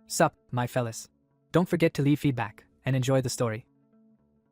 Sup, my fellas. Don't forget to leave feedback, and enjoy the story.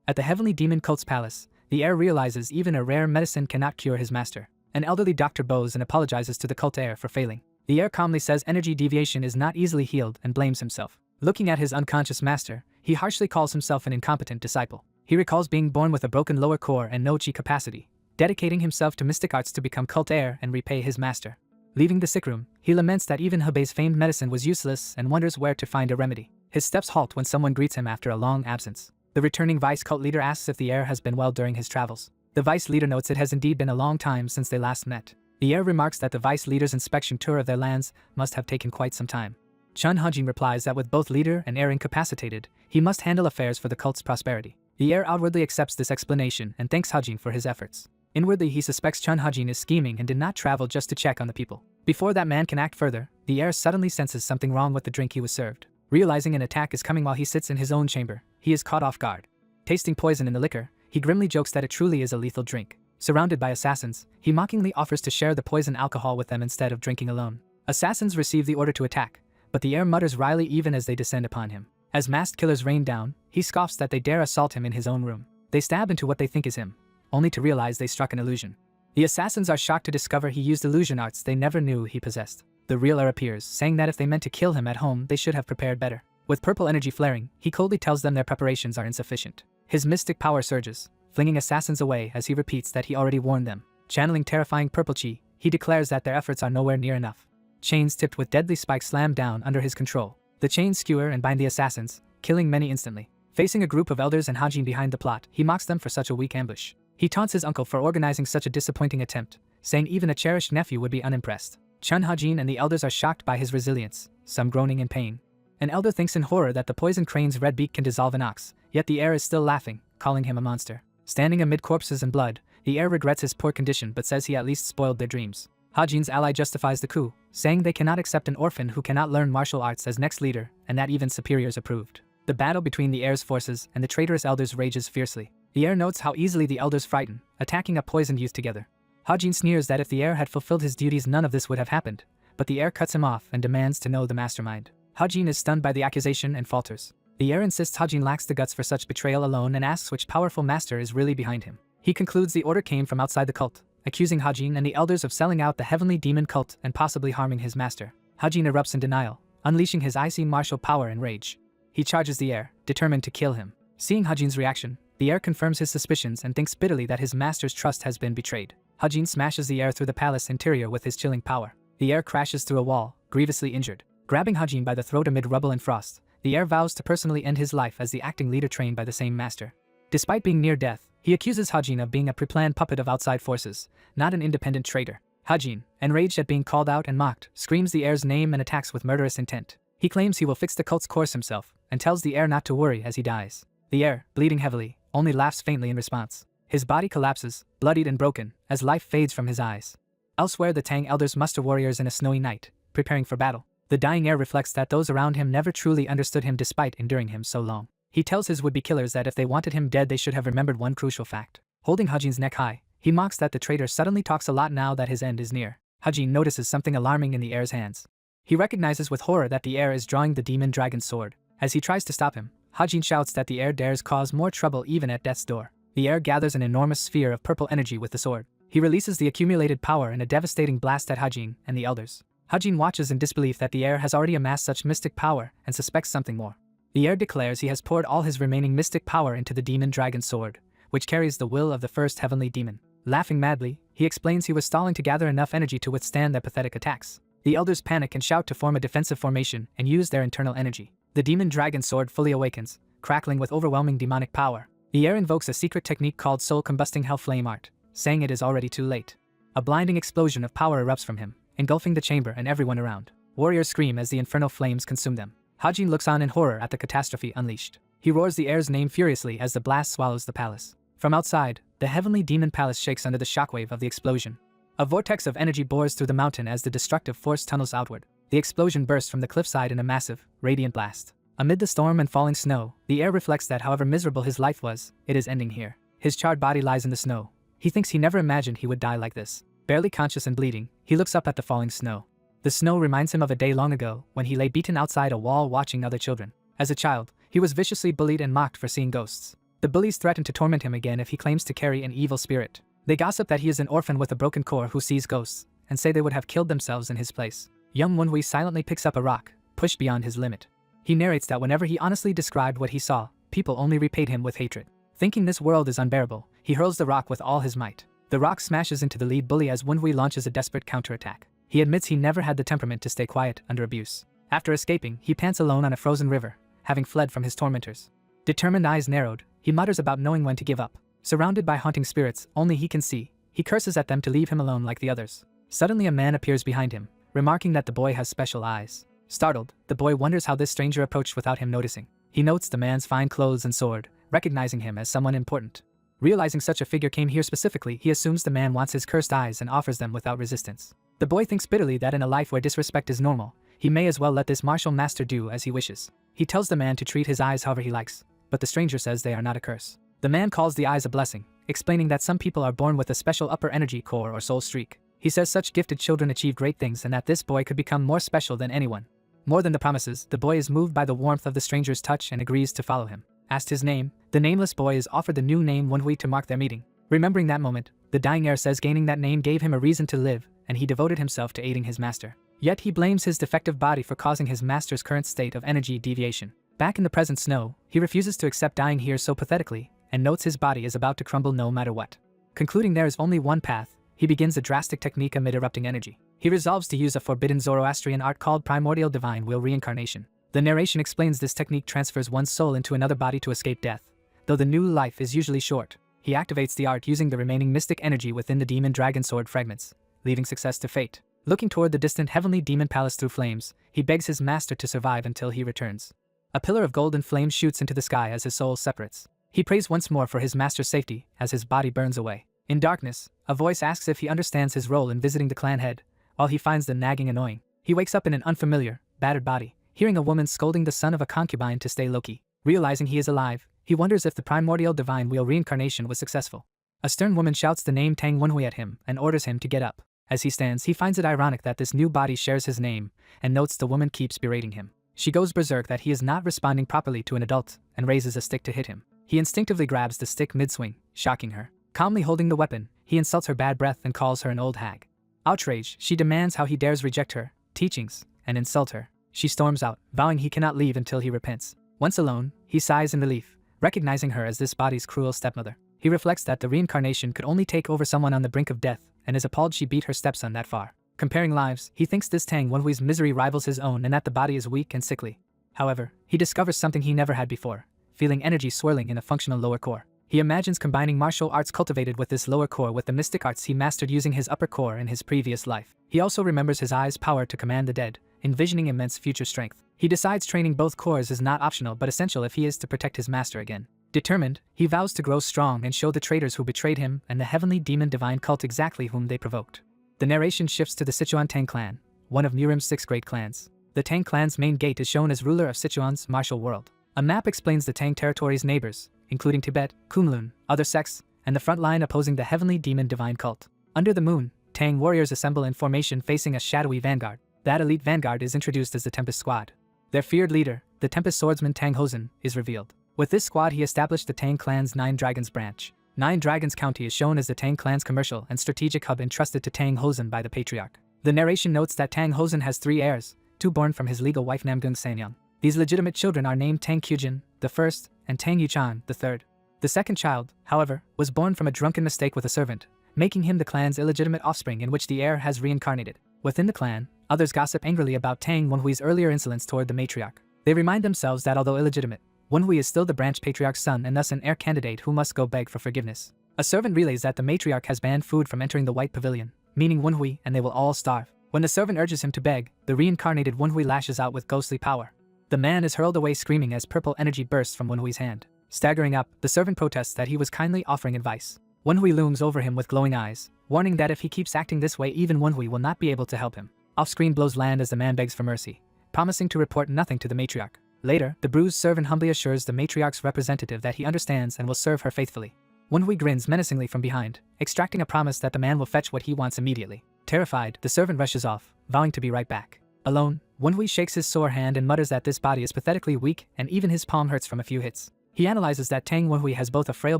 At the Heavenly Demon Cult's palace, the heir realizes even a rare medicine cannot cure his master. An elderly doctor bows and apologizes to the cult heir for failing. The heir calmly says energy deviation is not easily healed and blames himself. Looking at his unconscious master, he harshly calls himself an incompetent disciple. He recalls being born with a broken lower core and no chi capacity, dedicating himself to mystic arts to become cult heir and repay his master. Leaving the sick room, he laments that even Hebei's famed medicine was useless and wonders where to find a remedy. His steps halt when someone greets him after a long absence. The returning vice cult leader asks if the heir has been well during his travels. The vice leader notes it has indeed been a long time since they last met. The heir remarks that the vice leader's inspection tour of their lands must have taken quite some time. Chun Hajin replies that with both leader and heir incapacitated, he must handle affairs for the cult's prosperity. The heir outwardly accepts this explanation and thanks Hajin for his efforts. Inwardly he suspects Chun Hajin is scheming and did not travel just to check on the people. Before that man can act further, the heir suddenly senses something wrong with the drink he was served. Realizing an attack is coming while he sits in his own chamber, he is caught off guard. Tasting poison in the liquor, he grimly jokes that it truly is a lethal drink. Surrounded by assassins, he mockingly offers to share the poison alcohol with them instead of drinking alone. Assassins receive the order to attack, but the heir mutters wryly even as they descend upon him. As masked killers rain down, he scoffs that they dare assault him in his own room. They stab into what they think is him, only to realize they struck an illusion. The assassins are shocked to discover he used illusion arts they never knew he possessed. The real heir appears, saying that if they meant to kill him at home, they should have prepared better. With purple energy flaring, he coldly tells them their preparations are insufficient. His mystic power surges, flinging assassins away as he repeats that he already warned them. Channeling terrifying purple chi, he declares that their efforts are nowhere near enough. Chains tipped with deadly spikes slam down under his control. The chains skewer and bind the assassins, killing many instantly. Facing a group of elders and Hajin behind the plot, he mocks them for such a weak ambush. He taunts his uncle for organizing such a disappointing attempt, saying even a cherished nephew would be unimpressed. Chun Hajin and the elders are shocked by his resilience, some groaning in pain. An elder thinks in horror that the poison crane's red beak can dissolve an ox, yet the heir is still laughing, calling him a monster. Standing amid corpses and blood, the heir regrets his poor condition but says he at least spoiled their dreams. Hajin's ally justifies the coup, saying they cannot accept an orphan who cannot learn martial arts as next leader, and that even superiors approved. The battle between the heir's forces and the traitorous elders rages fiercely. The heir notes how easily the elders frighten, attacking a poisoned youth together. Hajin sneers that if the heir had fulfilled his duties none of this would have happened, but the heir cuts him off and demands to know the mastermind. Hajin is stunned by the accusation and falters. The heir insists Hajin lacks the guts for such betrayal alone and asks which powerful master is really behind him. He concludes the order came from outside the cult, accusing Hajin and the elders of selling out the Heavenly Demon Cult and possibly harming his master. Hajin erupts in denial, unleashing his icy martial power and rage. He charges the heir, determined to kill him. Seeing Hajin's reaction, the heir confirms his suspicions and thinks bitterly that his master's trust has been betrayed. Hajin smashes the heir through the palace interior with his chilling power. The heir crashes through a wall, grievously injured. Grabbing Hajin by the throat amid rubble and frost, the heir vows to personally end his life as the acting leader trained by the same master. Despite being near death, he accuses Hajin of being a pre-planned puppet of outside forces, not an independent traitor. Hajin, enraged at being called out and mocked, screams the heir's name and attacks with murderous intent. He claims he will fix the cult's course himself, and tells the heir not to worry as he dies. The heir, bleeding heavily, only laughs faintly in response. His body collapses, bloodied and broken, as life fades from his eyes. Elsewhere, the Tang elders muster warriors in a snowy night, preparing for battle. The dying heir reflects that those around him never truly understood him despite enduring him so long. He tells his would-be killers that if they wanted him dead they should have remembered one crucial fact. Holding Hajin's neck high, he mocks that the traitor suddenly talks a lot now that his end is near. Hajin notices something alarming in the heir's hands. He recognizes with horror that the heir is drawing the demon dragon's sword. As he tries to stop him, Hajin shouts that the heir dares cause more trouble even at death's door. The heir gathers an enormous sphere of purple energy with the sword. He releases the accumulated power in a devastating blast at Hajin and the elders. Hajin watches in disbelief that the heir has already amassed such mystic power and suspects something more. The heir declares he has poured all his remaining mystic power into the demon dragon's sword, which carries the will of the first heavenly demon. Laughing madly, he explains he was stalling to gather enough energy to withstand their pathetic attacks. The elders panic and shout to form a defensive formation and use their internal energy. The demon dragon's sword fully awakens, crackling with overwhelming demonic power. The heir invokes a secret technique called soul-combusting hell flame art, saying it is already too late. A blinding explosion of power erupts from him, engulfing the chamber and everyone around. Warriors scream as the infernal flames consume them. Hajin looks on in horror at the catastrophe unleashed. He roars the heir's name furiously as the blast swallows the palace. From outside, the heavenly demon palace shakes under the shockwave of the explosion. A vortex of energy bores through the mountain as the destructive force tunnels outward. The explosion bursts from the cliffside in a massive, radiant blast. Amid the storm and falling snow, the heir reflects that however miserable his life was, it is ending here. His charred body lies in the snow. He thinks he never imagined he would die like this. Barely conscious and bleeding, he looks up at the falling snow. The snow reminds him of a day long ago when he lay beaten outside a wall watching other children. As a child, he was viciously bullied and mocked for seeing ghosts. The bullies threaten to torment him again if he claims to carry an evil spirit. They gossip that he is an orphan with a broken core who sees ghosts, and say they would have killed themselves in his place. Young Wonhui silently picks up a rock, pushed beyond his limit. He narrates that whenever he honestly described what he saw, people only repaid him with hatred. Thinking this world is unbearable, he hurls the rock with all his might. The rock smashes into the lead bully as Wonhui launches a desperate counterattack. He admits he never had the temperament to stay quiet under abuse. After escaping, he pants alone on a frozen river, having fled from his tormentors. Determined eyes narrowed, he mutters about knowing when to give up. Surrounded by haunting spirits only he can see, he curses at them to leave him alone like the others. Suddenly a man appears behind him, remarking that the boy has special eyes. Startled, the boy wonders how this stranger approached without him noticing. He notes the man's fine clothes and sword, recognizing him as someone important. Realizing such a figure came here specifically, he assumes the man wants his cursed eyes and offers them without resistance. The boy thinks bitterly that in a life where disrespect is normal, he may as well let this martial master do as he wishes. He tells the man to treat his eyes however he likes, but the stranger says they are not a curse. The man calls the eyes a blessing, explaining that some people are born with a special upper energy core or soul streak. He says such gifted children achieve great things and that this boy could become more special than anyone. More than the promises, the boy is moved by the warmth of the stranger's touch and agrees to follow him. Asked his name, the nameless boy is offered the new name Wonhui to mark their meeting. Remembering that moment, the dying heir says gaining that name gave him a reason to live, and he devoted himself to aiding his master. Yet he blames his defective body for causing his master's current state of energy deviation. Back in the present snow, he refuses to accept dying here so pathetically, and notes his body is about to crumble no matter what. Concluding there is only one path, he begins a drastic technique amid erupting energy. He resolves to use a forbidden Zoroastrian art called primordial divine will reincarnation. The narration explains this technique transfers one's soul into another body to escape death. Though the new life is usually short, he activates the art using the remaining mystic energy within the demon dragon sword fragments, leaving success to fate. Looking toward the distant heavenly demon palace through flames, he begs his master to survive until he returns. A pillar of golden flame shoots into the sky as his soul separates. He prays once more for his master's safety as his body burns away. In darkness, a voice asks if he understands his role in visiting the clan head, while he finds the nagging annoying. He wakes up in an unfamiliar, battered body, hearing a woman scolding the son of a concubine to stay low-key. Realizing he is alive, he wonders if the primordial divine wheel reincarnation was successful. A stern woman shouts the name Tang Wonhui at him and orders him to get up. As he stands, he finds it ironic that this new body shares his name, and notes the woman keeps berating him. She goes berserk that he is not responding properly to an adult, and raises a stick to hit him. He instinctively grabs the stick mid-swing, shocking her. Calmly holding the weapon, he insults her bad breath and calls her an old hag. Outraged, she demands how he dares reject her teachings and insult her. She storms out, vowing he cannot leave until he repents. Once alone, he sighs in relief, recognizing her as this body's cruel stepmother. He reflects that the reincarnation could only take over someone on the brink of death, and is appalled she beat her stepson that far. Comparing lives, he thinks this Tang Wonhui's misery rivals his own and that the body is weak and sickly. However, he discovers something he never had before, feeling energy swirling in a functional lower core. He imagines combining martial arts cultivated with this lower core with the mystic arts he mastered using his upper core in his previous life. He also remembers his eyes' power to command the dead, envisioning immense future strength. He decides training both cores is not optional but essential if he is to protect his master again. Determined, he vows to grow strong and show the traitors who betrayed him and the heavenly demon divine cult exactly whom they provoked. The narration shifts to the Sichuan Tang clan, one of Nirim's 6 great clans. The Tang clan's main gate is shown as ruler of Sichuan's martial world. A map explains the Tang territory's neighbors, including Tibet, Kunlun, other sects, and the front line opposing the heavenly demon divine cult. Under the moon, Tang warriors assemble in formation facing a shadowy vanguard. That elite vanguard is introduced as the Tempest Squad. Their feared leader, the Tempest swordsman Tang Hosen, is revealed. With this squad he established the Tang clan's 9 Dragons branch. 9 Dragons County is shown as the Tang clan's commercial and strategic hub entrusted to Tang Hosen by the patriarch. The narration notes that Tang Hosen has 3 heirs, 2 born from his legal wife Namgung Sanyang. These legitimate children are named Tang Kyujin, the first, and Tang Yuchan, the third. The second child, however, was born from a drunken mistake with a servant, making him the clan's illegitimate offspring in which the heir has reincarnated. Within the clan, others gossip angrily about Tang Wonhui's earlier insolence toward the matriarch. They remind themselves that although illegitimate, Wonhui is still the branch patriarch's son and thus an heir candidate who must go beg for forgiveness. A servant relays that the matriarch has banned food from entering the White Pavilion, meaning Wonhui and they will all starve. When the servant urges him to beg, the reincarnated Wonhui lashes out with ghostly power. The man is hurled away screaming as purple energy bursts from Wonhui's hand. Staggering up, the servant protests that he was kindly offering advice. Wonhui looms over him with glowing eyes, warning that if he keeps acting this way even Wonhui will not be able to help him. Off-screen blows land as the man begs for mercy, promising to report nothing to the matriarch. Later, the bruised servant humbly assures the matriarch's representative that he understands and will serve her faithfully. Wonhui grins menacingly from behind, extracting a promise that the man will fetch what he wants immediately. Terrified, the servant rushes off, vowing to be right back. Alone, Wenhui shakes his sore hand and mutters that this body is pathetically weak and even his palm hurts from a few hits. He analyzes that Tang Wenhui has both a frail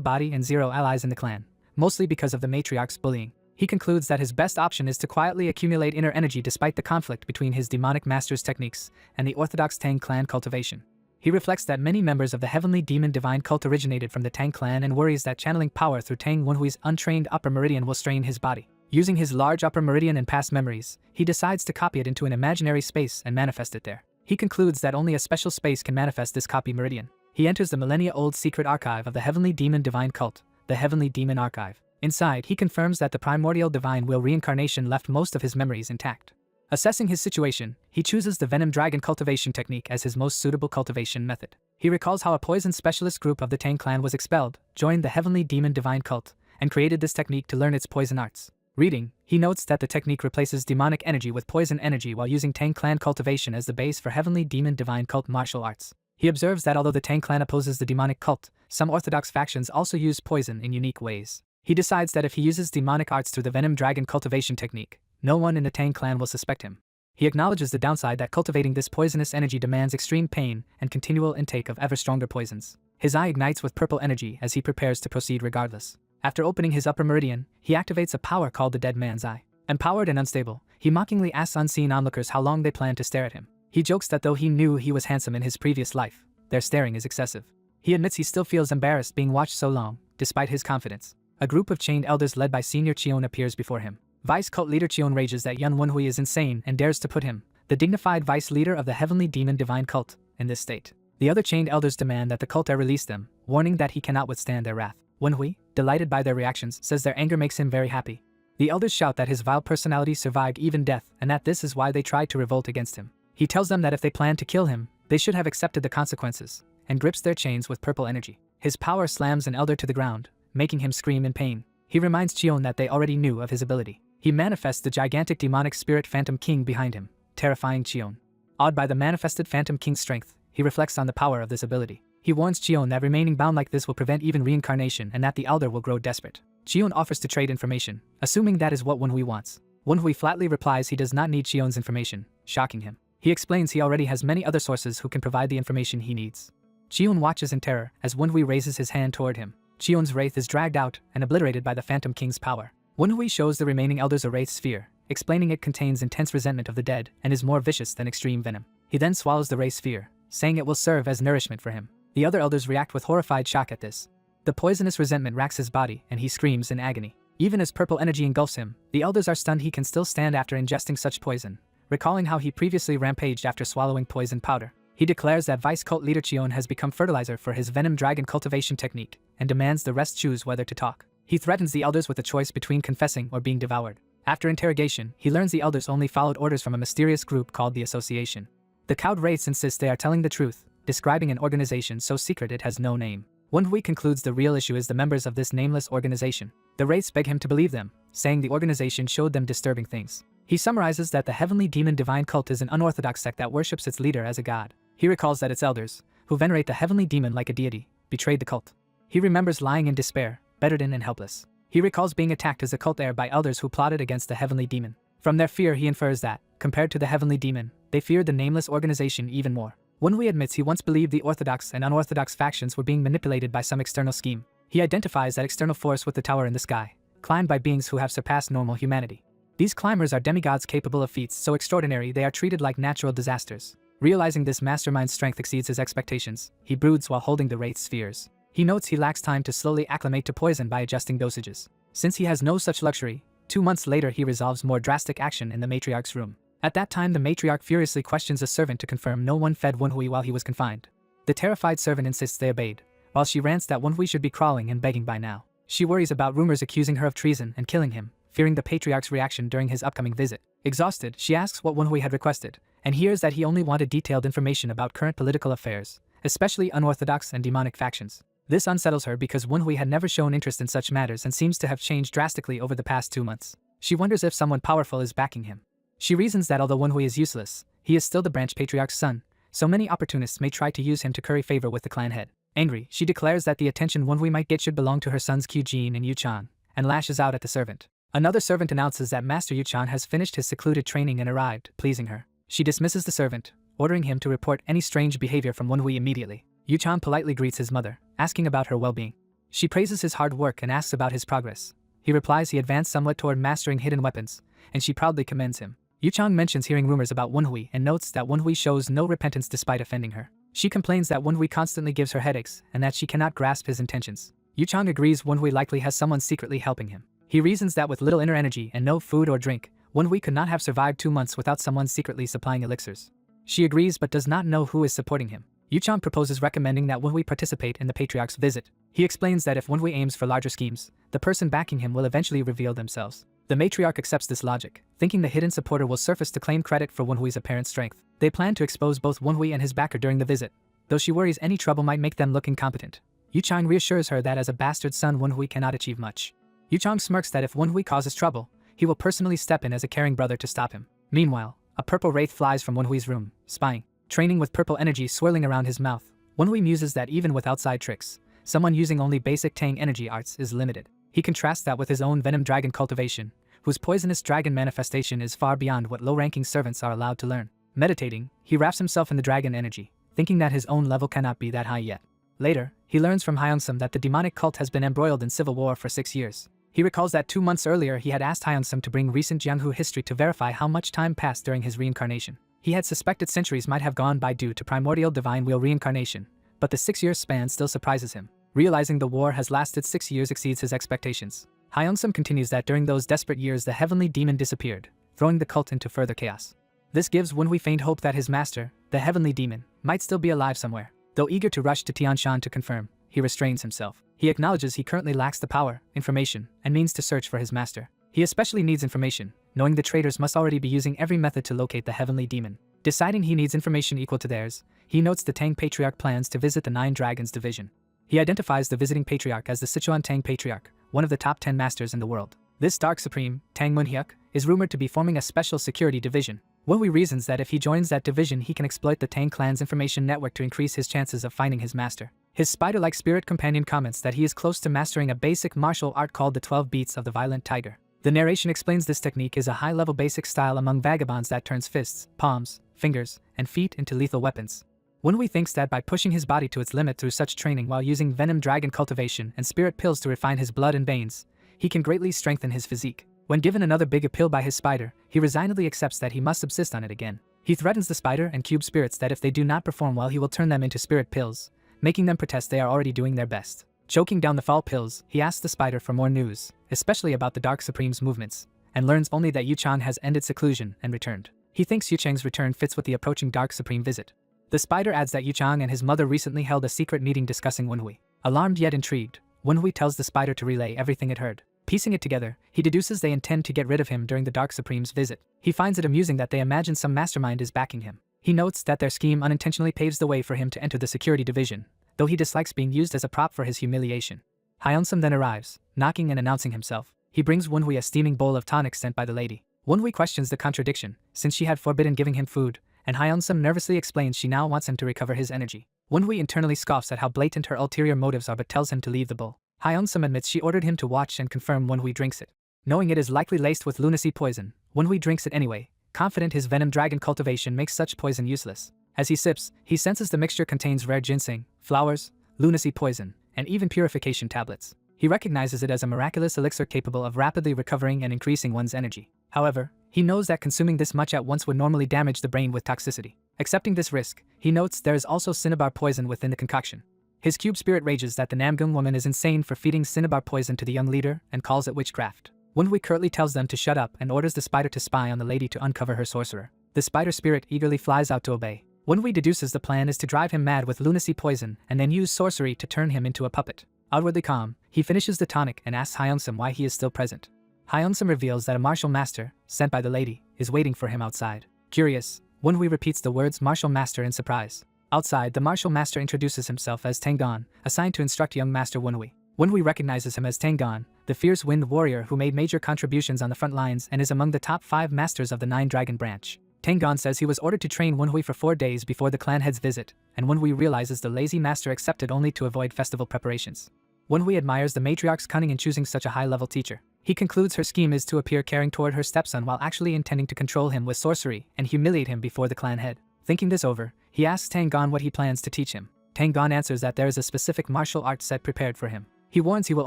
body and 0 allies in the clan, mostly because of the matriarch's bullying. He concludes that his best option is to quietly accumulate inner energy despite the conflict between his demonic master's techniques and the orthodox Tang clan cultivation. He reflects that many members of the heavenly demon divine cult originated from the Tang clan and worries that channeling power through Tang Wenhui's untrained upper meridian will strain his body. Using his large upper meridian and past memories, he decides to copy it into an imaginary space and manifest it there. He concludes that only a special space can manifest this copy meridian. He enters the millennia-old secret archive of the heavenly demon divine cult, the Heavenly Demon Archive. Inside, he confirms that the primordial divine will Reincarnation left most of his memories intact. Assessing his situation, he chooses the venom dragon cultivation technique as his most suitable cultivation method. He recalls how a poison specialist group of the Tang clan was expelled, joined the heavenly demon divine cult, and created this technique to learn its poison arts. Reading, he notes that the technique replaces demonic energy with poison energy while using Tang clan cultivation as the base for heavenly demon divine cult martial arts. He observes that although the Tang clan opposes the demonic cult, some orthodox factions also use poison in unique ways. He decides that if he uses demonic arts through the venom dragon cultivation technique, no one in the Tang clan will suspect him. He acknowledges the downside that cultivating this poisonous energy demands extreme pain and continual intake of ever stronger poisons. His eye ignites with purple energy as he prepares to proceed regardless. After opening his upper meridian, he activates a power called the Dead Man's Eye. Empowered and unstable, he mockingly asks unseen onlookers how long they plan to stare at him. He jokes that though he knew he was handsome in his previous life, their staring is excessive. He admits he still feels embarrassed being watched so long, despite his confidence. A group of chained elders led by Senior Chion appears before him. Vice cult leader Chion rages that Yun Wenhui is insane and dares to put him, the dignified vice leader of the heavenly demon divine cult, in this state. The other chained elders demand that the cult release them, warning that he cannot withstand their wrath. Wenhui, delighted by their reactions, says their anger makes him very happy. The elders shout that his vile personality survived even death and that this is why they tried to revolt against him. He tells them that if they plan to kill him, they should have accepted the consequences, and grips their chains with purple energy. His power slams an elder to the ground, making him scream in pain. He reminds Chion that they already knew of his ability. He manifests the gigantic demonic spirit Phantom King behind him, terrifying Chion. Awed by the manifested Phantom King's strength, he reflects on the power of this ability. He warns Chion that remaining bound like this will prevent even reincarnation and that the elder will grow desperate. Chion offers to trade information, assuming that is what Wenhui wants. Wenhui flatly replies he does not need Chion's information, shocking him. He explains he already has many other sources who can provide the information he needs. Chion watches in terror as Wenhui raises his hand toward him. Chion's wraith is dragged out and obliterated by the Phantom King's power. Wenhui shows the remaining elders a wraith sphere, explaining it contains intense resentment of the dead and is more vicious than extreme venom. He then swallows the wraith sphere, saying it will serve as nourishment for him. The other elders react with horrified shock at this. The poisonous resentment racks his body and he screams in agony. Even as purple energy engulfs him, the elders are stunned he can still stand after ingesting such poison, recalling how he previously rampaged after swallowing poison powder. He declares that Vice Cult leader Chion has become fertilizer for his venom dragon cultivation technique and demands the rest choose whether to talk. He threatens the elders with a choice between confessing or being devoured. After interrogation, he learns the elders only followed orders from a mysterious group called the Association. The cowed wraiths insist they are telling the truth, describing an organization so secret it has no name. Wenhui concludes the real issue is the members of this nameless organization. The wraiths beg him to believe them, saying the organization showed them disturbing things. He summarizes that the heavenly demon divine cult is an unorthodox sect that worships its leader as a god. He recalls that its elders, who venerate the heavenly demon like a deity, betrayed the cult. He remembers lying in despair, bedridden and helpless. He recalls being attacked as a cult heir by elders who plotted against the heavenly demon. From their fear he infers that, compared to the heavenly demon, they feared the nameless organization even more. Wenhui admits he once believed the orthodox and unorthodox factions were being manipulated by some external scheme. He identifies that external force with the tower in the sky, climbed by beings who have surpassed normal humanity. These climbers are demigods capable of feats so extraordinary they are treated like natural disasters. Realizing this mastermind's strength exceeds his expectations, he broods while holding the wraith spheres. He notes he lacks time to slowly acclimate to poison by adjusting dosages. Since he has no such luxury, 2 months later he resolves more drastic action in the matriarch's room. At that time the matriarch furiously questions a servant to confirm no one fed Wenhui while he was confined. The terrified servant insists they obeyed, while she rants that Wenhui should be crawling and begging by now. She worries about rumors accusing her of treason and killing him, fearing the patriarch's reaction during his upcoming visit. Exhausted, she asks what Wenhui had requested, and hears that he only wanted detailed information about current political affairs, especially unorthodox and demonic factions. This unsettles her because Wenhui had never shown interest in such matters and seems to have changed drastically over the past 2 months. She wonders if someone powerful is backing him. She reasons that although Wenhui is useless, he is still the branch patriarch's son, so many opportunists may try to use him to curry favor with the clan head. Angry, she declares that the attention Wenhui might get should belong to her sons Q Jin and Yu Chan, and lashes out at the servant. Another servant announces that Master Yuchan has finished his secluded training and arrived, pleasing her. She dismisses the servant, ordering him to report any strange behavior from Wenhui immediately. Yuchan politely greets his mother, asking about her well-being. She praises his hard work and asks about his progress. He replies he advanced somewhat toward mastering hidden weapons, and she proudly commends him. Yuchang mentions hearing rumors about Wenhui and notes that Wenhui shows no repentance despite offending her. She complains that Wenhui constantly gives her headaches and that she cannot grasp his intentions. Yuchang agrees Wenhui likely has someone secretly helping him. He reasons that with little inner energy and no food or drink, Wenhui could not have survived 2 months without someone secretly supplying elixirs. She agrees but does not know who is supporting him. Yuchang proposes recommending that Wenhui participate in the Patriarch's visit. He explains that if Wenhui aims for larger schemes, the person backing him will eventually reveal themselves. The matriarch accepts this logic, thinking the hidden supporter will surface to claim credit for Wenhui's apparent strength. They plan to expose both Wenhui and his backer during the visit, though she worries any trouble might make them look incompetent. Yuchang reassures her that as a bastard son Wenhui cannot achieve much. Yuchang smirks that if Wenhui causes trouble, he will personally step in as a caring brother to stop him. Meanwhile, a purple wraith flies from Wenhui's room, spying. Training with purple energy swirling around his mouth, Wenhui muses that even with outside tricks, someone using only basic Tang energy arts is limited. He contrasts that with his own venom dragon cultivation, whose poisonous dragon manifestation is far beyond what low-ranking servants are allowed to learn. Meditating, he wraps himself in the dragon energy, thinking that his own level cannot be that high yet. Later, he learns from Hyunsum that the demonic cult has been embroiled in civil war for 6 years. He recalls that 2 months earlier he had asked Hyunsum to bring recent Jianghu history to verify how much time passed during his reincarnation. He had suspected centuries might have gone by due to primordial divine wheel reincarnation, but the 6-year span still surprises him. Realizing the war has lasted 6 years exceeds his expectations. Hyunsum continues that during those desperate years the heavenly demon disappeared, throwing the cult into further chaos. This gives Wenhui faint hope that his master, the heavenly demon, might still be alive somewhere. Though eager to rush to Tianshan to confirm, he restrains himself. He acknowledges he currently lacks the power, information, and means to search for his master. He especially needs information, knowing the traitors must already be using every method to locate the heavenly demon. Deciding he needs information equal to theirs, he notes the Tang Patriarch plans to visit the 9 Dragons division. He identifies the visiting patriarch as the Sichuan Tang Patriarch, one of the top 10 masters in the world. This Dark Supreme, Tang Munhyuk, is rumored to be forming a special security division. Wenhui reasons that if he joins that division he can exploit the Tang clan's information network to increase his chances of finding his master. His spider-like spirit companion comments that he is close to mastering a basic martial art called the 12 Beats of the Violent Tiger. The narration explains this technique is a high-level basic style among vagabonds that turns fists, palms, fingers, and feet into lethal weapons. Wenhui thinks that by pushing his body to its limit through such training while using venom dragon cultivation and spirit pills to refine his blood and veins, he can greatly strengthen his physique. When given another big appeal by his spider, he resignedly accepts that he must subsist on it again. He threatens the spider and cube spirits that if they do not perform well he will turn them into spirit pills, making them protest they are already doing their best. Choking down the fall pills, he asks the spider for more news, especially about the Dark Supreme's movements, and learns only that Yuchang has ended seclusion and returned. He thinks Yuchang's return fits with the approaching Dark Supreme visit. The spider adds that Yuchang and his mother recently held a secret meeting discussing Wenhui. Alarmed yet intrigued, Wenhui tells the spider to relay everything it heard. Piecing it together, he deduces they intend to get rid of him during the Dark Supreme's visit. He finds it amusing that they imagine some mastermind is backing him. He notes that their scheme unintentionally paves the way for him to enter the security division, though he dislikes being used as a prop for his humiliation. Hyunsum then arrives, knocking and announcing himself. He brings Wenhui a steaming bowl of tonic sent by the lady. Wenhui questions the contradiction, since she had forbidden giving him food, and Hyunsum nervously explains she now wants him to recover his energy. Wenhui internally scoffs at how blatant her ulterior motives are but tells him to leave the bowl. Hyunsum admits she ordered him to watch and confirm Wenhui drinks it. Knowing it is likely laced with lunacy poison, Wenhui drinks it anyway, confident his venom dragon cultivation makes such poison useless. As he sips, he senses the mixture contains rare ginseng, flowers, lunacy poison, and even purification tablets. He recognizes it as a miraculous elixir capable of rapidly recovering and increasing one's energy. However, he knows that consuming this much at once would normally damage the brain with toxicity. Accepting this risk, he notes there is also cinnabar poison within the concoction. His cube spirit rages that the Namgung woman is insane for feeding cinnabar poison to the young leader and calls it witchcraft. Wenhui curtly tells them to shut up and orders the spider to spy on the lady to uncover her sorcerer. The spider spirit eagerly flies out to obey. Wenhui deduces the plan is to drive him mad with lunacy poison and then use sorcery to turn him into a puppet. Outwardly calm, he finishes the tonic and asks Hyunsum why he is still present. Hyunsum reveals that a martial master, sent by the lady, is waiting for him outside. Curious, Wenhui repeats the words martial master in surprise. Outside, the martial master introduces himself as Tengan, assigned to instruct young master Wenhui. Wenhui recognizes him as Tengan, the fierce wind warrior who made major contributions on the front lines and is among the top 5 masters of the 9 Dragon branch. Tengan says he was ordered to train Wenhui for 4 days before the clan head's visit, and Wenhui realizes the lazy master accepted only to avoid festival preparations. Wenhui admires the matriarch's cunning in choosing such a high-level teacher. He concludes her scheme is to appear caring toward her stepson while actually intending to control him with sorcery and humiliate him before the clan head. Thinking this over, he asks Tangon what he plans to teach him. Tangon answers that there is a specific martial arts set prepared for him. He warns he will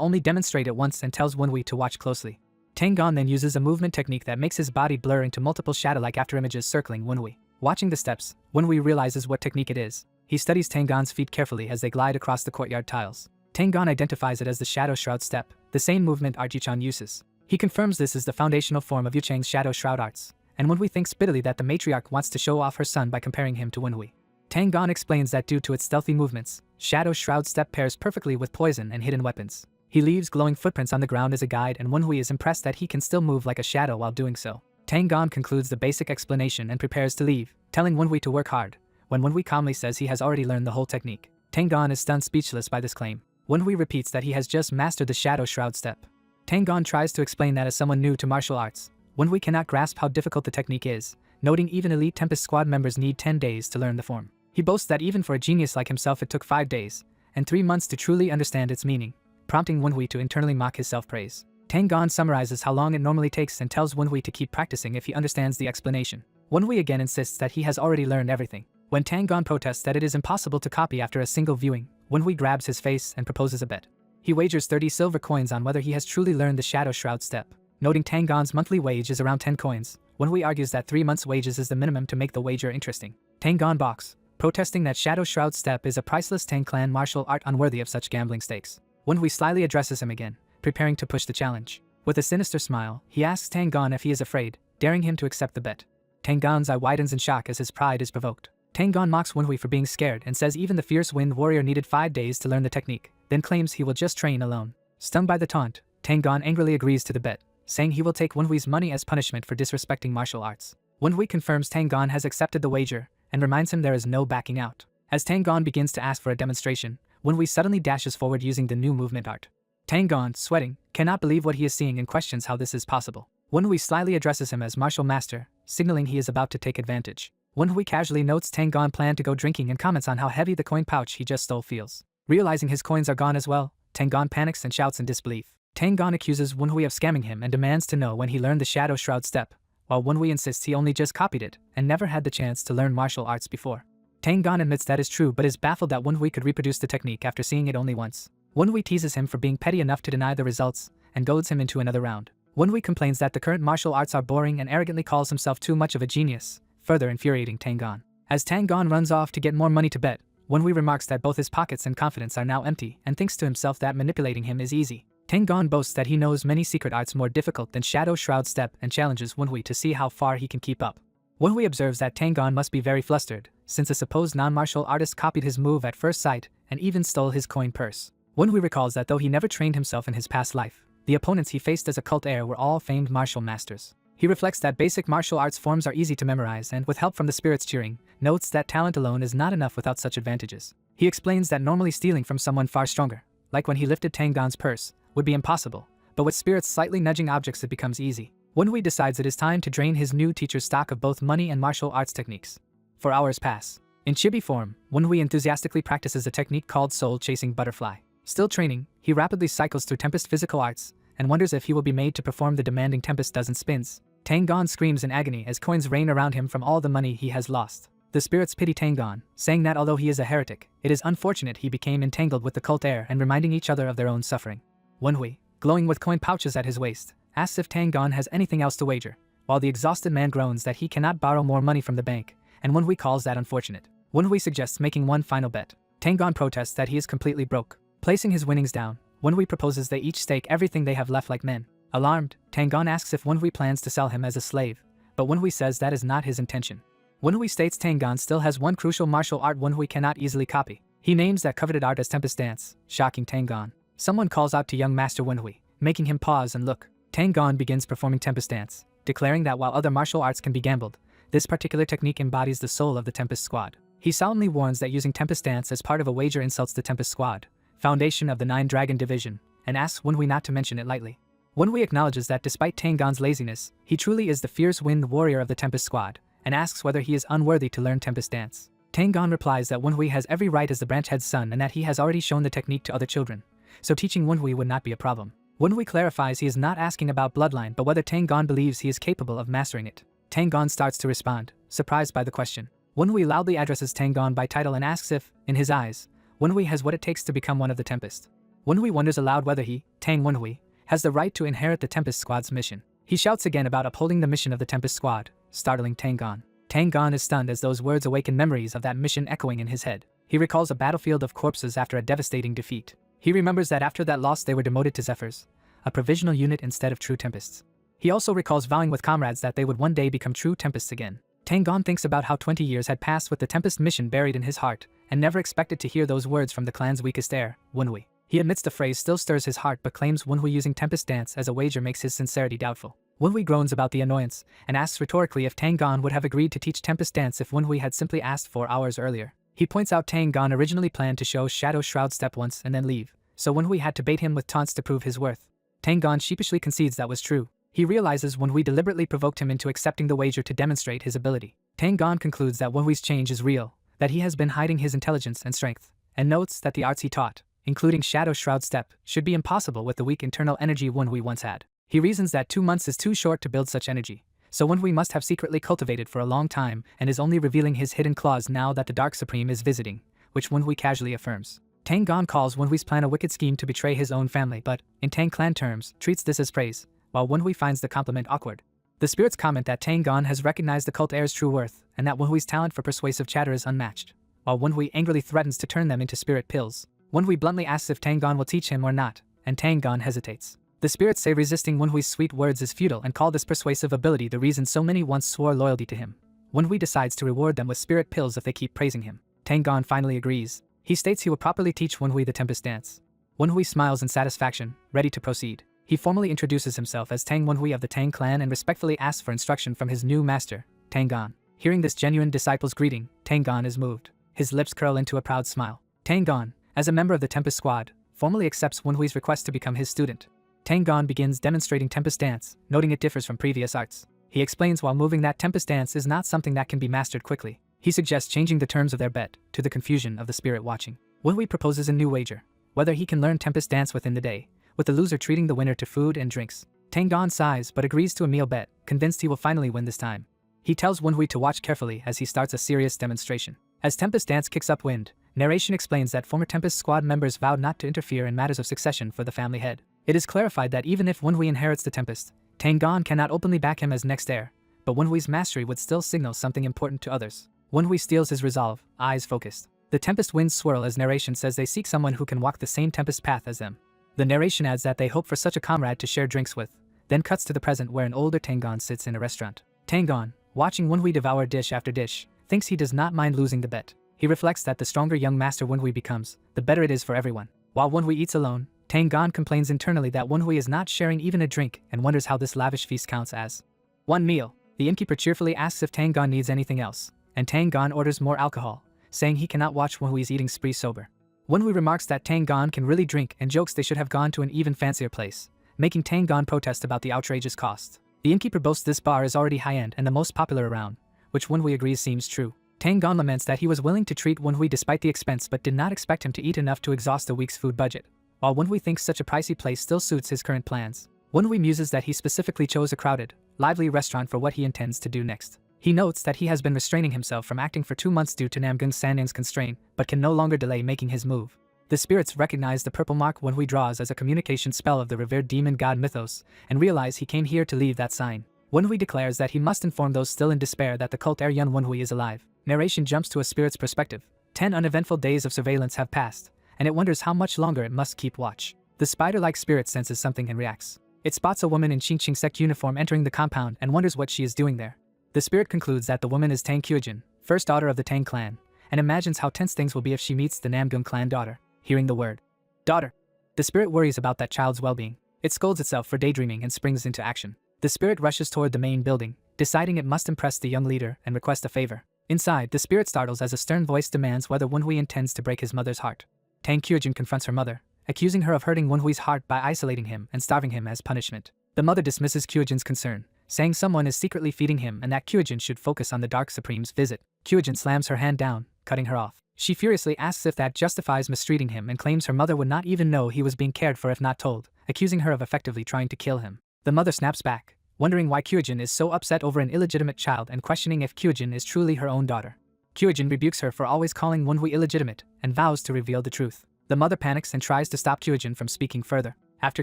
only demonstrate it once and tells Wenhui to watch closely. Tangon then uses a movement technique that makes his body blur into multiple shadow-like afterimages circling Wenhui. Watching the steps, Wenhui realizes what technique it is. He studies Tangon's feet carefully as they glide across the courtyard tiles. Tangon identifies it as the Shadow Shroud step, the same movement Arjichan uses. He confirms this is the foundational form of Yuchang's Shadow Shroud arts, and Wenhui thinks bitterly that the matriarch wants to show off her son by comparing him to Wenhui. Tangon explains that due to its stealthy movements, Shadow Shroud step pairs perfectly with poison and hidden weapons. He leaves glowing footprints on the ground as a guide, and Wenhui is impressed that he can still move like a shadow while doing so. Tangon concludes the basic explanation and prepares to leave, telling Wenhui to work hard, when Wenhui calmly says he has already learned the whole technique. Tangon is stunned speechless by this claim. Wenhui repeats that he has just mastered the Shadow Shroud step. Tangon tries to explain that as someone new to martial arts, Wenhui cannot grasp how difficult the technique is, noting even elite Tempest Squad members need 10 days to learn the form. He boasts that even for a genius like himself it took 5 days, and 3 months to truly understand its meaning, prompting Wenhui to internally mock his self-praise. Tangon summarizes how long it normally takes and tells Wenhui to keep practicing if he understands the explanation. Wenhui again insists that he has already learned everything. When Tangon protests that it is impossible to copy after a single viewing, Wenhui grabs his face and proposes a bet. He wagers 30 silver coins on whether he has truly learned the Shadow Shroud step. Noting Tangon's monthly wage is around 10 coins, Wenhui argues that 3 months' wages is the minimum to make the wager interesting. Tangon balks, protesting that Shadow Shroud step is a priceless Tang clan martial art unworthy of such gambling stakes. Wenhui slyly addresses him again, preparing to push the challenge. With a sinister smile, he asks Tangon if he is afraid, daring him to accept the bet. Tangon's eye widens in shock as his pride is provoked. Tangon mocks Wenhui for being scared and says even the fierce wind warrior needed 5 days to learn the technique, then claims he will just train alone. Stung by the taunt, Tangon angrily agrees to the bet, saying he will take Wenhui's money as punishment for disrespecting martial arts. Wenhui confirms Tangon has accepted the wager and reminds him there is no backing out. As Tangon begins to ask for a demonstration, Wenhui suddenly dashes forward using the new movement art. Tangon, sweating, cannot believe what he is seeing and questions how this is possible. Wenhui slyly addresses him as martial master, signaling he is about to take advantage. Wenhui casually notes Tangon planned to go drinking and comments on how heavy the coin pouch he just stole feels. Realizing his coins are gone as well, Tangon panics and shouts in disbelief. Tangon accuses Wenhui of scamming him and demands to know when he learned the Shadow Shroud step, while Wenhui insists he only just copied it and never had the chance to learn martial arts before. Tangon admits that is true but is baffled that Wenhui could reproduce the technique after seeing it only once. Wenhui teases him for being petty enough to deny the results and goads him into another round. Wenhui complains that the current martial arts are boring and arrogantly calls himself too much of a genius, further infuriating Tangon. As Tangon runs off to get more money to bet, Wenhui remarks that both his pockets and confidence are now empty and thinks to himself that manipulating him is easy. Tangon boasts that he knows many secret arts more difficult than Shadow Shroud step and challenges Wenhui to see how far he can keep up. Wenhui observes that Tangon must be very flustered, since a supposed non-martial artist copied his move at first sight and even stole his coin purse. Wenhui recalls that though he never trained himself in his past life, the opponents he faced as a cult heir were all famed martial masters. He reflects that basic martial arts forms are easy to memorize and, with help from the spirits cheering, notes that talent alone is not enough without such advantages. He explains that normally stealing from someone far stronger, like when he lifted Tangon's purse, would be impossible, but with spirits slightly nudging objects it becomes easy. Wenhui decides it is time to drain his new teacher's stock of both money and martial arts techniques. 4 hours pass. In chibi form, Wenhui enthusiastically practices a technique called soul-chasing butterfly. Still training, he rapidly cycles through Tempest physical arts and wonders if he will be made to perform the demanding Tempest dozen spins. Tangon screams in agony as coins rain around him from all the money he has lost. The spirits pity Tangon, saying that although he is a heretic, it is unfortunate he became entangled with the cult heir and reminding each other of their own suffering. Wenhui, glowing with coin pouches at his waist, asks if Tangon has anything else to wager, while the exhausted man groans that he cannot borrow more money from the bank, and Wenhui calls that unfortunate. Wenhui suggests making one final bet. Tangon protests that he is completely broke. Placing his winnings down, Wenhui proposes they each stake everything they have left like men. Alarmed, Tangon asks if Wenhui plans to sell him as a slave, but Wenhui says that is not his intention. Wenhui states Tangon still has one crucial martial art Wenhui cannot easily copy. He names that coveted art as Tempest Dance, shocking Tangon. Someone calls out to young Master Wenhui, making him pause and look. Tangon begins performing Tempest Dance, declaring that while other martial arts can be gambled, this particular technique embodies the soul of the Tempest Squad. He solemnly warns that using Tempest Dance as part of a wager insults the Tempest Squad, foundation of the 9 Dragon Division, and asks Wenhui not to mention it lightly. Wenhui acknowledges that despite Tangon's laziness, he truly is the fierce wind warrior of the Tempest Squad, and asks whether he is unworthy to learn Tempest Dance. Tangon replies that Wenhui has every right as the branch head's son and that he has already shown the technique to other children, so teaching Wenhui would not be a problem. Wenhui clarifies he is not asking about bloodline but whether Tang Gon believes he is capable of mastering it. Tang Gon starts to respond, surprised by the question. Wenhui loudly addresses Tang Gon by title and asks if, in his eyes, Wenhui has what it takes to become one of the Tempest. Wenhui wonders aloud whether he, Tang Wenhui, has the right to inherit the Tempest Squad's mission. He shouts again about upholding the mission of the Tempest Squad, startling Tang Gon. Tang Gon is stunned as those words awaken memories of that mission echoing in his head. He recalls a battlefield of corpses after a devastating defeat. He remembers that after that loss they were demoted to Zephyrs, a provisional unit instead of true Tempests. He also recalls vowing with comrades that they would one day become true Tempests again. Tang Gon thinks about how 20 years had passed with the Tempest mission buried in his heart, and never expected to hear those words from the clan's weakest heir, Wenhui. He admits the phrase still stirs his heart but claims Wenhui using Tempest Dance as a wager makes his sincerity doubtful. Wenhui groans about the annoyance, and asks rhetorically if Tang Gon would have agreed to teach Tempest Dance if Wenhui had simply asked 4 hours earlier. He points out Tang Gon originally planned to show Shadow Shroud Step once and then leave, so Wenhui had to bait him with taunts to prove his worth. Tang Gon sheepishly concedes that was true. He realizes Wenhui deliberately provoked him into accepting the wager to demonstrate his ability. Tang Gon concludes that Wenhui's change is real, that he has been hiding his intelligence and strength, and notes that the arts he taught, including Shadow Shroud Step, should be impossible with the weak internal energy Wenhui once had. He reasons that 2 months is too short to build such energy, so Wenhui must have secretly cultivated for a long time and is only revealing his hidden claws now that the Dark Supreme is visiting, which Wenhui casually affirms. Tang Gon calls Wenhui's plan a wicked scheme to betray his own family but, in Tang clan terms, treats this as praise, while Wenhui finds the compliment awkward. The spirits comment that Tang Gon has recognized the cult heir's true worth and that Wenhui's talent for persuasive chatter is unmatched, while Wenhui angrily threatens to turn them into spirit pills. Wenhui bluntly asks if Tang Gon will teach him or not, and Tang Gon hesitates. The spirits say resisting Wenhui's sweet words is futile and call this persuasive ability the reason so many once swore loyalty to him. Wenhui decides to reward them with spirit pills if they keep praising him. Tang Gon finally agrees. He states he will properly teach Wenhui the Tempest Dance. Wenhui smiles in satisfaction, ready to proceed. He formally introduces himself as Tang Wenhui of the Tang clan and respectfully asks for instruction from his new master, Tang Gon. Hearing this genuine disciple's greeting, Tang Gon is moved. His lips curl into a proud smile. Tang Gon, as a member of the Tempest Squad, formally accepts Wenhui's request to become his student. Tang Gon begins demonstrating Tempest Dance, noting it differs from previous arts. He explains while moving that Tempest Dance is not something that can be mastered quickly. He suggests changing the terms of their bet, to the confusion of the spirit watching. Wenhui proposes a new wager, whether he can learn Tempest Dance within the day, with the loser treating the winner to food and drinks. Tang Gon sighs but agrees to a meal bet, convinced he will finally win this time. He tells Wenhui to watch carefully as he starts a serious demonstration. As Tempest Dance kicks up wind, narration explains that former Tempest Squad members vowed not to interfere in matters of succession for the family head. It is clarified that even if Wenhui inherits the Tempest, Tang Gon cannot openly back him as next heir, but Wenhui's mastery would still signal something important to others. Wenhui steals his resolve, eyes focused. The Tempest winds swirl as narration says they seek someone who can walk the same Tempest path as them. The narration adds that they hope for such a comrade to share drinks with, then cuts to the present where an older Tang Gon sits in a restaurant. Tang Gon, watching Wenhui devour dish after dish, thinks he does not mind losing the bet. He reflects that the stronger young master Wenhui becomes, the better it is for everyone. While Wenhui eats alone, Tang Gon complains internally that Wenhui is not sharing even a drink and wonders how this lavish feast counts as one meal. The innkeeper cheerfully asks if Tang Gon needs anything else, and Tang Gon orders more alcohol, saying he cannot watch Wenhui's eating spree sober. Wenhui remarks that Tang Gon can really drink and jokes they should have gone to an even fancier place, making Tang Gon protest about the outrageous cost. The innkeeper boasts this bar is already high-end and the most popular around, which Wenhui agrees seems true. Tang Gon laments that he was willing to treat Wenhui despite the expense but did not expect him to eat enough to exhaust a week's food budget. While Wenhui thinks such a pricey place still suits his current plans, Wenhui muses that he specifically chose a crowded, lively restaurant for what he intends to do next. He notes that he has been restraining himself from acting for 2 months due to Namgung Sanyang's constraint, but can no longer delay making his move. The spirits recognize the purple mark Wenhui draws as a communication spell of the revered demon god mythos, and realize he came here to leave that sign. Wenhui declares that he must inform those still in despair that the cult heir Yun Wenhui is alive. Narration jumps to a spirit's perspective. 10 uneventful days of surveillance have passed, and it wonders how much longer it must keep watch. The spider-like spirit senses something and reacts. It spots a woman in Qingqing sect uniform entering the compound and wonders what she is doing there. The spirit concludes that the woman is Tang Kyujin, first daughter of the Tang clan, and imagines how tense things will be if she meets the Namgung clan daughter. Hearing the word daughter, the spirit worries about that child's well-being. It scolds itself for daydreaming and springs into action. The spirit rushes toward the main building, deciding it must impress the young leader and request a favor. Inside, the spirit startles as a stern voice demands whether Wenhui intends to break his mother's heart. Tang Kyujin confronts her mother, accusing her of hurting Wenhui's heart by isolating him and starving him as punishment. The mother dismisses Kyujin's concern, saying someone is secretly feeding him and that Kyujin should focus on the Dark Supreme's visit. Kyujin slams her hand down, cutting her off. She furiously asks if that justifies mistreating him and claims her mother would not even know he was being cared for if not told, accusing her of effectively trying to kill him. The mother snaps back, wondering why Kyojin is so upset over an illegitimate child and questioning if Kyojin is truly her own daughter. Kyojin rebukes her for always calling Wonhui illegitimate and vows to reveal the truth. The mother panics and tries to stop Kyojin from speaking further. After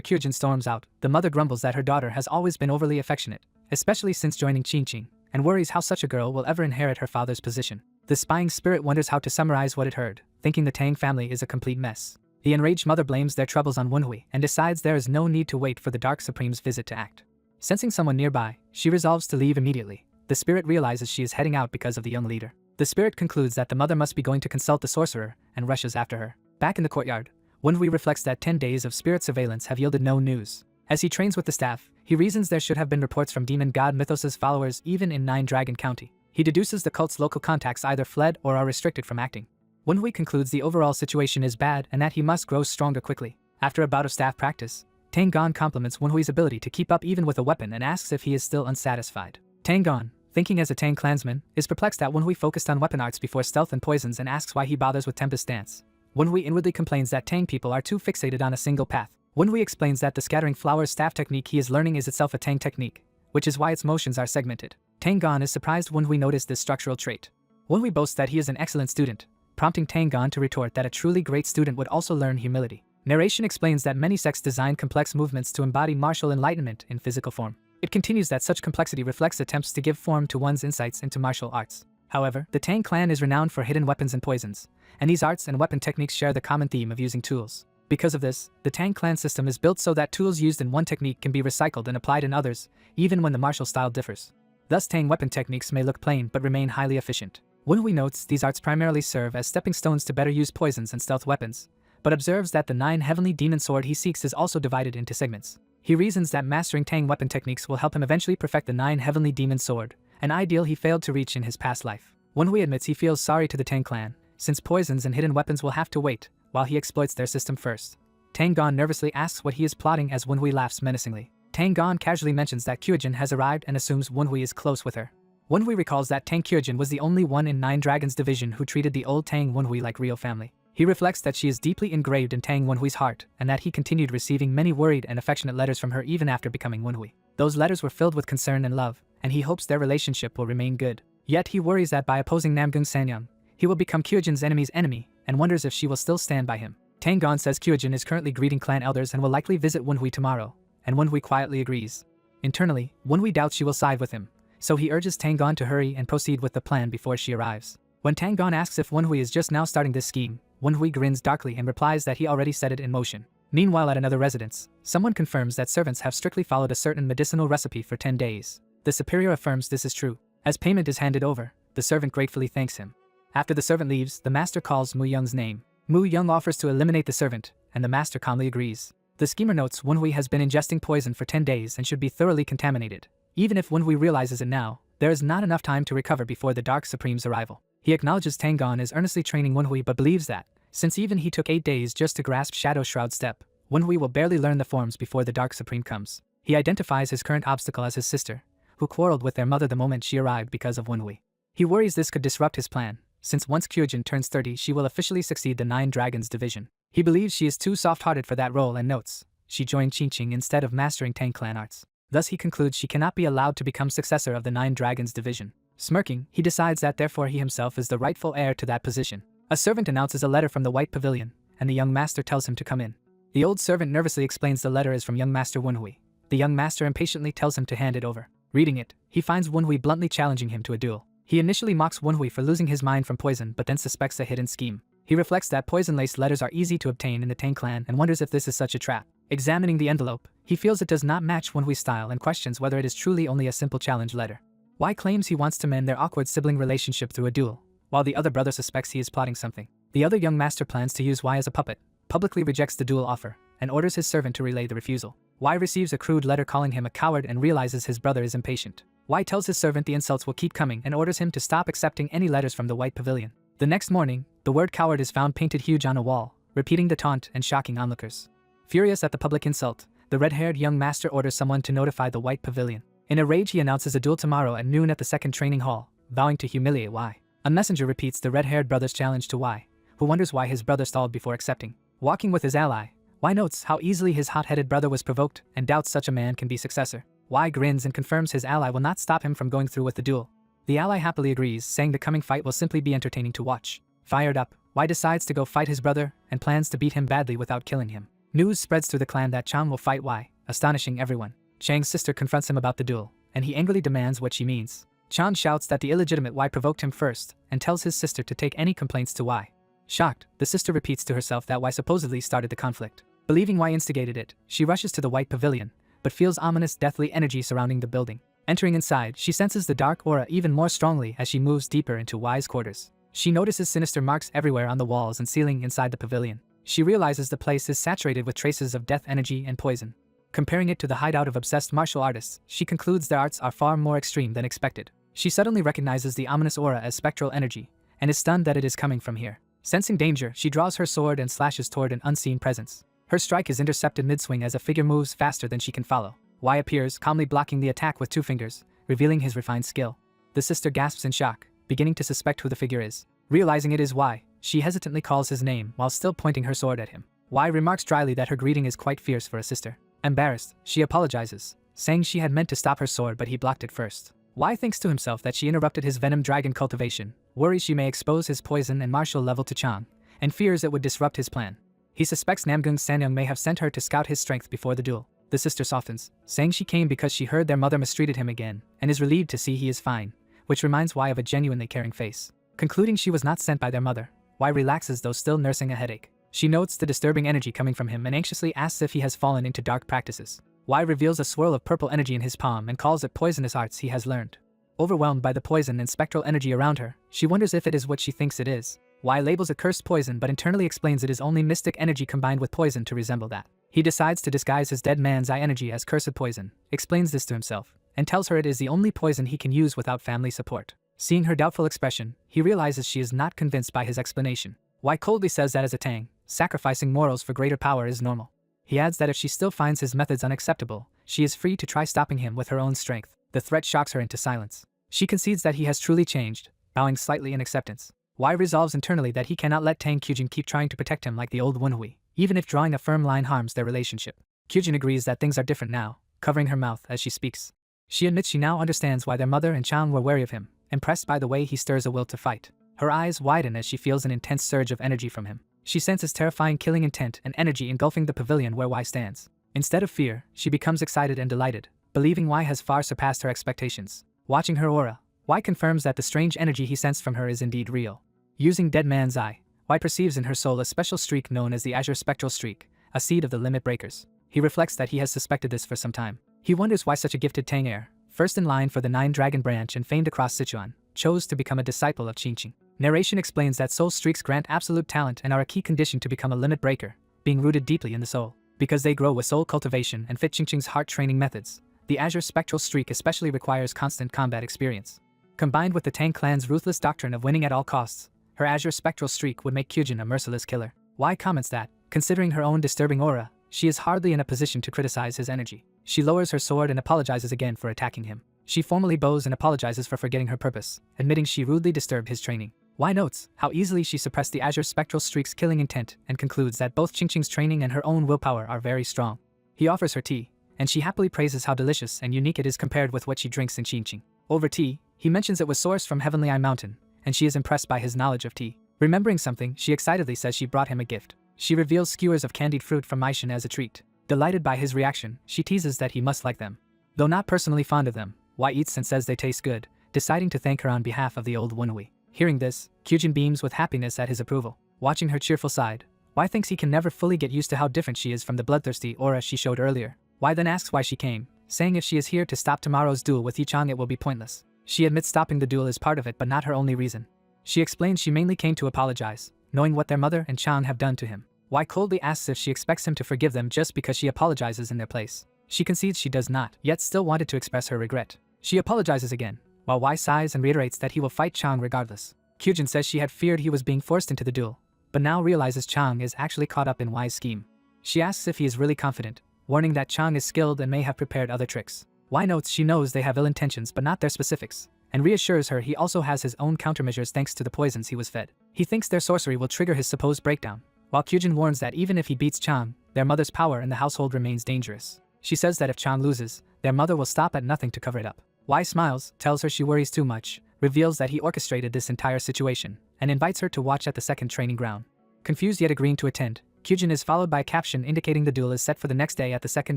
Kyojin storms out, the mother grumbles that her daughter has always been overly affectionate, especially since joining Qingqing, and worries how such a girl will ever inherit her father's position. The spying spirit wonders how to summarize what it heard, thinking the Tang family is a complete mess. The enraged mother blames their troubles on Wonhui and decides there is no need to wait for the Dark Supreme's visit to act. Sensing someone nearby, she resolves to leave immediately. The spirit realizes she is heading out because of the young leader. The spirit concludes that the mother must be going to consult the sorcerer and rushes after her. Back in the courtyard, Wonhui reflects that 10 days of spirit surveillance have yielded no news. As he trains with the staff, he reasons there should have been reports from demon god Mythos's followers even in Nine Dragon County. He deduces the cult's local contacts either fled or are restricted from acting. Wonhui concludes the overall situation is bad and that he must grow stronger quickly. After a bout of staff practice, Tang Gon compliments Wonhui's ability to keep up even with a weapon and asks if he is still unsatisfied. Tang Gon, thinking as a Tang clansman, is perplexed that Wonhui focused on weapon arts before stealth and poisons and asks why he bothers with Tempest Dance. Wonhui inwardly complains that Tang people are too fixated on a single path. Wonhui explains that the scattering flowers staff technique he is learning is itself a Tang technique, which is why its motions are segmented. Tang Gon is surprised Wonhui noticed this structural trait. Wonhui boasts that he is an excellent student, prompting Tang Gon to retort that a truly great student would also learn humility. Narration explains that many sects design complex movements to embody martial enlightenment in physical form. It continues that such complexity reflects attempts to give form to one's insights into martial arts. However, the Tang clan is renowned for hidden weapons and poisons, and these arts and weapon techniques share the common theme of using tools. Because of this, the Tang clan system is built so that tools used in one technique can be recycled and applied in others, even when the martial style differs. Thus Tang weapon techniques may look plain but remain highly efficient. Wonhui notes these arts primarily serve as stepping stones to better use poisons and stealth weapons, but observes that the 9 heavenly demon sword he seeks is also divided into segments. He reasons that mastering Tang weapon techniques will help him eventually perfect the 9 heavenly demon sword, an ideal he failed to reach in his past life. Wonhui admits he feels sorry to the Tang clan, since poisons and hidden weapons will have to wait, while he exploits their system first. Tang Gon nervously asks what he is plotting as Wonhui laughs menacingly. Tang Gon casually mentions that Kyojin has arrived and assumes Wonhui is close with her. Wonhui recalls that Tang Kyojin was the only one in Nine Dragons division who treated the old Tang Wonhui like real family. He reflects that she is deeply engraved in Tang Wonhui's heart and that he continued receiving many worried and affectionate letters from her even after becoming Wonhui. Those letters were filled with concern and love, and he hopes their relationship will remain good. Yet he worries that by opposing Namgung Sanyang, he will become Kyojin's enemy's enemy and wonders if she will still stand by him. Tang Gon says Kyojin is currently greeting clan elders and will likely visit Wonhui tomorrow, and Wonhui quietly agrees. Internally, Wonhui doubts she will side with him, so he urges Tang Gon to hurry and proceed with the plan before she arrives. When Tang Gon asks if Wonhui is just now starting this scheme, Wonhui grins darkly and replies that he already set it in motion. Meanwhile, at another residence, someone confirms that servants have strictly followed a certain medicinal recipe for 10 days. The superior affirms this is true. As payment is handed over, the servant gratefully thanks him. After the servant leaves, the master calls Mu Young's name. Mu Young offers to eliminate the servant, and the master calmly agrees. The schemer notes Wonhui has been ingesting poison for 10 days and should be thoroughly contaminated. Even if Wonhui realizes it now, there is not enough time to recover before the Dark Supreme's arrival. He acknowledges Tang Gon is earnestly training Wonhui but believes that, since even he took 8 days just to grasp Shadow Shroud Step, Wonhui will barely learn the forms before the Dark Supreme comes. He identifies his current obstacle as his sister, who quarreled with their mother the moment she arrived because of Wonhui. He worries this could disrupt his plan, since once Kyojin turns 30 she will officially succeed the 9 Dragons division. He believes she is too soft-hearted for that role and notes, she joined Qingqing instead of mastering Tang clan arts. Thus he concludes she cannot be allowed to become successor of the 9 Dragons division. Smirking, he decides that therefore he himself is the rightful heir to that position. A servant announces a letter from the White Pavilion, and the young master tells him to come in. The old servant nervously explains the letter is from young master Wonhui. The young master impatiently tells him to hand it over. Reading it, he finds Wonhui bluntly challenging him to a duel. He initially mocks Wonhui for losing his mind from poison but then suspects a hidden scheme. He reflects that poison-laced letters are easy to obtain in the Tang clan and wonders if this is such a trap. Examining the envelope, he feels it does not match Wonhui's style and questions whether it is truly only a simple challenge letter. Wai claims he wants to mend their awkward sibling relationship through a duel, while the other brother suspects he is plotting something. The other young master plans to use Wai as a puppet, publicly rejects the duel offer, and orders his servant to relay the refusal. Wai receives a crude letter calling him a coward and realizes his brother is impatient. Wai tells his servant the insults will keep coming and orders him to stop accepting any letters from the White Pavilion. The next morning, the word coward is found painted huge on a wall, repeating the taunt and shocking onlookers. Furious at the public insult, the red-haired young master orders someone to notify the White Pavilion. In a rage he announces a duel tomorrow at noon at the second training hall, vowing to humiliate Wai. A messenger repeats the red-haired brother's challenge to Wai, who wonders why his brother stalled before accepting. Walking with his ally, Y notes how easily his hot-headed brother was provoked and doubts such a man can be successor. Y grins and confirms his ally will not stop him from going through with the duel. The ally happily agrees, saying the coming fight will simply be entertaining to watch. Fired up, Y decides to go fight his brother and plans to beat him badly without killing him. News spreads through the clan that Chang will fight Y, astonishing everyone. Chang's sister confronts him about the duel, and he angrily demands what she means. Chang shouts that the illegitimate Y provoked him first and tells his sister to take any complaints to Y. Shocked, the sister repeats to herself that Y supposedly started the conflict. Believing Y instigated it, she rushes to the White Pavilion, but feels ominous deathly energy surrounding the building. Entering inside, she senses the dark aura even more strongly as she moves deeper into Y's quarters. She notices sinister marks everywhere on the walls and ceiling inside the pavilion. She realizes the place is saturated with traces of death energy and poison. Comparing it to the hideout of obsessed martial artists, she concludes their arts are far more extreme than expected. She suddenly recognizes the ominous aura as spectral energy, and is stunned that it is coming from here. Sensing danger, she draws her sword and slashes toward an unseen presence. Her strike is intercepted mid-swing as a figure moves faster than she can follow. Y appears, calmly blocking the attack with 2 fingers, revealing his refined skill. The sister gasps in shock, beginning to suspect who the figure is. Realizing it is Y, she hesitantly calls his name while still pointing her sword at him. Y remarks dryly that her greeting is quite fierce for a sister. Embarrassed, she apologizes, saying she had meant to stop her sword but he blocked it first. Y thinks to himself that she interrupted his venom dragon cultivation, worries she may expose his poison and martial level to Chang, and fears it would disrupt his plan. He suspects Namgung Sanyang may have sent her to scout his strength before the duel. The sister softens, saying she came because she heard their mother mistreated him again, and is relieved to see he is fine, which reminds Y of a genuinely caring face. Concluding she was not sent by their mother, Y relaxes though still nursing a headache. She notes the disturbing energy coming from him and anxiously asks if he has fallen into dark practices. Y reveals a swirl of purple energy in his palm and calls it poisonous arts he has learned. Overwhelmed by the poison and spectral energy around her, she wonders if it is what she thinks it is. Y labels it cursed poison but internally explains it is only mystic energy combined with poison to resemble that. He decides to disguise his dead man's eye energy as cursed poison, explains this to himself, and tells her it is the only poison he can use without family support. Seeing her doubtful expression, he realizes she is not convinced by his explanation. Y coldly says that as a Tang, sacrificing morals for greater power is normal. He adds that if she still finds his methods unacceptable, she is free to try stopping him with her own strength. The threat shocks her into silence. She concedes that he has truly changed, bowing slightly in acceptance. Y resolves internally that he cannot let Tang Kyujin keep trying to protect him like the old Wunhui, even if drawing a firm line harms their relationship. Kyujin agrees that things are different now, covering her mouth as she speaks. She admits she now understands why their mother and Chang were wary of him, impressed by the way he stirs a will to fight. Her eyes widen as she feels an intense surge of energy from him. She senses terrifying killing intent and energy engulfing the pavilion where Y stands. Instead of fear, she becomes excited and delighted, believing Y has far surpassed her expectations. Watching her aura, Y confirms that the strange energy he sensed from her is indeed real. Using Dead Man's Eye, Y perceives in her soul a special streak known as the Azure Spectral Streak, a seed of the Limit Breakers. He reflects that he has suspected this for some time. He wonders why such a gifted Tang heir, first in line for the 9 Dragon Branch and famed across Sichuan, chose to become a disciple of Qingqing. Narration explains that soul streaks grant absolute talent and are a key condition to become a limit breaker, being rooted deeply in the soul. Because they grow with soul cultivation and fit Qingqing's heart training methods, the Azure Spectral Streak especially requires constant combat experience. Combined with the Tang clan's ruthless doctrine of winning at all costs, her Azure Spectral Streak would make Kyujin a merciless killer. Y comments that, considering her own disturbing aura, she is hardly in a position to criticize his energy. She lowers her sword and apologizes again for attacking him. She formally bows and apologizes for forgetting her purpose, admitting she rudely disturbed his training. Y notes how easily she suppressed the Azure Spectral Streak's killing intent and concludes that both Qingqing's training and her own willpower are very strong. He offers her tea, and she happily praises how delicious and unique it is compared with what she drinks in Qingqing. Over tea, he mentions it was sourced from Heavenly Eye Mountain, and she is impressed by his knowledge of tea. Remembering something, she excitedly says she brought him a gift. She reveals skewers of candied fruit from Maishan as a treat. Delighted by his reaction, she teases that he must like them. Though not personally fond of them, Y eats and says they taste good, deciding to thank her on behalf of the old Wunhui. Hearing this, Kyujin beams with happiness at his approval. Watching her cheerful side, Y thinks he can never fully get used to how different she is from the bloodthirsty aura she showed earlier. Y then asks why she came, saying if she is here to stop tomorrow's duel with Yichang it will be pointless. She admits stopping the duel is part of it but not her only reason. She explains she mainly came to apologize, knowing what their mother and Chang have done to him. Y coldly asks if she expects him to forgive them just because she apologizes in their place. She concedes she does not, yet still wanted to express her regret. She apologizes again, while Y sighs and reiterates that he will fight Chang regardless. Kyujin says she had feared he was being forced into the duel, but now realizes Chang is actually caught up in Y's scheme. She asks if he is really confident, warning that Chang is skilled and may have prepared other tricks. Y notes she knows they have ill intentions but not their specifics, and reassures her he also has his own countermeasures thanks to the poisons he was fed. He thinks their sorcery will trigger his supposed breakdown, while Kyujin warns that even if he beats Chan, their mother's power in the household remains dangerous. She says that if Chan loses, their mother will stop at nothing to cover it up. Y smiles, tells her she worries too much, reveals that he orchestrated this entire situation, and invites her to watch at the second training ground. Confused yet agreeing to attend, Kyujin is followed by a caption indicating the duel is set for the next day at the second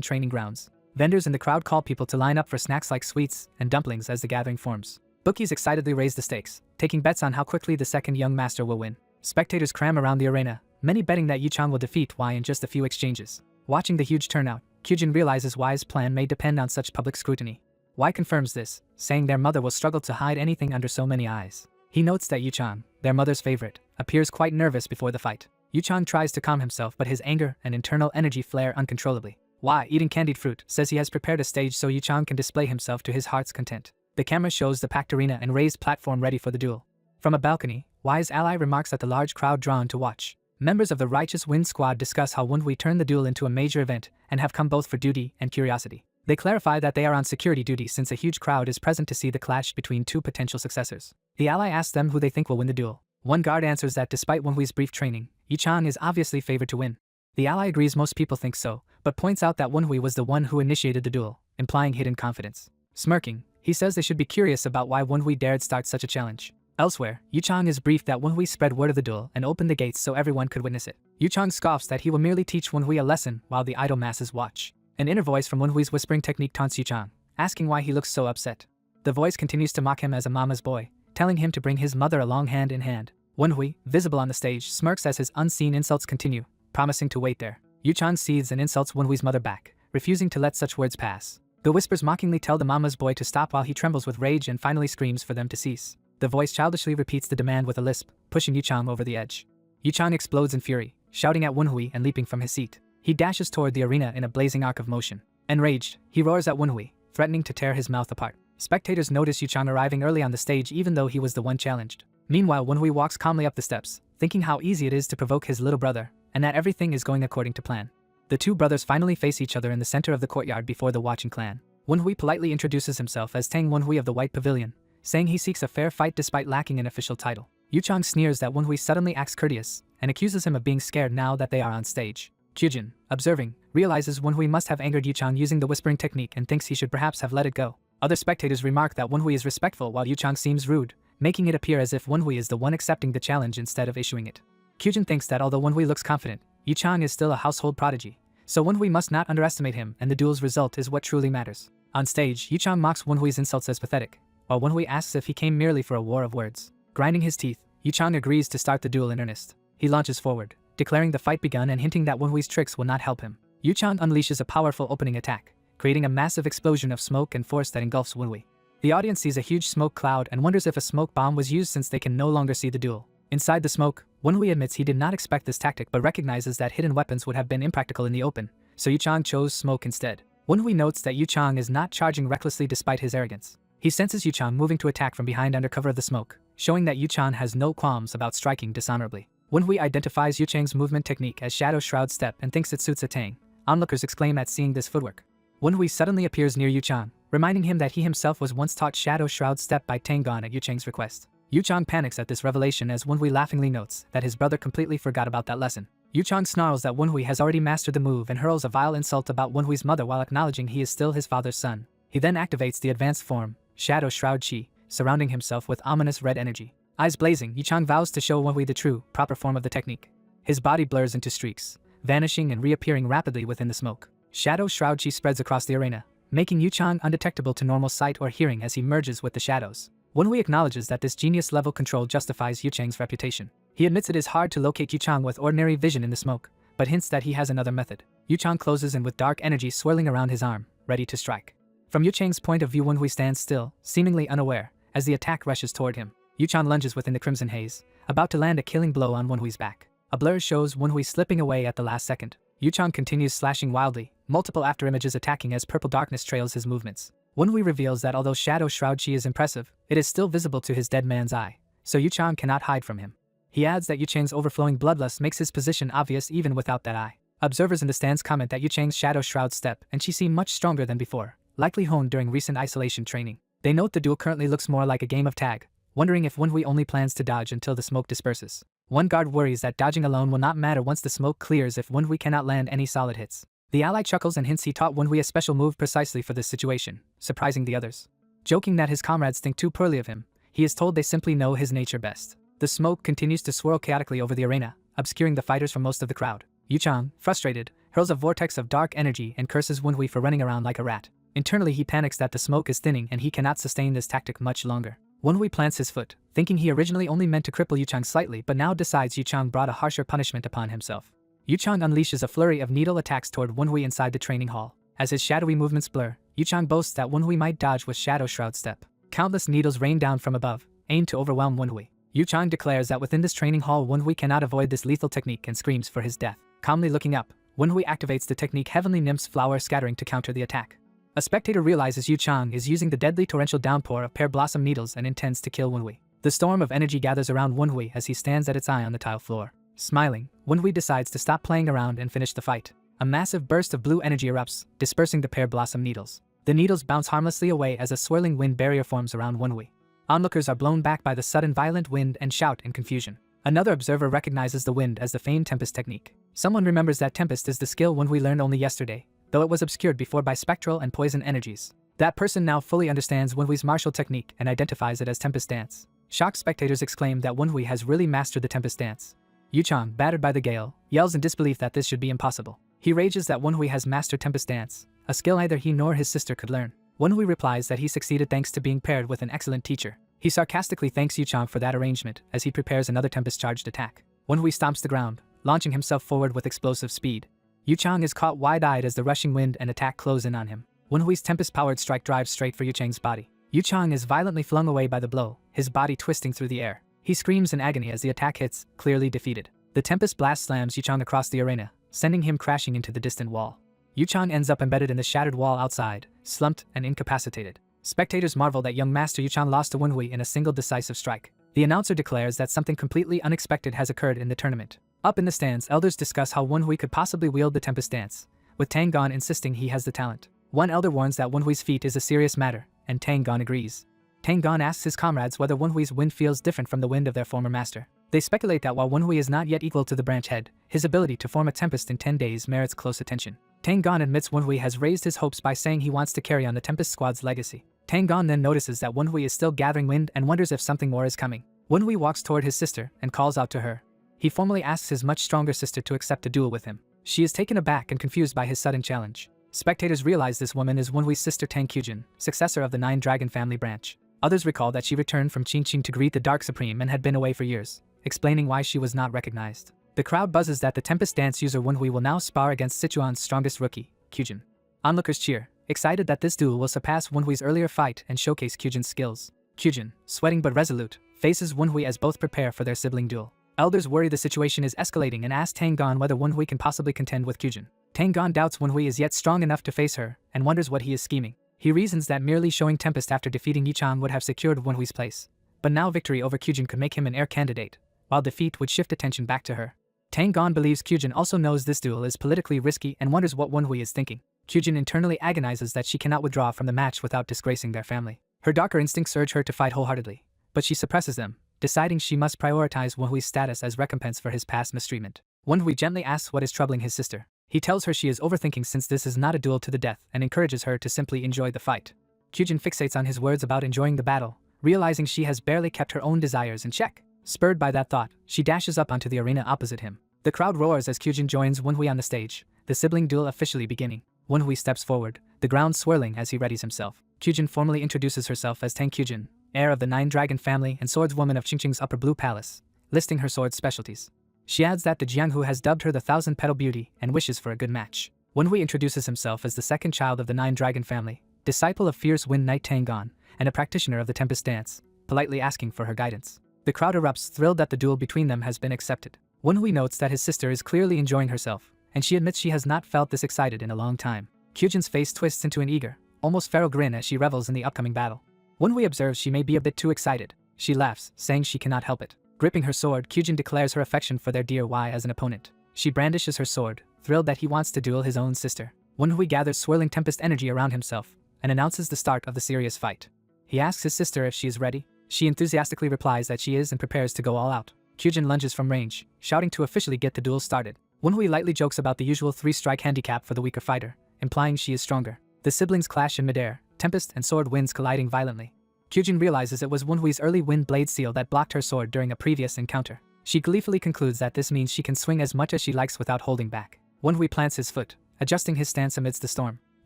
training grounds. Vendors in the crowd call people to line up for snacks like sweets and dumplings as the gathering forms. Bookies excitedly raise the stakes, taking bets on how quickly the second young master will win. Spectators cram around the arena, many betting that Yuchan will defeat Y in just a few exchanges. Watching the huge turnout, Kyujin realizes Y's plan may depend on such public scrutiny. Y confirms this, saying their mother will struggle to hide anything under so many eyes. He notes that Yuchan, their mother's favorite, appears quite nervous before the fight. Yuchan tries to calm himself, but his anger and internal energy flare uncontrollably. Y, eating candied fruit, says he has prepared a stage so Yuchan can display himself to his heart's content. The camera shows the packed arena and raised platform ready for the duel. From a balcony, Y's ally remarks at the large crowd drawn to watch. Members of the Righteous Wind Squad discuss how Wunhui turned the duel into a major event and have come both for duty and curiosity. They clarify that they are on security duty since a huge crowd is present to see the clash between two potential successors. The ally asks them who they think will win the duel. One guard answers that despite Wunhui's brief training, Yuchan is obviously favored to win. The ally agrees most people think so, but points out that Wunhui was the one who initiated the duel, implying hidden confidence. Smirking, he says they should be curious about why Wunhui dared start such a challenge. Elsewhere, Yuchang is briefed that Wunhui spread word of the duel and opened the gates so everyone could witness it. Yuchang scoffs that he will merely teach Wunhui a lesson while the idle masses watch. An inner voice from Wunhui's whispering technique taunts Yuchang, asking why he looks so upset. The voice continues to mock him as a mama's boy, telling him to bring his mother along hand in hand. Wunhui, visible on the stage, smirks as his unseen insults continue, promising to wait there. Yuchang seethes and insults Wunhui's mother back, refusing to let such words pass. The whispers mockingly tell the mama's boy to stop while he trembles with rage and finally screams for them to cease. The voice childishly repeats the demand with a lisp, pushing Yuchang over the edge. Yuchang explodes in fury, shouting at Wunhui and leaping from his seat. He dashes toward the arena in a blazing arc of motion. Enraged, he roars at Wunhui, threatening to tear his mouth apart. Spectators notice Yuchang arriving early on the stage even though he was the one challenged. Meanwhile, Wunhui walks calmly up the steps, thinking how easy it is to provoke his little brother, and that everything is going according to plan. The two brothers finally face each other in the center of the courtyard before the watching clan. Wunhui politely introduces himself as Tang Wunhui of the White Pavilion, saying he seeks a fair fight despite lacking an official title. Yuchang sneers that Wunhui suddenly acts courteous, and accuses him of being scared now that they are on stage. Kyujin, observing, realizes Wunhui must have angered Yuchang using the whispering technique and thinks he should perhaps have let it go. Other spectators remark that Wunhui is respectful while Yuchang seems rude, making it appear as if Wunhui is the one accepting the challenge instead of issuing it. Kyujin thinks that although Wunhui looks confident, Yuchang is still a household prodigy, so Wunhui must not underestimate him and the duel's result is what truly matters. On stage, Yuchang mocks Wunhui's insults as pathetic, while Wunhui asks if he came merely for a war of words. Grinding his teeth, Yuchang agrees to start the duel in earnest. He launches forward, declaring the fight begun and hinting that Wunhui's tricks will not help him. Yuchang unleashes a powerful opening attack, creating a massive explosion of smoke and force that engulfs Wunhui. The audience sees a huge smoke cloud and wonders if a smoke bomb was used since they can no longer see the duel. Inside the smoke, Wunhui admits he did not expect this tactic but recognizes that hidden weapons would have been impractical in the open, so Yuchang chose smoke instead. Wunhui notes that Yuchang is not charging recklessly despite his arrogance. He senses Yuchang moving to attack from behind under cover of the smoke, showing that Yuchang has no qualms about striking dishonorably. Wunhui identifies Yuchang's movement technique as Shadow Shroud Step and thinks it suits a Tang. Onlookers exclaim at seeing this footwork. Wunhui suddenly appears near Yuchang, reminding him that he himself was once taught Shadow Shroud Step by Tangon at Yuchang's request. Yuchang panics at this revelation as Wunhui laughingly notes that his brother completely forgot about that lesson. Yuchang snarls that Wunhui has already mastered the move and hurls a vile insult about Wunhui's mother while acknowledging he is still his father's son. He then activates the advanced form, Shadow Shroud Chi, surrounding himself with ominous red energy. Eyes blazing, Yuchang vows to show Wunhui the true, proper form of the technique. His body blurs into streaks, vanishing and reappearing rapidly within the smoke. Shadow Shroud Chi spreads across the arena, making Yuchang undetectable to normal sight or hearing as he merges with the shadows. Wunhui acknowledges that this genius-level control justifies Yuchang's reputation. He admits it is hard to locate Yuchang with ordinary vision in the smoke, but hints that he has another method. Yuchang closes in with dark energy swirling around his arm, ready to strike. From Yuchang's point of view, Wunhui stands still, seemingly unaware, as the attack rushes toward him. Yuchang lunges within the crimson haze, about to land a killing blow on Wunhui's back. A blur shows Wunhui slipping away at the last second. Yuchang continues slashing wildly, multiple afterimages attacking as purple darkness trails his movements. Wunhui reveals that although Shadow Shroud Chi is impressive, it is still visible to his dead man's eye, so Yuchang cannot hide from him. He adds that Yuchang's overflowing bloodlust makes his position obvious even without that eye. Observers in the stands comment that Yuchang's Shadow Shroud Step and Chi seem much stronger than before, likely honed during recent isolation training. They note the duel currently looks more like a game of tag, wondering if Wunhui only plans to dodge until the smoke disperses. One guard worries that dodging alone will not matter once the smoke clears if Wenhui cannot land any solid hits. The ally chuckles and hints he taught Wenhui a special move precisely for this situation, surprising the others. Joking that his comrades think too poorly of him, he is told they simply know his nature best. The smoke continues to swirl chaotically over the arena, obscuring the fighters from most of the crowd. Yu Chang, frustrated, hurls a vortex of dark energy and curses Wenhui for running around like a rat. Internally he panics that the smoke is thinning and he cannot sustain this tactic much longer. Wenhui plants his foot, thinking he originally only meant to cripple Yu Chang slightly but now decides Yu Chang brought a harsher punishment upon himself. Yu Chang unleashes a flurry of needle attacks toward Wenhui inside the training hall. As his shadowy movements blur, Yu Chang boasts that Wenhui might dodge with Shadow Shroud Step. Countless needles rain down from above, aimed to overwhelm Wenhui. Yu Chang declares that within this training hall Wenhui cannot avoid this lethal technique and screams for his death. Calmly looking up, Wenhui activates the technique Heavenly Nymph's Flower Scattering to counter the attack. A spectator realizes Yu Chang is using the deadly torrential downpour of pear blossom needles and intends to kill Wenhui. The storm of energy gathers around Wenhui as he stands at its eye on the tile floor. Smiling, Wenhui decides to stop playing around and finish the fight. A massive burst of blue energy erupts, dispersing the pear blossom needles. The needles bounce harmlessly away as a swirling wind barrier forms around Wenhui. Onlookers are blown back by the sudden violent wind and shout in confusion. Another observer recognizes the wind as the famed Tempest technique. Someone remembers that Tempest is the skill Wenhui learned only yesterday, though it was obscured before by spectral and poison energies. That person now fully understands Wenhui's martial technique and identifies it as Tempest Dance. Shocked spectators exclaim that Wenhui has really mastered the Tempest Dance. Yu Chang, battered by the gale, yells in disbelief that this should be impossible. He rages that Wenhui has mastered Tempest Dance, a skill neither he nor his sister could learn. Wenhui replies that he succeeded thanks to being paired with an excellent teacher. He sarcastically thanks Yu Chang for that arrangement as he prepares another Tempest-charged attack. Wenhui stomps the ground, launching himself forward with explosive speed. Yu Chang is caught wide-eyed as the rushing wind and attack close in on him. Wenhui's Tempest-powered strike drives straight for Yu Chang's body. Yu Chang is violently flung away by the blow, his body twisting through the air. He screams in agony as the attack hits, clearly defeated. The Tempest blast slams Yu Chang across the arena, sending him crashing into the distant wall. Yu Chang ends up embedded in the shattered wall outside, slumped and incapacitated. Spectators marvel that young Master Yu Chang lost to Wenhui in a single decisive strike. The announcer declares that something completely unexpected has occurred in the tournament. Up in the stands, elders discuss how Wenhui could possibly wield the Tempest Dance, with Tang Gon insisting he has the talent. One elder warns that Wenhui's feat is a serious matter, and Tang Gon agrees. Tang Gon asks his comrades whether Wenhui's wind feels different from the wind of their former master. They speculate that while Wenhui is not yet equal to the branch head, his ability to form a tempest in 10 days merits close attention. Tang Gon admits Wenhui has raised his hopes by saying he wants to carry on the Tempest Squad's legacy. Tang Gon then notices that Wenhui is still gathering wind and wonders if something more is coming. Wenhui walks toward his sister and calls out to her. He formally asks his much stronger sister to accept a duel with him. She is taken aback and confused by his sudden challenge. Spectators realize this woman is Wenhui's sister Tang Kyujin, successor of the Nine Dragon family branch. Others recall that she returned from Qingqing to greet the Dark Supreme and had been away for years, explaining why she was not recognized. The crowd buzzes that the Tempest Dance user Wenhui will now spar against Sichuan's strongest rookie, Kyujin. Onlookers cheer, excited that this duel will surpass Wenhui's earlier fight and showcase Kyujin's skills. Kyujin, sweating but resolute, faces Wenhui as both prepare for their sibling duel. Elders worry the situation is escalating and ask Tang Gon whether Wenhui can possibly contend with Kyujin. Tang Gon doubts Wenhui is yet strong enough to face her and wonders what he is scheming. He reasons that merely showing Tempest after defeating Yu Chang would have secured Wenhui's place. But now victory over Kyujin could make him an heir candidate, while defeat would shift attention back to her. Tang Gon believes Kyujin also knows this duel is politically risky and wonders what Wenhui is thinking. Kyujin internally agonizes that she cannot withdraw from the match without disgracing their family. Her darker instincts urge her to fight wholeheartedly, but she suppresses them, deciding she must prioritize Wenhui's status as recompense for his past mistreatment. Wenhui gently asks what is troubling his sister. He tells her she is overthinking since this is not a duel to the death and encourages her to simply enjoy the fight. Kyujin fixates on his words about enjoying the battle, realizing she has barely kept her own desires in check. Spurred by that thought, she dashes up onto the arena opposite him. The crowd roars as Kyujin joins Wenhui on the stage, the sibling duel officially beginning. Wenhui steps forward, the ground swirling as he readies himself. Kyujin formally introduces herself as Tang Kyujin, heir of the Nine Dragon family and swordswoman of Qingqing's Upper Blue Palace, listing her sword specialties. She adds that the Jianghu has dubbed her the Thousand Petal Beauty and wishes for a good match. Wenhui introduces himself as the second child of the Nine Dragon family, disciple of fierce Wind Knight Tang Gon, and a practitioner of the Tempest Dance, politely asking for her guidance. The crowd erupts, thrilled that the duel between them has been accepted. Wenhui notes that his sister is clearly enjoying herself, and she admits she has not felt this excited in a long time. Kyujin's face twists into an eager, almost feral grin as she revels in the upcoming battle. Wenhui observes she may be a bit too excited. She laughs, saying she cannot help it. Gripping her sword, Kyujin declares her affection for their dear Y as an opponent. She brandishes her sword, thrilled that he wants to duel his own sister. Wenhui gathers swirling tempest energy around himself and announces the start of the serious fight. He asks his sister if she is ready. She enthusiastically replies that she is and prepares to go all out. Kyujin lunges from range, shouting to officially get the duel started. Wenhui lightly jokes about the usual 3-strike handicap for the weaker fighter, implying she is stronger. The siblings clash in midair, tempest and sword winds colliding violently. Kyujin realizes it was Wenhui's early wind blade seal that blocked her sword during a previous encounter. She gleefully concludes that this means she can swing as much as she likes without holding back. Wenhui plants his foot, adjusting his stance amidst the storm.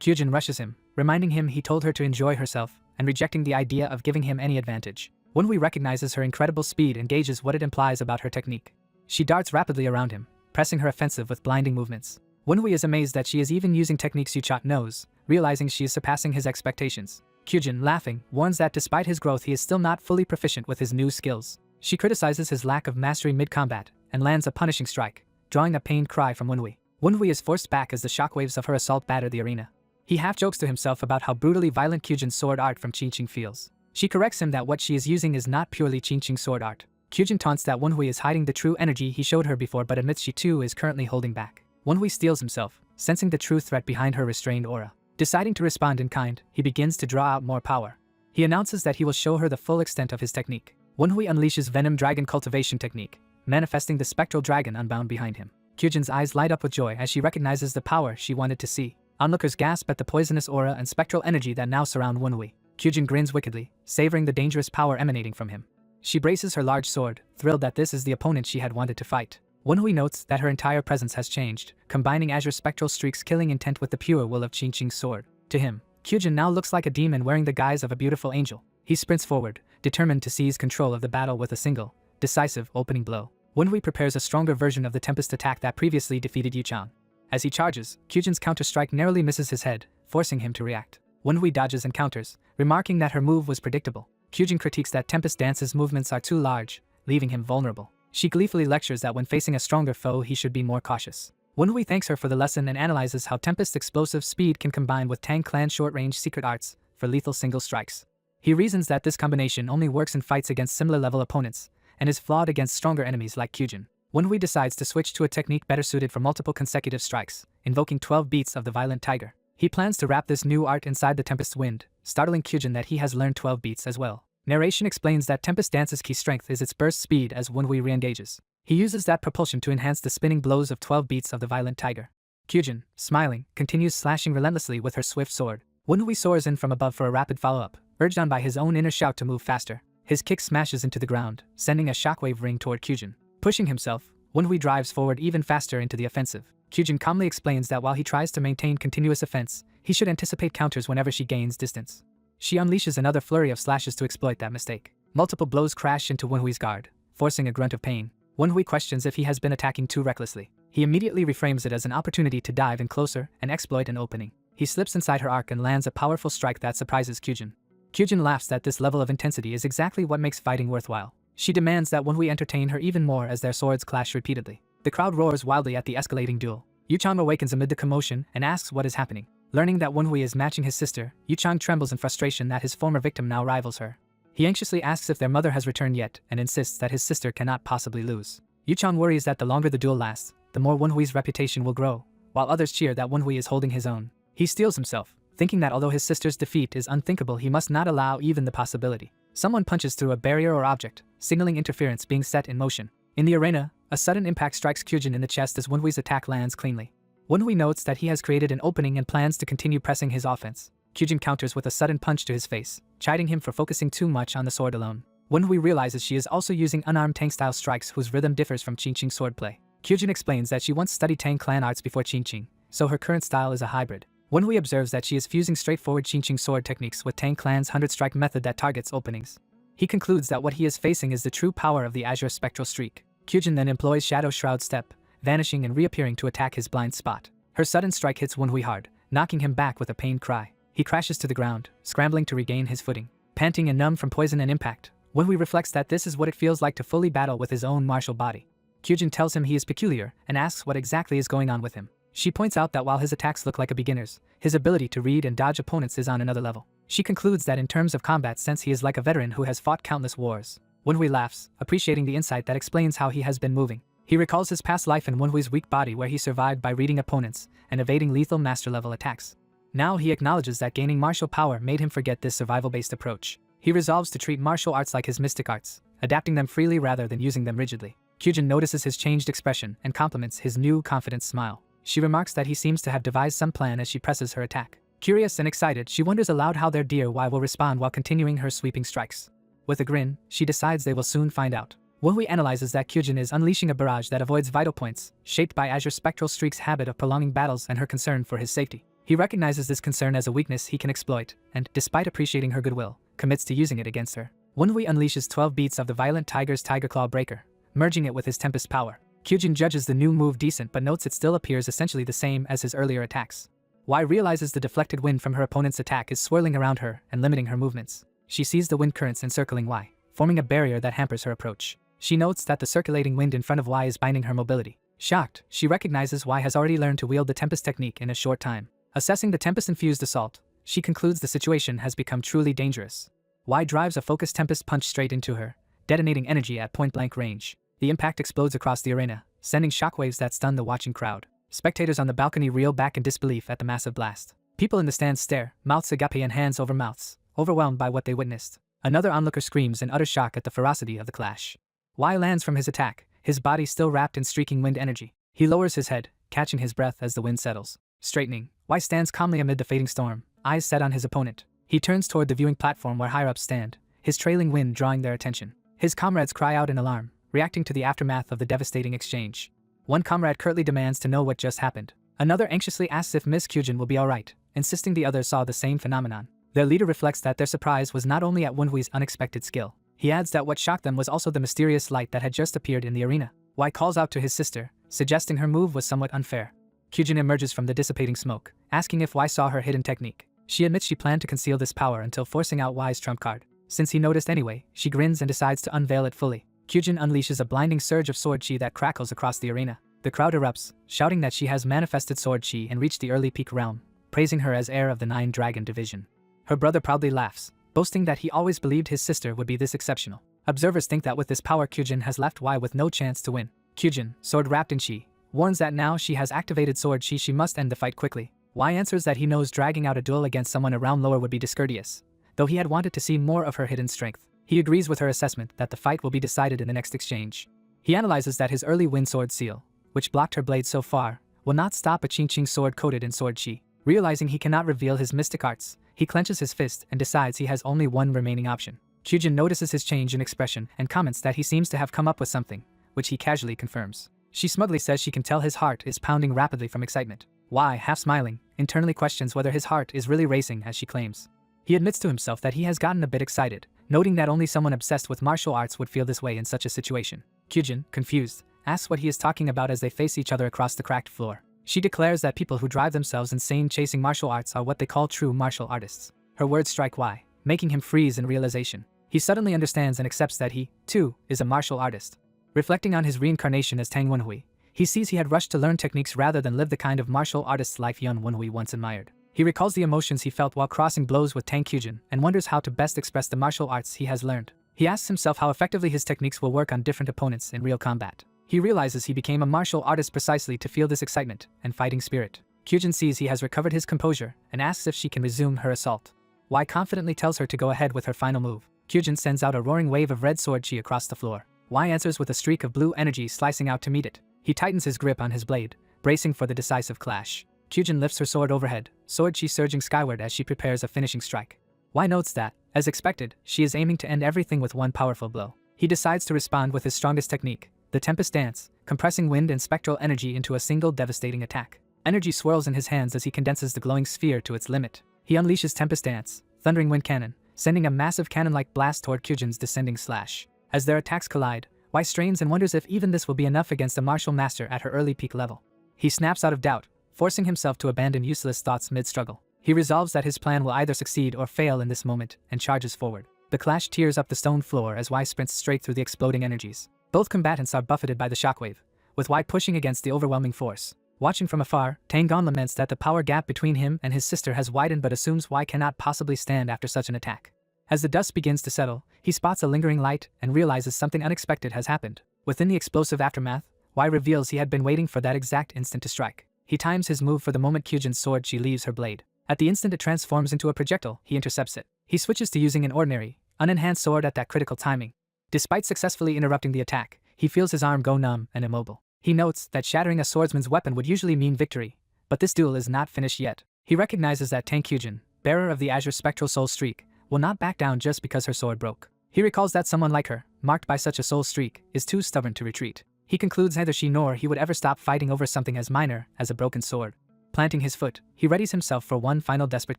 Kyujin rushes him, reminding him he told her to enjoy herself, and rejecting the idea of giving him any advantage. Wenhui recognizes her incredible speed and gauges what it implies about her technique. She darts rapidly around him, pressing her offensive with blinding movements. Wenhui is amazed that she is even using techniques Yuchot knows, realizing she is surpassing his expectations. Kyujin, laughing, warns that despite his growth he is still not fully proficient with his new skills. She criticizes his lack of mastery mid-combat, and lands a punishing strike, drawing a pained cry from Wenhui. Wenhui is forced back as the shockwaves of her assault batter the arena. He half jokes to himself about how brutally violent Kyujin's sword art from Qingqing feels. She corrects him that what she is using is not purely Qingqing sword art. Kyujin taunts that Wenhui is hiding the true energy he showed her before but admits she too is currently holding back. Wenhui steels himself, sensing the true threat behind her restrained aura. Deciding to respond in kind, he begins to draw out more power. He announces that he will show her the full extent of his technique. Wenhui unleashes Venom Dragon Cultivation technique, manifesting the spectral dragon unbound behind him. Kyujin's eyes light up with joy as she recognizes the power she wanted to see. Onlookers gasp at the poisonous aura and spectral energy that now surround Wenhui. Kyujin grins wickedly, savoring the dangerous power emanating from him. She braces her large sword, thrilled that this is the opponent she had wanted to fight. Wenhui notes that her entire presence has changed, combining azure spectral streaks killing intent with the pure will of Qingqing's sword. To him, Kyujin now looks like a demon wearing the guise of a beautiful angel. He sprints forward, determined to seize control of the battle with a single, decisive opening blow. Wenhui prepares a stronger version of the Tempest attack that previously defeated Yuchang. As he charges, Kyujin's counter-strike narrowly misses his head, forcing him to react. Wenhui dodges and counters, remarking that her move was predictable. Kyujin critiques that Tempest Dance's movements are too large, leaving him vulnerable. She gleefully lectures that when facing a stronger foe he should be more cautious. Wenhui thanks her for the lesson and analyzes how Tempest's explosive speed can combine with Tang Clan's short-range secret arts for lethal single strikes. He reasons that this combination only works in fights against similar-level opponents, and is flawed against stronger enemies like Kyujin. Wenhui decides to switch to a technique better suited for multiple consecutive strikes, invoking 12 beats of the Violent Tiger. He plans to wrap this new art inside the Tempest's wind, startling Kyujin that he has learned 12 beats as well. Narration explains that Tempest Dance's key strength is its burst speed as Wenhui re-engages. He uses that propulsion to enhance the spinning blows of 12 beats of the Violent Tiger. Kyujin, smiling, continues slashing relentlessly with her swift sword. Wenhui soars in from above for a rapid follow-up, urged on by his own inner shout to move faster. His kick smashes into the ground, sending a shockwave ring toward Kyujin. Pushing himself, Wenhui drives forward even faster into the offensive. Kyujin calmly explains that while he tries to maintain continuous offense, he should anticipate counters whenever she gains distance. She unleashes another flurry of slashes to exploit that mistake. Multiple blows crash into Wenhui's guard, forcing a grunt of pain. Wenhui questions if he has been attacking too recklessly. He immediately reframes it as an opportunity to dive in closer and exploit an opening. He slips inside her arc and lands a powerful strike that surprises Kyujin. Kyujin laughs that this level of intensity is exactly what makes fighting worthwhile. She demands that Wenhui entertain her even more as their swords clash repeatedly. The crowd roars wildly at the escalating duel. Yuchang awakens amid the commotion and asks what is happening. Learning that Wenhui is matching his sister, Yuchang trembles in frustration that his former victim now rivals her. He anxiously asks if their mother has returned yet and insists that his sister cannot possibly lose. Yuchang worries that the longer the duel lasts, the more Wenhui's reputation will grow, while others cheer that Wenhui is holding his own. He steels himself, thinking that although his sister's defeat is unthinkable, he must not allow even the possibility. Someone punches through a barrier or object, signaling interference being set in motion. In the arena, a sudden impact strikes Kyujin in the chest as Wenhui's attack lands cleanly. Wenhui notes that he has created an opening and plans to continue pressing his offense. Kyujin counters with a sudden punch to his face, chiding him for focusing too much on the sword alone. Wenhui realizes she is also using unarmed Tang-style strikes whose rhythm differs from Qingqing swordplay. Kyujin explains that she once studied Tang clan arts before Qingqing, so her current style is a hybrid. Wenhui observes that she is fusing straightforward Qingqing sword techniques with Tang clan's 100-strike method that targets openings. He concludes that what he is facing is the true power of the azure spectral streak. Kyujin then employs Shadow Shroud Step, vanishing and reappearing to attack his blind spot. Her sudden strike hits Wenhui hard, knocking him back with a pained cry. He crashes to the ground, scrambling to regain his footing. Panting and numb from poison and impact, Wenhui reflects that this is what it feels like to fully battle with his own martial body. Kyujin tells him he is peculiar and asks what exactly is going on with him. She points out that while his attacks look like a beginner's, his ability to read and dodge opponents is on another level. She concludes that in terms of combat sense he is like a veteran who has fought countless wars. Wenhui laughs, appreciating the insight that explains how he has been moving. He recalls his past life in Wenhui's weak body where he survived by reading opponents and evading lethal master-level attacks. Now he acknowledges that gaining martial power made him forget this survival-based approach. He resolves to treat martial arts like his mystic arts, adapting them freely rather than using them rigidly. Kyujin notices his changed expression and compliments his new confident smile. She remarks that he seems to have devised some plan as she presses her attack. Curious and excited, she wonders aloud how their dear Y will respond while continuing her sweeping strikes. With a grin, she decides they will soon find out. Wonhui analyzes that Kyujin is unleashing a barrage that avoids vital points, shaped by Azure Spectral Streak's habit of prolonging battles and her concern for his safety. He recognizes this concern as a weakness he can exploit, and, despite appreciating her goodwill, commits to using it against her. Wonhui unleashes 12 beats of the Violent Tiger's Tiger Claw Breaker, merging it with his Tempest power. Kyujin judges the new move decent but notes it still appears essentially the same as his earlier attacks. Y realizes the deflected wind from her opponent's attack is swirling around her and limiting her movements. She sees the wind currents encircling Y, forming a barrier that hampers her approach. She notes that the circulating wind in front of Y is binding her mobility. Shocked, she recognizes Y has already learned to wield the Tempest technique in a short time. Assessing the Tempest-infused assault, she concludes the situation has become truly dangerous. Y drives a focused Tempest punch straight into her, detonating energy at point-blank range. The impact explodes across the arena, sending shockwaves that stun the watching crowd. Spectators on the balcony reel back in disbelief at the massive blast. People in the stands stare, mouths agape and hands over mouths, overwhelmed by what they witnessed. Another onlooker screams in utter shock at the ferocity of the clash. Y lands from his attack, his body still wrapped in streaking wind energy. He lowers his head, catching his breath as the wind settles. Straightening, Y stands calmly amid the fading storm, eyes set on his opponent. He turns toward the viewing platform where higher-ups stand, his trailing wind drawing their attention. His comrades cry out in alarm, reacting to the aftermath of the devastating exchange. One comrade curtly demands to know what just happened. Another anxiously asks if Miss Kyujin will be alright, insisting the others saw the same phenomenon. Their leader reflects that their surprise was not only at Wonhui's unexpected skill. He adds that what shocked them was also the mysterious light that had just appeared in the arena. Y calls out to his sister, suggesting her move was somewhat unfair. Kyujin emerges from the dissipating smoke, asking if Y saw her hidden technique. She admits she planned to conceal this power until forcing out Y's trump card. Since he noticed anyway, she grins and decides to unveil it fully. Kyujin unleashes a blinding surge of sword chi that crackles across the arena. The crowd erupts, shouting that she has manifested sword chi and reached the early peak realm, praising her as heir of the 9 Dragon Division. Her brother proudly laughs, boasting that he always believed his sister would be this exceptional. Observers think that with this power Kyujin has left Y with no chance to win. Kyujin, sword wrapped in chi, warns that now she has activated sword chi she must end the fight quickly. Y answers that he knows dragging out a duel against someone a round lower would be discourteous, though he had wanted to see more of her hidden strength. He agrees with her assessment that the fight will be decided in the next exchange. He analyzes that his early wind sword seal, which blocked her blade so far, will not stop a Qing sword coated in sword chi. Realizing he cannot reveal his mystic arts, he clenches his fist and decides he has only one remaining option. Kyujin notices his change in expression and comments that he seems to have come up with something, which he casually confirms. She smugly says she can tell his heart is pounding rapidly from excitement. Y, half smiling, internally questions whether his heart is really racing as she claims. He admits to himself that he has gotten a bit excited, noting that only someone obsessed with martial arts would feel this way in such a situation. Kyujin, confused, asks what he is talking about as they face each other across the cracked floor. She declares that people who drive themselves insane chasing martial arts are what they call true martial artists. Her words strike Y, making him freeze in realization. He suddenly understands and accepts that he, too, is a martial artist. Reflecting on his reincarnation as Tang Wonhui, he sees he had rushed to learn techniques rather than live the kind of martial artist's life young Wonhui once admired. He recalls the emotions he felt while crossing blows with Tang Kyujin and wonders how to best express the martial arts he has learned. He asks himself how effectively his techniques will work on different opponents in real combat. He realizes he became a martial artist precisely to feel this excitement and fighting spirit. Kyujin sees he has recovered his composure and asks if she can resume her assault. Y confidently tells her to go ahead with her final move. Kyujin sends out a roaring wave of red sword chi across the floor. Y answers with a streak of blue energy slicing out to meet it. He tightens his grip on his blade, bracing for the decisive clash. Kyujin lifts her sword overhead, sword chi surging skyward as she prepares a finishing strike. Y notes that, as expected, she is aiming to end everything with one powerful blow. He decides to respond with his strongest technique, the Tempest Dance, compressing wind and spectral energy into a single devastating attack. Energy swirls in his hands as he condenses the glowing sphere to its limit. He unleashes Tempest Dance, thundering wind cannon, sending a massive cannon-like blast toward Kyujin's descending slash. As their attacks collide, Y strains and wonders if even this will be enough against a martial master at her early peak level. He snaps out of doubt, forcing himself to abandon useless thoughts mid-struggle. He resolves that his plan will either succeed or fail in this moment and charges forward. The clash tears up the stone floor as Y sprints straight through the exploding energies. Both combatants are buffeted by the shockwave, with Y pushing against the overwhelming force. Watching from afar, Tangon laments that the power gap between him and his sister has widened but assumes Y cannot possibly stand after such an attack. As the dust begins to settle, he spots a lingering light and realizes something unexpected has happened. Within the explosive aftermath, Y reveals he had been waiting for that exact instant to strike. He times his move for the moment Kyujin's sword chi leaves her blade. At the instant it transforms into a projectile, he intercepts it. He switches to using an ordinary, unenhanced sword at that critical timing. Despite successfully interrupting the attack, he feels his arm go numb and immobile. He notes that shattering a swordsman's weapon would usually mean victory, but this duel is not finished yet. He recognizes that Tang Kyujin, bearer of the Azure Spectral Soul Streak, will not back down just because her sword broke. He recalls that someone like her, marked by such a soul streak, is too stubborn to retreat. He concludes neither she nor he would ever stop fighting over something as minor as a broken sword. Planting his foot, he readies himself for one final desperate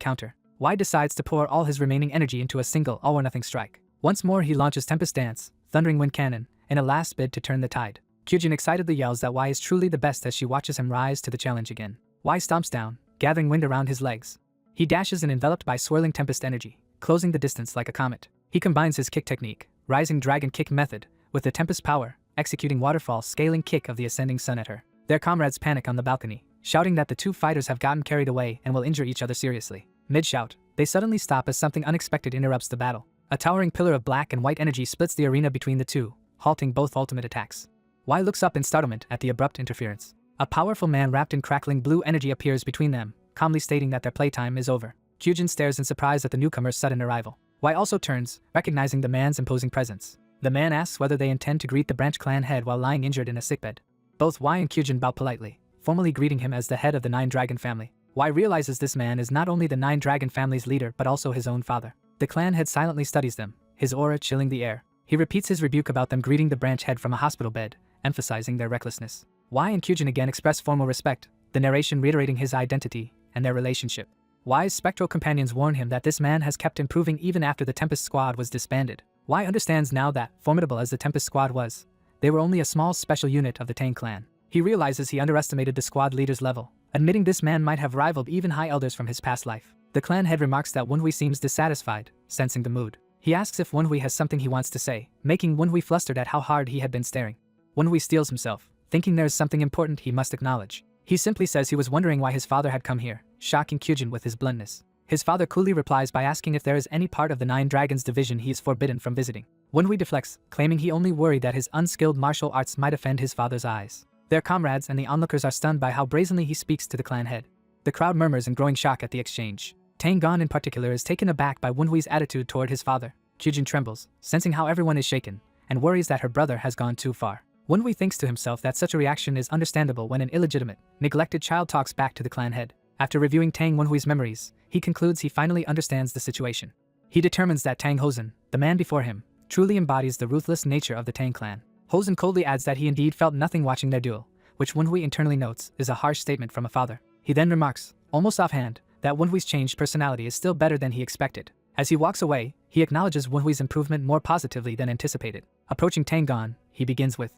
counter. Y decides to pour all his remaining energy into a single all-or-nothing strike. Once more he launches Tempest Dance, Thundering Wind Cannon, in a last bid to turn the tide. Kyujin excitedly yells that Y is truly the best as she watches him rise to the challenge again. Y stomps down, gathering wind around his legs. He dashes and enveloped by swirling Tempest energy, closing the distance like a comet. He combines his kick technique, Rising Dragon Kick method, with the Tempest power, executing waterfall scaling kick of the ascending sun at her. Their comrades panic on the balcony, shouting that the two fighters have gotten carried away and will injure each other seriously. Mid-shout, they suddenly stop as something unexpected interrupts the battle. A towering pillar of black and white energy splits the arena between the two, halting both ultimate attacks. Y looks up in startlement at the abrupt interference. A powerful man wrapped in crackling blue energy appears between them, calmly stating that their playtime is over. Kyujin stares in surprise at the newcomer's sudden arrival. Y also turns, recognizing the man's imposing presence. The man asks whether they intend to greet the branch clan head while lying injured in a sickbed. Both Y and Kyujin bow politely, formally greeting him as the head of the Nine Dragon family. Y realizes this man is not only the Nine Dragon family's leader but also his own father. The clan head silently studies them, his aura chilling the air. He repeats his rebuke about them greeting the branch head from a hospital bed, emphasizing their recklessness. Y and Kyujin again express formal respect, the narration reiterating his identity and their relationship. Y's spectral companions warn him that this man has kept improving even after the Tempest Squad was disbanded. Y understands now that, formidable as the Tempest Squad was, they were only a small special unit of the Tang clan. He realizes he underestimated the squad leader's level, admitting this man might have rivaled even high elders from his past life. The clan head remarks that Wunhui seems dissatisfied, sensing the mood. He asks if Wunhui has something he wants to say, making Wunhui flustered at how hard he had been staring. Wunhui steels himself, thinking there is something important he must acknowledge. He simply says he was wondering why his father had come here, shocking Kyujin with his bluntness. His father coolly replies by asking if there is any part of the Nine Dragons division he is forbidden from visiting. Wunhui deflects, claiming he only worried that his unskilled martial arts might offend his father's eyes. Their comrades and the onlookers are stunned by how brazenly he speaks to the clan head. The crowd murmurs in growing shock at the exchange. Tang Gon in particular is taken aback by Wunhui's attitude toward his father. Kyujin trembles, sensing how everyone is shaken, and worries that her brother has gone too far. Wunhui thinks to himself that such a reaction is understandable when an illegitimate, neglected child talks back to the clan head. After reviewing Tang Wunhui's memories, he concludes he finally understands the situation. He determines that Tang Hozan, the man before him, truly embodies the ruthless nature of the Tang clan. Hozan coldly adds that he indeed felt nothing watching their duel, which Wunhui internally notes is a harsh statement from a father. He then remarks, almost offhand, that Wunhui's changed personality is still better than he expected. As he walks away, he acknowledges Wunhui's improvement more positively than anticipated. Approaching Tang Gon, he begins with,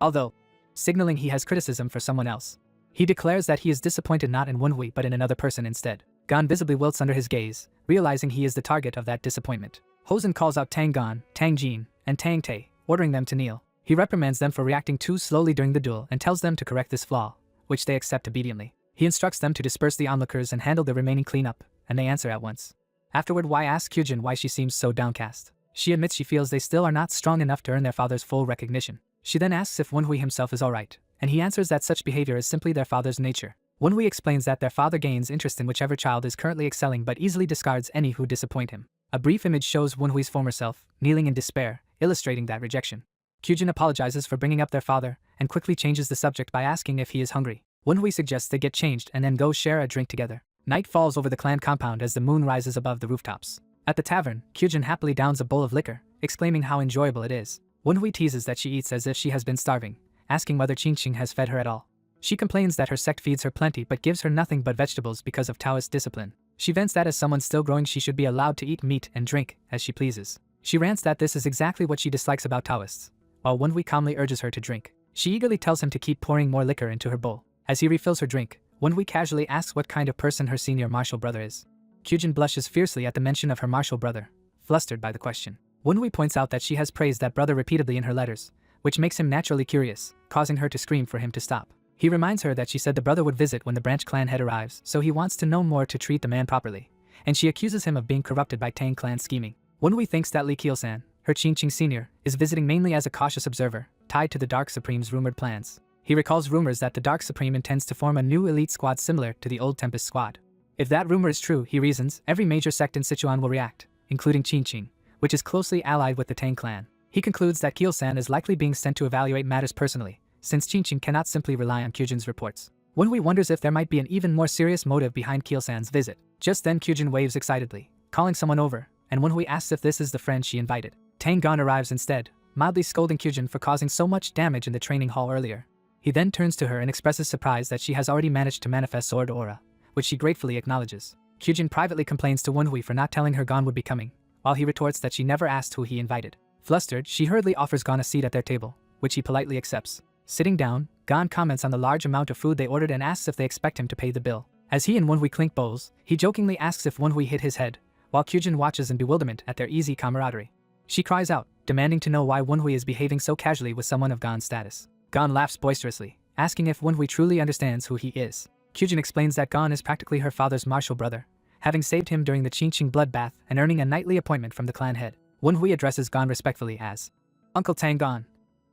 although, signaling he has criticism for someone else. He declares that he is disappointed not in Wunhui but in another person instead. Gon visibly wilts under his gaze, realizing he is the target of that disappointment. Hozan calls out Tang Gon, Tang Jin, and Tang Tae, ordering them to kneel. He reprimands them for reacting too slowly during the duel and tells them to correct this flaw, which they accept obediently. He instructs them to disperse the onlookers and handle the remaining cleanup, and they answer at once. Afterward, Y asks Kyujin why she seems so downcast. She admits she feels they still are not strong enough to earn their father's full recognition. She then asks if Wunhui himself is alright, and he answers that such behavior is simply their father's nature. Wunhui explains that their father gains interest in whichever child is currently excelling but easily discards any who disappoint him. A brief image shows Wunhui's former self, kneeling in despair, illustrating that rejection. Kyujin apologizes for bringing up their father, and quickly changes the subject by asking if he is hungry. Wunhui suggests they get changed and then go share a drink together. Night falls over the clan compound as the moon rises above the rooftops. At the tavern, Kyujin happily downs a bowl of liquor, exclaiming how enjoyable it is. Wunhui teases that she eats as if she has been starving, asking whether Qingqing has fed her at all. She complains that her sect feeds her plenty but gives her nothing but vegetables because of Taoist discipline. She vents that as someone still growing she should be allowed to eat meat and drink as she pleases. She rants that this is exactly what she dislikes about Taoists, while Wunhui calmly urges her to drink. She eagerly tells him to keep pouring more liquor into her bowl. As he refills her drink, Wunhui casually asks what kind of person her senior martial brother is. Kyujin blushes fiercely at the mention of her martial brother, flustered by the question. Wunhui points out that she has praised that brother repeatedly in her letters, which makes him naturally curious, causing her to scream for him to stop. He reminds her that she said the brother would visit when the branch clan head arrives, so he wants to know more to treat the man properly, and she accuses him of being corrupted by Tang clan scheming. Wunhui thinks that Li Keelsan, her Qingqing senior, is visiting mainly as a cautious observer, tied to the Dark Supreme's rumored plans. He recalls rumors that the Dark Supreme intends to form a new elite squad similar to the old Tempest squad. If that rumor is true, he reasons, every major sect in Sichuan will react, including Qingqing, which is closely allied with the Tang clan. He concludes that Keel-san is likely being sent to evaluate matters personally, since Chin-chin cannot simply rely on Kyujin's reports. Won-hui wonders if there might be an even more serious motive behind Keel-san's visit. Just then Kyujin waves excitedly, calling someone over, and Won-hui asks if this is the friend she invited. Tang-gon arrives instead, mildly scolding Kyujin for causing so much damage in the training hall earlier. He then turns to her and expresses surprise that she has already managed to manifest sword aura, which she gratefully acknowledges. Kyujin privately complains to Won-hui for not telling her Gon would be coming, while he retorts that she never asked who he invited. Flustered, she hurriedly offers Gon a seat at their table, which he politely accepts. Sitting down, Gon comments on the large amount of food they ordered and asks if they expect him to pay the bill. As he and Won-hui clink bowls, he jokingly asks if Won-hui hit his head, while Kyujin watches in bewilderment at their easy camaraderie. She cries out, demanding to know why Won-hui is behaving so casually with someone of Gon's status. Gon laughs boisterously, asking if Won-hui truly understands who he is. Kyujin explains that Gon is practically her father's martial brother, having saved him during the Qingqing bloodbath and earning a nightly appointment from the clan head. Won-hui addresses Gon respectfully as Uncle Tang-gon,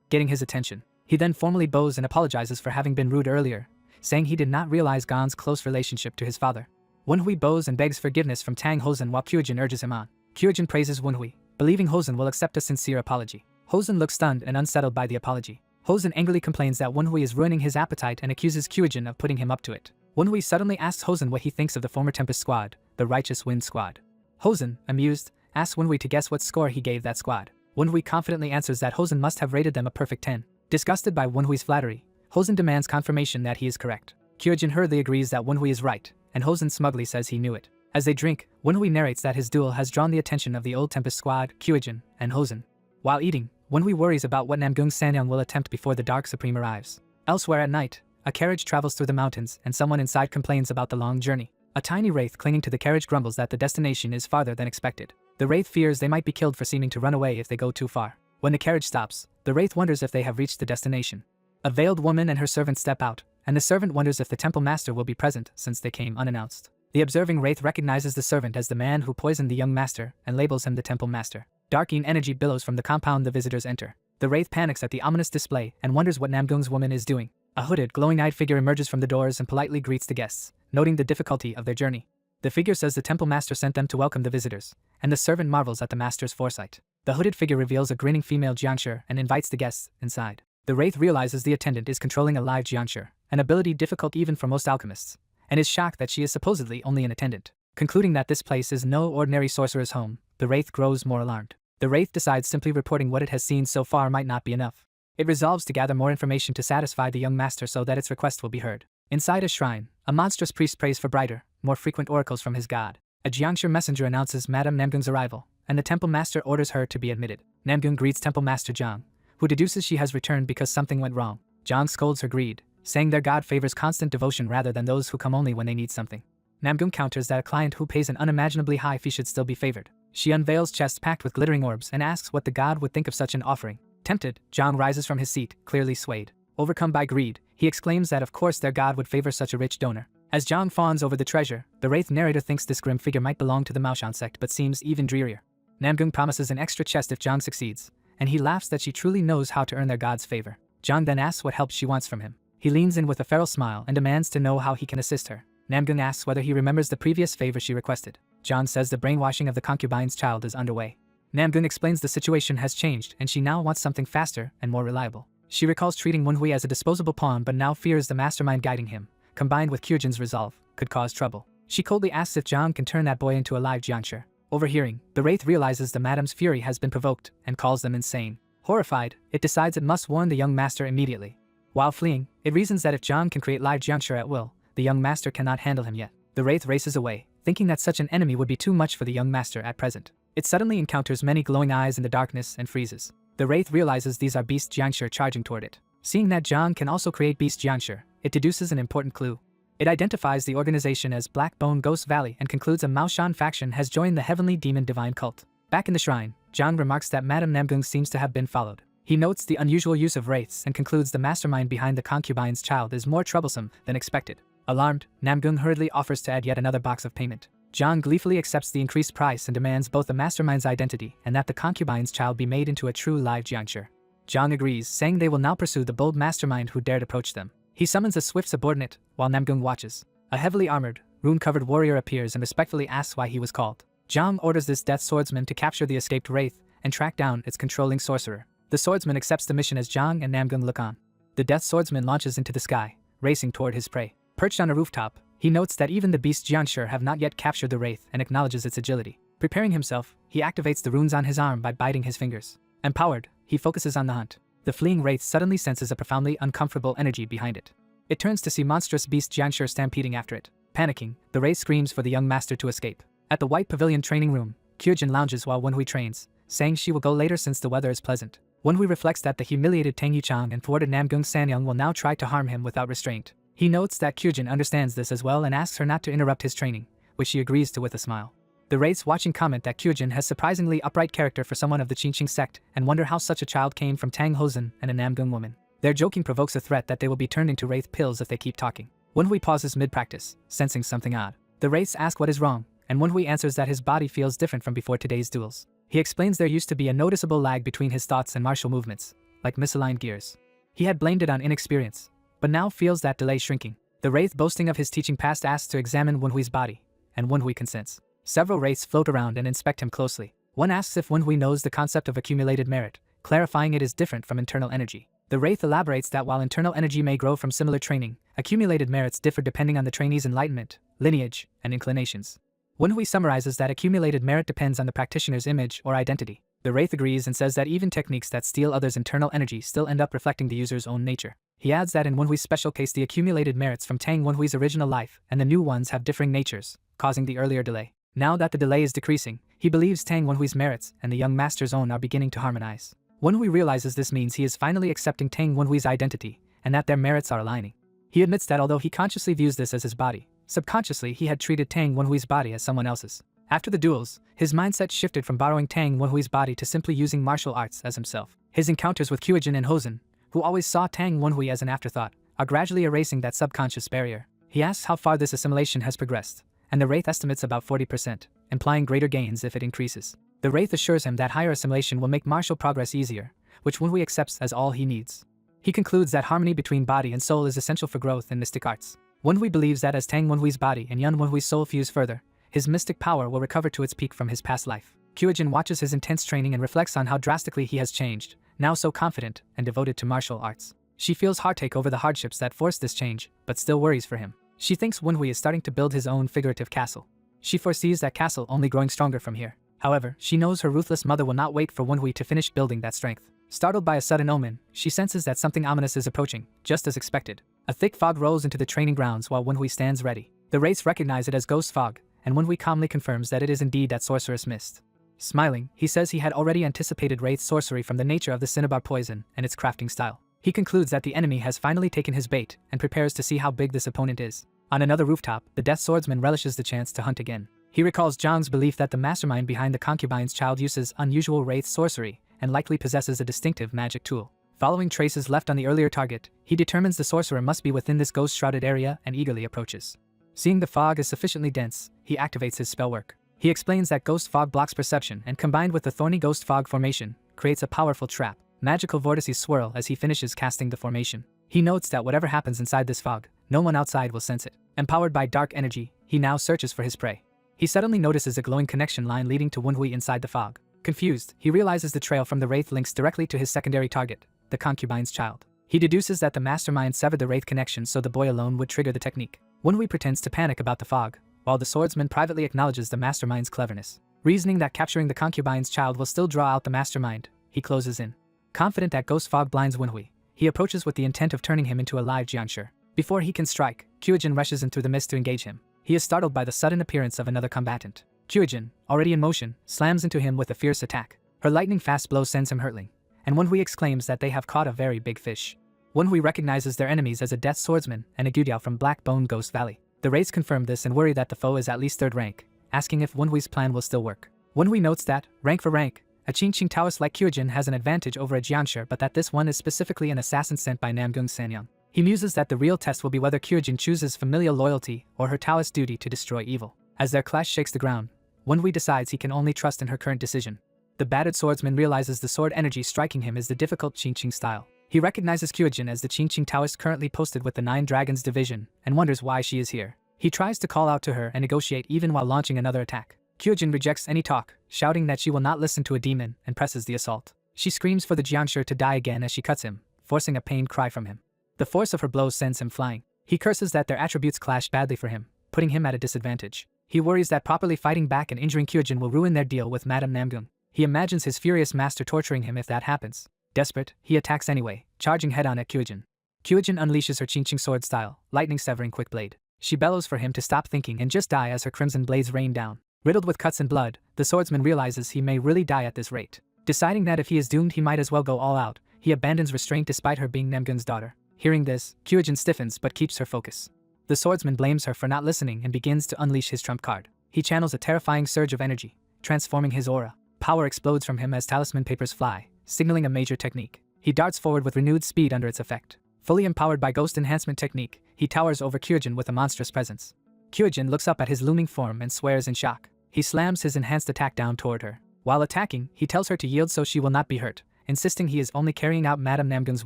getting his attention. He then formally bows and apologizes for having been rude earlier, saying he did not realize Gon's close relationship to his father. Won-hui bows and begs forgiveness from Tang Hozan while Kyujin urges him on. Kyujin praises Won-hui, believing Hozan will accept a sincere apology. Hozan looks stunned and unsettled by the apology. Hozan angrily complains that Won-hui is ruining his appetite and accuses Kyujin of putting him up to it. Won-hui suddenly asks Hozan what he thinks of the former Tempest squad, the Righteous Wind squad. Hozan, amused, asks Won-hui to guess what score he gave that squad. Won-hui confidently answers that Hozan must have rated them a perfect 10. Disgusted by Won-hui's flattery, Hozan demands confirmation that he is correct. Kyujin hurriedly agrees that Won-hui is right, and Hozan smugly says he knew it. As they drink, Won-hui narrates that his duel has drawn the attention of the old Tempest squad, Kyujin, and Hozan. While eating, Won-hui worries about what Namgung Sanyang will attempt before the Dark Supreme arrives. Elsewhere at night, a carriage travels through the mountains and someone inside complains about the long journey. A tiny wraith clinging to the carriage grumbles that the destination is farther than expected. The wraith fears they might be killed for seeming to run away if they go too far. When the carriage stops, the wraith wonders if they have reached the destination. A veiled woman and her servant step out, and the servant wonders if the temple master will be present since they came unannounced. The observing wraith recognizes the servant as the man who poisoned the young master and labels him the temple master. Darking energy billows from the compound the visitors enter. The wraith panics at the ominous display and wonders what Namgung's woman is doing. A hooded, glowing-eyed figure emerges from the doors and politely greets the guests, noting the difficulty of their journey. The figure says the temple master sent them to welcome the visitors, and the servant marvels at the master's foresight. The hooded figure reveals a grinning female jiangshi and invites the guests inside. The wraith realizes the attendant is controlling a live jiangshi, an ability difficult even for most alchemists, and is shocked that she is supposedly only an attendant. Concluding that this place is no ordinary sorcerer's home, the wraith grows more alarmed. The wraith decides simply reporting what it has seen so far might not be enough. It resolves to gather more information to satisfy the young master so that its request will be heard. Inside a shrine, a monstrous priest prays for brighter, more frequent oracles from his god. A jiangshi messenger announces Madame Namgung's arrival, and the temple master orders her to be admitted. Namgung greets temple master Zhang, who deduces she has returned because something went wrong. Zhang scolds her greed, saying their god favors constant devotion rather than those who come only when they need something. Namgung counters that a client who pays an unimaginably high fee should still be favored. She unveils chests packed with glittering orbs and asks what the god would think of such an offering. Tempted, Zhang rises from his seat, clearly swayed. Overcome by greed, he exclaims that of course their god would favor such a rich donor. As Zhang fawns over the treasure, the wraith narrator thinks this grim figure might belong to the Maoshan sect but seems even drearier. Namgung promises an extra chest if Zhang succeeds, and he laughs that she truly knows how to earn their god's favor. Zhang then asks what help she wants from him. He leans in with a feral smile and demands to know how he can assist her. Namgung asks whether he remembers the previous favor she requested. Zhang says the brainwashing of the concubine's child is underway. Namgung explains the situation has changed and she now wants something faster and more reliable. She recalls treating Won-hui as a disposable pawn but now fears the mastermind guiding him, combined with Kyujin's resolve, could cause trouble. She coldly asks if Zhang can turn that boy into a live jiangshi. Overhearing, the wraith realizes the madam's fury has been provoked and calls them insane. Horrified, it decides it must warn the young master immediately. While fleeing, it reasons that if Zhang can create live jiangshi at will, the young master cannot handle him yet. The wraith races away, thinking that such an enemy would be too much for the young master at present. It suddenly encounters many glowing eyes in the darkness and freezes. The wraith realizes these are beast jiangshi charging toward it. Seeing that Zhang can also create beast jiangshi, it deduces an important clue. It identifies the organization as Blackbone Ghost Valley and concludes a Maoshan faction has joined the Heavenly Demon Divine Cult. Back in the shrine, Zhang remarks that Madame Namgung seems to have been followed. He notes the unusual use of wraiths and concludes the mastermind behind the concubine's child is more troublesome than expected. Alarmed, Namgung hurriedly offers to add yet another box of payment. Zhang gleefully accepts the increased price and demands both the mastermind's identity and that the concubine's child be made into a true live jiangshi. Zhang agrees, saying they will now pursue the bold mastermind who dared approach them. He summons a swift subordinate, while Namgung watches. A heavily armored, rune-covered warrior appears and respectfully asks why he was called. Zhang orders this death swordsman to capture the escaped wraith and track down its controlling sorcerer. The swordsman accepts the mission as Zhang and Namgung look on. The death swordsman launches into the sky, racing toward his prey. Perched on a rooftop, he notes that even the beast Jianshi have not yet captured the wraith and acknowledges its agility. Preparing himself, he activates the runes on his arm by biting his fingers. Empowered, he focuses on the hunt. The fleeing wraith suddenly senses a profoundly uncomfortable energy behind it. It turns to see monstrous beast Jianshi stampeding after it. Panicking, the wraith screams for the young master to escape. At the White Pavilion training room, Kyujin lounges while Wenhui trains, saying she will go later since the weather is pleasant. Wenhui reflects that the humiliated Tang Yuchang and thwarted Namgung Sanyang will now try to harm him without restraint. He notes that Kyujin understands this as well and asks her not to interrupt his training, which she agrees to with a smile. The wraiths watching comment that Kyujin has surprisingly upright character for someone of the Qingqing sect and wonder how such a child came from Tang Hozan and a Namgung woman. Their joking provokes a threat that they will be turned into wraith pills if they keep talking. Wenhui pauses mid-practice, sensing something odd. The wraiths ask what is wrong, and Wenhui answers that his body feels different from before today's duels. He explains there used to be a noticeable lag between his thoughts and martial movements, like misaligned gears. He had blamed it on inexperience, but now feels that delay shrinking. The wraith boasting of his teaching past asks to examine Wenhui's body, and Wenhui consents. Several wraiths float around and inspect him closely. One asks if Wenhui knows the concept of accumulated merit, clarifying it is different from internal energy. The wraith elaborates that while internal energy may grow from similar training, accumulated merits differ depending on the trainee's enlightenment, lineage, and inclinations. Wenhui summarizes that accumulated merit depends on the practitioner's image or identity. The wraith agrees and says that even techniques that steal others' internal energy still end up reflecting the user's own nature. He adds that in Wenhui's special case the accumulated merits from Tang Wenhui's original life and the new ones have differing natures, causing the earlier delay. Now that the delay is decreasing, he believes Tang Wenhui's merits and the young master's own are beginning to harmonize. Wenhui realizes this means he is finally accepting Tang Wenhui's identity and that their merits are aligning. He admits that although he consciously views this as his body, subconsciously he had treated Tang Wenhui's body as someone else's. After the duels, his mindset shifted from borrowing Tang Wenhui's body to simply using martial arts as himself. His encounters with Kyujin and Hozan, who always saw Tang Wenhui as an afterthought, are gradually erasing that subconscious barrier. He asks how far this assimilation has progressed, and the wraith estimates about 40%, implying greater gains if it increases. The wraith assures him that higher assimilation will make martial progress easier, which Wenhui accepts as all he needs. He concludes that harmony between body and soul is essential for growth in mystic arts. Wenhui believes that as Tang Wenhui's body and Yun Wenhui's soul fuse further, his mystic power will recover to its peak from his past life. Kyujin watches his intense training and reflects on how drastically he has changed, now so confident and devoted to martial arts. She feels heartache over the hardships that forced this change, but still worries for him. She thinks Wenhui is starting to build his own figurative castle. She foresees that castle only growing stronger from here. However, she knows her ruthless mother will not wait for Wenhui to finish building that strength. Startled by a sudden omen, she senses that something ominous is approaching, just as expected. A thick fog rolls into the training grounds while Wenhui stands ready. The wraiths recognize it as ghost fog, and Wenhui calmly confirms that it is indeed that sorceress mist. Smiling, he says he had already anticipated wraith sorcery from the nature of the cinnabar poison and its crafting style. He concludes that the enemy has finally taken his bait and prepares to see how big this opponent is. On another rooftop, the death swordsman relishes the chance to hunt again. He recalls Zhang's belief that the mastermind behind the concubine's child uses unusual wraith sorcery and likely possesses a distinctive magic tool. Following traces left on the earlier target, he determines the sorcerer must be within this ghost-shrouded area and eagerly approaches. Seeing the fog is sufficiently dense, he activates his spell work. He explains that ghost fog blocks perception and combined with the thorny ghost fog formation, creates a powerful trap. Magical vortices swirl as he finishes casting the formation. He notes that whatever happens inside this fog, no one outside will sense it. Empowered by dark energy, he now searches for his prey. He suddenly notices a glowing connection line leading to Wenhui inside the fog. Confused, he realizes the trail from the wraith links directly to his secondary target, the concubine's child. He deduces that the mastermind severed the wraith connection so the boy alone would trigger the technique. Wenhui pretends to panic about the fog, while the swordsman privately acknowledges the mastermind's cleverness. Reasoning that capturing the concubine's child will still draw out the mastermind, he closes in. Confident that ghost fog blinds Wenhui, he approaches with the intent of turning him into a live Jianshi. Before he can strike, Kyujin rushes in through the mist to engage him. He is startled by the sudden appearance of another combatant. Kyujin, already in motion, slams into him with a fierce attack. Her lightning-fast blow sends him hurtling, and Wenhui exclaims that they have caught a very big fish. Wenhui recognizes their enemies as a death swordsman and a Gudiao from Black Bone Ghost Valley. The wraiths confirm this and worry that the foe is at least 3rd rank, asking if Wenhui's plan will still work. Wenhui notes that, rank for rank, a Qingqing Taoist like Kyujin has an advantage over a Jianshi, but that this one is specifically an assassin sent by Namgung Sanyang. He muses that the real test will be whether Kyujin chooses familial loyalty or her Taoist duty to destroy evil. As their clash shakes the ground, Wenhui decides he can only trust in her current decision. The battered swordsman realizes the sword energy striking him is the difficult Qingqing style. He recognizes Kyujin as the Qingqing Taoist currently posted with the 9 Dragons division and wonders why she is here. He tries to call out to her and negotiate even while launching another attack. Kyojin rejects any talk, shouting that she will not listen to a demon, and presses the assault. She screams for the Jiangshi to die again as she cuts him, forcing a pained cry from him. The force of her blows sends him flying. He curses that their attributes clash badly for him, putting him at a disadvantage. He worries that properly fighting back and injuring Kyojin will ruin their deal with Madame Namgung. He imagines his furious master torturing him if that happens. Desperate, he attacks anyway, charging head-on at Kyojin. Kyojin unleashes her Chinching sword style, lightning-severing quick blade. She bellows for him to stop thinking and just die as her crimson blades rain down. Riddled with cuts and blood, the swordsman realizes he may really die at this rate. Deciding that if he is doomed he might as well go all out, he abandons restraint despite her being Namgun's daughter. Hearing this, Kyojin stiffens but keeps her focus. The swordsman blames her for not listening and begins to unleash his trump card. He channels a terrifying surge of energy, transforming his aura. Power explodes from him as talisman papers fly, signaling a major technique. He darts forward with renewed speed under its effect. Fully empowered by Ghost Enhancement technique, he towers over Kyojin with a monstrous presence. Kyojin looks up at his looming form and swears in shock. He slams his enhanced attack down toward her. While attacking, he tells her to yield so she will not be hurt, insisting he is only carrying out Madame Namgun's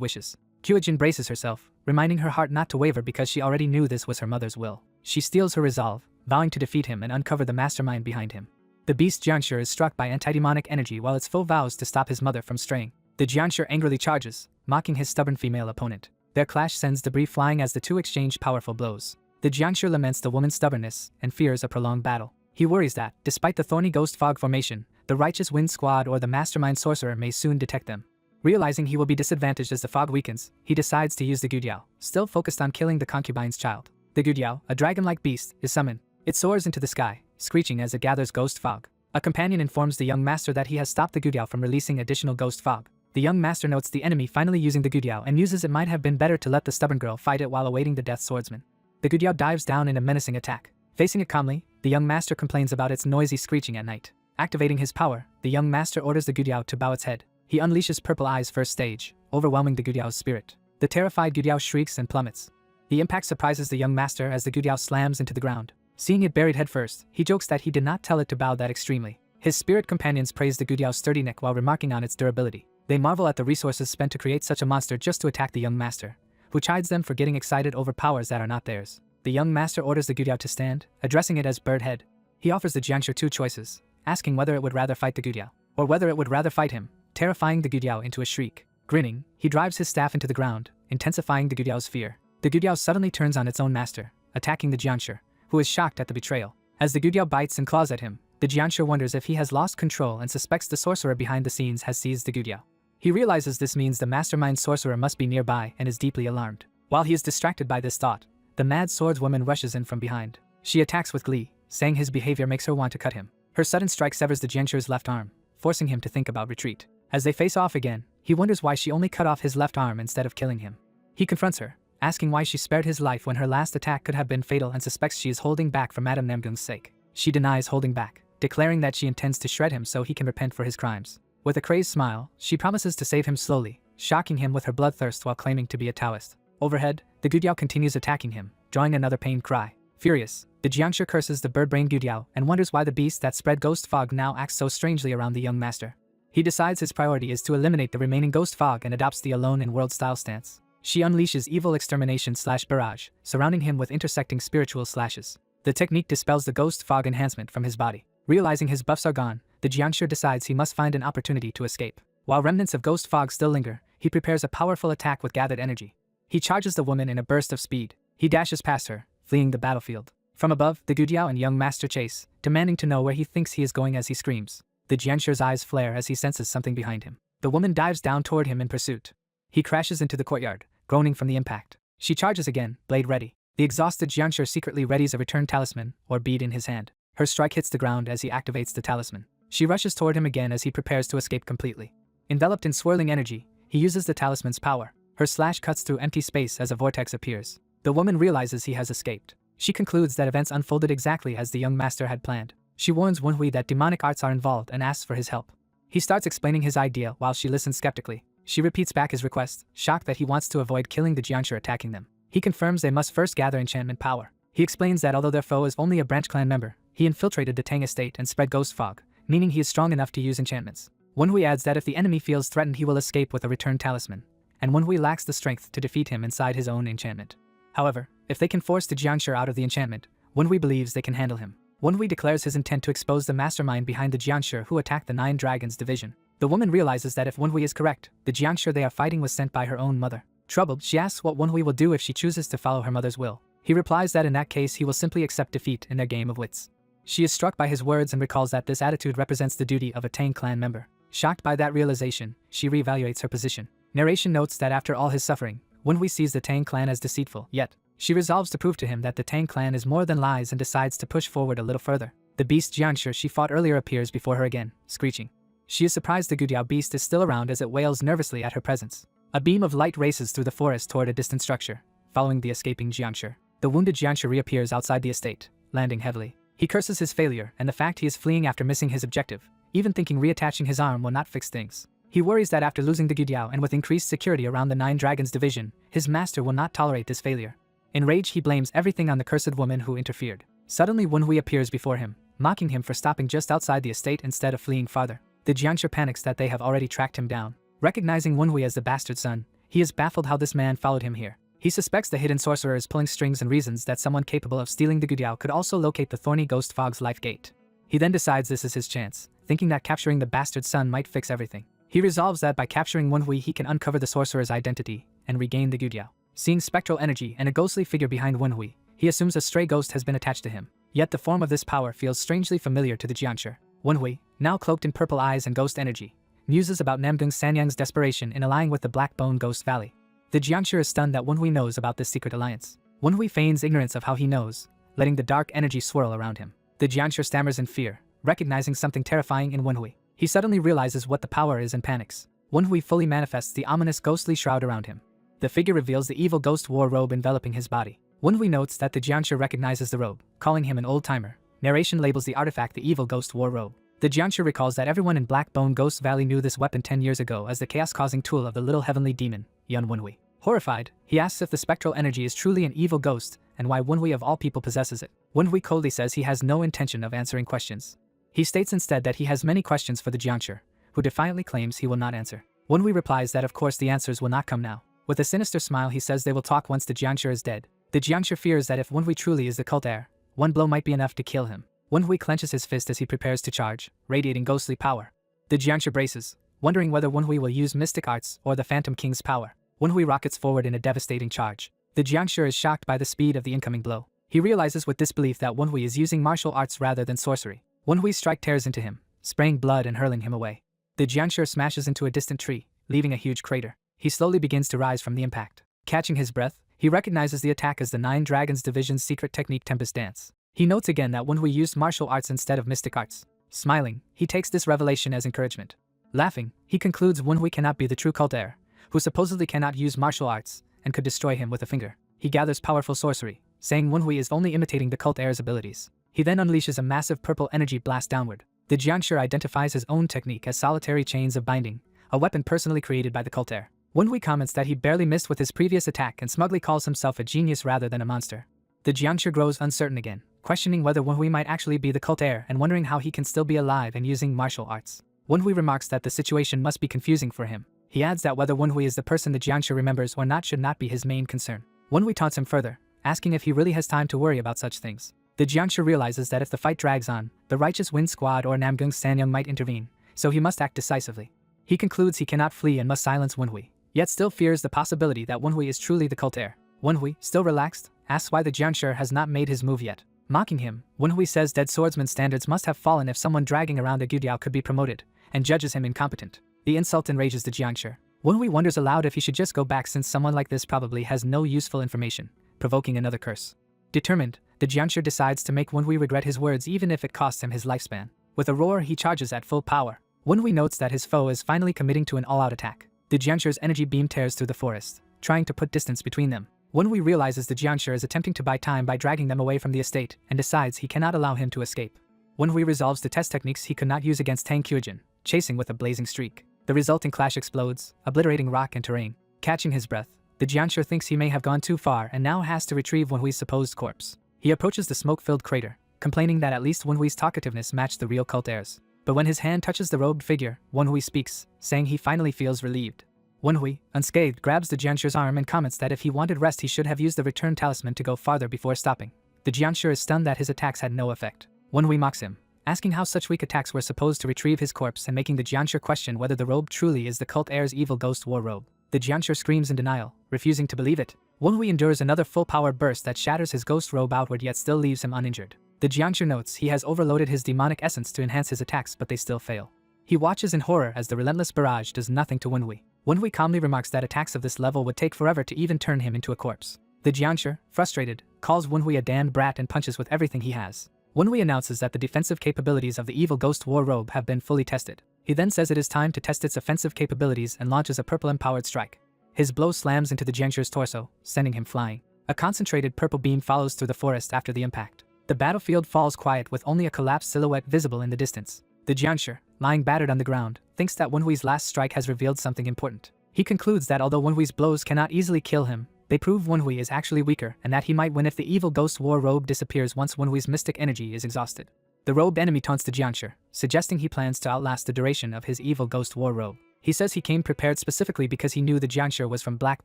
wishes. Kyojin braces herself, reminding her heart not to waver because she already knew this was her mother's will. She steels her resolve, vowing to defeat him and uncover the mastermind behind him. The beast Jiangshi is struck by antidemonic energy while its foe vows to stop his mother from straying. The Jiangshi angrily charges, mocking his stubborn female opponent. Their clash sends debris flying as the two exchange powerful blows. The Jiangshi laments the woman's stubbornness and fears a prolonged battle. He worries that, despite the thorny ghost fog formation, the righteous wind squad or the mastermind sorcerer may soon detect them. Realizing he will be disadvantaged as the fog weakens, he decides to use the Gudiao, still focused on killing the concubine's child. The Gudiao, a dragon-like beast, is summoned. It soars into the sky, screeching as it gathers ghost fog. A companion informs the young master that he has stopped the Gudiao from releasing additional ghost fog. The young master notes the enemy finally using the Gudiao and muses it might have been better to let the stubborn girl fight it while awaiting the death swordsman. The Gudiao dives down in a menacing attack. Facing it calmly, the young master complains about its noisy screeching at night. Activating his power, the young master orders the Gudiao to bow its head. He unleashes Purple Eye's first stage, overwhelming the Gudiao's spirit. The terrified Gudiao shrieks and plummets. The impact surprises the young master as the Gudiao slams into the ground. Seeing it buried headfirst, he jokes that he did not tell it to bow that extremely. His spirit companions praise the Gudiao's sturdy neck while remarking on its durability. They marvel at the resources spent to create such a monster just to attack the young master, who chides them for getting excited over powers that are not theirs. The young master orders the Gudiao to stand, addressing it as Bird Head. He offers the Jiangshi two choices, asking whether it would rather fight the Gudiao, or whether it would rather fight him, terrifying the Gudiao into a shriek. Grinning, he drives his staff into the ground, intensifying the Gudiao's fear. The Gudiao suddenly turns on its own master, attacking the Jiangshi, who is shocked at the betrayal. As the Gudiao bites and claws at him, the Jiangshi wonders if he has lost control and suspects the sorcerer behind the scenes has seized the Gudiao. He realizes this means the mastermind sorcerer must be nearby and is deeply alarmed. While he is distracted by this thought, the mad swordswoman rushes in from behind. She attacks with glee, saying his behavior makes her want to cut him. Her sudden strike severs the Jiangshi's left arm, forcing him to think about retreat. As they face off again, he wonders why she only cut off his left arm instead of killing him. He confronts her, asking why she spared his life when her last attack could have been fatal and suspects she is holding back for Madame Namgung's sake. She denies holding back, declaring that she intends to shred him so he can repent for his crimes. With a crazed smile, she promises to save him slowly, shocking him with her bloodthirst while claiming to be a Taoist. Overhead, the Gudiao continues attacking him, drawing another pained cry. Furious, the Jiangshi curses the bird-brained Gudiao and wonders why the beast that spread ghost fog now acts so strangely around the young master. He decides his priority is to eliminate the remaining ghost fog and adopts the alone-in-world style stance. She unleashes evil extermination/barrage, surrounding him with intersecting spiritual slashes. The technique dispels the ghost fog enhancement from his body. Realizing his buffs are gone, the Jiangshi decides he must find an opportunity to escape. While remnants of ghost fog still linger, he prepares a powerful attack with gathered energy. He charges the woman in a burst of speed. He dashes past her, fleeing the battlefield. From above, the Gudiao and young master chase, demanding to know where he thinks he is going as he screams. The Jiangshi's eyes flare as he senses something behind him. The woman dives down toward him in pursuit. He crashes into the courtyard, groaning from the impact. She charges again, blade ready. The exhausted Jiangshi secretly readies a return talisman, or bead in his hand. Her strike hits the ground as he activates the talisman. She rushes toward him again as he prepares to escape completely. Enveloped in swirling energy, he uses the talisman's power. Her slash cuts through empty space as a vortex appears. The woman realizes he has escaped. She concludes that events unfolded exactly as the young master had planned. She warns Wenhui that demonic arts are involved and asks for his help. He starts explaining his idea while she listens skeptically. She repeats back his request, shocked that he wants to avoid killing the Jiangshi attacking them. He confirms they must first gather enchantment power. He explains that although their foe is only a branch clan member, he infiltrated the Tang estate and spread ghost fog, meaning he is strong enough to use enchantments. Wenhui adds that if the enemy feels threatened he will escape with a return talisman, and Wenhui lacks the strength to defeat him inside his own enchantment. However, if they can force the Jiangshi out of the enchantment, Wenhui believes they can handle him. Wenhui declares his intent to expose the mastermind behind the Jiangshi who attacked the Nine Dragons division. The woman realizes that if Wenhui is correct, the Jiangshi they are fighting was sent by her own mother. Troubled, she asks what Wenhui will do if she chooses to follow her mother's will. He replies that in that case he will simply accept defeat in their game of wits. She is struck by his words and recalls that this attitude represents the duty of a Tang clan member. Shocked by that realization, she reevaluates her position. Narration notes that after all his suffering, Wenhui sees the Tang clan as deceitful, yet she resolves to prove to him that the Tang clan is more than lies and decides to push forward a little further. The beast Jiangshi she fought earlier appears before her again, screeching. She is surprised the Gudiao beast is still around as it wails nervously at her presence. A beam of light races through the forest toward a distant structure, following the escaping Jiangshi. The wounded Jiangshi reappears outside the estate, landing heavily. He curses his failure and the fact he is fleeing after missing his objective, even thinking reattaching his arm will not fix things. He worries that after losing the Gudiao and with increased security around the Nine Dragons division, his master will not tolerate this failure. In rage he blames everything on the cursed woman who interfered. Suddenly Wenhui appears before him, mocking him for stopping just outside the estate instead of fleeing farther. The Jiangshi panics that they have already tracked him down. Recognizing Wenhui as the bastard son, he is baffled how this man followed him here. He suspects the hidden sorcerer is pulling strings and reasons that someone capable of stealing the Gudiao could also locate the thorny ghost fog's life gate. He then decides this is his chance, thinking that capturing the bastard son might fix everything. He resolves that by capturing Wenhui he can uncover the sorcerer's identity and regain the Gudiao. Seeing spectral energy and a ghostly figure behind Wenhui, he assumes a stray ghost has been attached to him. Yet the form of this power feels strangely familiar to the Jiangshi. Wenhui, now cloaked in purple eyes and ghost energy, muses about Namgung Sanyang's desperation in allying with the Black Bone Ghost Valley. The Jiangshi is stunned that Wenhui knows about this secret alliance. Wenhui feigns ignorance of how he knows, letting the dark energy swirl around him. The Jiangshi stammers in fear, recognizing something terrifying in Wenhui. He suddenly realizes what the power is and panics. Wenhui fully manifests the ominous ghostly shroud around him. The figure reveals the evil ghost war robe enveloping his body. Wenhui notes that the Jiangshi recognizes the robe, calling him an old-timer. Narration labels the artifact the evil ghost war robe. The Jiangshi recalls that everyone in Black Bone Ghost Valley knew this weapon 10 years ago as the chaos-causing tool of the little heavenly demon, Yun Wenhui. Horrified, he asks if the spectral energy is truly an evil ghost and why Wenhui of all people possesses it. Wenhui coldly says he has no intention of answering questions. He states instead that he has many questions for the Jiangshi, who defiantly claims he will not answer. Wenhui replies that of course the answers will not come now. With a sinister smile he says they will talk once the Jiangshi is dead. The Jiangshi fears that if Wenhui truly is the cult heir, one blow might be enough to kill him. Wenhui clenches his fist as he prepares to charge, radiating ghostly power. The Jiangshi braces, wondering whether Wenhui will use mystic arts or the Phantom King's power. Wenhui rockets forward in a devastating charge. The Jiangshi is shocked by the speed of the incoming blow. He realizes with disbelief that Wenhui is using martial arts rather than sorcery. Wenhui's strike tears into him, spraying blood and hurling him away. The Jiangshi smashes into a distant tree, leaving a huge crater. He slowly begins to rise from the impact. Catching his breath, he recognizes the attack as the Nine Dragons Division's secret technique Tempest Dance. He notes again that Wenhui used martial arts instead of mystic arts. Smiling, he takes this revelation as encouragement. Laughing, he concludes Wenhui cannot be the true cult heir, who supposedly cannot use martial arts and could destroy him with a finger. He gathers powerful sorcery, saying Wenhui is only imitating the cult heir's abilities. He then unleashes a massive purple energy blast downward. The Jiangshi identifies his own technique as solitary chains of binding, a weapon personally created by the cult heir. Wenhui comments that he barely missed with his previous attack and smugly calls himself a genius rather than a monster. The Jiangshi grows uncertain again, questioning whether Wenhui might actually be the cult heir and wondering how he can still be alive and using martial arts. Wenhui remarks that the situation must be confusing for him. He adds that whether Wenhui is the person the Jiangshi remembers or not should not be his main concern. Wenhui taunts him further, asking if he really has time to worry about such things. The Jiangshi realizes that if the fight drags on, the Righteous Wind Squad or Namgung Sanyang might intervene, so he must act decisively. He concludes he cannot flee and must silence Wenhui, yet still fears the possibility that Wenhui is truly the cult heir. Wenhui, still relaxed, asks why the Jiangshi has not made his move yet. Mocking him, Wenhui says dead swordsman standards must have fallen if someone dragging around a Gudiao could be promoted, and judges him incompetent. The insult enrages the Jiangshi. Wenhui wonders aloud if he should just go back since someone like this probably has no useful information, provoking another curse. Determined, the Jiangshi decides to make Wenhui regret his words even if it costs him his lifespan. With a roar he charges at full power. Wenhui notes that his foe is finally committing to an all-out attack. The Jiangshi's energy beam tears through the forest, trying to put distance between them. Wenhui realizes the Jiangshi is attempting to buy time by dragging them away from the estate and decides he cannot allow him to escape. Wenhui resolves to test techniques he could not use against Tang Kyujin, chasing with a blazing streak. The resulting clash explodes, obliterating rock and terrain. Catching his breath, the Jiangshi thinks he may have gone too far and now has to retrieve Wenhui's supposed corpse. He approaches the smoke-filled crater, complaining that at least Wenhui's talkativeness matched the real cult heir's. But when his hand touches the robed figure, Wenhui speaks, saying he finally feels relieved. Wenhui, unscathed, grabs the Jiangshi's arm and comments that if he wanted rest he should have used the return talisman to go farther before stopping. The Jiangshi is stunned that his attacks had no effect. Wenhui mocks him, asking how such weak attacks were supposed to retrieve his corpse and making the Jianshi question whether the robe truly is the cult heir's evil ghost war robe. The Jianshi screams in denial, refusing to believe it. Wenhui endures another full power burst that shatters his ghost robe outward yet still leaves him uninjured. The Jianshi notes he has overloaded his demonic essence to enhance his attacks, but they still fail. He watches in horror as the relentless barrage does nothing to Wenhui. Wenhui calmly remarks that attacks of this level would take forever to even turn him into a corpse. The Jianshi, frustrated, calls Wenhui a damned brat and punches with everything he has. Wenhui announces that the defensive capabilities of the evil ghost war robe have been fully tested. He then says it is time to test its offensive capabilities and launches a purple empowered strike. His blow slams into the Jianshi's torso, sending him flying. A concentrated purple beam follows through the forest after the impact. The battlefield falls quiet with only a collapsed silhouette visible in the distance. The Jianshi, lying battered on the ground, thinks that Wenhui's last strike has revealed something important. He concludes that although Wenhui's blows cannot easily kill him, they prove Wenhui is actually weaker and that he might win if the evil ghost war robe disappears once Wenhui's mystic energy is exhausted. The robed enemy taunts the Jianshi, suggesting he plans to outlast the duration of his evil ghost war robe. He says he came prepared specifically because he knew the Jianshi was from Black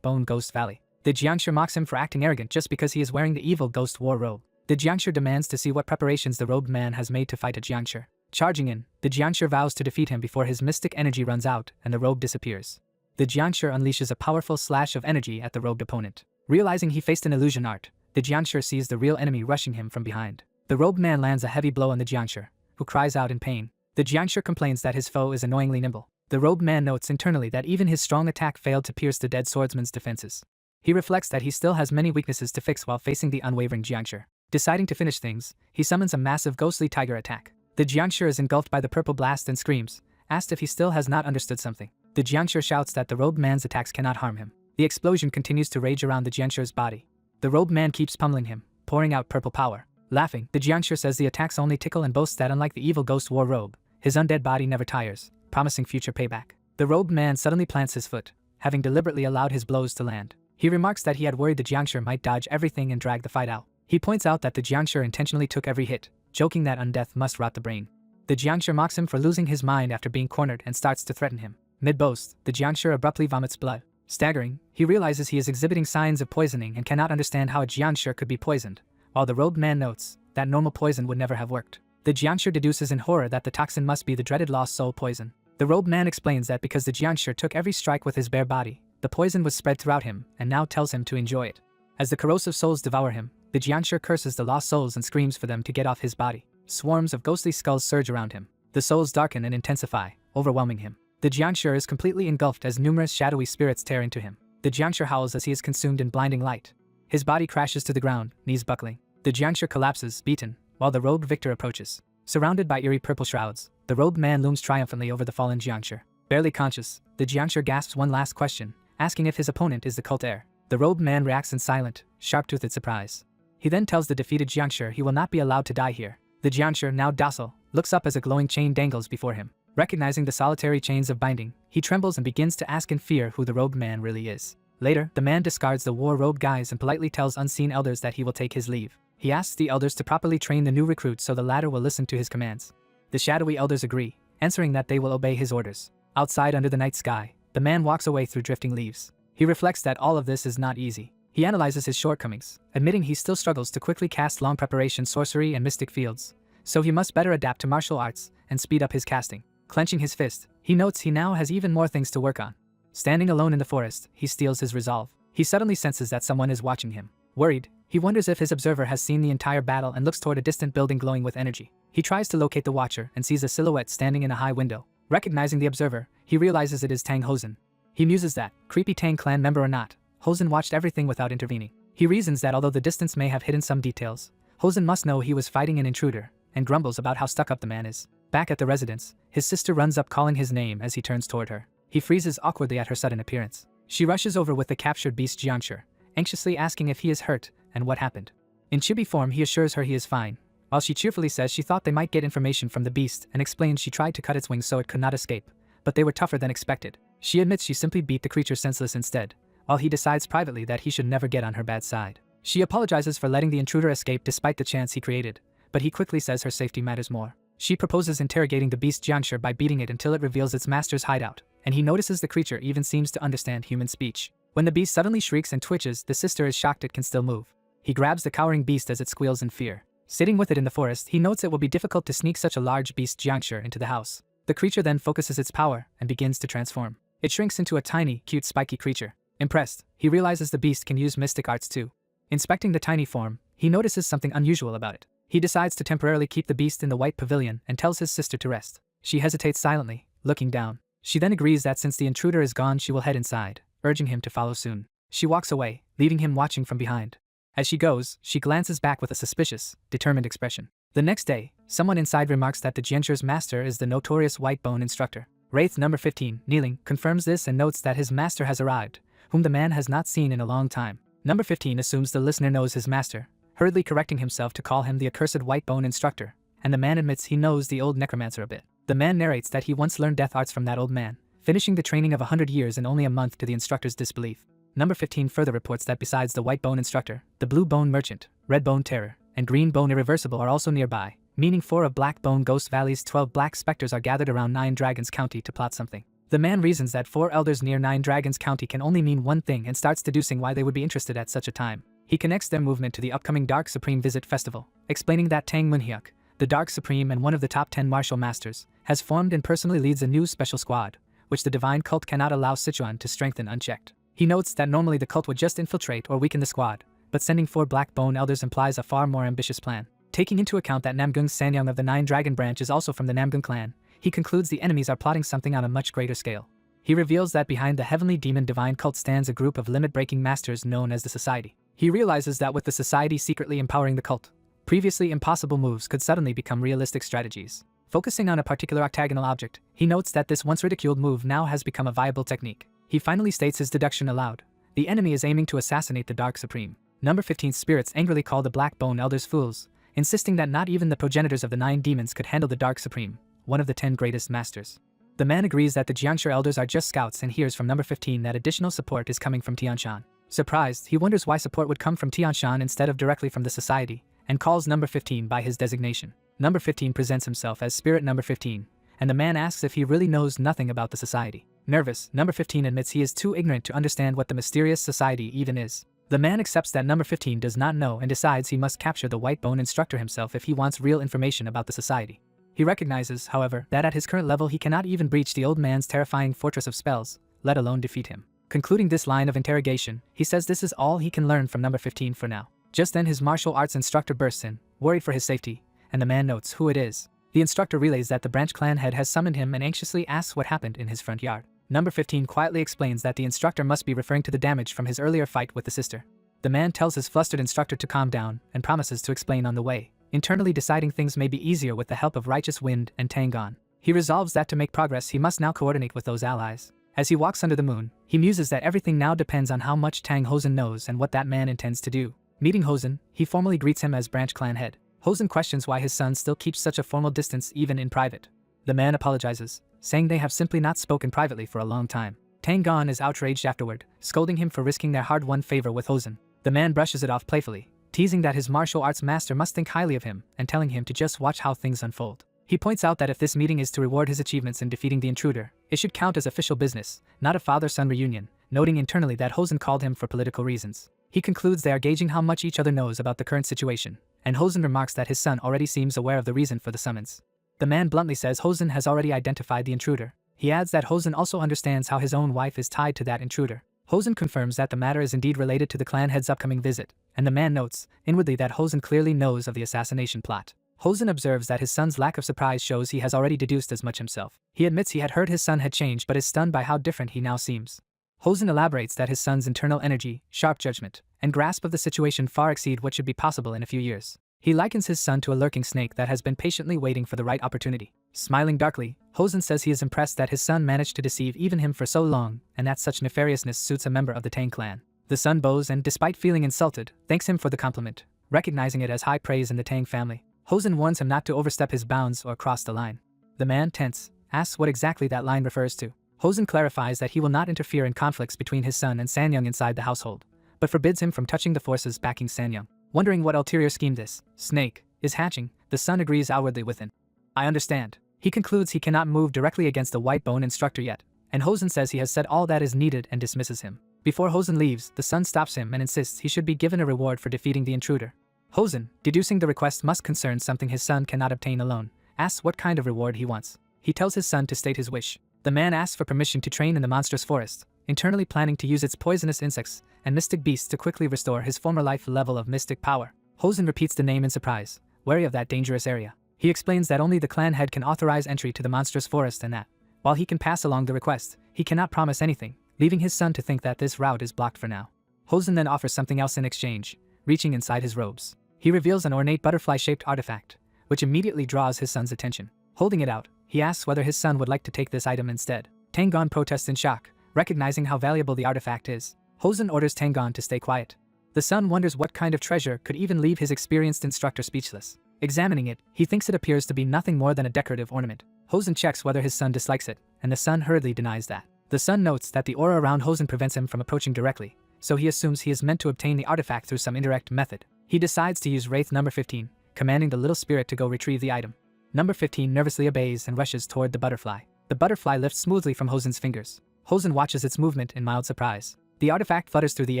Bone Ghost Valley. The Jianshi mocks him for acting arrogant just because he is wearing the evil ghost war robe. The Jianshi demands to see what preparations the robed man has made to fight a Jianshi. Charging in, the Jianshi vows to defeat him before his mystic energy runs out and the robe disappears. The Jianshi unleashes a powerful slash of energy at the robed opponent. Realizing he faced an illusion art, the Jianshi sees the real enemy rushing him from behind. The robed man lands a heavy blow on the Jianshi, who cries out in pain. The Jianshi complains that his foe is annoyingly nimble. The robed man notes internally that even his strong attack failed to pierce the dead swordsman's defenses. He reflects that he still has many weaknesses to fix while facing the unwavering Jianshi. Deciding to finish things, he summons a massive ghostly tiger attack. The Jianshi is engulfed by the purple blast and screams, asked if he still has not understood something. The Jianshi shouts that the robed man's attacks cannot harm him. The explosion continues to rage around the Jianshi's body. The robed man keeps pummeling him, pouring out purple power. Laughing, the Jianshi says the attacks only tickle and boasts that unlike the evil ghost war robe, his undead body never tires, promising future payback. The robed man suddenly plants his foot, having deliberately allowed his blows to land. He remarks that he had worried the Jianshi might dodge everything and drag the fight out. He points out that the Jianshi intentionally took every hit, joking that undeath must rot the brain. The Jianshi mocks him for losing his mind after being cornered and starts to threaten him. Mid-boast, the Jianshi abruptly vomits blood. Staggering, he realizes he is exhibiting signs of poisoning and cannot understand how a Jianshi could be poisoned, while the robed man notes that normal poison would never have worked. The Jianshi deduces in horror that the toxin must be the dreaded lost soul poison. The robed man explains that because the Jianshi took every strike with his bare body, the poison was spread throughout him and now tells him to enjoy it. As the corrosive souls devour him, the Jianshi curses the lost souls and screams for them to get off his body. Swarms of ghostly skulls surge around him. The souls darken and intensify, overwhelming him. The Jianshi is completely engulfed as numerous shadowy spirits tear into him. The Jianshi howls as he is consumed in blinding light. His body crashes to the ground, knees buckling. The Jianshi collapses, beaten, while the robed victor approaches. Surrounded by eerie purple shrouds, the robed man looms triumphantly over the fallen Jianshi. Barely conscious, the Jianshi gasps one last question, asking if his opponent is the cult heir. The robed man reacts in silent, sharp-toothed surprise. He then tells the defeated Jianshi he will not be allowed to die here. The Jianshi, now docile, looks up as a glowing chain dangles before him. Recognizing the solitary chains of binding, he trembles and begins to ask in fear who the robed man really is. Later, the man discards the war-robed guise and politely tells unseen elders that he will take his leave. He asks the elders to properly train the new recruit so the latter will listen to his commands. The shadowy elders agree, answering that they will obey his orders. Outside under the night sky, the man walks away through drifting leaves. He reflects that all of this is not easy. He analyzes his shortcomings, admitting he still struggles to quickly cast long preparation sorcery and mystic fields, so he must better adapt to martial arts and speed up his casting. Clenching his fist, he notes he now has even more things to work on. Standing alone in the forest, he steels his resolve. He suddenly senses that someone is watching him. Worried, he wonders if his observer has seen the entire battle and looks toward a distant building glowing with energy. He tries to locate the watcher and sees a silhouette standing in a high window. Recognizing the observer, he realizes it is Tang Hosen. He muses that, creepy Tang clan member or not, Hosen watched everything without intervening. He reasons that although the distance may have hidden some details, Hosen must know he was fighting an intruder, and grumbles about how stuck up the man is. Back at the residence, his sister runs up calling his name as he turns toward her. He freezes awkwardly at her sudden appearance. She rushes over with the captured beast Jianshi, anxiously asking if he is hurt and what happened. In chibi form, he assures her he is fine, while she cheerfully says she thought they might get information from the beast and explains she tried to cut its wings so it could not escape, but they were tougher than expected. She admits she simply beat the creature senseless instead, while he decides privately that he should never get on her bad side. She apologizes for letting the intruder escape despite the chance he created, but he quickly says her safety matters more. She proposes interrogating the beast Jianshi by beating it until it reveals its master's hideout, and he notices the creature even seems to understand human speech. When the beast suddenly shrieks and twitches, the sister is shocked it can still move. He grabs the cowering beast as it squeals in fear. Sitting with it in the forest, he notes it will be difficult to sneak such a large beast juncture into the house. The creature then focuses its power and begins to transform. It shrinks into a tiny, cute spiky creature. Impressed, he realizes the beast can use mystic arts too. Inspecting the tiny form, he notices something unusual about it. He decides to temporarily keep the beast in the white pavilion and tells his sister to rest. She hesitates silently, looking down. She then agrees that since the intruder is gone, she will head inside, urging him to follow soon. She walks away, leaving him watching from behind. As she goes, she glances back with a suspicious, determined expression. The next day, someone inside remarks that the Jianchu's master is the notorious white bone instructor. Wraith number 15, kneeling, confirms this and notes that his master has arrived, whom the man has not seen in a long time. Number 15 assumes the listener knows his master, hurriedly correcting himself to call him the accursed white bone instructor, and the man admits he knows the old necromancer a bit. The man narrates that he once learned death arts from that old man, finishing the training of 100 years in only a month to the instructor's disbelief. Number 15 further reports that besides the white bone instructor, the blue bone merchant, red bone terror, and green bone irreversible are also nearby, meaning 4 of Black Bone Ghost Valley's 12 black specters are gathered around 9 Dragons County to plot something. The man reasons that 4 elders near 9 Dragons County can only mean one thing and starts deducing why they would be interested at such a time. He connects their movement to the upcoming Dark Supreme Visit Festival, explaining that Tang Munhyuk, the Dark Supreme and one of the top 10 martial masters, has formed and personally leads a new special squad, which the divine cult cannot allow Sichuan to strengthen unchecked. He notes that normally the cult would just infiltrate or weaken the squad, but sending 4 Black Bone elders implies a far more ambitious plan. Taking into account that Namgung Sanyang of the 9 Dragon branch is also from the Namgung clan, he concludes the enemies are plotting something on a much greater scale. He reveals that behind the heavenly demon divine cult stands a group of limit-breaking masters known as the Society. He realizes that with the Society secretly empowering the cult, previously impossible moves could suddenly become realistic strategies. Focusing on a particular octagonal object, he notes that this once ridiculed move now has become a viable technique. He finally states his deduction aloud. The enemy is aiming to assassinate the Dark Supreme. Number 15 spirits angrily call the Black Bone elders fools, insisting that not even the progenitors of the 9 demons could handle the Dark Supreme, one of the 10 greatest masters. The man agrees that the Jiangshi elders are just scouts and hears from number 15 that additional support is coming from Tianshan. Surprised, he wonders why support would come from Tianshan instead of directly from the Society, and calls number 15 by his designation. Number 15 presents himself as Spirit number 15, and the man asks if he really knows nothing about the Society. Nervous, number 15 admits he is too ignorant to understand what the mysterious Society even is. The man accepts that number 15 does not know and decides he must capture the white bone instructor himself if he wants real information about the Society. He recognizes, however, that at his current level he cannot even breach the old man's terrifying fortress of spells, let alone defeat him. Concluding this line of interrogation, he says this is all he can learn from number 15 for now. Just then his martial arts instructor bursts in, worried for his safety, and the man notes who it is. The instructor relays that the branch clan head has summoned him and anxiously asks what happened in his front yard. Number 15 quietly explains that the instructor must be referring to the damage from his earlier fight with the sister. The man tells his flustered instructor to calm down and promises to explain on the way, internally deciding things may be easier with the help of Righteous Wind and Tangon. He resolves that to make progress he must now coordinate with those allies. As he walks under the moon, he muses that everything now depends on how much Tang Hosen knows and what that man intends to do. Meeting Hosen, he formally greets him as branch clan head. Hosen questions why his son still keeps such a formal distance even in private. The man apologizes, saying they have simply not spoken privately for a long time. Tangon is outraged afterward, scolding him for risking their hard-won favor with Hosen. The man brushes it off playfully, teasing that his martial arts master must think highly of him and telling him to just watch how things unfold. He points out that if this meeting is to reward his achievements in defeating the intruder, it should count as official business, not a father-son reunion, noting internally that Hosen called him for political reasons. He concludes they are gauging how much each other knows about the current situation, and Hosen remarks that his son already seems aware of the reason for the summons. The man bluntly says Hosen has already identified the intruder. He adds that Hosen also understands how his own wife is tied to that intruder. Hosen confirms that the matter is indeed related to the clan head's upcoming visit, and the man notes, inwardly, that Hosen clearly knows of the assassination plot. Hosen observes that his son's lack of surprise shows he has already deduced as much himself. He admits he had heard his son had changed but is stunned by how different he now seems. Hosen elaborates that his son's internal energy, sharp judgment, and grasp of the situation far exceed what should be possible in a few years. He likens his son to a lurking snake that has been patiently waiting for the right opportunity. Smiling darkly, Hosen says he is impressed that his son managed to deceive even him for so long, and that such nefariousness suits a member of the Tang clan. The son bows and, despite feeling insulted, thanks him for the compliment, recognizing it as high praise in the Tang family. Hosen warns him not to overstep his bounds or cross the line. The man, tense, asks what exactly that line refers to. Hosen clarifies that he will not interfere in conflicts between his son and Sanyang inside the household, but forbids him from touching the forces backing Sanyang. Wondering what ulterior scheme this snake is hatching, the son agrees outwardly within. I understand. He concludes he cannot move directly against the white bone instructor yet, and Hosen says he has said all that is needed and dismisses him. Before Hosen leaves, the son stops him and insists he should be given a reward for defeating the intruder. Hosen, deducing the request must concern something his son cannot obtain alone, asks what kind of reward he wants. He tells his son to state his wish. The man asks for permission to train in the monstrous forest, internally planning to use its poisonous insects and mystic beasts to quickly restore his former life level of mystic power. Hosen repeats the name in surprise, wary of that dangerous area. He explains that only the clan head can authorize entry to the monstrous forest and that, while he can pass along the request, he cannot promise anything, leaving his son to think that this route is blocked for now. Hosen then offers something else in exchange, reaching inside his robes. He reveals an ornate butterfly-shaped artifact, which immediately draws his son's attention. Holding it out, he asks whether his son would like to take this item instead. Tangon protests in shock, recognizing how valuable the artifact is. Hosen orders Tangon to stay quiet. The son wonders what kind of treasure could even leave his experienced instructor speechless. Examining it, he thinks it appears to be nothing more than a decorative ornament. Hosen checks whether his son dislikes it, and the son hurriedly denies that. The son notes that the aura around Hosen prevents him from approaching directly, so he assumes he is meant to obtain the artifact through some indirect method. He decides to use Wraith number 15, commanding the little spirit to go retrieve the item. Number 15 nervously obeys and rushes toward the butterfly. The butterfly lifts smoothly from Hosen's fingers. Hosen watches its movement in mild surprise. The artifact flutters through the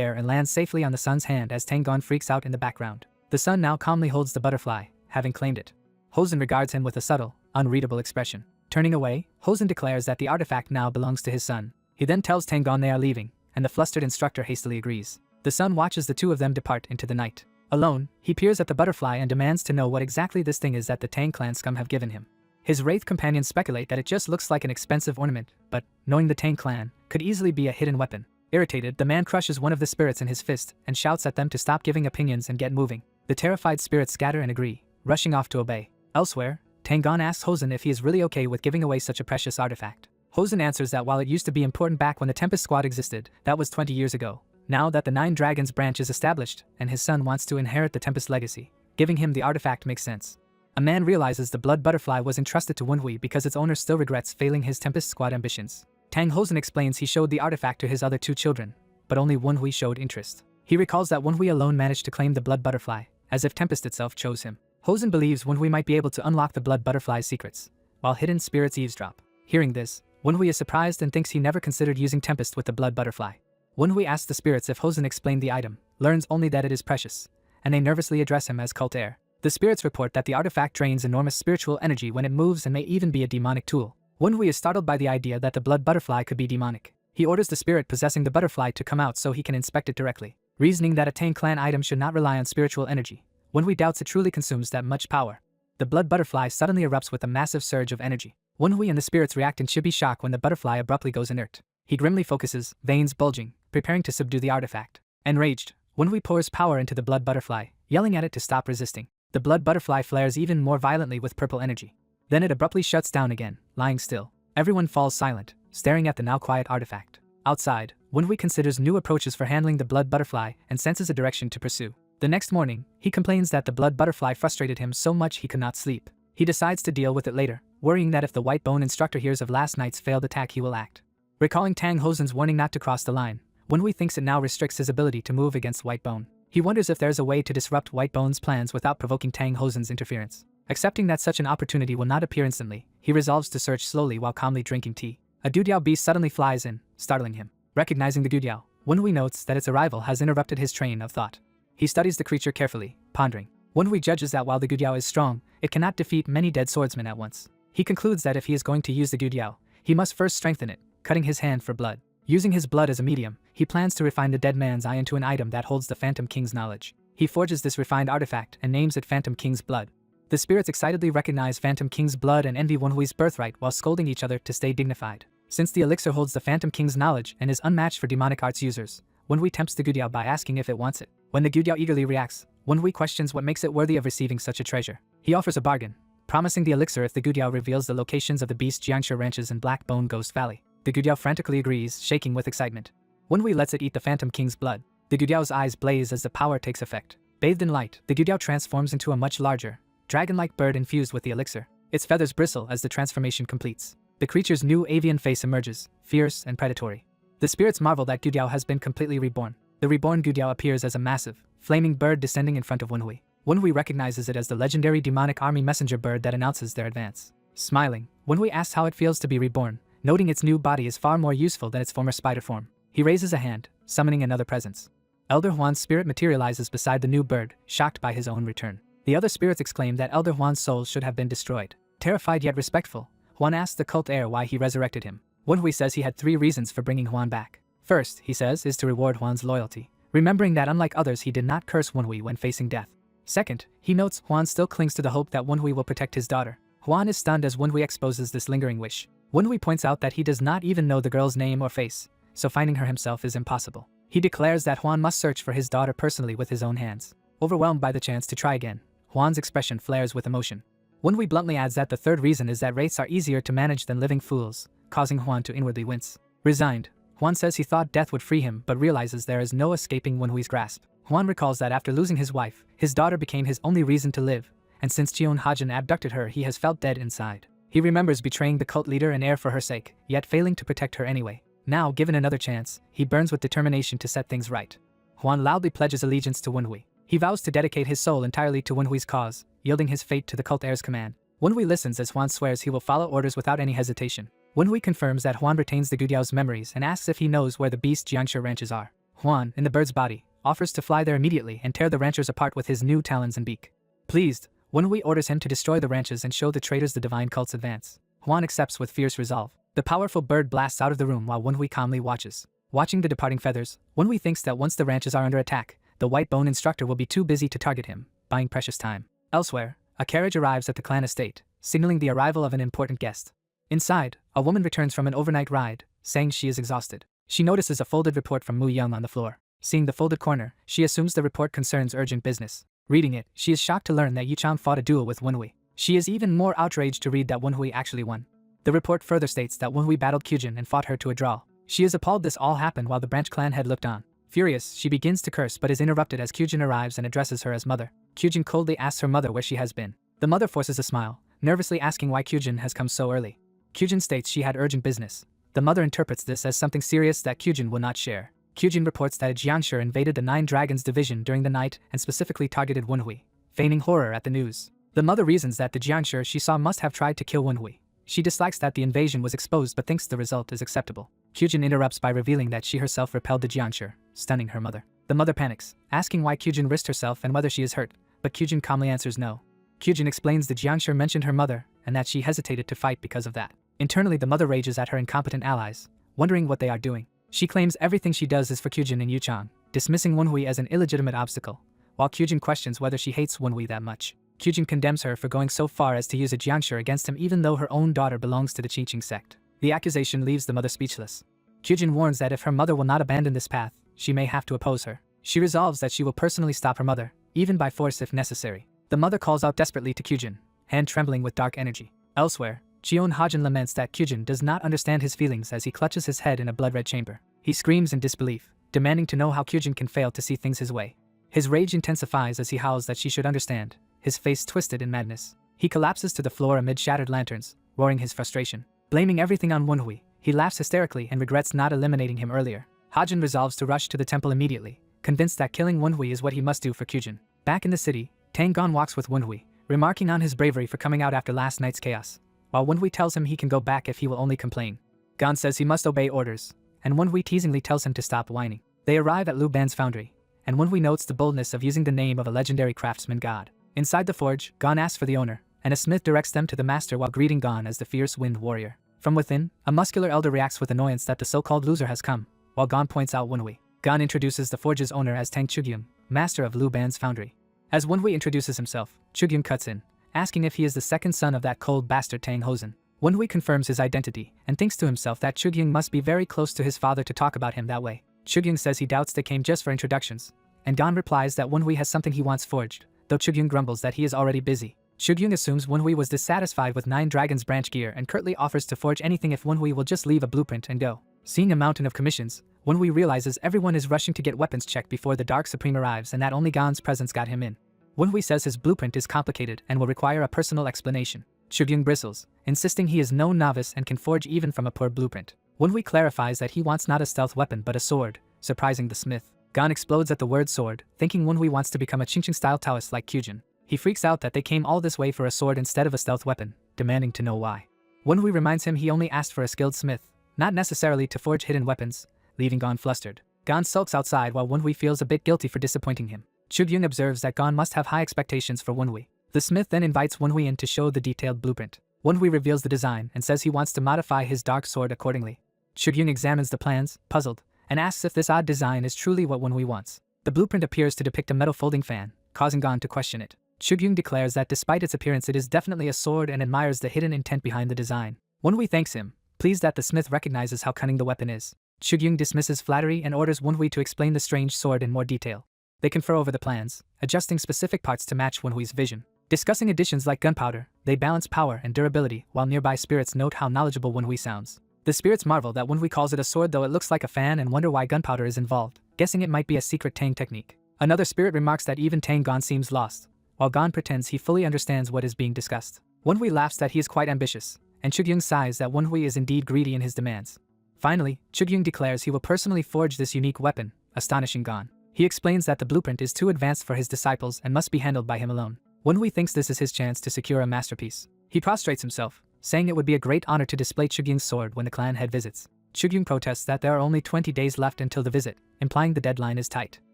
air and lands safely on the son's hand as Tangon freaks out in the background. The son now calmly holds the butterfly, having claimed it. Hosen regards him with a subtle, unreadable expression. Turning away, Hosen declares that the artifact now belongs to his son. He then tells Tangon they are leaving, and the flustered instructor hastily agrees. The son watches the two of them depart into the night. Alone, he peers at the butterfly and demands to know what exactly this thing is that the Tang clan scum have given him. His Wraith companions speculate that it just looks like an expensive ornament, but, knowing the Tang clan, could easily be a hidden weapon. Irritated, the man crushes one of the spirits in his fist and shouts at them to stop giving opinions and get moving. The terrified spirits scatter and agree, rushing off to obey. Elsewhere, Tangon asks Hosen if he is really okay with giving away such a precious artifact. Hosen answers that while it used to be important back when the Tempest Squad existed, that was 20 years ago. Now that the Nine Dragons branch is established, and his son wants to inherit the Tempest legacy, giving him the artifact makes sense. A man realizes the blood butterfly was entrusted to Wenhui because its owner still regrets failing his Tempest Squad ambitions. Tang Hosen explains he showed the artifact to his other two children, but only Wenhui showed interest. He recalls that Wenhui alone managed to claim the blood butterfly, as if Tempest itself chose him. Hosen believes Wenhui might be able to unlock the blood butterfly's secrets, while hidden spirits eavesdrop. Hearing this, Wenhui is surprised and thinks he never considered using Tempest with the blood butterfly. Wenhui asks the spirits if Hosen explained the item, learns only that it is precious, and they nervously address him as cult heir. The spirits report that the artifact drains enormous spiritual energy when it moves and may even be a demonic tool. Wenhui is startled by the idea that the blood butterfly could be demonic. He orders the spirit possessing the butterfly to come out so he can inspect it directly. Reasoning that a Tang clan item should not rely on spiritual energy, Wenhui doubts it truly consumes that much power. The blood butterfly suddenly erupts with a massive surge of energy. Wenhui and the spirits react in chibi shock when the butterfly abruptly goes inert. He grimly focuses, veins bulging, preparing to subdue the artifact. Enraged, Wenhui pours power into the blood butterfly, yelling at it to stop resisting. The blood butterfly flares even more violently with purple energy. Then it abruptly shuts down again, lying still. Everyone falls silent, staring at the now quiet artifact. Outside, Wenhui considers new approaches for handling the blood butterfly and senses a direction to pursue. The next morning, he complains that the blood butterfly frustrated him so much he could not sleep. He decides to deal with it later, worrying that if the White Bone instructor hears of last night's failed attack he will act. Recalling Tang Hosen's warning not to cross the line, Wenhui thinks it now restricts his ability to move against White Bone. He wonders if there's a way to disrupt White Bone's plans without provoking Tang Hosen's interference. Accepting that such an opportunity will not appear instantly, he resolves to search slowly while calmly drinking tea. A Dudiao beast suddenly flies in, startling him. Recognizing the Dudiao, Wenhui notes that its arrival has interrupted his train of thought. He studies the creature carefully, pondering. Wenhui judges that while the Dudiao is strong, it cannot defeat many dead swordsmen at once. He concludes that if he is going to use the Dudiao, he must first strengthen it, cutting his hand for blood. Using his blood as a medium, he plans to refine the dead man's eye into an item that holds the Phantom King's knowledge. He forges this refined artifact and names it Phantom King's blood. The spirits excitedly recognize Phantom King's blood and envy Wenhui's birthright while scolding each other to stay dignified. Since the elixir holds the Phantom King's knowledge and is unmatched for demonic arts users, Wenhui tempts the Gudiao by asking if it wants it. When the Gudiao eagerly reacts, Wenhui questions what makes it worthy of receiving such a treasure. He offers a bargain, promising the elixir if the Gudiao reveals the locations of the beast Jiangsha ranches in Black Bone Ghost Valley. The Gudiao frantically agrees, shaking with excitement. Wenhui lets it eat the Phantom King's blood. The Gudiao's eyes blaze as the power takes effect. Bathed in light, the Gudiao transforms into a much larger, dragon-like bird infused with the elixir. Its feathers bristle as the transformation completes. The creature's new avian face emerges, fierce and predatory. The spirits marvel that Gudiao has been completely reborn. The reborn Gudiao appears as a massive, flaming bird descending in front of Wenhui. Wenhui recognizes it as the legendary demonic army messenger bird that announces their advance. Smiling, Wenhui asks how it feels to be reborn, noting its new body is far more useful than its former spider form. He raises a hand, summoning another presence. Elder Huan's spirit materializes beside the new bird, shocked by his own return. The other spirits exclaim that Elder Huan's soul should have been destroyed. Terrified yet respectful, Huan asks the cult heir why he resurrected him. Wenhui says he had 3 reasons for bringing Huan back. First, he says, is to reward Huan's loyalty, remembering that unlike others he did not curse Wenhui when facing death. Second, he notes Huan still clings to the hope that Wenhui will protect his daughter. Huan is stunned as Wenhui exposes this lingering wish. Wenhui points out that he does not even know the girl's name or face, so finding her himself is impossible. He declares that Huan must search for his daughter personally with his own hands. Overwhelmed by the chance to try again, Huan's expression flares with emotion. Wenhui bluntly adds that the third reason is that wraiths are easier to manage than living fools, causing Huan to inwardly wince. Resigned, Huan says he thought death would free him but realizes there is no escaping Wenhui's grasp. Huan recalls that after losing his wife, his daughter became his only reason to live, and since Cheon Hajin abducted her he has felt dead inside. He remembers betraying the cult leader and heir for her sake, yet failing to protect her anyway. Now, given another chance, he burns with determination to set things right. Huan loudly pledges allegiance to Wenhui. He vows to dedicate his soul entirely to Wenhui's cause, yielding his fate to the cult heir's command. Wenhui listens as Huan swears he will follow orders without any hesitation. Wenhui confirms that Huan retains the Gudiao's memories and asks if he knows where the beast Jiangshi ranches are. Huan, in the bird's body, offers to fly there immediately and tear the ranchers apart with his new talons and beak. Pleased, Wenhui orders him to destroy the ranches and show the traitors the divine cult's advance. Huan accepts with fierce resolve. The powerful bird blasts out of the room while Wenhui calmly watches. Watching the departing feathers, Wenhui thinks that once the ranches are under attack, the white bone instructor will be too busy to target him, buying precious time. Elsewhere, a carriage arrives at the clan estate, signaling the arrival of an important guest. Inside, a woman returns from an overnight ride, saying she is exhausted. She notices a folded report from Mu Young on the floor. Seeing the folded corner, she assumes the report concerns urgent business. Reading it, she is shocked to learn that Yuchang fought a duel with Wenhui. She is even more outraged to read that Wenhui actually won. The report further states that Wenhui battled Kyujin and fought her to a draw. She is appalled this all happened while the branch clan had looked on. Furious, she begins to curse but is interrupted as Kyujin arrives and addresses her as mother. Kyujin coldly asks her mother where she has been. The mother forces a smile, nervously asking why Kyujin has come so early. Kyujin states she had urgent business. The mother interprets this as something serious that Kyujin will not share. Kyujin reports that a Jiangshi invaded the 9 Dragons division during the night and specifically targeted Wenhui, feigning horror at the news. The mother reasons that the Jiangshi she saw must have tried to kill Wenhui. She dislikes that the invasion was exposed but thinks the result is acceptable. Kyujin interrupts by revealing that she herself repelled the Jiangshi, stunning her mother. The mother panics, asking why Kyujin risked herself and whether she is hurt, but Kyujin calmly answers no. Kyujin explains the Jiangshi mentioned her mother and that she hesitated to fight because of that. Internally, the mother rages at her incompetent allies, wondering what they are doing. She claims everything she does is for Kyujin and Yuchang, dismissing Wenhui as an illegitimate obstacle, while Kyujin questions whether she hates Wenhui that much. Kyujin condemns her for going so far as to use a Jiangshi against him even though her own daughter belongs to the Qingqing sect. The accusation leaves the mother speechless. Kyujin warns that if her mother will not abandon this path, she may have to oppose her. She resolves that she will personally stop her mother, even by force if necessary. The mother calls out desperately to Kyujin, hand trembling with dark energy. Elsewhere, Cheon Hajin laments that Kyujin does not understand his feelings as he clutches his head in a blood-red chamber. He screams in disbelief, demanding to know how Kyujin can fail to see things his way. His rage intensifies as he howls that she should understand, his face twisted in madness. He collapses to the floor amid shattered lanterns, roaring his frustration. Blaming everything on Wenhui, he laughs hysterically and regrets not eliminating him earlier. Hajin resolves to rush to the temple immediately, convinced that killing Wenhui is what he must do for Kyujin. Back in the city, Tang Gon walks with Wenhui, remarking on his bravery for coming out after last night's chaos, while Wenhui tells him he can go back if he will only complain. Gon says he must obey orders, and Wenhui teasingly tells him to stop whining. They arrive at Lu Ban's foundry, and Wenhui notes the boldness of using the name of a legendary craftsman god. Inside the forge, Gon asks for the owner, and a smith directs them to the master while greeting Gon as the fierce wind warrior. From within, a muscular elder reacts with annoyance that the so-called loser has come, while Gon points out Wenhui. Gon introduces the forge's owner as Tang Chugyum, master of Lu Ban's foundry. As Wenhui introduces himself, Chugyum cuts in, asking if he is the second son of that cold bastard Tang Hosen. Wenhui confirms his identity and thinks to himself that Chugyum must be very close to his father to talk about him that way. Chugyum says he doubts they came just for introductions, and Gon replies that Wenhui has something he wants forged, though Chugyum grumbles that he is already busy. Chugyum assumes Wenhui was dissatisfied with 9 Dragons branch gear and curtly offers to forge anything if Wenhui will just leave a blueprint and go. Seeing a mountain of commissions, Wenhui realizes everyone is rushing to get weapons checked before the Dark Supreme arrives and that only Gon's presence got him in. Wenhui says his blueprint is complicated and will require a personal explanation. Chugyum bristles, insisting he is no novice and can forge even from a poor blueprint. Wenhui clarifies that he wants not a stealth weapon but a sword, surprising the smith. Gon explodes at the word sword, thinking Wenhui wants to become a Qingqing-style Taoist like Kyujin. He freaks out that they came all this way for a sword instead of a stealth weapon, demanding to know why. Wenhui reminds him he only asked for a skilled smith, not necessarily to forge hidden weapons, leaving Gon flustered. Gon sulks outside while Wonhui feels a bit guilty for disappointing him. Chugyung observes that Gon must have high expectations for Wonhui. The smith then invites Wonhui in to show the detailed blueprint. Wonhui reveals the design and says he wants to modify his dark sword accordingly. Chugyung examines the plans, puzzled, and asks if this odd design is truly what Wonhui wants. The blueprint appears to depict a metal folding fan, causing Gon to question it. Chugyung declares that despite its appearance it is definitely a sword and admires the hidden intent behind the design. Wonhui thanks him, pleased that the smith recognizes how cunning the weapon is. Chugyung dismisses flattery and orders Wonhui to explain the strange sword in more detail. They confer over the plans, adjusting specific parts to match Wonhui's vision. Discussing additions like gunpowder, they balance power and durability, while nearby spirits note how knowledgeable Wonhui sounds. The spirits marvel that Wonhui calls it a sword though it looks like a fan and wonder why gunpowder is involved, guessing it might be a secret Tang technique. Another spirit remarks that even Tang Gon seems lost, while Gon pretends he fully understands what is being discussed. Wonhui laughs that he is quite ambitious, and Chugyung sighs that Wonhui is indeed greedy in his demands. Finally, Chugyung declares he will personally forge this unique weapon, astonishing Gon. He explains that the blueprint is too advanced for his disciples and must be handled by him alone. Wonhui thinks this is his chance to secure a masterpiece. He prostrates himself, saying it would be a great honor to display Chugyung's sword when the clan head visits. Chugyung protests that there are only 20 days left until the visit, implying the deadline is tight.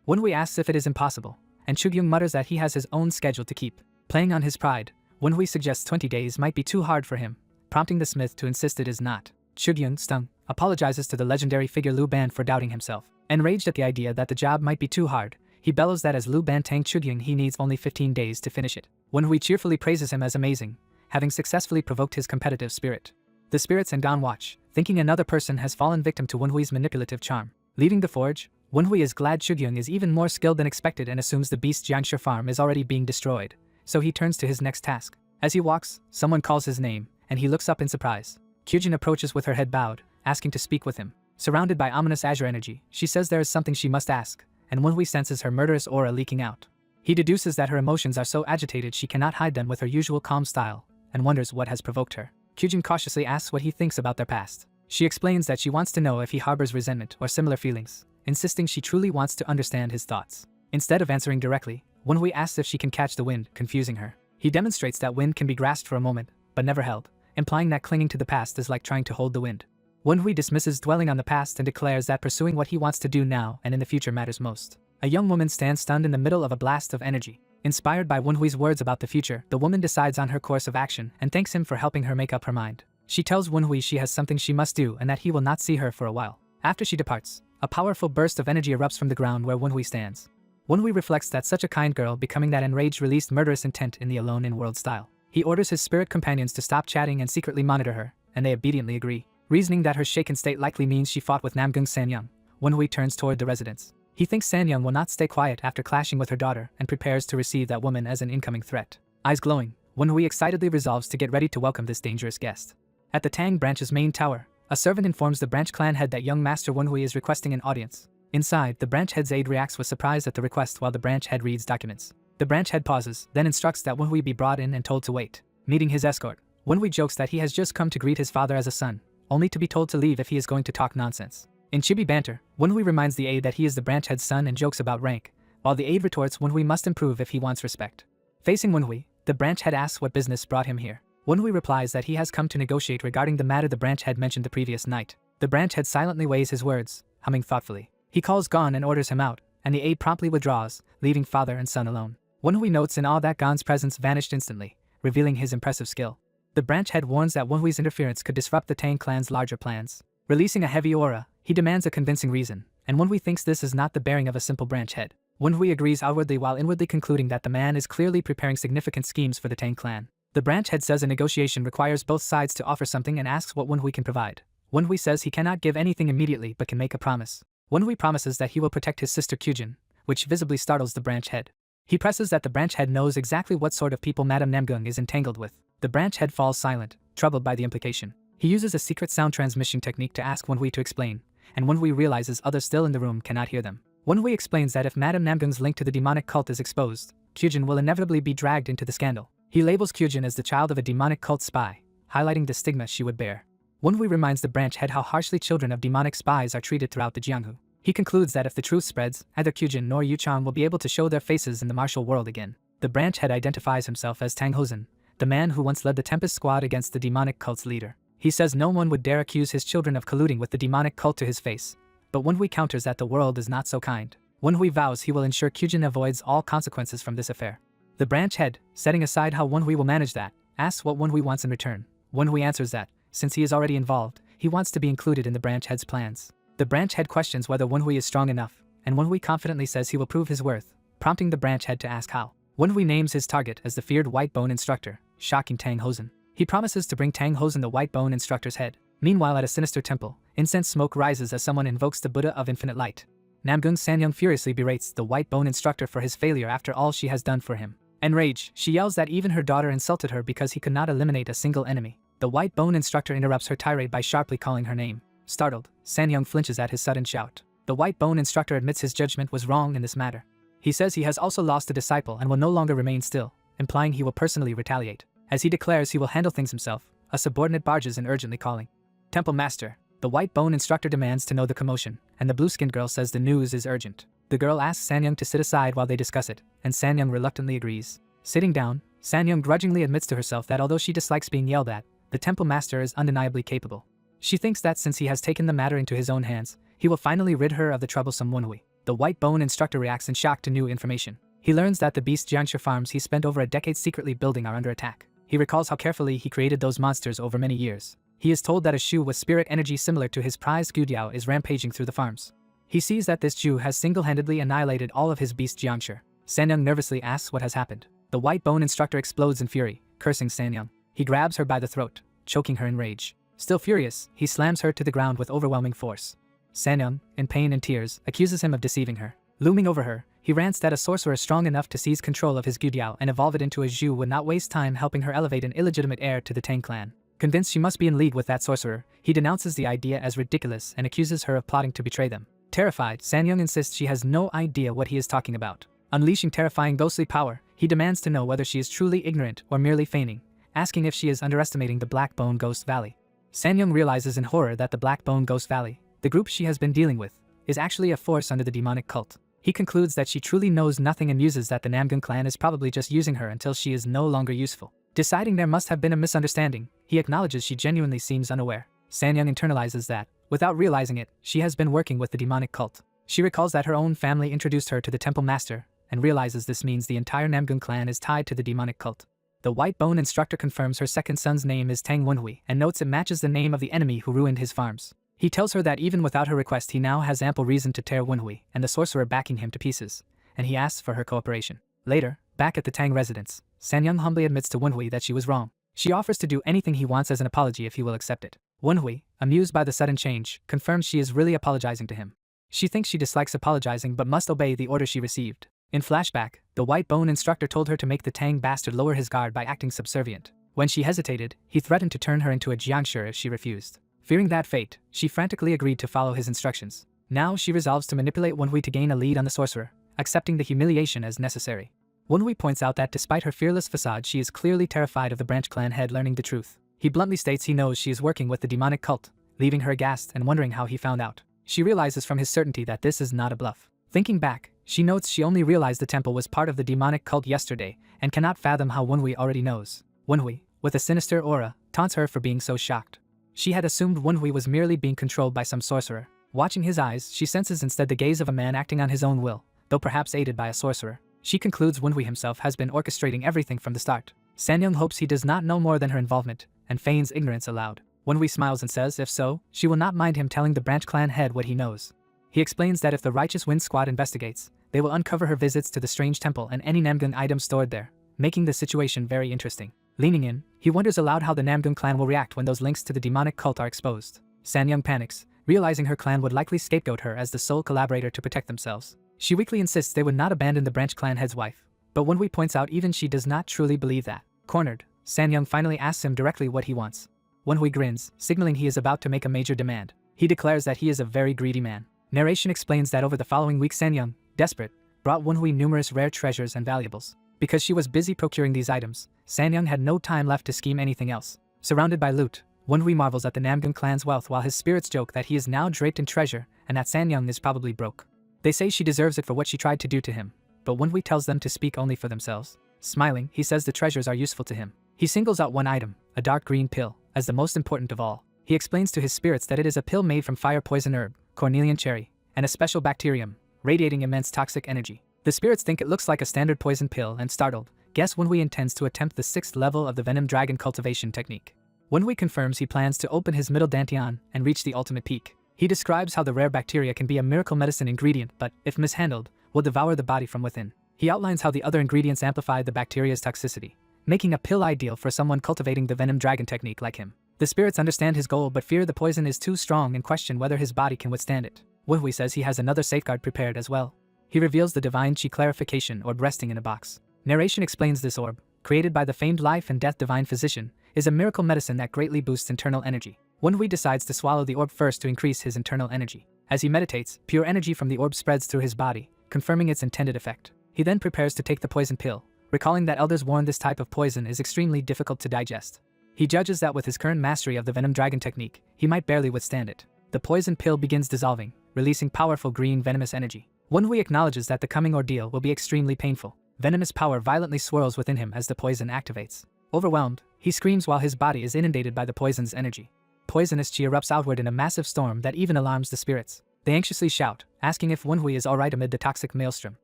Wonhui asks if it is impossible, and Chugyung mutters that he has his own schedule to keep. Playing on his pride, Wonhui suggests 20 days might be too hard for him, prompting the smith to insist it is not. Chugyung, stung, apologizes to the legendary figure Lu Ban for doubting himself. Enraged at the idea that the job might be too hard, he bellows that as Lu Ban thanked Chugyung he needs only 15 days to finish it. Wonhui cheerfully praises him as amazing, having successfully provoked his competitive spirit. The spirits and Gon watch, thinking another person has fallen victim to Wonhui's manipulative charm. Leaving the forge, Wonhui is glad Chugyung is even more skilled than expected and assumes the beast Jiangshi farm is already being destroyed, so he turns to his next task. As he walks, someone calls his name, and he looks up in surprise. Kyujin approaches with her head bowed, asking to speak with him. Surrounded by ominous azure energy, she says there is something she must ask, and Wonhui senses her murderous aura leaking out. He deduces that her emotions are so agitated she cannot hide them with her usual calm style, and wonders what has provoked her. Kyujin cautiously asks what he thinks about their past. She explains that she wants to know if he harbors resentment or similar feelings, insisting she truly wants to understand his thoughts. Instead of answering directly, Wonhui asks if she can catch the wind, confusing her. He demonstrates that wind can be grasped for a moment, but never held, implying that clinging to the past is like trying to hold the wind. Wonhui dismisses dwelling on the past and declares that pursuing what he wants to do now and in the future matters most. A young woman stands stunned in the middle of a blast of energy. Inspired by Wonhui's words about the future, the woman decides on her course of action and thanks him for helping her make up her mind. She tells Wonhui she has something she must do and that he will not see her for a while. After she departs, a powerful burst of energy erupts from the ground where Wonhui stands. Wonhui reflects that such a kind girl becoming that enraged released murderous intent in the alone in world style. He orders his spirit companions to stop chatting and secretly monitor her, and they obediently agree. Reasoning that her shaken state likely means she fought with Namgung Sanyang, Wonhui turns toward the residence. He thinks Sanyang will not stay quiet after clashing with her daughter and prepares to receive that woman as an incoming threat. Eyes glowing, Wonhui excitedly resolves to get ready to welcome this dangerous guest. At the Tang branch's main tower, a servant informs the branch clan head that young Master Wonhui is requesting an audience. Inside, the branch head's aide reacts with surprise at the request while the branch head reads documents. The branch head pauses, then instructs that Wonhui be brought in and told to wait. Meeting his escort, Wonhui jokes that he has just come to greet his father as a son, only to be told to leave if he is going to talk nonsense. In chibi banter, Wonhui reminds the aide that he is the branch head's son and jokes about rank, while the aide retorts Wonhui must improve if he wants respect. Facing Wonhui, the branch head asks what business brought him here. Wonhui replies that he has come to negotiate regarding the matter the branch head mentioned the previous night. The branch head silently weighs his words, humming thoughtfully. He calls Gon and orders him out, and the aide promptly withdraws, leaving father and son alone. Wonhui notes in awe that Gon's presence vanished instantly, revealing his impressive skill. The branch head warns that Wonhui's interference could disrupt the Tang clan's larger plans. Releasing a heavy aura, he demands a convincing reason, and Wonhui thinks this is not the bearing of a simple branch head. Wonhui agrees outwardly while inwardly concluding that the man is clearly preparing significant schemes for the Tang clan. The branch head says a negotiation requires both sides to offer something and asks what Wonhui can provide. Wonhui says he cannot give anything immediately but can make a promise. Wonhui promises that he will protect his sister Kyujin, which visibly startles the branch head. He presses that the branch head knows exactly what sort of people Madame Namgung is entangled with. The branch head falls silent, troubled by the implication. He uses a secret sound transmission technique to ask Wonhui to explain, and Wonhui realizes others still in the room cannot hear them. Wonhui explains that if Madame Namgung's link to the demonic cult is exposed, Kyujin will inevitably be dragged into the scandal. He labels Kyujin as the child of a demonic cult spy, highlighting the stigma she would bear. Wonhui reminds the branch head how harshly children of demonic spies are treated throughout the Jianghu. He concludes that if the truth spreads, neither Kyujin nor Yuchan will be able to show their faces in the martial world again. The branch head identifies himself as Tang Hozan, the man who once led the Tempest Squad against the demonic cult's leader. He says no one would dare accuse his children of colluding with the demonic cult to his face, But Wenhui counters that the world is not so kind. Wenhui vows he will ensure Kyujin avoids all consequences from this affair. The branch head, setting aside how Wenhui will manage that, asks what Wenhui wants in return. Wenhui answers that, since he is already involved, he wants to be included in the branch head's plans. The branch head questions whether Wenhui is strong enough, and Wenhui confidently says he will prove his worth, prompting the branch head to ask how. Wenhui names his target as the feared white bone instructor, shocking Tang Hosen. He promises to bring Tang Hosen the white bone instructor's head. Meanwhile, at a sinister temple, incense smoke rises as someone invokes the Buddha of infinite light. Namgung Sanyang furiously berates the white bone instructor for his failure after all she has done for him. Enraged, she yells that even her daughter insulted her because he could not eliminate a single enemy. The white bone instructor interrupts her tirade by sharply calling her name. Startled, Sanyang flinches at his sudden shout. The white bone instructor admits his judgment was wrong in this matter. He says he has also lost a disciple and will no longer remain still, implying he will personally retaliate. As he declares he will handle things himself, a subordinate barges in urgently calling. Temple Master. The white bone instructor demands to know the commotion, and the blue-skinned girl says the news is urgent. The girl asks Sanyang to sit aside while they discuss it, and Sanyang reluctantly agrees. Sitting down, Sanyang grudgingly admits to herself that although she dislikes being yelled at, the Temple Master is undeniably capable. She thinks that since he has taken the matter into his own hands, he will finally rid her of the troublesome Wenhui. The white bone instructor reacts in shock to new information. He learns that the beast Jiansha farms he spent over a decade secretly building are under attack. He recalls how carefully he created those monsters over many years. He is told that a Shu with spirit energy similar to his prized Gudiao is rampaging through the farms. He sees that this Jew has single-handedly annihilated all of his beast Jiansha. Sanyang nervously asks what has happened. The white bone instructor explodes in fury, cursing Sanyang. He grabs her by the throat, choking her in rage. Still furious, he slams her to the ground with overwhelming force. Sanyang, in pain and tears, accuses him of deceiving her. Looming over her, he rants that a sorcerer strong enough to seize control of his Gudiao and evolve it into a Zhu would not waste time helping her elevate an illegitimate heir to the Tang clan. Convinced she must be in league with that sorcerer, he denounces the idea as ridiculous and accuses her of plotting to betray them. Terrified, Sanyang insists she has no idea what he is talking about. Unleashing terrifying ghostly power, he demands to know whether she is truly ignorant or merely feigning, asking if she is underestimating the Black Bone Ghost Valley. Sanyang realizes in horror that the Black Bone Ghost Valley, the group she has been dealing with, is actually a force under the demonic cult. He concludes that she truly knows nothing and muses that the Namgun clan is probably just using her until she is no longer useful. Deciding there must have been a misunderstanding, he acknowledges she genuinely seems unaware. Sanyang internalizes that, without realizing it, she has been working with the demonic cult. She recalls that her own family introduced her to the Temple Master, and realizes this means the entire Namgun clan is tied to the demonic cult. The white bone instructor confirms her second son's name is Tang Wenhui and notes it matches the name of the enemy who ruined his farms. He tells her that even without her request he now has ample reason to tear Wenhui and the sorcerer backing him to pieces, and he asks for her cooperation. Later, back at the Tang residence, Sanyang humbly admits to Wenhui that she was wrong. She offers to do anything he wants as an apology if he will accept it. Wenhui, amused by the sudden change, confirms she is really apologizing to him. She thinks she dislikes apologizing but must obey the order she received. In flashback, the white bone instructor told her to make the Tang bastard lower his guard by acting subservient. When she hesitated, he threatened to turn her into a Jiangshi if she refused. Fearing that fate, she frantically agreed to follow his instructions. Now she resolves to manipulate Wenhui to gain a lead on the sorcerer, accepting the humiliation as necessary. Wenhui points out that despite her fearless facade she is clearly terrified of the branch clan head learning the truth. He bluntly states he knows she is working with the demonic cult, leaving her aghast and wondering how he found out. She realizes from his certainty that this is not a bluff. Thinking back, she notes she only realized the temple was part of the demonic cult yesterday and cannot fathom how Wenhui already knows. Wenhui, with a sinister aura, taunts her for being so shocked. She had assumed Wenhui was merely being controlled by some sorcerer. Watching his eyes, she senses instead the gaze of a man acting on his own will, though perhaps aided by a sorcerer. She concludes Wenhui himself has been orchestrating everything from the start. Sanyang hopes he does not know more than her involvement, and feigns ignorance aloud. Wenhui smiles and says if so, she will not mind him telling the branch clan head what he knows. He explains that if the Righteous Wind Squad investigates, they will uncover her visits to the strange temple and any Namgun items stored there, making the situation very interesting. Leaning in, he wonders aloud how the Namgun clan will react when those links to the demonic cult are exposed. Sanyang panics, realizing her clan would likely scapegoat her as the sole collaborator to protect themselves. She weakly insists they would not abandon the branch clan head's wife, but Wenhui points out even she does not truly believe that. Cornered, Sanyang finally asks him directly what he wants. Wenhui grins, signaling he is about to make a major demand. He declares that he is a very greedy man. Narration explains that over the following week Sanyang, desperate, brought Wenhui numerous rare treasures and valuables. Because she was busy procuring these items, Sanyang had no time left to scheme anything else. Surrounded by loot, Wenhui marvels at the Namgun clan's wealth while his spirits joke that he is now draped in treasure and that Sanyang is probably broke. They say she deserves it for what she tried to do to him, but Wenhui tells them to speak only for themselves. Smiling, he says the treasures are useful to him. He singles out one item, a dark green pill, as the most important of all. He explains to his spirits that it is a pill made from fire poison herb, cornelian cherry, and a special bacterium, radiating immense toxic energy. The spirits think it looks like a standard poison pill and, startled, guess Wenhui intends to attempt the 6th level of the venom dragon cultivation technique. Wenhui confirms he plans to open his middle dantian and reach the ultimate peak. He describes how the rare bacteria can be a miracle medicine ingredient but, if mishandled, will devour the body from within. He outlines how the other ingredients amplify the bacteria's toxicity, making a pill ideal for someone cultivating the venom dragon technique like him. The spirits understand his goal but fear the poison is too strong and question whether his body can withstand it. Wenhui says he has another safeguard prepared as well. He reveals the divine chi clarification orb resting in a box. Narration explains this orb, created by the famed life and death divine physician, is a miracle medicine that greatly boosts internal energy. Wenhui decides to swallow the orb first to increase his internal energy. As he meditates, pure energy from the orb spreads through his body, confirming its intended effect. He then prepares to take the poison pill, recalling that elders warn this type of poison is extremely difficult to digest. He judges that with his current mastery of the venom dragon technique, he might barely withstand it. The poison pill begins dissolving, releasing powerful green venomous energy. Wenhui acknowledges that the coming ordeal will be extremely painful. Venomous power violently swirls within him as the poison activates. Overwhelmed, he screams while his body is inundated by the poison's energy. Poisonous chi erupts outward in a massive storm that even alarms the spirits. They anxiously shout, asking if Wenhui is alright amid the toxic maelstrom.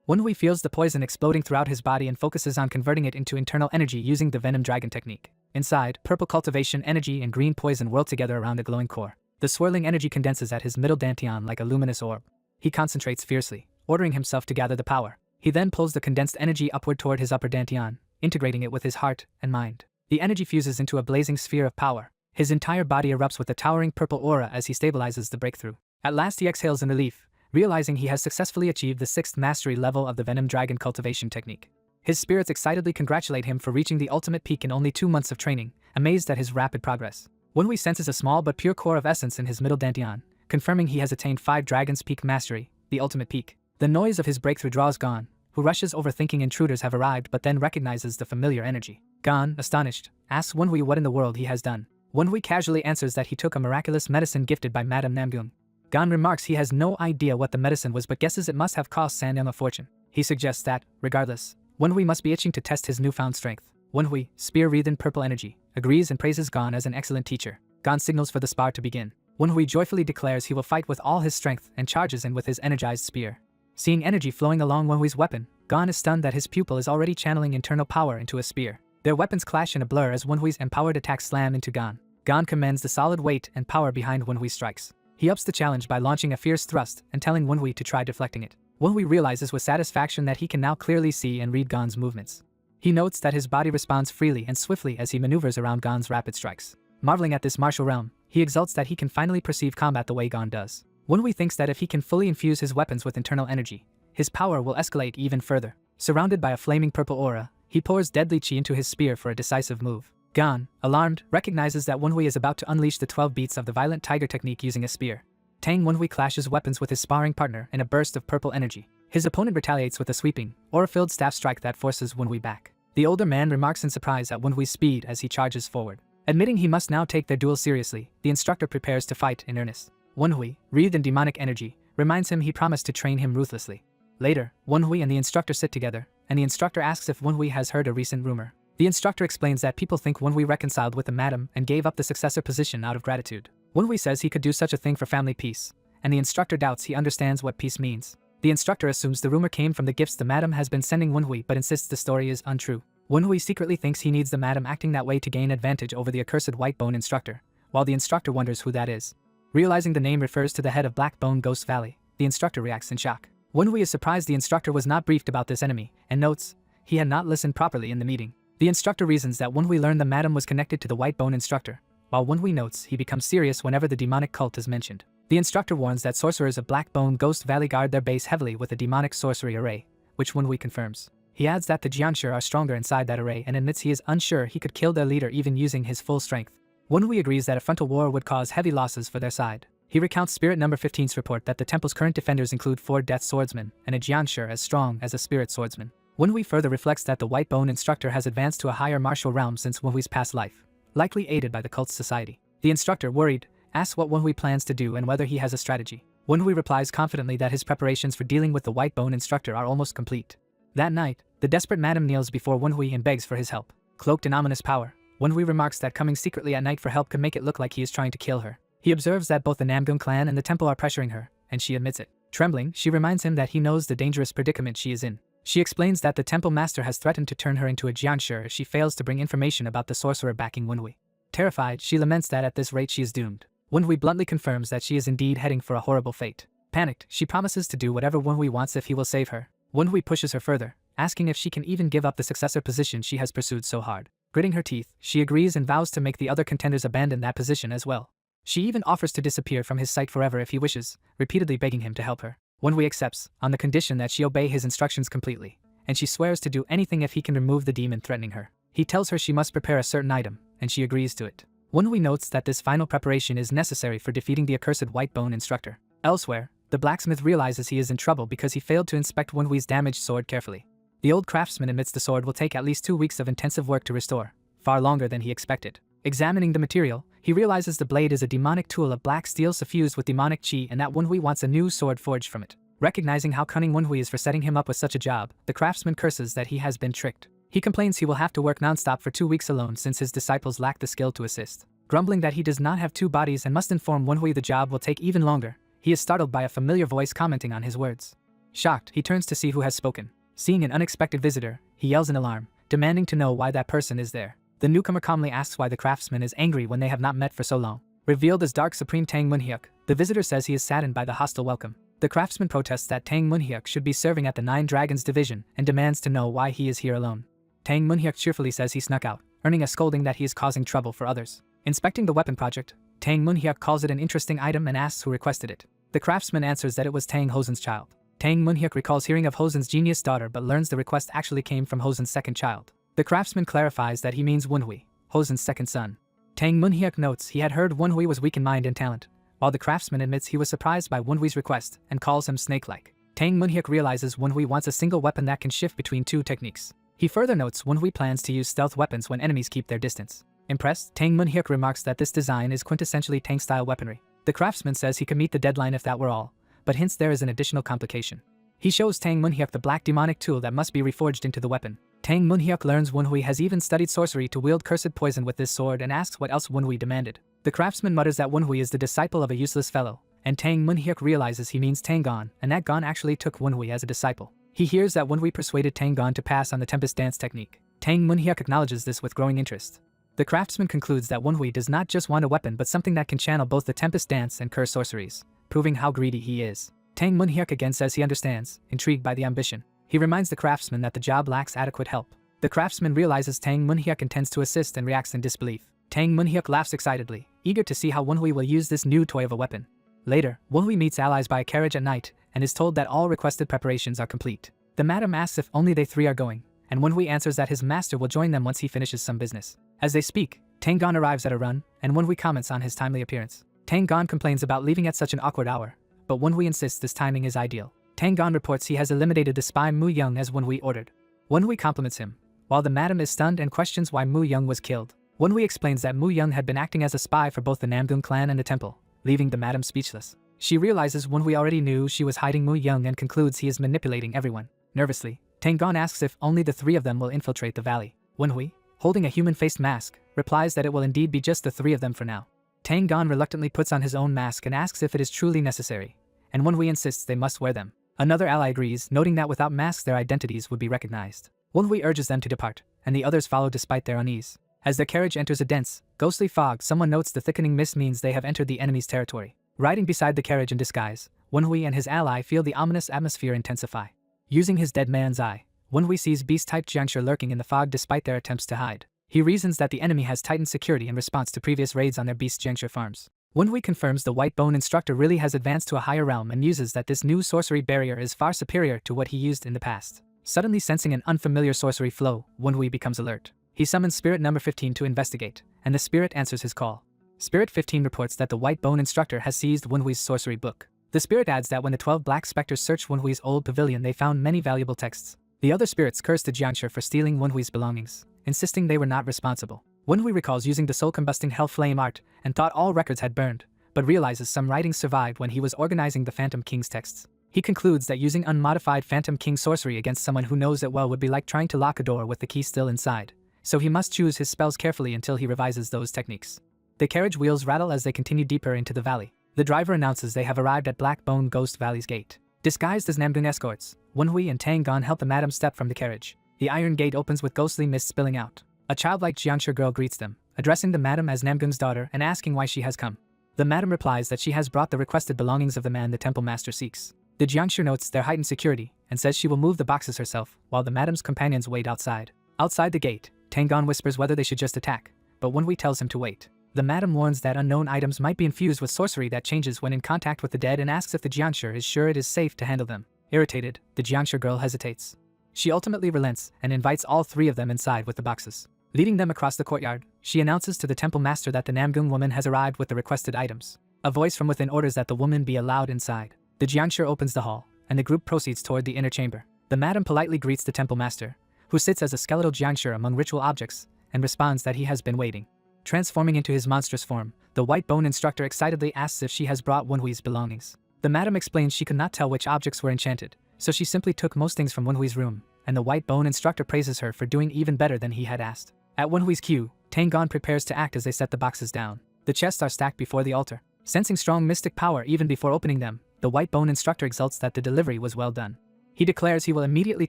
Wenhui feels the poison exploding throughout his body and focuses on converting it into internal energy using the venom dragon technique. Inside, purple cultivation energy and green poison whirl together around a glowing core. The swirling energy condenses at his middle dantian like a luminous orb. He concentrates fiercely, ordering himself to gather the power. He then pulls the condensed energy upward toward his upper dantian, integrating it with his heart and mind. The energy fuses into a blazing sphere of power. His entire body erupts with a towering purple aura as he stabilizes the breakthrough. At last he exhales in relief, realizing he has successfully achieved the 6th mastery level of the venom dragon cultivation technique. His spirits excitedly congratulate him for reaching the ultimate peak in only 2 months of training, amazed at his rapid progress. Wenhui senses a small but pure core of essence in his middle dantian, confirming he has attained 5 Dragon's Peak mastery, the ultimate peak. The noise of his breakthrough draws Gon, who rushes over thinking intruders have arrived but then recognizes the familiar energy. Gon, astonished, asks Wenhui what in the world he has done. Wenhui casually answers that he took a miraculous medicine gifted by Madame Namgyung. Gon remarks he has no idea what the medicine was but guesses it must have cost Sanyang a fortune. He suggests that, regardless, Wenhui must be itching to test his newfound strength. Wenhui, spear-wreathed in purple energy, agrees and praises Gon as an excellent teacher. Gon signals for the spar to begin. Wenhui joyfully declares he will fight with all his strength and charges in with his energized spear. Seeing energy flowing along Wenhui's weapon, Gon is stunned that his pupil is already channeling internal power into a spear. Their weapons clash in a blur as Wenhui's empowered attacks slam into Gon. Gon commends the solid weight and power behind Wenhui's strikes. He ups the challenge by launching a fierce thrust and telling Wenhui to try deflecting it. Wenhui realizes with satisfaction that he can now clearly see and read Gon's movements. He notes that his body responds freely and swiftly as he maneuvers around Gon's rapid strikes. Marveling at this martial realm, he exults that he can finally perceive combat the way Gon does. Wenhui thinks that if he can fully infuse his weapons with internal energy, his power will escalate even further. Surrounded by a flaming purple aura, he pours deadly chi into his spear for a decisive move. Gon, alarmed, recognizes that Wenhui is about to unleash the 12 beats of the violent tiger technique using a spear. Tang Wenhui clashes weapons with his sparring partner in a burst of purple energy. His opponent retaliates with a sweeping, aura-filled staff strike that forces Wenhui back. The older man remarks in surprise at Wenhui's speed as he charges forward. Admitting he must now take their duel seriously, the instructor prepares to fight in earnest. Wenhui, wreathed in demonic energy, reminds him he promised to train him ruthlessly. Later, Wenhui and the instructor sit together, and the instructor asks if Wenhui has heard a recent rumor. The instructor explains that people think Wenhui reconciled with the madam and gave up the successor position out of gratitude. Wenhui says he could do such a thing for family peace, and the instructor doubts he understands what peace means. The instructor assumes the rumor came from the gifts the madam has been sending Wenhui but insists the story is untrue. Wenhui secretly thinks he needs the madam acting that way to gain advantage over the accursed white bone instructor, while the instructor wonders who that is. Realizing the name refers to the head of Black Bone Ghost Valley, the instructor reacts in shock. Wenhui is surprised the instructor was not briefed about this enemy, and notes he had not listened properly in the meeting. The instructor reasons that Wenhui learned the madam was connected to the white bone instructor, while Wenhui notes he becomes serious whenever the demonic cult is mentioned. The instructor warns that sorcerers of Black Bone Ghost Valley guard their base heavily with a demonic sorcery array, which Wenhui confirms. He adds that the Jianshi are stronger inside that array and admits he is unsure he could kill their leader even using his full strength. Wenhui agrees that a frontal war would cause heavy losses for their side. He recounts Spirit Number 15's report that the temple's current defenders include 4 death swordsmen and a Jianshi as strong as a spirit swordsman. Wenhui further reflects that the white bone instructor has advanced to a higher martial realm since Wenhui's past life, likely aided by the cult's society. The instructor, worried, asks what Wenhui plans to do and whether he has a strategy. Wenhui replies confidently that his preparations for dealing with the white bone instructor are almost complete. That night, the desperate madam kneels before Wenhui and begs for his help. Cloaked in ominous power, Wenhui remarks that coming secretly at night for help could make it look like he is trying to kill her. He observes that both the Namgung clan and the temple are pressuring her, and she admits it. Trembling, she reminds him that he knows the dangerous predicament she is in. She explains that the temple master has threatened to turn her into a jiangshi if she fails to bring information about the sorcerer backing Wenhui. Terrified, she laments that at this rate she is doomed. Wenhui bluntly confirms that she is indeed heading for a horrible fate. Panicked, she promises to do whatever Wenhui wants if he will save her. Wenhui pushes her further, asking if she can even give up the successor position she has pursued so hard. Gritting her teeth, she agrees and vows to make the other contenders abandon that position as well. She even offers to disappear from his sight forever if he wishes, repeatedly begging him to help her. Wenhui accepts, on the condition that she obey his instructions completely, and she swears to do anything if he can remove the demon threatening her. He tells her she must prepare a certain item, and she agrees to it. Wenhui notes that this final preparation is necessary for defeating the accursed white bone instructor. Elsewhere, the blacksmith realizes he is in trouble because he failed to inspect Wenhui's damaged sword carefully. The old craftsman admits the sword will take at least 2 weeks of intensive work to restore, far longer than he expected. Examining the material, he realizes the blade is a demonic tool of black steel suffused with demonic chi and that Wenhui wants a new sword forged from it. Recognizing how cunning Wenhui is for setting him up with such a job, the craftsman curses that he has been tricked. He complains he will have to work non-stop for 2 weeks alone since his disciples lack the skill to assist. Grumbling that he does not have 2 bodies and must inform Wenhui the job will take even longer, he is startled by a familiar voice commenting on his words. Shocked, he turns to see who has spoken. Seeing an unexpected visitor, he yells in alarm, demanding to know why that person is there. The newcomer calmly asks why the craftsman is angry when they have not met for so long. Revealed as Dark Supreme Tang Munhyuk, the visitor says he is saddened by the hostile welcome. The craftsman protests that Tang Munhyuk should be serving at the 9 Dragons Division and demands to know why he is here alone. Tang Munhyuk cheerfully says he snuck out, earning a scolding that he is causing trouble for others. Inspecting the weapon project, Tang Munhyuk calls it an interesting item and asks who requested it. The craftsman answers that it was Tang Hosen's child. Tang Munhyuk recalls hearing of Hosen's genius daughter but learns the request actually came from Hosen's second child. The craftsman clarifies that he means Wenhui, Hosen's second son. Tang Munhyuk notes he had heard Wenhui was weak in mind and talent, while the craftsman admits he was surprised by Wenhui's request and calls him snake-like. Tang Munhyuk realizes Wenhui wants a single weapon that can shift between 2 techniques. He further notes Wenhui plans to use stealth weapons when enemies keep their distance. Impressed, Tang Munhyuk remarks that this design is quintessentially Tang-style weaponry. The craftsman says he could meet the deadline if that were all, but hints there is an additional complication. He shows Tang Munhyuk the black demonic tool that must be reforged into the weapon. Tang Munhyuk learns Wenhui has even studied sorcery to wield cursed poison with this sword and asks what else Wenhui demanded. The craftsman mutters that Wenhui is the disciple of a useless fellow, and Tang Munhyuk realizes he means Tangon, and that Gon actually took Wenhui as a disciple. He hears that Wenhui persuaded Tangon to pass on the Tempest Dance technique. Tang Munhyuk acknowledges this with growing interest. The craftsman concludes that Wenhui does not just want a weapon but something that can channel both the Tempest Dance and curse sorceries, proving how greedy he is. Tang Munhyuk again says he understands, intrigued by the ambition. He reminds the craftsman that the job lacks adequate help. The craftsman realizes Tang Munhyuk intends to assist and reacts in disbelief. Tang Munhyuk laughs excitedly, eager to see how Wenhui will use this new toy of a weapon. Later, Wenhui meets allies by a carriage at night and is told that all requested preparations are complete. The madam asks if only they 3 are going, and Wenhui answers that his master will join them once he finishes some business. As they speak, Tangon arrives at a run, and Wenhui comments on his timely appearance. Tangon complains about leaving at such an awkward hour, but Wenhui insists this timing is ideal. Tangon reports he has eliminated the spy Mu Young as Wenhui ordered. Wenhui compliments him, while the madam is stunned and questions why Mu Young was killed. Wenhui explains that Mu Young had been acting as a spy for both the Namgun clan and the temple, leaving the madam speechless. She realizes Wenhui already knew she was hiding Mu Young and concludes he is manipulating everyone. Nervously, Tangon asks if only the 3 of them will infiltrate the valley. Wenhui, holding a human-faced mask, replies that it will indeed be just the 3 of them for now. Tangon reluctantly puts on his own mask and asks if it is truly necessary, and Wenhui insists they must wear them. Another ally agrees, noting that without masks their identities would be recognized. Wenhui urges them to depart, and the others follow despite their unease. As the carriage enters a dense, ghostly fog, someone notes the thickening mist means they have entered the enemy's territory. Riding beside the carriage in disguise, Wenhui and his ally feel the ominous atmosphere intensify. Using his dead man's eye, Wenhui sees beast-type jiangshi lurking in the fog despite their attempts to hide. He reasons that the enemy has tightened security in response to previous raids on their beast jiangshi farms. Wenhui confirms the white bone instructor really has advanced to a higher realm and muses that this new sorcery barrier is far superior to what he used in the past. Suddenly sensing an unfamiliar sorcery flow, Wenhui becomes alert. He summons Spirit number 15 to investigate, and the spirit answers his call. Spirit 15 reports that the white bone instructor has seized Wenhui's sorcery book. The spirit adds that when the 12 black specters searched Wenhui's old pavilion they found many valuable texts. The other spirits cursed the jiangshi for stealing Wenhui's belongings, insisting they were not responsible. Wenhui recalls using the soul-combusting hell flame art and thought all records had burned, but realizes some writings survived when he was organizing the Phantom King's texts. He concludes that using unmodified Phantom King sorcery against someone who knows it well would be like trying to lock a door with the key still inside, so he must choose his spells carefully until he revises those techniques. The carriage wheels rattle as they continue deeper into the valley. The driver announces they have arrived at Black Bone Ghost Valley's gate. Disguised as Namgung escorts, Wonhui and Tang-gon help the madam step from the carriage. The iron gate opens with ghostly mist spilling out. A childlike Jiangshi girl greets them, addressing the madam as Namgung's daughter and asking why she has come. The madam replies that she has brought the requested belongings of the man the temple master seeks. The Jiangshi notes their heightened security and says she will move the boxes herself while the madam's companions wait outside. Outside the gate, Tang-gon whispers whether they should just attack, but Wonhui tells him to wait. The madam warns that unknown items might be infused with sorcery that changes when in contact with the dead and asks if the Jiangshi is sure it is safe to handle them. Irritated, the Jiangshi girl hesitates. She ultimately relents and invites all three of them inside with the boxes. Leading them across the courtyard, she announces to the temple master that the Namgung woman has arrived with the requested items. A voice from within orders that the woman be allowed inside. The Jiangshi opens the hall, and the group proceeds toward the inner chamber. The madam politely greets the temple master, who sits as a skeletal Jiangshi among ritual objects, and responds that he has been waiting. Transforming into his monstrous form, the white bone instructor excitedly asks if she has brought Wonhui's belongings. The madam explains she could not tell which objects were enchanted, so she simply took most things from Wonhui's room, and the white bone instructor praises her for doing even better than he had asked. At Wonhui's cue, Tang-gon prepares to act as they set the boxes down. The chests are stacked before the altar. Sensing strong mystic power even before opening them, the white bone instructor exults that the delivery was well done. He declares he will immediately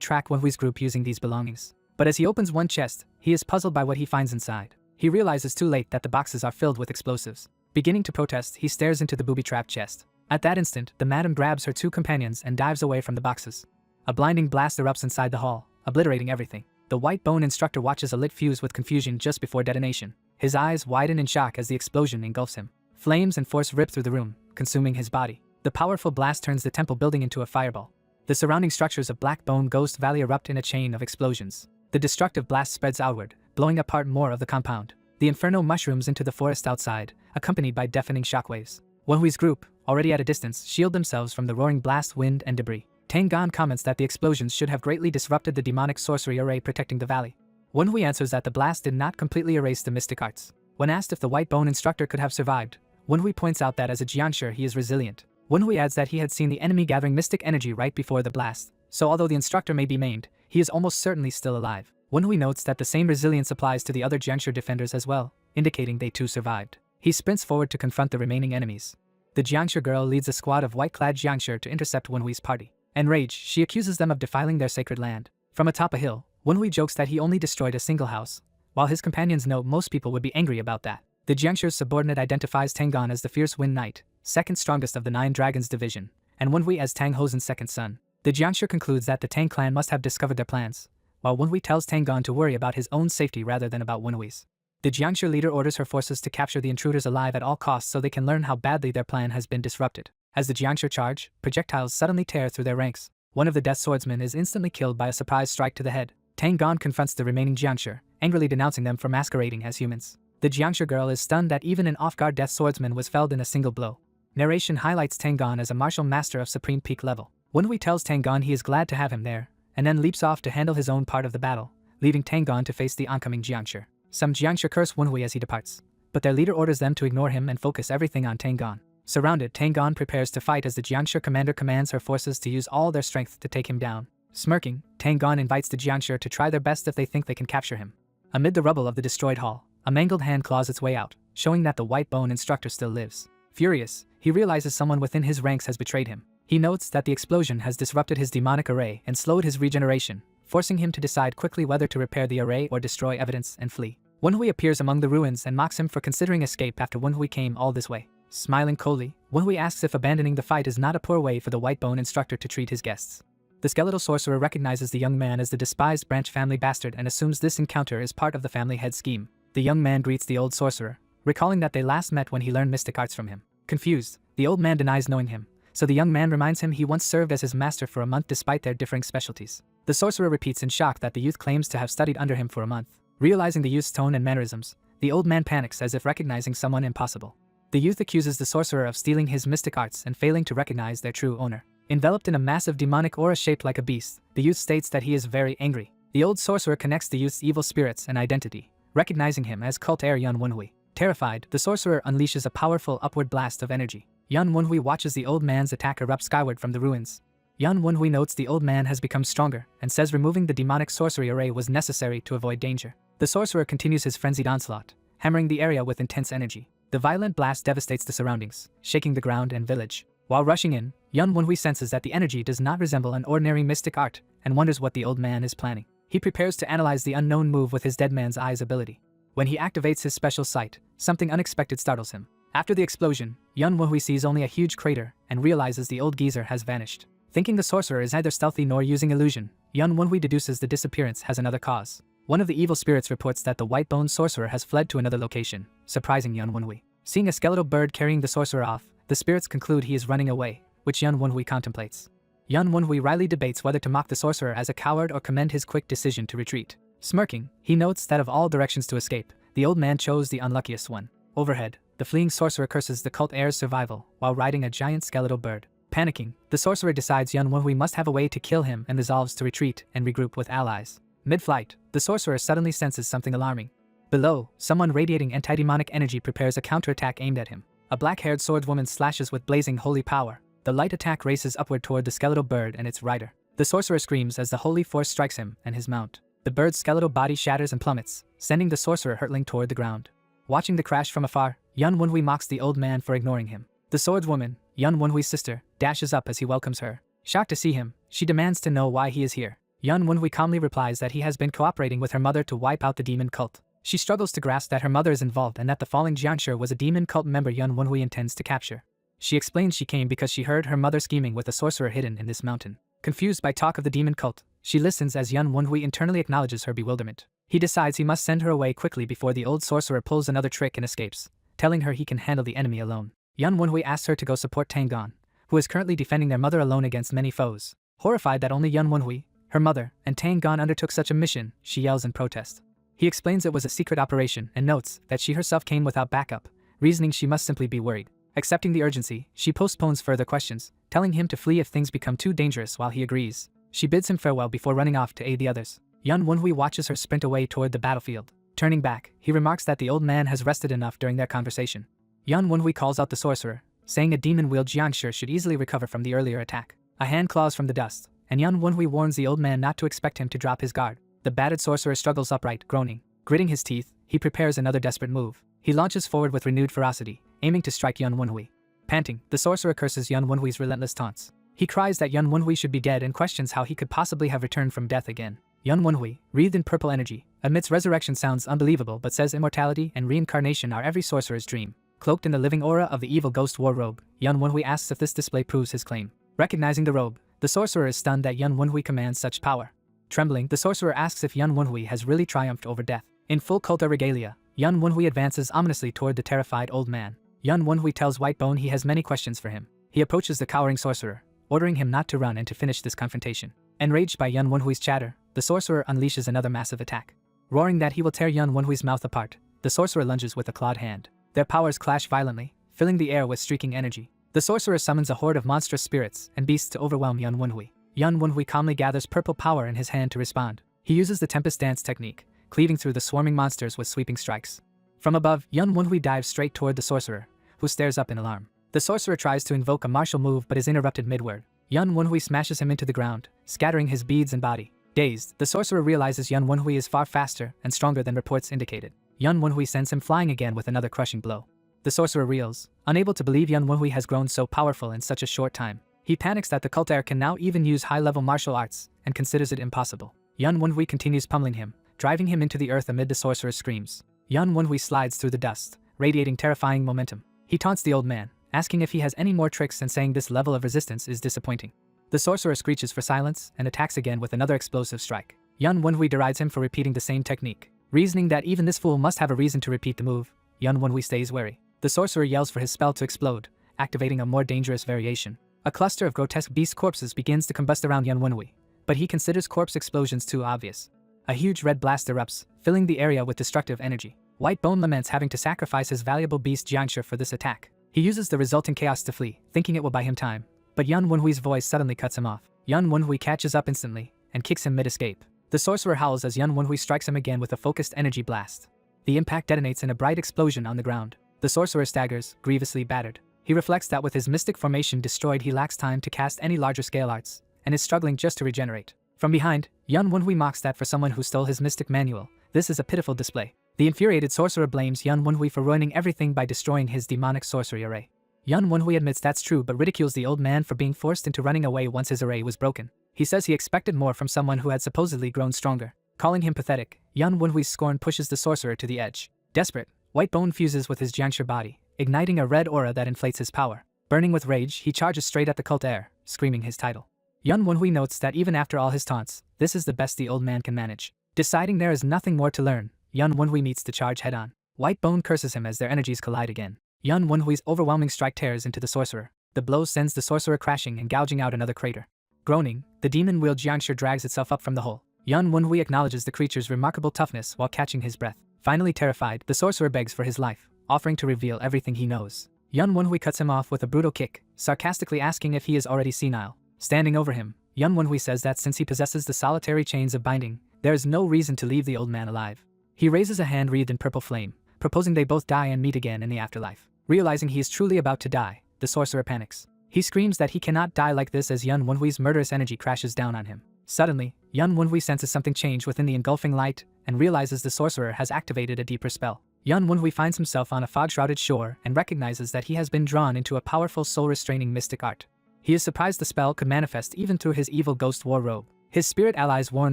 track Wonhui's group using these belongings. But as he opens one chest, he is puzzled by what he finds inside. He realizes too late that the boxes are filled with explosives. Beginning to protest, he stares into the booby-trapped chest. At that instant, the madam grabs her two companions and dives away from the boxes. A blinding blast erupts inside the hall, obliterating everything. The white bone instructor watches a lit fuse with confusion just before detonation. His eyes widen in shock as the explosion engulfs him. Flames and force rip through the room, consuming his body. The powerful blast turns the temple building into a fireball. The surrounding structures of Black Bone Ghost Valley erupt in a chain of explosions. The destructive blast spreads outward, blowing apart more of the compound. The inferno mushrooms into the forest outside, accompanied by deafening shockwaves. Wonhui's group, already at a distance, shield themselves from the roaring blast, wind, and debris. Tang-gon comments that the explosions should have greatly disrupted the demonic sorcery array protecting the valley. Wonhui answers that the blast did not completely erase the mystic arts. When asked if the white bone instructor could have survived, Wonhui points out that as a Jiangshi he is resilient. Wonhui adds that he had seen the enemy gathering mystic energy right before the blast, so although the instructor may be maimed, he is almost certainly still alive. Wonhui notes that the same resilience applies to the other Jiangshi defenders as well, indicating they too survived. He sprints forward to confront the remaining enemies. The Jiangshi girl leads a squad of white-clad Jiangshi to intercept Wonhui's party. Enraged, she accuses them of defiling their sacred land. From atop a hill, Wonhui jokes that he only destroyed a single house, while his companions note most people would be angry about that. The Jiangshi's subordinate identifies Tang-gon as the fierce Wind Knight, second strongest of the 9 Dragons division, and Wonhui as Tang Hosen's second son. The Jiangshi concludes that the Tang clan must have discovered their plans, while Wonhui tells Tang-gon to worry about his own safety rather than about Wonhui's. The Jiangshi leader orders her forces to capture the intruders alive at all costs so they can learn how badly their plan has been disrupted. As the Jiangshi charge, projectiles suddenly tear through their ranks. One of the death swordsmen is instantly killed by a surprise strike to the head. Tang-gon confronts the remaining Jiangshi, angrily denouncing them for masquerading as humans. The Jiangshi girl is stunned that even an off-guard death swordsman was felled in a single blow. Narration highlights Tang-gon as a martial master of supreme peak level. Wonhui tells Tang-gon he is glad to have him there, and then leaps off to handle his own part of the battle, leaving Tang-gon to face the oncoming Jiangshi. Some Jiangshi curse Wonhui as he departs, but their leader orders them to ignore him and focus everything on Tang-gon. Surrounded, Tang-gon prepares to fight as the Jiangshi commander commands her forces to use all their strength to take him down. Smirking, Tang-gon invites the Jiangshi to try their best if they think they can capture him. Amid the rubble of the destroyed hall, a mangled hand claws its way out, showing that the white bone instructor still lives. Furious, he realizes someone within his ranks has betrayed him. He notes that the explosion has disrupted his demonic array and slowed his regeneration, forcing him to decide quickly whether to repair the array or destroy evidence and flee. Wonhui appears among the ruins and mocks him for considering escape after Wonhui came all this way. Smiling coldly, Wonhui asks if abandoning the fight is not a poor way for the white bone instructor to treat his guests. The skeletal sorcerer recognizes the young man as the despised branch family bastard and assumes this encounter is part of the family head scheme. The young man greets the old sorcerer, recalling that they last met when he learned mystic arts from him. Confused, the old man denies knowing him, so the young man reminds him he once served as his master for a month despite their differing specialties. The sorcerer repeats in shock that the youth claims to have studied under him for a month. Realizing the youth's tone and mannerisms, the old man panics as if recognizing someone impossible. The youth accuses the sorcerer of stealing his mystic arts and failing to recognize their true owner. Enveloped in a massive demonic aura shaped like a beast, the youth states that he is very angry. The old sorcerer connects the youth's evil spirits and identity, recognizing him as cult heir Yan Wonhui. Terrified, the sorcerer unleashes a powerful upward blast of energy. Yan Wonhui watches the old man's attack erupt skyward from the ruins. Yan Wonhui notes the old man has become stronger and says removing the demonic sorcery array was necessary to avoid danger. The sorcerer continues his frenzied onslaught, hammering the area with intense energy. The violent blast devastates the surroundings, shaking the ground and village. While rushing in, Yun Wenhui senses that the energy does not resemble an ordinary mystic art and wonders what the old man is planning. He prepares to analyze the unknown move with his dead man's eyes ability. When he activates his special sight, something unexpected startles him. After the explosion, Yun Wenhui sees only a huge crater and realizes the old geezer has vanished. Thinking the sorcerer is neither stealthy nor using illusion, Yun Wenhui deduces the disappearance has another cause. One of the evil spirits reports that the white-boned sorcerer has fled to another location, surprising Yun Wenhui. Seeing a skeletal bird carrying the sorcerer off, the spirits conclude he is running away, which Yun Wenhui contemplates. Yun Wenhui wryly debates whether to mock the sorcerer as a coward or commend his quick decision to retreat. Smirking, he notes that of all directions to escape, the old man chose the unluckiest one. Overhead, the fleeing sorcerer curses the cult heir's survival while riding a giant skeletal bird. Panicking, the sorcerer decides Yun Wenhui must have a way to kill him and resolves to retreat and regroup with allies. Mid-flight, the sorcerer suddenly senses something alarming. Below, someone radiating anti-demonic energy prepares a counterattack aimed at him. A black-haired swordswoman slashes with blazing holy power. The light attack races upward toward the skeletal bird and its rider. The sorcerer screams as the holy force strikes him and his mount. The bird's skeletal body shatters and plummets, sending the sorcerer hurtling toward the ground. Watching the crash from afar, Yun Wenhui mocks the old man for ignoring him. The swordswoman, Yun Wenhui's sister, dashes up as he welcomes her. Shocked to see him, she demands to know why he is here. Yun Wenhui calmly replies that he has been cooperating with her mother to wipe out the demon cult. She struggles to grasp that her mother is involved and that the falling Jianshi was a demon cult member Yun Wenhui intends to capture. She explains she came because she heard her mother scheming with a sorcerer hidden in this mountain. Confused by talk of the demon cult, she listens as Yun Wenhui internally acknowledges her bewilderment. He decides he must send her away quickly before the old sorcerer pulls another trick and escapes, telling her he can handle the enemy alone. Yun Wenhui asks her to go support Tangon, who is currently defending their mother alone against many foes. Horrified that only Yun Wenhui, her mother, and Tangon undertook such a mission, she yells in protest. He explains it was a secret operation and notes that she herself came without backup, reasoning she must simply be worried. Accepting the urgency, she postpones further questions, telling him to flee if things become too dangerous while he agrees. She bids him farewell before running off to aid the others. Yun Wenhui watches her sprint away toward the battlefield. Turning back, he remarks that the old man has rested enough during their conversation. Yun Wenhui calls out the sorcerer, saying a demon-wheeled Jianshi should easily recover from the earlier attack. A hand claws from the dust, and Yun Wenhui warns the old man not to expect him to drop his guard. The battered sorcerer struggles upright, groaning. Gritting his teeth, he prepares another desperate move. He launches forward with renewed ferocity, aiming to strike Yun Wenhui. Panting, the sorcerer curses Yun Wenhui's relentless taunts. He cries that Yun Wenhui should be dead and questions how he could possibly have returned from death again. Yun Wenhui, wreathed in purple energy, admits resurrection sounds unbelievable but says immortality and reincarnation are every sorcerer's dream. Cloaked in the living aura of the evil ghost war robe, Yun Wenhui asks if this display proves his claim. Recognizing the robe, the sorcerer is stunned that Yun Wenhui commands such power. Trembling, the sorcerer asks if Yun Wenhui has really triumphed over death. In full cult regalia, Yun Wenhui advances ominously toward the terrified old man. Yun Wenhui tells Whitebone he has many questions for him. He approaches the cowering sorcerer, ordering him not to run and to finish this confrontation. Enraged by Yun Wenhui's chatter, the sorcerer unleashes another massive attack. Roaring that he will tear Yun Wenhui's mouth apart, the sorcerer lunges with a clawed hand. Their powers clash violently, filling the air with streaking energy. The sorcerer summons a horde of monstrous spirits and beasts to overwhelm Yun Wenhui. Yun Wenhui calmly gathers purple power in his hand to respond. He uses the Tempest Dance technique, cleaving through the swarming monsters with sweeping strikes. From above, Yun Wenhui dives straight toward the sorcerer, who stares up in alarm. The sorcerer tries to invoke a martial move but is interrupted mid-word. Yun Wenhui smashes him into the ground, scattering his beads and body. Dazed, the sorcerer realizes Yun Wenhui is far faster and stronger than reports indicated. Yun Wenhui sends him flying again with another crushing blow. The sorcerer reels, unable to believe Yun Wenhui has grown so powerful in such a short time. He panics that the cult heir can now even use high-level martial arts and considers it impossible. Yun Wenhui continues pummeling him, driving him into the earth amid the sorcerer's screams. Yun Wenhui slides through the dust, radiating terrifying momentum. He taunts the old man, asking if he has any more tricks and saying this level of resistance is disappointing. The sorcerer screeches for silence and attacks again with another explosive strike. Yun Wenhui derides him for repeating the same technique. Reasoning that even this fool must have a reason to repeat the move, Yun Wenhui stays wary. The sorcerer yells for his spell to explode, activating a more dangerous variation. A cluster of grotesque beast corpses begins to combust around Yun Wenhui, but he considers corpse explosions too obvious. A huge red blast erupts, filling the area with destructive energy. Whitebone laments having to sacrifice his valuable beast Jianshi for this attack. He uses the resulting chaos to flee, thinking it will buy him time. But Yun Wenhui's voice suddenly cuts him off. Yun Wenhui catches up instantly and kicks him mid-escape. The sorcerer howls as Yun Wenhui strikes him again with a focused energy blast. The impact detonates in a bright explosion on the ground. The sorcerer staggers, grievously battered. He reflects that with his mystic formation destroyed he lacks time to cast any larger scale arts, and is struggling just to regenerate. From behind, Yun Wenhui mocks that for someone who stole his mystic manual, this is a pitiful display. The infuriated sorcerer blames Yun Wenhui for ruining everything by destroying his demonic sorcery array. Yun Wenhui admits that's true but ridicules the old man for being forced into running away once his array was broken. He says he expected more from someone who had supposedly grown stronger. Calling him pathetic, Yun Wenhui's scorn pushes the sorcerer to the edge. Desperate, Whitebone fuses with his Jiangshi body, igniting a red aura that inflates his power. Burning with rage, he charges straight at the cult heir, screaming his title. Yun Wenhui notes that even after all his taunts, this is the best the old man can manage. Deciding there is nothing more to learn, Yun Wenhui meets the charge head-on. Whitebone curses him as their energies collide again. Yun Wenhui's overwhelming strike tears into the sorcerer. The blow sends the sorcerer crashing and gouging out another crater. Groaning, the demon-wheeled Jiangshi drags itself up from the hole. Yun Wenhui acknowledges the creature's remarkable toughness while catching his breath. Finally terrified, the sorcerer begs for his life, offering to reveal everything he knows. Yun Wenhui cuts him off with a brutal kick, sarcastically asking if he is already senile. Standing over him, Yun Wenhui says that since he possesses the solitary chains of binding, there is no reason to leave the old man alive. He raises a hand wreathed in purple flame, proposing they both die and meet again in the afterlife. Realizing he is truly about to die, the sorcerer panics. He screams that he cannot die like this as Yun Wenhui's murderous energy crashes down on him. Suddenly, Yun Wenhui senses something change within the engulfing light and realizes the sorcerer has activated a deeper spell. Yun Wenhui finds himself on a fog-shrouded shore and recognizes that he has been drawn into a powerful soul-restraining mystic art. He is surprised the spell could manifest even through his evil ghost war robe. His spirit allies warn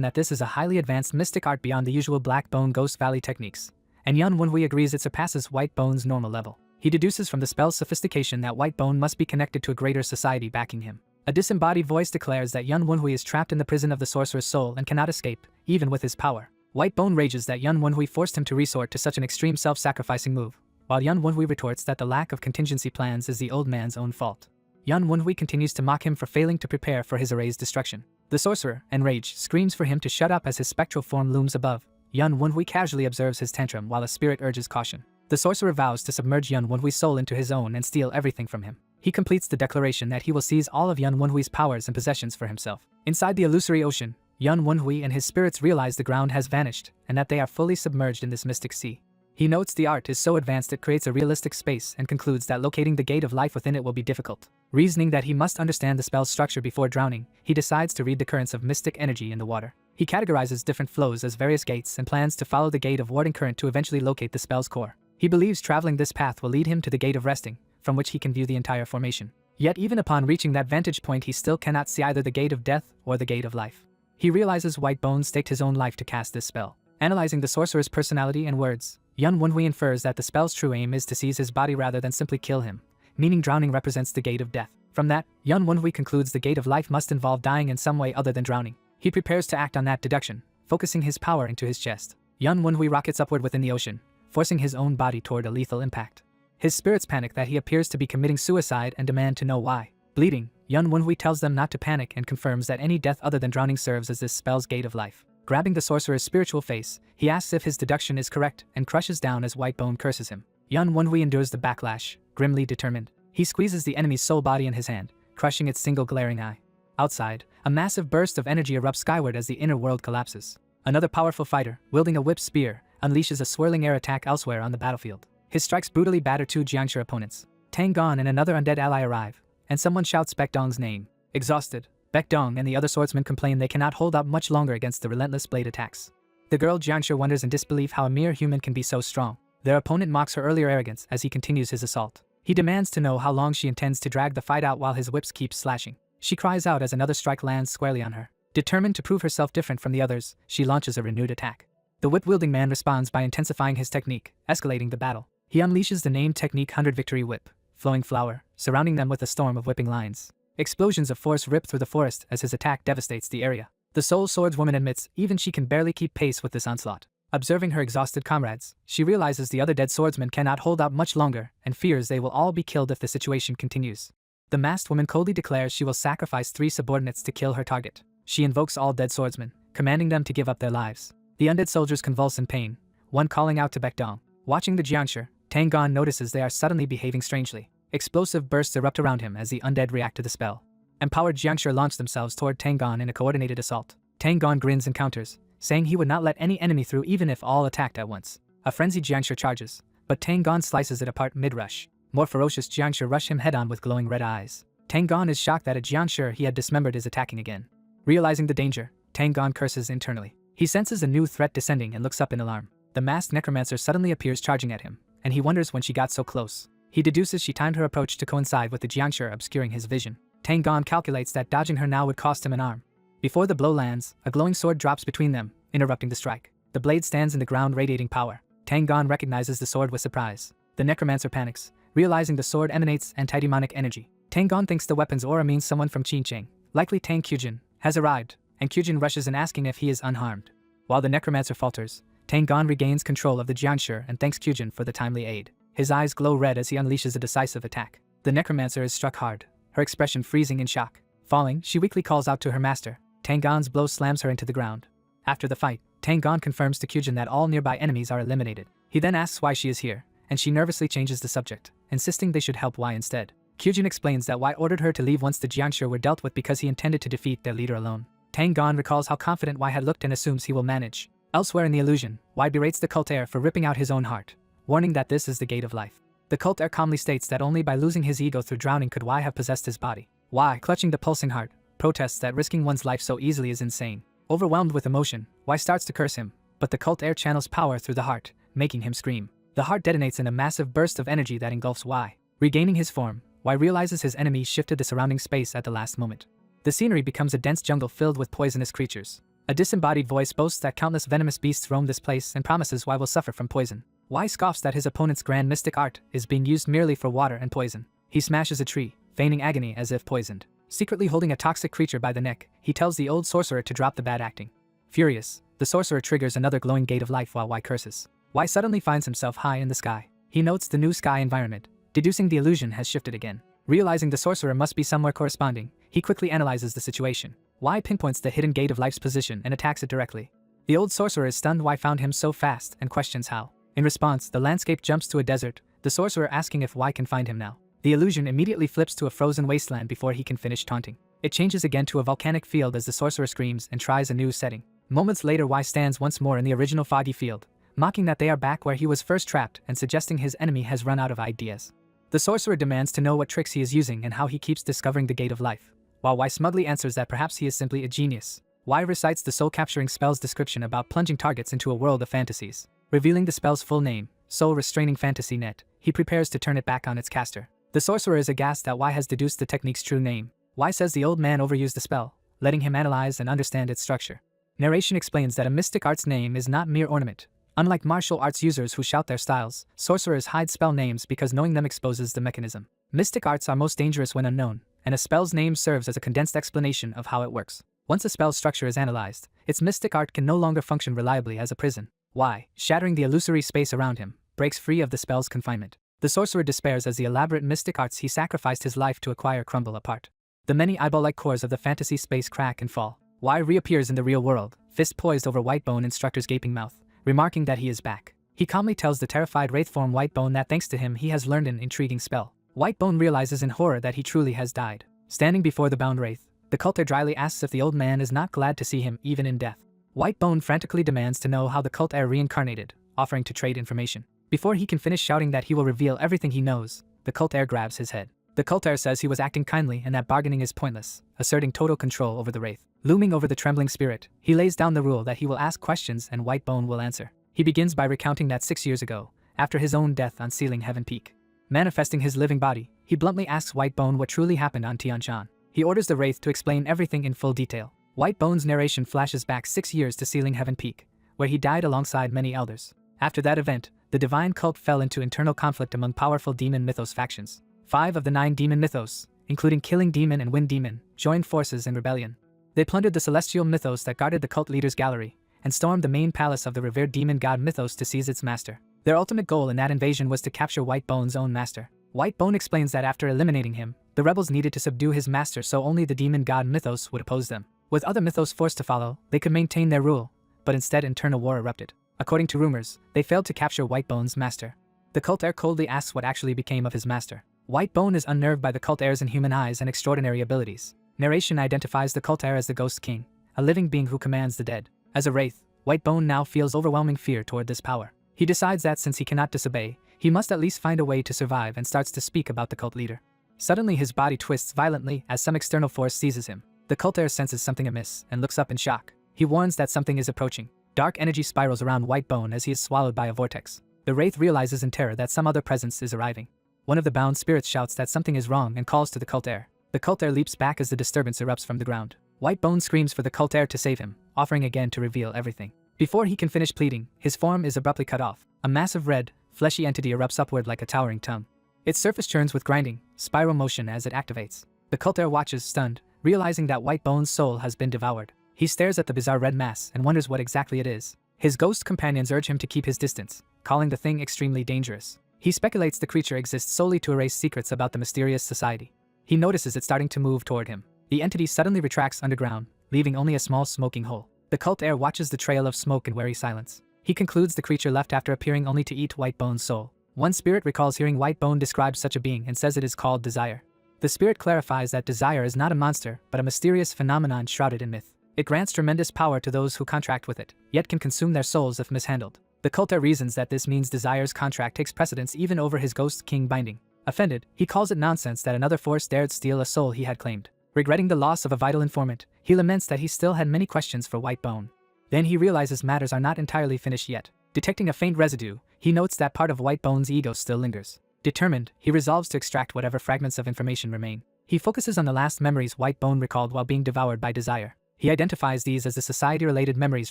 that this is a highly advanced mystic art beyond the usual Black Bone Ghost Valley techniques, and Yun Wenhui agrees it surpasses Whitebone's normal level. He deduces from the spell's sophistication that Whitebone must be connected to a greater society backing him. A disembodied voice declares that Yun Wenhui is trapped in the prison of the sorcerer's soul and cannot escape, even with his power. Whitebone rages that Yun Wenhui forced him to resort to such an extreme self-sacrificing move, while Yun Wenhui retorts that the lack of contingency plans is the old man's own fault. Yun Wenhui continues to mock him for failing to prepare for his array's destruction. The sorcerer, enraged, screams for him to shut up as his spectral form looms above. Yun Wenhui casually observes his tantrum while a spirit urges caution. The sorcerer vows to submerge Yun Wenhui's soul into his own and steal everything from him. He completes the declaration that he will seize all of Yun Wenhui's powers and possessions for himself. Inside the illusory ocean, Yun Wenhui and his spirits realize the ground has vanished and that they are fully submerged in this mystic sea. He notes the art is so advanced it creates a realistic space and concludes that locating the gate of life within it will be difficult. Reasoning that he must understand the spell's structure before drowning, he decides to read the currents of mystic energy in the water. He categorizes different flows as various gates and plans to follow the gate of warding current to eventually locate the spell's core. He believes traveling this path will lead him to the gate of resting, from which he can view the entire formation. Yet even upon reaching that vantage point he still cannot see either the gate of death or the gate of life. He realizes Whitebone staked his own life to cast this spell. Analyzing the sorcerer's personality and words, Yun Wenhui infers that the spell's true aim is to seize his body rather than simply kill him, meaning drowning represents the gate of death. From that, Yun Wenhui concludes the gate of life must involve dying in some way other than drowning. He prepares to act on that deduction, focusing his power into his chest. Yun Wenhui rockets upward within the ocean, forcing his own body toward a lethal impact. His spirits panic that he appears to be committing suicide and demand to know why. Bleeding, Yun Wenhui tells them not to panic and confirms that any death other than drowning serves as this spell's gate of life. Grabbing the sorcerer's spiritual face, he asks if his deduction is correct and crushes down as Whitebone curses him. Yun Wenhui endures the backlash, grimly determined. He squeezes the enemy's soul body in his hand, crushing its single glaring eye. Outside, a massive burst of energy erupts skyward as the inner world collapses. Another powerful fighter, wielding a whip spear, unleashes a swirling air attack elsewhere on the battlefield. His strikes brutally batter two Jiangshi opponents. Tang Gon and another undead ally arrive, and someone shouts Baek Dong's name. Exhausted, Baek Dong and the other swordsmen complain they cannot hold out much longer against the relentless blade attacks. The girl Jiangshi wonders in disbelief how a mere human can be so strong. Their opponent mocks her earlier arrogance as he continues his assault. He demands to know how long she intends to drag the fight out while his whips keep slashing. She cries out as another strike lands squarely on her. Determined to prove herself different from the others, she launches a renewed attack. The whip-wielding man responds by intensifying his technique, escalating the battle. He unleashes the named technique 100 Victory Whip, flowing flower, surrounding them with a storm of whipping lines. Explosions of force rip through the forest as his attack devastates the area. The soul swordswoman admits even she can barely keep pace with this onslaught. Observing her exhausted comrades, she realizes the other dead swordsmen cannot hold out much longer and fears they will all be killed if the situation continues. The masked woman coldly declares she will sacrifice 3 subordinates to kill her target. She invokes all dead swordsmen, commanding them to give up their lives. The undead soldiers convulse in pain, one calling out to Baek Dong. Watching the Jiangshi, Tang Gon notices they are suddenly behaving strangely. Explosive bursts erupt around him as the undead react to the spell. Empowered Jiangshi launch themselves toward Tang Gon in a coordinated assault. Tang Gon grins and counters, saying he would not let any enemy through even if all attacked at once. A frenzied Jiangshi charges, but Tang Gon slices it apart mid-rush. More ferocious Jiangshi rush him head-on with glowing red eyes. Tang Gon is shocked that a Jiangshi he had dismembered is attacking again. Realizing the danger, Tang Gon curses internally. He senses a new threat descending and looks up in alarm. the masked necromancer suddenly appears charging at him, and he wonders when she got so close. He deduces she timed her approach to coincide with the jiangshi obscuring his vision. Tang Gon calculates that dodging her now would cost him an arm. Before the blow lands, a glowing sword drops between them, interrupting the strike. The blade stands in the ground radiating power. Tang Gon recognizes the sword with surprise. The necromancer panics, realizing the sword emanates antidemonic energy. Tang Gon thinks the weapon's aura means someone from Qincheng, likely Tang Kyujin, has arrived, and Kyujin rushes in asking if he is unharmed. While the necromancer falters, Tang Gon regains control of the jiangshi and thanks Kyujin for the timely aid. His eyes glow red as he unleashes a decisive attack. The necromancer is struck hard, her expression freezing in shock. Falling, she weakly calls out to her master. Tang Gon's blow slams her into the ground. After the fight, Tang Gon confirms to Kyujin that all nearby enemies are eliminated. He then asks why she is here, and she nervously changes the subject, insisting they should help Y instead. Kyujin explains that Y ordered her to leave once the jiangshi were dealt with because he intended to defeat their leader alone. Tang Gon recalls how confident Y had looked and assumes he will manage. Elsewhere in the illusion, Y berates the cult heir for ripping out his own heart, warning that this is the gate of life. The cult heir calmly states that only by losing his ego through drowning could Y have possessed his body. Y, clutching the pulsing heart, protests that risking one's life so easily is insane. Overwhelmed with emotion, Y starts to curse him, but the cult heir channels power through the heart, making him scream. The heart detonates in a massive burst of energy that engulfs Y. Regaining his form, Y realizes his enemies shifted the surrounding space at the last moment. The scenery becomes a dense jungle filled with poisonous creatures. A disembodied voice boasts that countless venomous beasts roam this place and promises Y will suffer from poison. Y scoffs that his opponent's grand mystic art is being used merely for water and poison. He smashes a tree, feigning agony as if poisoned. Secretly holding a toxic creature by the neck, he tells the old sorcerer to drop the bad acting. Furious, the sorcerer triggers another glowing gate of life while Y curses. Y suddenly finds himself high in the sky. He notes the new sky environment, deducing the illusion has shifted again. Realizing the sorcerer must be somewhere corresponding, he quickly analyzes the situation. Y pinpoints the hidden gate of life's position and attacks it directly. The old sorcerer is stunned Y found him so fast and questions how. In response, the landscape jumps to a desert, the sorcerer asking if Y can find him now. The illusion immediately flips to a frozen wasteland before he can finish taunting. It changes again to a volcanic field as the sorcerer screams and tries a new setting. Moments later, Y stands once more in the original foggy field, mocking that they are back where he was first trapped and suggesting his enemy has run out of ideas. The sorcerer demands to know what tricks he is using and how he keeps discovering the gate of life, while Y smugly answers that perhaps he is simply a genius. Y recites the soul-capturing spell's description about plunging targets into a world of fantasies. Revealing the spell's full name, Soul Restraining Fantasy Net, he prepares to turn it back on its caster. The sorcerer is aghast that Y has deduced the technique's true name. Y says the old man overused the spell, letting him analyze and understand its structure. Narration explains that a mystic art's name is not mere ornament. Unlike martial arts users who shout their styles, sorcerers hide spell names because knowing them exposes the mechanism. Mystic arts are most dangerous when unknown, and a spell's name serves as a condensed explanation of how it works. Once a spell's structure is analyzed, its mystic art can no longer function reliably as a prison. Y, shattering the illusory space around him, breaks free of the spell's confinement. The sorcerer despairs as the elaborate mystic arts he sacrificed his life to acquire crumble apart. The many eyeball-like cores of the fantasy space crack and fall. Y reappears in the real world, fist poised over Whitebone instructor's gaping mouth, remarking that he is back. He calmly tells the terrified wraith form Whitebone that thanks to him he has learned an intriguing spell. Whitebone realizes in horror that he truly has died. Standing before the bound wraith, the culter dryly asks if the old man is not glad to see him even in death. Whitebone frantically demands to know how the cult heir reincarnated, offering to trade information. Before he can finish shouting that he will reveal everything he knows, the cult heir grabs his head. The cult heir says he was acting kindly and that bargaining is pointless, asserting total control over the wraith. Looming over the trembling spirit, he lays down the rule that he will ask questions and Whitebone will answer. He begins by recounting that 6 years ago, after his own death on Sealing Heaven Peak, manifesting his living body, he bluntly asks Whitebone what truly happened on Tianshan. He orders the wraith to explain everything in full detail. Whitebone's narration flashes back 6 years to Sealing Heaven Peak, where he died alongside many elders. After that event, the divine cult fell into internal conflict among powerful demon mythos factions. 5 of the 9 demon mythos, including Killing Demon and Wind Demon, joined forces in rebellion. They plundered the celestial mythos that guarded the cult leader's gallery, and stormed the main palace of the revered demon god mythos to seize its master. Their ultimate goal in that invasion was to capture Whitebone's own master. Whitebone explains that after eliminating him, the rebels needed to subdue his master so only the demon god mythos would oppose them. With other mythos forced to follow, they could maintain their rule, but instead internal war erupted. According to rumors, they failed to capture Whitebone's master. The cult heir coldly asks what actually became of his master. Whitebone is unnerved by the cult heir's inhuman eyes and extraordinary abilities. Narration identifies the cult heir as the Ghost King, a living being who commands the dead. As a wraith, Whitebone now feels overwhelming fear toward this power. He decides that since he cannot disobey, he must at least find a way to survive and starts to speak about the cult leader. Suddenly his body twists violently as some external force seizes him. The cult heir senses something amiss and looks up in shock. He warns that something is approaching. Dark energy spirals around White Bone as he is swallowed by a vortex. The Wraith realizes in terror that some other presence is arriving. One of the bound spirits shouts that something is wrong and calls to the cult heir. The cult heir leaps back as the disturbance erupts from the ground. White Bone screams for the cult heir to save him, offering again to reveal everything. Before he can finish pleading, his form is abruptly cut off. A massive red, fleshy entity erupts upward like a towering tongue. Its surface churns with grinding, spiral motion as it activates. The cult heir watches stunned, realizing that White Bone's soul has been devoured. He stares at the bizarre red mass and wonders what exactly it is. His ghost companions urge him to keep his distance, calling the thing extremely dangerous. He speculates the creature exists solely to erase secrets about the mysterious society. He notices it starting to move toward him. The entity suddenly retracts underground, leaving only a small smoking hole. The cult heir watches the trail of smoke in wary silence. He concludes the creature left after appearing only to eat White Bone's soul. One spirit recalls hearing White Bone describe such a being and says it is called desire. The spirit clarifies that desire is not a monster, but a mysterious phenomenon shrouded in myth. It grants tremendous power to those who contract with it, yet can consume their souls if mishandled. The cult heir reasons that this means desire's contract takes precedence even over his ghost king binding. Offended, he calls it nonsense that another force dared steal a soul he had claimed. Regretting the loss of a vital informant, he laments that he still had many questions for White Bone. Then he realizes matters are not entirely finished yet. Detecting a faint residue, he notes that part of White Bone's ego still lingers. Determined, he resolves to extract whatever fragments of information remain. He focuses on the last memories White Bone recalled while being devoured by desire. He identifies these as the society-related memories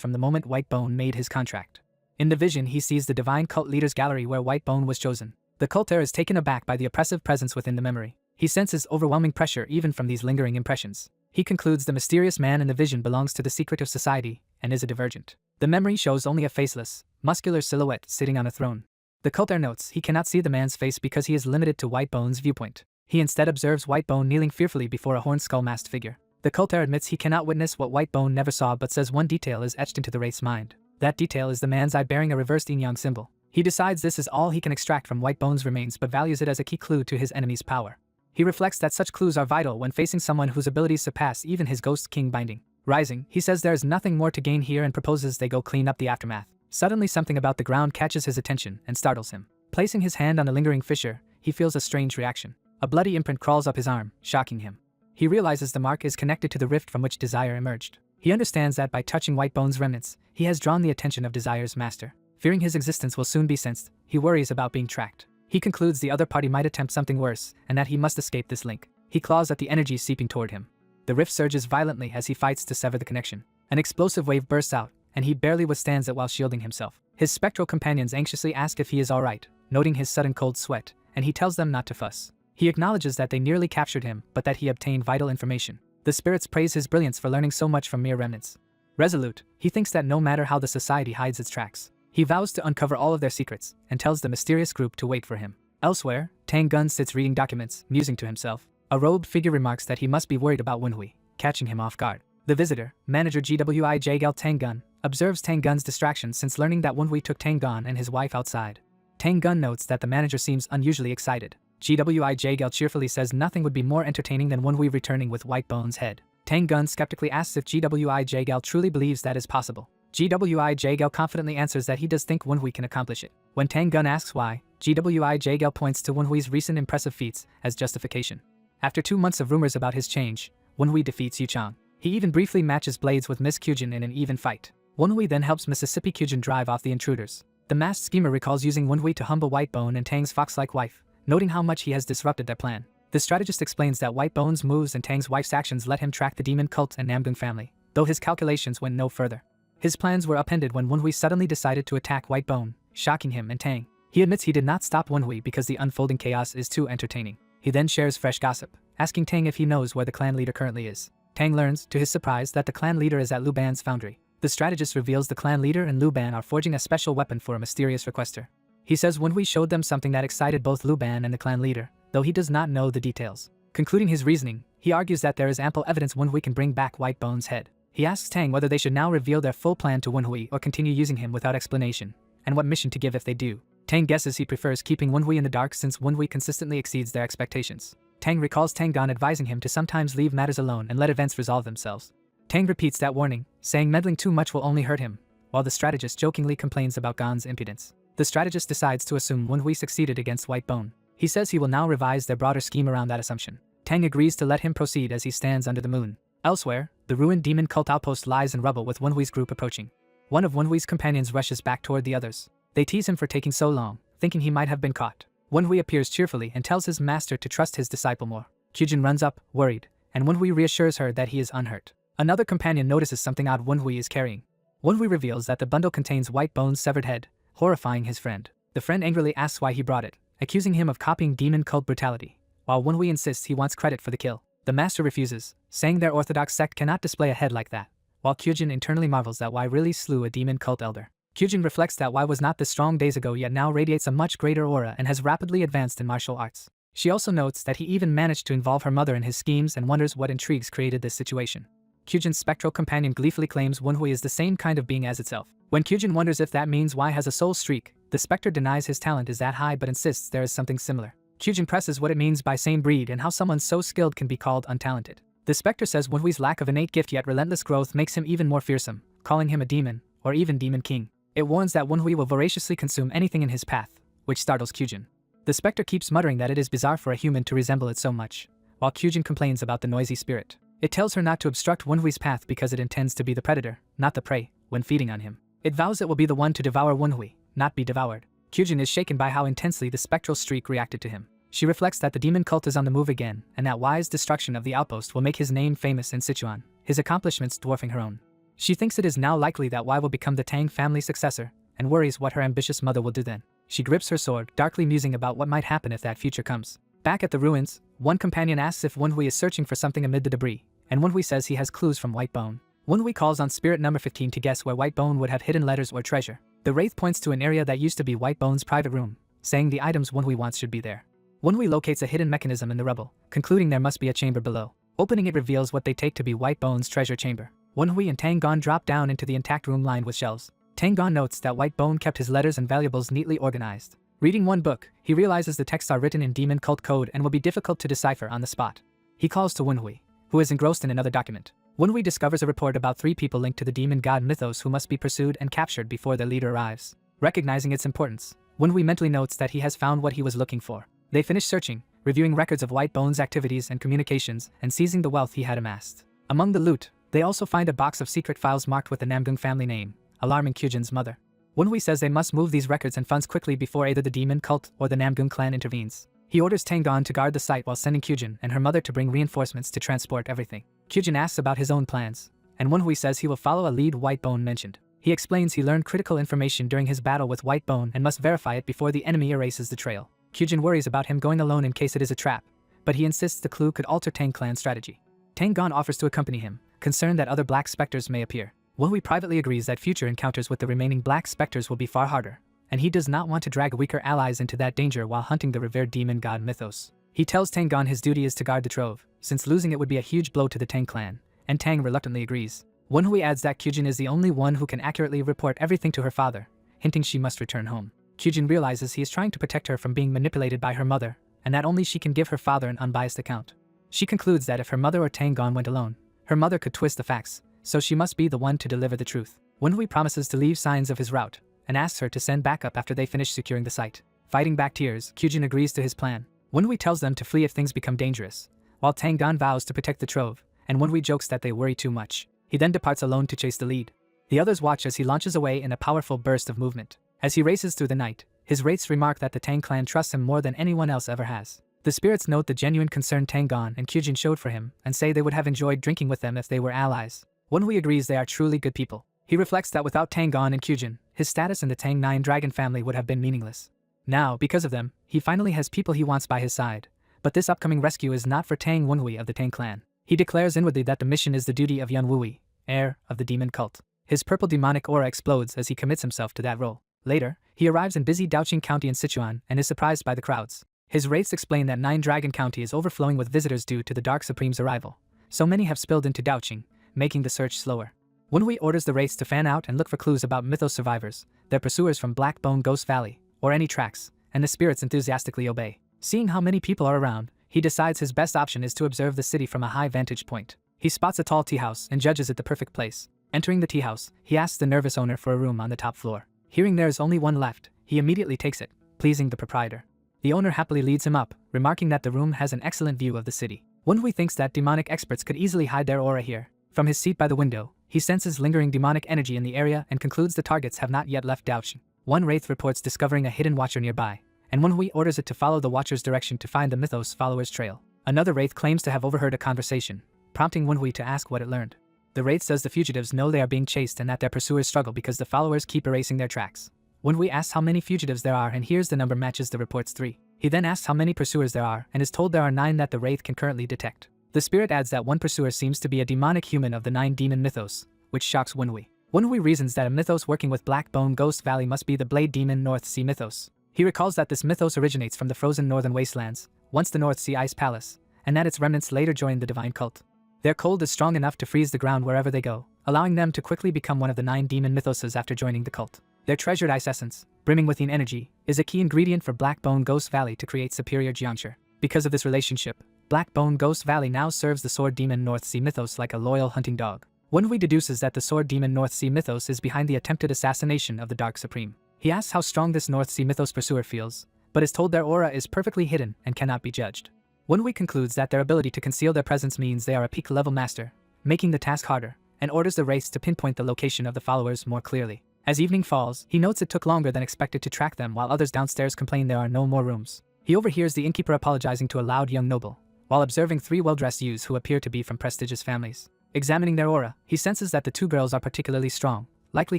from the moment White Bone made his contract. In the vision, he sees the divine cult leader's gallery where White Bone was chosen. The cult heir is taken aback by the oppressive presence within the memory. He senses overwhelming pressure even from these lingering impressions. He concludes the mysterious man in the vision belongs to the secretive society and is a divergent. The memory shows only a faceless, muscular silhouette sitting on a throne. The cult heir notes he cannot see the man's face because he is limited to White Bone's viewpoint. He instead observes White Bone kneeling fearfully before a horned skull-masked figure. The cult heir admits he cannot witness what White Bone never saw but says one detail is etched into the Wraith's mind. That detail is the man's eye bearing a reversed yin-yang symbol. He decides this is all he can extract from White Bone's remains but values it as a key clue to his enemy's power. He reflects that such clues are vital when facing someone whose abilities surpass even his ghost king binding. Rising, he says there is nothing more to gain here and proposes they go clean up the aftermath. Suddenly something about the ground catches his attention and startles him. Placing his hand on the lingering fissure, he feels a strange reaction. A bloody imprint crawls up his arm, shocking him. He realizes the mark is connected to the rift from which desire emerged. He understands that by touching White Bone's remnants, he has drawn the attention of desire's master. Fearing his existence will soon be sensed, he worries about being tracked. He concludes the other party might attempt something worse, and that he must escape this link. He claws at the energy seeping toward him. The rift surges violently as he fights to sever the connection. An explosive wave bursts out, and he barely withstands it while shielding himself. His spectral companions anxiously ask if he is alright, noting his sudden cold sweat, and he tells them not to fuss. He acknowledges that they nearly captured him, but that he obtained vital information. The spirits praise his brilliance for learning so much from mere remnants. Resolute, he thinks that no matter how the society hides its tracks, he vows to uncover all of their secrets, and tells the mysterious group to wait for him. Elsewhere, Tang Gun sits reading documents, musing to himself. A robed figure remarks that he must be worried about Wenhui, catching him off guard. The visitor, manager GWI Tang Gun, observes Tang Gun's distraction since learning that Wenhui took Tang Gun and his wife outside. Tang Gun notes that the manager seems unusually excited. GWI cheerfully says nothing would be more entertaining than Wenhui returning with White Bone's head. Tang Gun skeptically asks if GWI truly believes that is possible. GWI confidently answers that he does think Wenhui can accomplish it. When Tang Gun asks why, GWI points to Wenhui's recent impressive feats as justification. After 2 months of rumors about his change, Wenhui defeats Yuchang. He even briefly matches blades with Miss Kyujin in an even fight. Wenhui then helps Mississippi Kyujin drive off the intruders. The masked schemer recalls using Wenhui to humble White Bone and Tang's fox-like wife, noting how much he has disrupted their plan. The strategist explains that White Bone's moves and Tang's wife's actions let him track the demon cult and Namgung family, though his calculations went no further. His plans were upended when Wenhui suddenly decided to attack White Bone, shocking him and Tang. He admits he did not stop Wenhui because the unfolding chaos is too entertaining. He then shares fresh gossip, asking Tang if he knows where the clan leader currently is. Tang learns, to his surprise, that the clan leader is at Lu Ban's foundry. The strategist reveals the clan leader and Lu Ban are forging a special weapon for a mysterious requester. He says Wenhui showed them something that excited both Lu Ban and the clan leader, though he does not know the details. Concluding his reasoning, he argues that there is ample evidence Wenhui can bring back White Bone's head. He asks Tang whether they should now reveal their full plan to Wenhui or continue using him without explanation, and what mission to give if they do. Tang guesses he prefers keeping Wenhui in the dark since Wenhui consistently exceeds their expectations. Tang recalls Tang Gun advising him to sometimes leave matters alone and let events resolve themselves. Tang repeats that warning, saying meddling too much will only hurt him, while the strategist jokingly complains about Gan's impudence. The strategist decides to assume Wenhui succeeded against White Bone. He says he will now revise their broader scheme around that assumption. Tang agrees to let him proceed as he stands under the moon. Elsewhere, the ruined demon cult outpost lies in rubble with Wenhui's group approaching. One of Wenhui's companions rushes back toward the others. They tease him for taking so long, thinking he might have been caught. Wenhui appears cheerfully and tells his master to trust his disciple more. Kyujin runs up, worried, and Wenhui reassures her that he is unhurt. Another companion notices something odd Wenhui is carrying. Wenhui reveals that the bundle contains White Bone's severed head, horrifying his friend. The friend angrily asks why he brought it, accusing him of copying demon cult brutality, while Wenhui insists he wants credit for the kill. The master refuses, saying their orthodox sect cannot display a head like that, while Kyujin internally marvels that Wai really slew a demon cult elder. Kyujin reflects that Wai was not this strong days ago yet now radiates a much greater aura and has rapidly advanced in martial arts. She also notes that he even managed to involve her mother in his schemes and wonders what intrigues created this situation. Kyujin's spectral companion gleefully claims Wenhui is the same kind of being as itself. When Kyujin wonders if that means Wai has a soul streak, the specter denies his talent is that high but insists there is something similar. Kyujin presses what it means by same breed and how someone so skilled can be called untalented. The specter says Wenhui's lack of innate gift yet relentless growth makes him even more fearsome, calling him a demon, or even demon king. It warns that Wenhui will voraciously consume anything in his path, which startles Kyujin. The specter keeps muttering that it is bizarre for a human to resemble it so much, while Kyujin complains about the noisy spirit. It tells her not to obstruct Wenhui's path because it intends to be the predator, not the prey, when feeding on him. It vows it will be the one to devour Wenhui, not be devoured. Kyujin is shaken by how intensely the spectral streak reacted to him. She reflects that the demon cult is on the move again, and that Wai's destruction of the outpost will make his name famous in Sichuan, his accomplishments dwarfing her own. She thinks it is now likely that Wai will become the Tang family successor, and worries what her ambitious mother will do then. She grips her sword, darkly musing about what might happen if that future comes. Back at the ruins, one companion asks if Wenhui is searching for something amid the debris, and Wenhui says he has clues from White Bone. Wenhui calls on spirit number 15 to guess where White Bone would have hidden letters or treasure. The wraith points to an area that used to be White Bone's private room, saying the items Wenhui wants should be there. Wenhui locates a hidden mechanism in the rubble, concluding there must be a chamber below. Opening it reveals what they take to be White Bone's treasure chamber. Wenhui and Tang Gon drop down into the intact room lined with shelves. Tang Gon notes that White Bone kept his letters and valuables neatly organized. Reading one book, he realizes the texts are written in demon cult code and will be difficult to decipher on the spot. He calls to Wenhui, who is engrossed in another document. Wenhui discovers a report about 3 people linked to the demon god mythos who must be pursued and captured before their leader arrives. Recognizing its importance, Wenhui mentally notes that he has found what he was looking for. They finish searching, reviewing records of White Bone's activities and communications, and seizing the wealth he had amassed. Among the loot, they also find a box of secret files marked with the Namgung family name, alarming Kyujin's mother. Wenhui says they must move these records and funds quickly before either the demon cult or the Namgung clan intervenes. He orders Tang Gon to guard the site while sending Kyujin and her mother to bring reinforcements to transport everything. Kyujin asks about his own plans, and Wenhui says he will follow a lead White Bone mentioned. He explains he learned critical information during his battle with White Bone and must verify it before the enemy erases the trail. Kyujin worries about him going alone in case it is a trap, but he insists the clue could alter Tang clan's strategy. Tang Gon offers to accompany him, concerned that other black specters may appear. Wenhui privately agrees that future encounters with the remaining black specters will be far harder, and he does not want to drag weaker allies into that danger while hunting the revered demon god mythos. He tells Tang Gon his duty is to guard the trove, since losing it would be a huge blow to the Tang clan, and Tang reluctantly agrees. Wenhui adds that Kyujin is the only one who can accurately report everything to her father, hinting she must return home. Kyujin realizes he is trying to protect her from being manipulated by her mother, and that only she can give her father an unbiased account. She concludes that if her mother or Tang Gon went alone, her mother could twist the facts, so she must be the one to deliver the truth. Wenhui promises to leave signs of his route, and asks her to send backup after they finish securing the site. Fighting back tears, Kyujin agrees to his plan. Wenhui tells them to flee if things become dangerous, while Tang Gon vows to protect the trove, and Wenhui jokes that they worry too much. He then departs alone to chase the lead. The others watch as he launches away in a powerful burst of movement. As he races through the night, his wraiths remark that the Tang clan trusts him more than anyone else ever has. The spirits note the genuine concern Tang Gon and Kyujin showed for him and say they would have enjoyed drinking with them if they were allies. Wenhui agrees they are truly good people. He reflects that without Tang Gon and Kyujin, his status in the Tang 9 dragon family would have been meaningless. Now, because of them, he finally has people he wants by his side. But this upcoming rescue is not for Tang Wenhui of the Tang clan. He declares inwardly that the mission is the duty of Yan Wui, heir of the demon cult. His purple demonic aura explodes as he commits himself to that role. Later, he arrives in busy Daoqing County in Sichuan and is surprised by the crowds. His wraiths explain that 9 Dragon County is overflowing with visitors due to the Dark Supreme's arrival. So many have spilled into Daoqing, making the search slower. Wenhui orders the wraiths to fan out and look for clues about mythos survivors, their pursuers from Black Bone Ghost Valley, or any tracks, and the spirits enthusiastically obey. Seeing how many people are around, he decides his best option is to observe the city from a high vantage point. He spots a tall tea house and judges it the perfect place. Entering the tea house, he asks the nervous owner for a room on the top floor. Hearing there is only one left, he immediately takes it, pleasing the proprietor. The owner happily leads him up, remarking that the room has an excellent view of the city. Wenhui thinks that demonic experts could easily hide their aura here. From his seat by the window, he senses lingering demonic energy in the area and concludes the targets have not yet left Daochen. One wraith reports discovering a hidden watcher nearby, and Manhua orders it to follow the watcher's direction to find the mythos follower's trail. Another wraith claims to have overheard a conversation, prompting Manhua to ask what it learned. The wraith says the fugitives know they are being chased and that their pursuers struggle because the followers keep erasing their tracks. Manhua asks how many fugitives there are and hears the number matches the report's 3. He then asks how many pursuers there are and is told there are 9 that the wraith can currently detect. The spirit adds that one pursuer seems to be a demonic human of the 9 demon mythos, which shocks Manhua. Manhua reasons that a mythos working with Black Bone Ghost Valley must be the Blade Demon North Sea mythos. He recalls that this mythos originates from the frozen northern wastelands, once the North Sea Ice Palace, and that its remnants later joined the divine cult. Their cold is strong enough to freeze the ground wherever they go, allowing them to quickly become one of the 9 demon mythoses after joining the cult. Their treasured ice essence, brimming with energy, is a key ingredient for Black Bone Ghost Valley to create superior geometry. Because of this relationship, Black Bone Ghost Valley now serves the Sword Demon North Sea mythos like a loyal hunting dog. Manhua deduces that the Sword Demon North Sea mythos is behind the attempted assassination of the Dark Supreme. He asks how strong this North Sea mythos pursuer feels, but is told their aura is perfectly hidden and cannot be judged. Manhua concludes that their ability to conceal their presence means they are a peak level master, making the task harder, and orders the wraiths to pinpoint the location of the followers more clearly. As evening falls, he notes it took longer than expected to track them while others downstairs complain there are no more rooms. He overhears the innkeeper apologizing to a loud young noble, while observing 3 well-dressed youths who appear to be from prestigious families. Examining their aura, he senses that the 2 girls are particularly strong, likely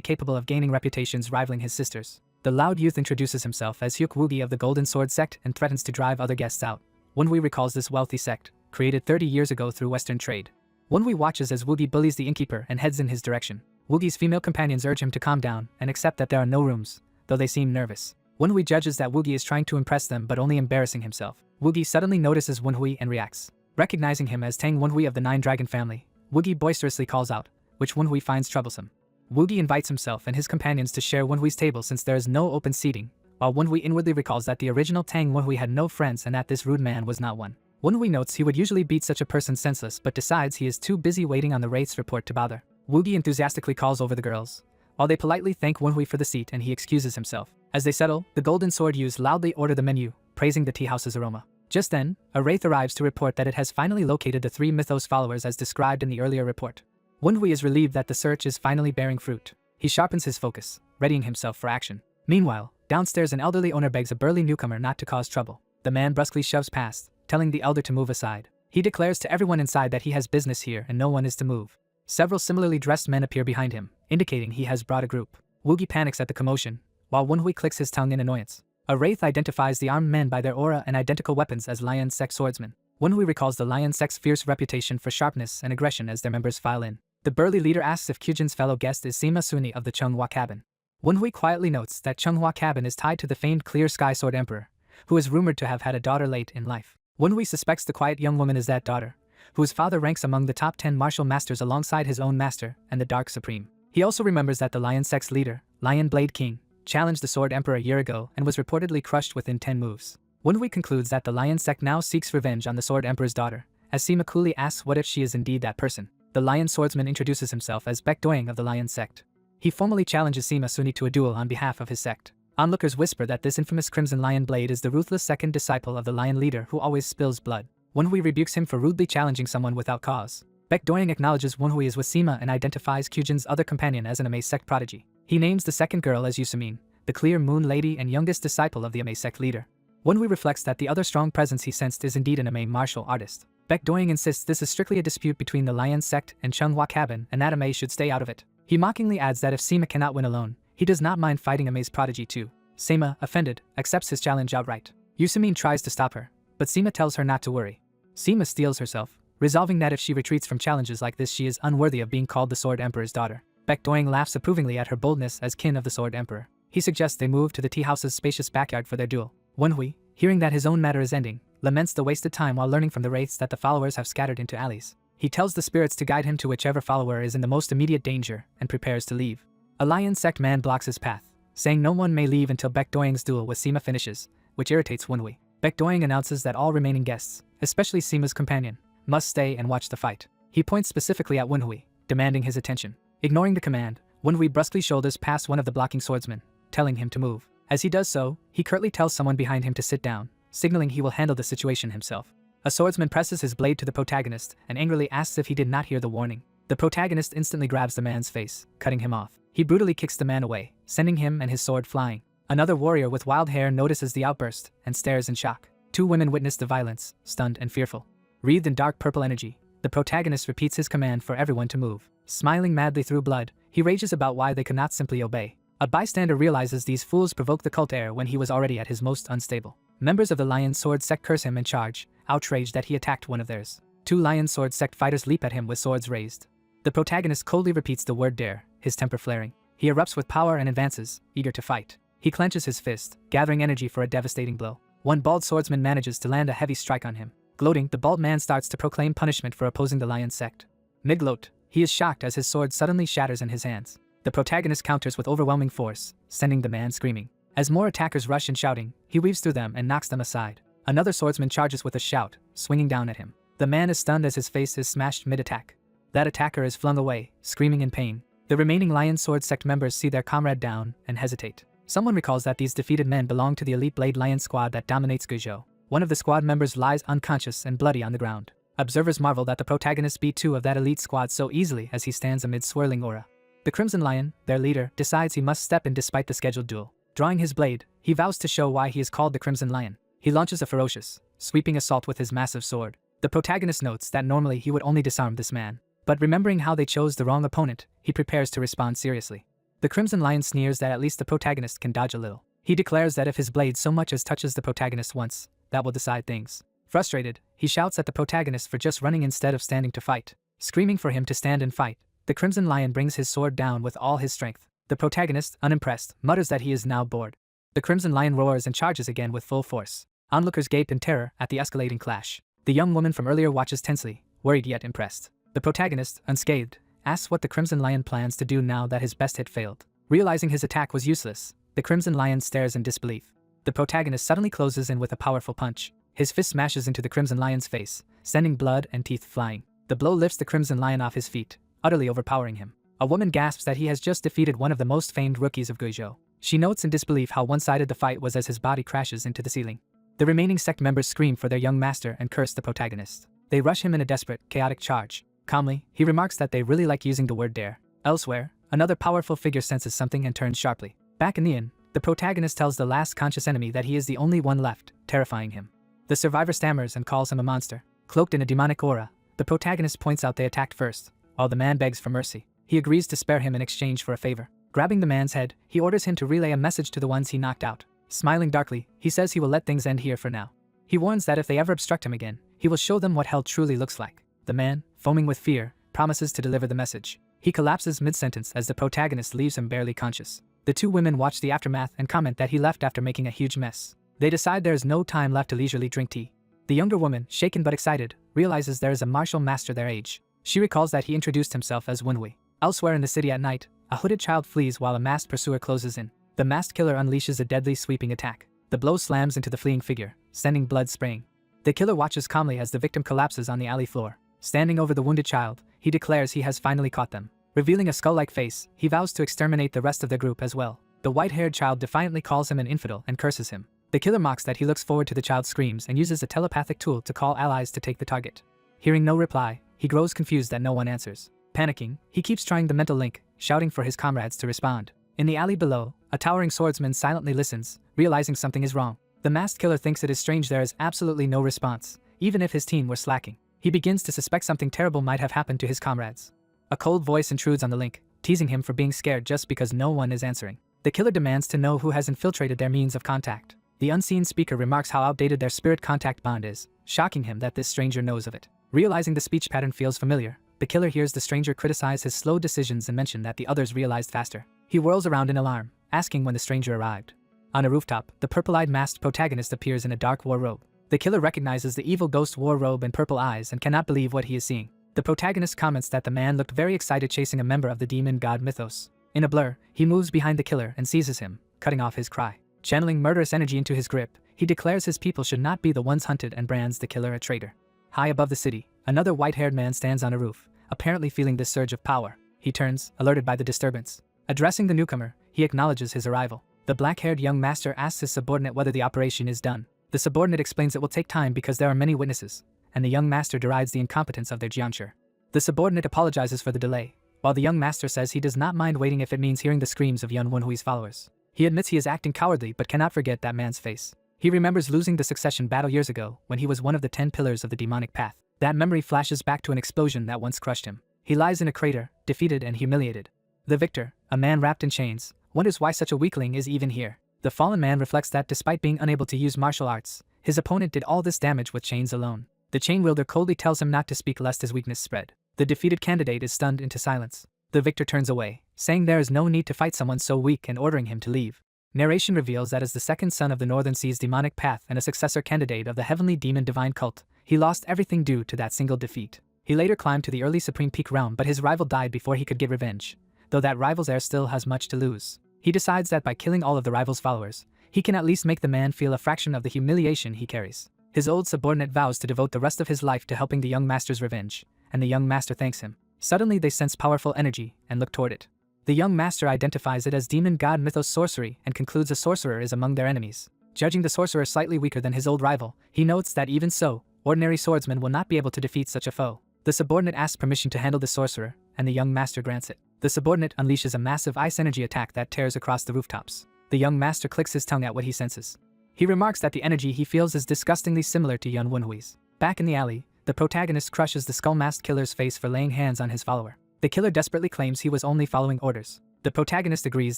capable of gaining reputations rivaling his sisters. The loud youth introduces himself as Hyuk Woogi of the Golden Sword sect and threatens to drive other guests out. Manhua recalls this wealthy sect, created 30 years ago through Western trade. Manhua watches as Woogi bullies the innkeeper and heads in his direction. Woogi's female companions urge him to calm down and accept that there are no rooms, though they seem nervous. Manhua judges that Woogi is trying to impress them but only embarrassing himself. Woogi suddenly notices Manhua and reacts. Recognizing him as Tang Manhua of the 9 Dragon family, Woogi boisterously calls out, which Manhua finds troublesome. Woogi invites himself and his companions to share Manhua's table since there is no open seating, while Manhua inwardly recalls that the original Tang Manhua had no friends and that this rude man was not one. Manhua notes he would usually beat such a person senseless but decides he is too busy waiting on the wraith's report to bother. Woogi enthusiastically calls over the girls, while they politely thank Manhua for the seat and he excuses himself. As they settle, the Golden Sword youths loudly order the menu, praising the tea house's aroma. Just then, a wraith arrives to report that it has finally located the 3 mythos followers as described in the earlier report. Manhua is relieved that the search is finally bearing fruit. He sharpens his focus, readying himself for action. Meanwhile, downstairs an elderly owner begs a burly newcomer not to cause trouble. The man brusquely shoves past, telling the elder to move aside. He declares to everyone inside that he has business here and no one is to move. Several similarly dressed men appear behind him, indicating he has brought a group. Woogi panics at the commotion, while Manhua clicks his tongue in annoyance. A wraith identifies the armed men by their aura and identical weapons as Lion Sect swordsmen. Manhua recalls the Lion Sect's fierce reputation for sharpness and aggression as their members file in. The burly leader asks if Kyujin's fellow guest is Sima Suni of the Chunghwa cabin. Manhua quietly notes that Chunghwa cabin is tied to the famed Clear Sky Sword Emperor, who is rumored to have had a daughter late in life. Manhua suspects the quiet young woman is that daughter, whose father ranks among the top 10 martial masters alongside his own master and the Dark Supreme. He also remembers that the Lion Sect's leader, Lion Blade King, challenged the Sword Emperor a year ago and was reportedly crushed within 10 moves. Manhua concludes that the Lion Sect now seeks revenge on the Sword Emperor's daughter, as Sima coolly asks what if she is indeed that person. The Lion Swordsman introduces himself as Baek Doing of the Lion Sect. He formally challenges Sima Suni to a duel on behalf of his sect. Onlookers whisper that this infamous Crimson Lion Blade is the ruthless second disciple of the Lion leader who always spills blood. Manhua rebukes him for rudely challenging someone without cause. Baek Doing acknowledges Manhua is with Sima and identifies Kyujin's other companion as an Ame sect prodigy. He names the second girl as Yusumin, the Clear Moon Lady and youngest disciple of the Ame sect leader. Manhua reflects that the other strong presence he sensed is indeed an Ame martial artist. Baek Doing insists this is strictly a dispute between the Lion sect and Chunghwa cabin and that Ame should stay out of it. He mockingly adds that if Sima cannot win alone, he does not mind fighting Ame's prodigy too. Sima, offended, accepts his challenge outright. Yusumin tries to stop her, but Sima tells her not to worry. Sima steels herself, resolving that if she retreats from challenges like this she is unworthy of being called the Sword Emperor's daughter. Baek Doing laughs approvingly at her boldness as kin of the Sword Emperor. He suggests they move to the tea house's spacious backyard for their duel. Manhua, hearing that his own matter is ending, laments the wasted time while learning from the wraiths that the followers have scattered into alleys. He tells the spirits to guide him to whichever follower is in the most immediate danger and prepares to leave. A Lion Sect man blocks his path, saying no one may leave until Baek Doing's duel with Sima finishes, which irritates Manhua. Baek Doing announces that all remaining guests, especially Sima's companion, must stay and watch the fight. He points specifically at Manhua, demanding his attention. Ignoring the command, Manhua brusquely shoulders past one of the blocking swordsmen, telling him to move. As he does so, he curtly tells someone behind him to sit down, signaling he will handle the situation himself. A swordsman presses his blade to the protagonist and angrily asks if he did not hear the warning. The protagonist instantly grabs the man's face, cutting him off. He brutally kicks the man away, sending him and his sword flying. Another warrior with wild hair notices the outburst and stares in shock. Two women witness the violence, stunned and fearful. Wreathed in dark purple energy, the protagonist repeats his command for everyone to move. Smiling madly through blood, he rages about why they could not simply obey. A bystander realizes these fools provoked the cult heir when he was already at his most unstable. Members of the Lion Sword sect curse him and charge, outraged that he attacked one of theirs. Two Lion Sword sect fighters leap at him with swords raised. The protagonist coldly repeats the word dare, his temper flaring. He erupts with power and advances, eager to fight. He clenches his fist, gathering energy for a devastating blow. One bald swordsman manages to land a heavy strike on him. Gloating, the bald man starts to proclaim punishment for opposing the Lion sect. Mid-gloat, he is shocked as his sword suddenly shatters in his hands. The protagonist counters with overwhelming force, sending the man screaming. As more attackers rush in shouting, he weaves through them and knocks them aside. Another swordsman charges with a shout, swinging down at him. The man is stunned as his face is smashed mid-attack. That attacker is flung away, screaming in pain. The remaining Lion Sword sect members see their comrade down and hesitate. Someone recalls that these defeated men belong to the elite Blade Lion squad that dominates Guizhou. One of the squad members lies unconscious and bloody on the ground. Observers marvel that the protagonist beat two of that elite squad so easily as he stands amid swirling aura. The Crimson Lion, their leader, decides he must step in despite the scheduled duel. Drawing his blade, he vows to show why he is called the Crimson Lion. He launches a ferocious, sweeping assault with his massive sword. The protagonist notes that normally he would only disarm this man. But remembering how they chose the wrong opponent, he prepares to respond seriously. The Crimson Lion sneers that at least the protagonist can dodge a little. He declares that if his blade so much as touches the protagonist once, that will decide things. Frustrated, he shouts at the protagonist for just running instead of standing to fight. Screaming for him to stand and fight, the Crimson Lion brings his sword down with all his strength. The protagonist, unimpressed, mutters that he is now bored. The Crimson Lion roars and charges again with full force. Onlookers gape in terror at the escalating clash. The young woman from earlier watches tensely, worried yet impressed. The protagonist, unscathed, asks what the Crimson Lion plans to do now that his best hit failed. Realizing his attack was useless, the Crimson Lion stares in disbelief. The protagonist suddenly closes in with a powerful punch. His fist smashes into the Crimson Lion's face, sending blood and teeth flying. The blow lifts the Crimson Lion off his feet, utterly overpowering him. A woman gasps that he has just defeated one of the most famed rookies of Guizhou. She notes in disbelief how one-sided the fight was as his body crashes into the ceiling. The remaining sect members scream for their young master and curse the protagonist. They rush him in a desperate, chaotic charge. Calmly, he remarks that they really like using the word dare. Elsewhere, another powerful figure senses something and turns sharply. Back in the inn, the protagonist tells the last conscious enemy that he is the only one left, terrifying him. The survivor stammers and calls him a monster. Cloaked in a demonic aura, the protagonist points out they attacked first, while the man begs for mercy. He agrees to spare him in exchange for a favor. Grabbing the man's head, he orders him to relay a message to the ones he knocked out. Smiling darkly, he says he will let things end here for now. He warns that if they ever obstruct him again, he will show them what hell truly looks like. The man, foaming with fear, promises to deliver the message. He collapses mid-sentence as the protagonist leaves him barely conscious. The two women watch the aftermath and comment that he left after making a huge mess. They decide there is no time left to leisurely drink tea. The younger woman, shaken but excited, realizes there is a martial master their age. She recalls that he introduced himself as Wenwei. Elsewhere in the city at night, a hooded child flees while a masked pursuer closes in. The masked killer unleashes a deadly sweeping attack. The blow slams into the fleeing figure, sending blood spraying. The killer watches calmly as the victim collapses on the alley floor. Standing over the wounded child, he declares he has finally caught them. Revealing a skull-like face, he vows to exterminate the rest of the group as well. The white-haired child defiantly calls him an infidel and curses him. The killer mocks that he looks forward to the child's screams and uses a telepathic tool to call allies to take the target. Hearing no reply, he grows confused that no one answers. Panicking, he keeps trying the mental link, shouting for his comrades to respond. In the alley below, a towering swordsman silently listens, realizing something is wrong. The masked killer thinks it is strange there is absolutely no response, even if his team were slacking. He begins to suspect something terrible might have happened to his comrades. A cold voice intrudes on the link, teasing him for being scared just because no one is answering. The killer demands to know who has infiltrated their means of contact. The unseen speaker remarks how outdated their spirit contact bond is, shocking him that this stranger knows of it. Realizing the speech pattern feels familiar, the killer hears the stranger criticize his slow decisions and mention that the others realized faster. He whirls around in alarm, asking when the stranger arrived. On a rooftop, the purple-eyed masked protagonist appears in a dark war robe. The killer recognizes the evil ghost war robe and purple eyes and cannot believe what he is seeing. The protagonist comments that the man looked very excited chasing a member of the demon god mythos. In a blur, he moves behind the killer and seizes him, cutting off his cry. Channeling murderous energy into his grip, he declares his people should not be the ones hunted and brands the killer a traitor. High above the city, another white-haired man stands on a roof, apparently feeling this surge of power. He turns, alerted by the disturbance. Addressing the newcomer, he acknowledges his arrival. The black-haired young master asks his subordinate whether the operation is done. The subordinate explains it will take time because there are many witnesses, and the young master derides the incompetence of their jianshi. The subordinate apologizes for the delay, while the young master says he does not mind waiting if it means hearing the screams of Yun Wonhui's followers. He admits he is acting cowardly but cannot forget that man's face. He remembers losing the succession battle years ago when he was one of the 10 pillars of the demonic path. That memory flashes back to an explosion that once crushed him. He lies in a crater, defeated and humiliated. The victor, a man wrapped in chains, wonders why such a weakling is even here. The fallen man reflects that despite being unable to use martial arts, his opponent did all this damage with chains alone. The chain wielder coldly tells him not to speak lest his weakness spread. The defeated candidate is stunned into silence. The victor turns away, saying there is no need to fight someone so weak and ordering him to leave. Narration reveals that as the second son of the Northern Sea's demonic path and a successor candidate of the heavenly demon divine cult, he lost everything due to that single defeat. He later climbed to the early Supreme Peak realm, but his rival died before he could get revenge, though that rival's heir still has much to lose. He decides that by killing all of the rival's followers, he can at least make the man feel a fraction of the humiliation he carries. His old subordinate vows to devote the rest of his life to helping the young master's revenge, and the young master thanks him. Suddenly they sense powerful energy and look toward it. The young master identifies it as demon god mythos sorcery and concludes a sorcerer is among their enemies. Judging the sorcerer slightly weaker than his old rival, he notes that even so, ordinary swordsmen will not be able to defeat such a foe. The subordinate asks permission to handle the sorcerer, and the young master grants it. The subordinate unleashes a massive ice energy attack that tears across the rooftops. The young master clicks his tongue at what he senses. He remarks that the energy he feels is disgustingly similar to Yun Wonhui's. Back in the alley, the protagonist crushes the skull-masked killer's face for laying hands on his follower. The killer desperately claims he was only following orders. The protagonist agrees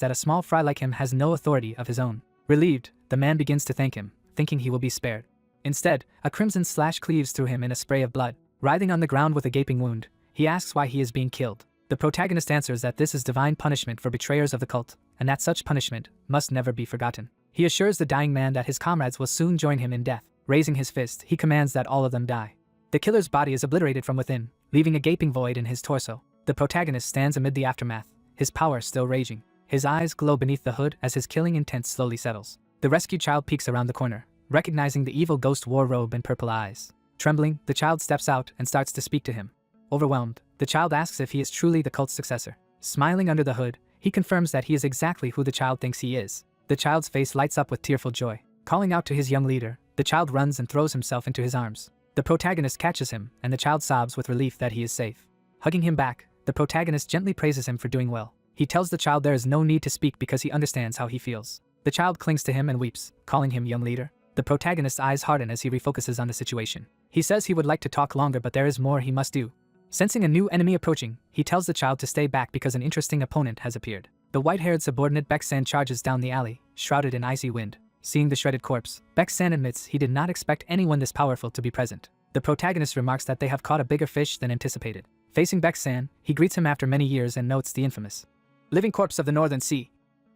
that a small fry like him has no authority of his own. Relieved, the man begins to thank him, thinking he will be spared. Instead, a crimson slash cleaves through him in a spray of blood. Writhing on the ground with a gaping wound, he asks why he is being killed. The protagonist answers that this is divine punishment for betrayers of the cult, and that such punishment must never be forgotten. He assures the dying man that his comrades will soon join him in death. Raising his fist, he commands that all of them die. The killer's body is obliterated from within, leaving a gaping void in his torso. The protagonist stands amid the aftermath, his power still raging. His eyes glow beneath the hood as his killing intent slowly settles. The rescued child peeks around the corner, recognizing the evil ghost war robe and purple eyes. Trembling, the child steps out and starts to speak to him. Overwhelmed, the child asks if he is truly the cult's successor. Smiling under the hood, he confirms that he is exactly who the child thinks he is. The child's face lights up with tearful joy. Calling out to his young leader, the child runs and throws himself into his arms. The protagonist catches him, and the child sobs with relief that he is safe. Hugging him back, the protagonist gently praises him for doing well. He tells the child there is no need to speak because he understands how he feels. The child clings to him and weeps, calling him young leader. The protagonist's eyes harden as he refocuses on the situation. He says he would like to talk longer, but there is more he must do. Sensing a new enemy approaching, he tells the child to stay back because an interesting opponent has appeared. The white-haired subordinate Baek-san charges down the alley, shrouded in icy wind. Seeing the shredded corpse, Baek-san admits he did not expect anyone this powerful to be present. The protagonist remarks that they have caught a bigger fish than anticipated. Facing Baek-san, he greets him after many years and notes the infamous living corpse of the Northern Sea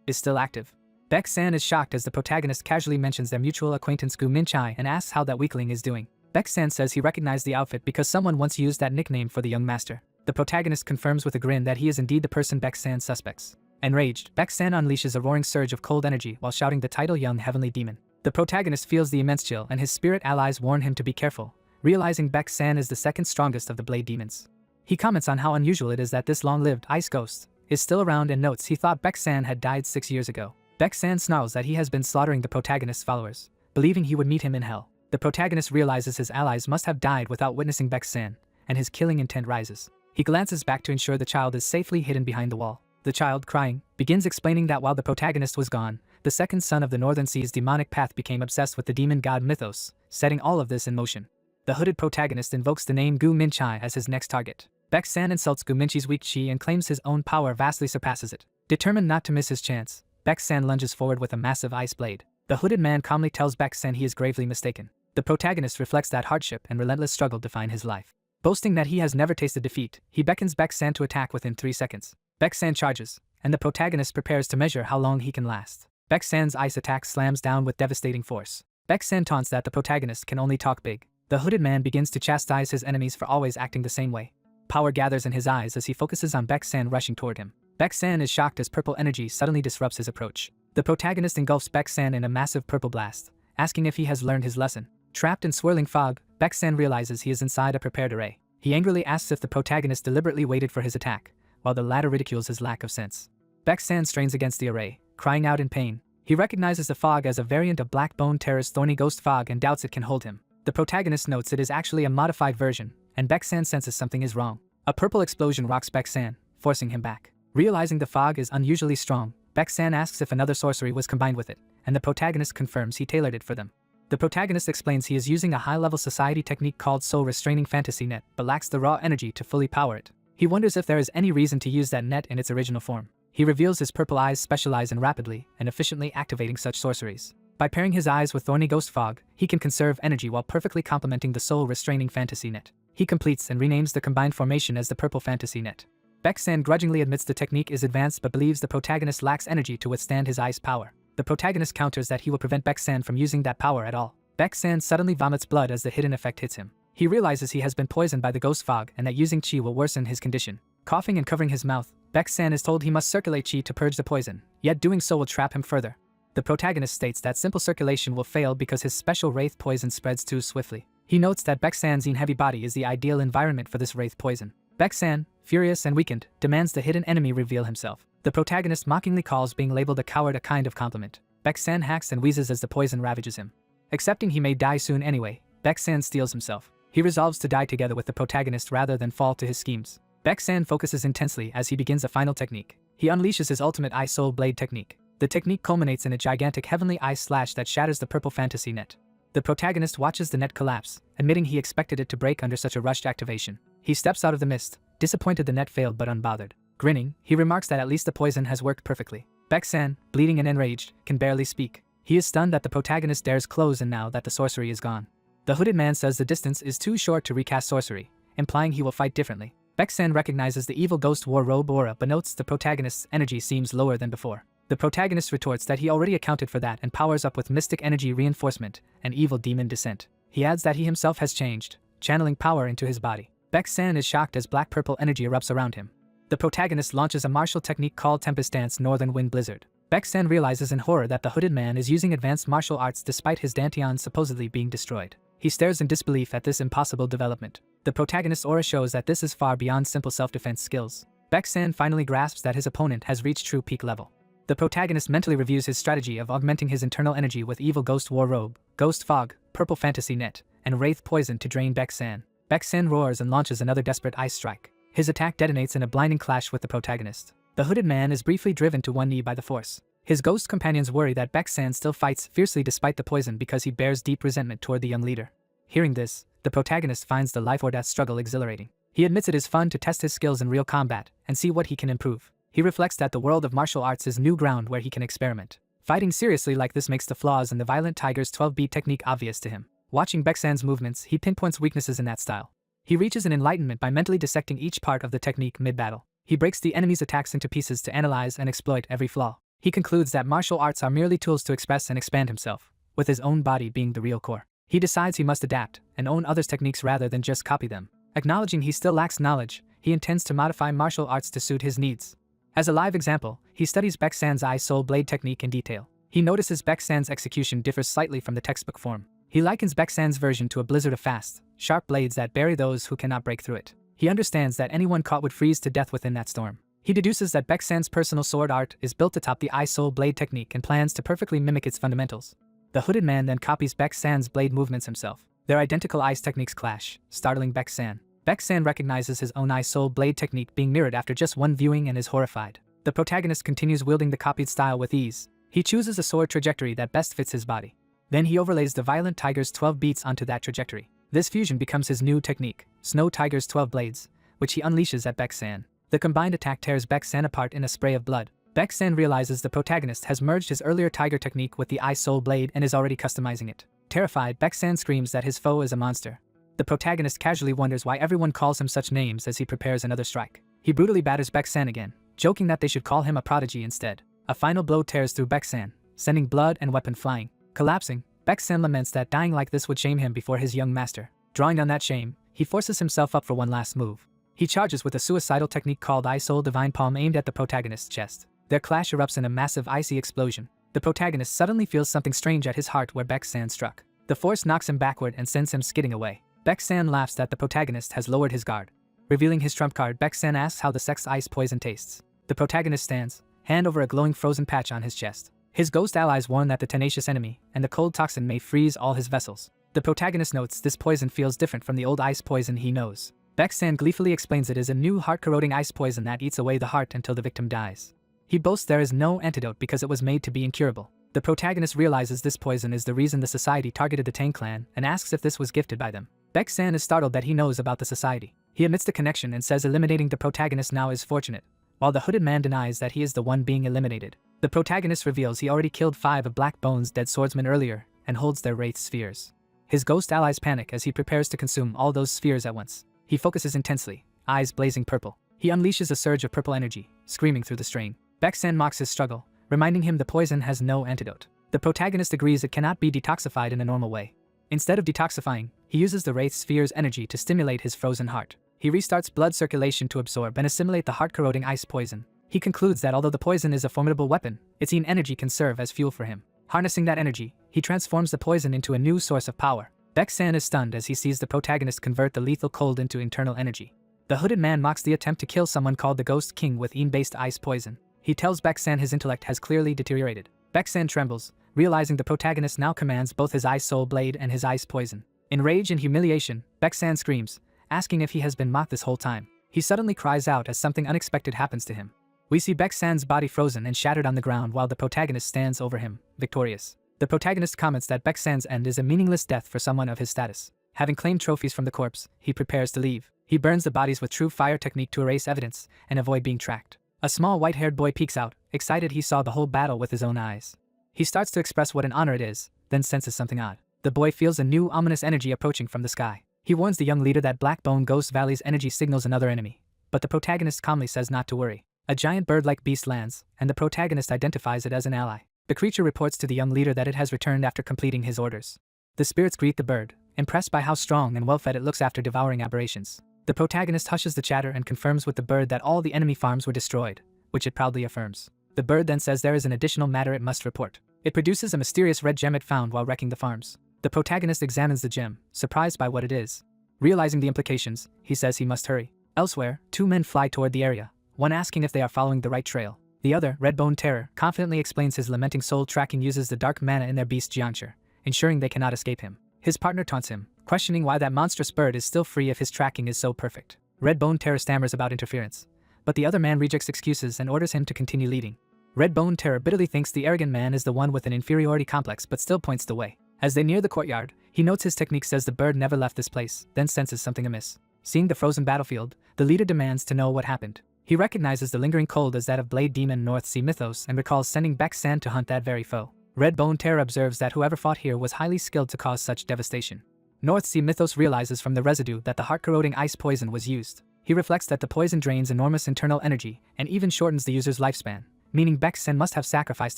is still active. Baek-san is shocked as the protagonist casually mentions their mutual acquaintance Gu Min-chai and asks how that weakling is doing. Baek-san says he recognized the outfit because someone once used that nickname for the young master. The protagonist confirms with a grin that he is indeed the person Baek-san suspects. Enraged, Baek-san unleashes a roaring surge of cold energy while shouting the title young heavenly demon. The protagonist feels the immense chill and his spirit allies warn him to be careful, realizing Baek-san is the second strongest of the blade demons. He comments on how unusual it is that this long-lived ice ghost is still around and notes he thought Baek-san had died 6 years ago. Baek-san snarls that he has been slaughtering the protagonist's followers, believing he would meet him in hell. The protagonist realizes his allies must have died without witnessing Baek-san, and his killing intent rises. He glances back to ensure the child is safely hidden behind the wall. The child, crying, begins explaining that while the protagonist was gone, the second son of the Northern Sea's demonic path became obsessed with the demon god mythos, setting all of this in motion. The hooded protagonist invokes the name Gu Min-chai as his next target. Baek-san insults Gu Min-chai's weak chi and claims his own power vastly surpasses it. Determined not to miss his chance, Baek-san lunges forward with a massive ice blade. The hooded man calmly tells Baek-san he is gravely mistaken. The protagonist reflects that hardship and relentless struggle define his life. Boasting that he has never tasted defeat, he beckons Baek-san to attack within 3 seconds. Baek-san charges, and the protagonist prepares to measure how long he can last. Baek-san's ice attack slams down with devastating force. Baek-san taunts that the protagonist can only talk big. The hooded man begins to chastise his enemies for always acting the same way. Power gathers in his eyes as he focuses on Baek-san rushing toward him. Baek-san is shocked as purple energy suddenly disrupts his approach. The protagonist engulfs Baek-san in a massive purple blast, asking if he has learned his lesson. Trapped in swirling fog, Baek-san realizes he is inside a prepared array. He angrily asks if the protagonist deliberately waited for his attack, while the latter ridicules his lack of sense. Baek-san strains against the array, crying out in pain. He recognizes the fog as a variant of Black Bone Terror's thorny ghost fog and doubts it can hold him. The protagonist notes it is actually a modified version, and Baek-san senses something is wrong. A purple explosion rocks Baek-san, forcing him back. Realizing the fog is unusually strong, Baek-san asks if another sorcery was combined with it, and the protagonist confirms he tailored it for them. The protagonist explains he is using a high-level society technique called soul restraining fantasy net, but lacks the raw energy to fully power it. He wonders if there is any reason to use that net in its original form. He reveals his purple eyes specialize in rapidly and efficiently activating such sorceries. By pairing his eyes with thorny ghost fog, he can conserve energy while perfectly complementing the soul restraining fantasy net. He completes and renames the combined formation as the purple fantasy net. Baek-san grudgingly admits the technique is advanced but believes the protagonist lacks energy to withstand his eye's power. The protagonist counters that he will prevent Baek-san from using that power at all. Baek-san suddenly vomits blood as the hidden effect hits him. He realizes he has been poisoned by the ghost fog and that using chi will worsen his condition. Coughing and covering his mouth, Baek-san is told he must circulate chi to purge the poison, yet doing so will trap him further. The protagonist states that simple circulation will fail because his special wraith poison spreads too swiftly. He notes that Baek-san's heavy body is the ideal environment for this wraith poison. Baek-san, furious and weakened, demands the hidden enemy reveal himself. The protagonist mockingly calls being labeled a coward a kind of compliment. Baek-san hacks and wheezes as the poison ravages him. Accepting he may die soon anyway, Baek-san steels himself. He resolves to die together with the protagonist rather than fall to his schemes. Baek-san focuses intensely as he begins a final technique. He unleashes his ultimate Eye Soul Blade technique. The technique culminates in a gigantic heavenly eye slash that shatters the purple fantasy net. The protagonist watches the net collapse, admitting he expected it to break under such a rushed activation. He steps out of the mist, disappointed the net failed but unbothered. Grinning, he remarks that at least the poison has worked perfectly. Baek-san, bleeding and enraged, can barely speak. He is stunned that the protagonist dares close and now that the sorcery is gone. The hooded man says the distance is too short to recast sorcery, implying he will fight differently. Baek-san recognizes the evil ghost war robe aura but notes the protagonist's energy seems lower than before. The protagonist retorts that he already accounted for that and powers up with mystic energy reinforcement and evil demon descent. He adds that he himself has changed, channeling power into his body. Baek-san is shocked as black-purple energy erupts around him. The protagonist launches a martial technique called Tempest Dance Northern Wind Blizzard. Baek-san realizes in horror that the hooded man is using advanced martial arts despite his dantian supposedly being destroyed. He stares in disbelief at this impossible development. The protagonist's aura shows that this is far beyond simple self-defense skills. Baek-san finally grasps that his opponent has reached true peak level. The protagonist mentally reviews his strategy of augmenting his internal energy with evil ghost war robe, ghost fog, purple fantasy net, and wraith poison to drain Baek-san. Baek-san roars and launches another desperate ice strike. His attack detonates in a blinding clash with the protagonist. The hooded man is briefly driven to one knee by the force. His ghost companions worry that Baek-san still fights fiercely despite the poison because he bears deep resentment toward the young leader. Hearing this, the protagonist finds the life-or-death struggle exhilarating. He admits it is fun to test his skills in real combat and see what he can improve. He reflects that the world of martial arts is new ground where he can experiment. Fighting seriously like this makes the flaws in the Violent Tiger's 12-beat technique obvious to him. Watching Baek-san's movements, he pinpoints weaknesses in that style. He reaches an enlightenment by mentally dissecting each part of the technique mid-battle. He breaks the enemy's attacks into pieces to analyze and exploit every flaw. He concludes that martial arts are merely tools to express and expand himself, with his own body being the real core. He decides he must adapt and own others' techniques rather than just copy them. Acknowledging he still lacks knowledge, he intends to modify martial arts to suit his needs. As a live example, he studies Baek-san's Eye Soul Blade technique in detail. He notices Baek-san's execution differs slightly from the textbook form. He likens Baek-san's version to a blizzard of fast, sharp blades that bury those who cannot break through it. He understands that anyone caught would freeze to death within that storm. He deduces that Baek-san's personal sword art is built atop the Eye Soul Blade technique and plans to perfectly mimic its fundamentals. The hooded man then copies Baek-san's blade movements himself. Their identical ice techniques clash, startling Baek-san. Baek-san recognizes his own Eye Soul Blade technique being mirrored after just one viewing and is horrified. The protagonist continues wielding the copied style with ease. He chooses a sword trajectory that best fits his body. Then he overlays the Violent Tiger's 12 beats onto that trajectory. This fusion becomes his new technique, Snow Tiger's 12 blades, which he unleashes at Baek-san. The combined attack tears Baek-san apart in a spray of blood. Baek-san realizes the protagonist has merged his earlier tiger technique with the Eye Soul Blade and is already customizing it. Terrified, Baek-san screams that his foe is a monster. The protagonist casually wonders why everyone calls him such names as he prepares another strike. He brutally batters Baek-san again, joking that they should call him a prodigy instead. A final blow tears through Baek-san, sending blood and weapon flying. Collapsing, Baek-san laments that dying like this would shame him before his young master. Drawing on that shame, he forces himself up for one last move. He charges with a suicidal technique called Eye Soul Divine Palm aimed at the protagonist's chest. Their clash erupts in a massive icy explosion. The protagonist suddenly feels something strange at his heart where Baek-san struck. The force knocks him backward and sends him skidding away. Baek-san laughs that the protagonist has lowered his guard. Revealing his trump card, Baek-san asks how the sex ice poison tastes. The protagonist stands, hand over a glowing frozen patch on his chest. His ghost allies warn that the tenacious enemy and the cold toxin may freeze all his vessels. The protagonist notes this poison feels different from the old ice poison he knows. Baek-san gleefully explains it is a new heart-corroding ice poison that eats away the heart until the victim dies. He boasts there is no antidote because it was made to be incurable. The protagonist realizes this poison is the reason the society targeted the Tang clan and asks if this was gifted by them. Baek-san is startled that he knows about the society. He admits the connection and says eliminating the protagonist now is fortunate, while the hooded man denies that he is the one being eliminated. The protagonist reveals he already killed 5 of Black Bone's dead swordsmen earlier and holds their wraith spheres. His ghost allies panic as he prepares to consume all those spheres at once. He focuses intensely, eyes blazing purple. He unleashes a surge of purple energy, screaming through the strain. Baek-san mocks his struggle, reminding him the poison has no antidote. The protagonist agrees it cannot be detoxified in a normal way. Instead of detoxifying, he uses the wraith sphere's energy to stimulate his frozen heart. He restarts blood circulation to absorb and assimilate the heart-corroding ice poison. He concludes that although the poison is a formidable weapon, its own energy can serve as fuel for him. Harnessing that energy, he transforms the poison into a new source of power. Baek-san is stunned as he sees the protagonist convert the lethal cold into internal energy. The hooded man mocks the attempt to kill someone called the Ghost King with Een-based ice poison. He tells Baek-san his intellect has clearly deteriorated. Baek-san trembles, realizing the protagonist now commands both his ice soul blade and his ice poison. In rage and humiliation, Baek-san screams, asking if he has been mocked this whole time. He suddenly cries out as something unexpected happens to him. We see Baek-san's body frozen and shattered on the ground while the protagonist stands over him, victorious. The protagonist comments that Baek-san's end is a meaningless death for someone of his status. Having claimed trophies from the corpse, he prepares to leave. He burns the bodies with true fire technique to erase evidence and avoid being tracked. A small white-haired boy peeks out, excited he saw the whole battle with his own eyes. He starts to express what an honor it is, then senses something odd. The boy feels a new ominous energy approaching from the sky. He warns the young leader that Black Bone Ghost Valley's energy signals another enemy, but the protagonist calmly says not to worry. A giant bird-like beast lands, and the protagonist identifies it as an ally. The creature reports to the young leader that it has returned after completing his orders. The spirits greet the bird, impressed by how strong and well-fed it looks after devouring aberrations. The protagonist hushes the chatter and confirms with the bird that all the enemy farms were destroyed, which it proudly affirms. The bird then says there is an additional matter it must report. It produces a mysterious red gem it found while wrecking the farms. The protagonist examines the gem, surprised by what it is. Realizing the implications, he says he must hurry. Elsewhere, 2 men fly toward the area, one asking if they are following the right trail. The other, Redbone Terror, confidently explains his lamenting soul tracking uses the dark mana in their beast juncture, ensuring they cannot escape him. His partner taunts him, questioning why that monstrous bird is still free if his tracking is so perfect. Redbone Terror stammers about interference, but the other man rejects excuses and orders him to continue leading. Redbone Terror bitterly thinks the arrogant man is the one with an inferiority complex but still points the way. As they near the courtyard, he notes his technique says the bird never left this place, then senses something amiss. Seeing the frozen battlefield, the leader demands to know what happened. He recognizes the lingering cold as that of Blade Demon North Sea mythos and recalls sending Baek-san to hunt that very foe. Redbone Terror observes that whoever fought here was highly skilled to cause such devastation. North Sea mythos realizes from the residue that the heart-corroding ice poison was used. He reflects that the poison drains enormous internal energy and even shortens the user's lifespan, meaning Baek-san must have sacrificed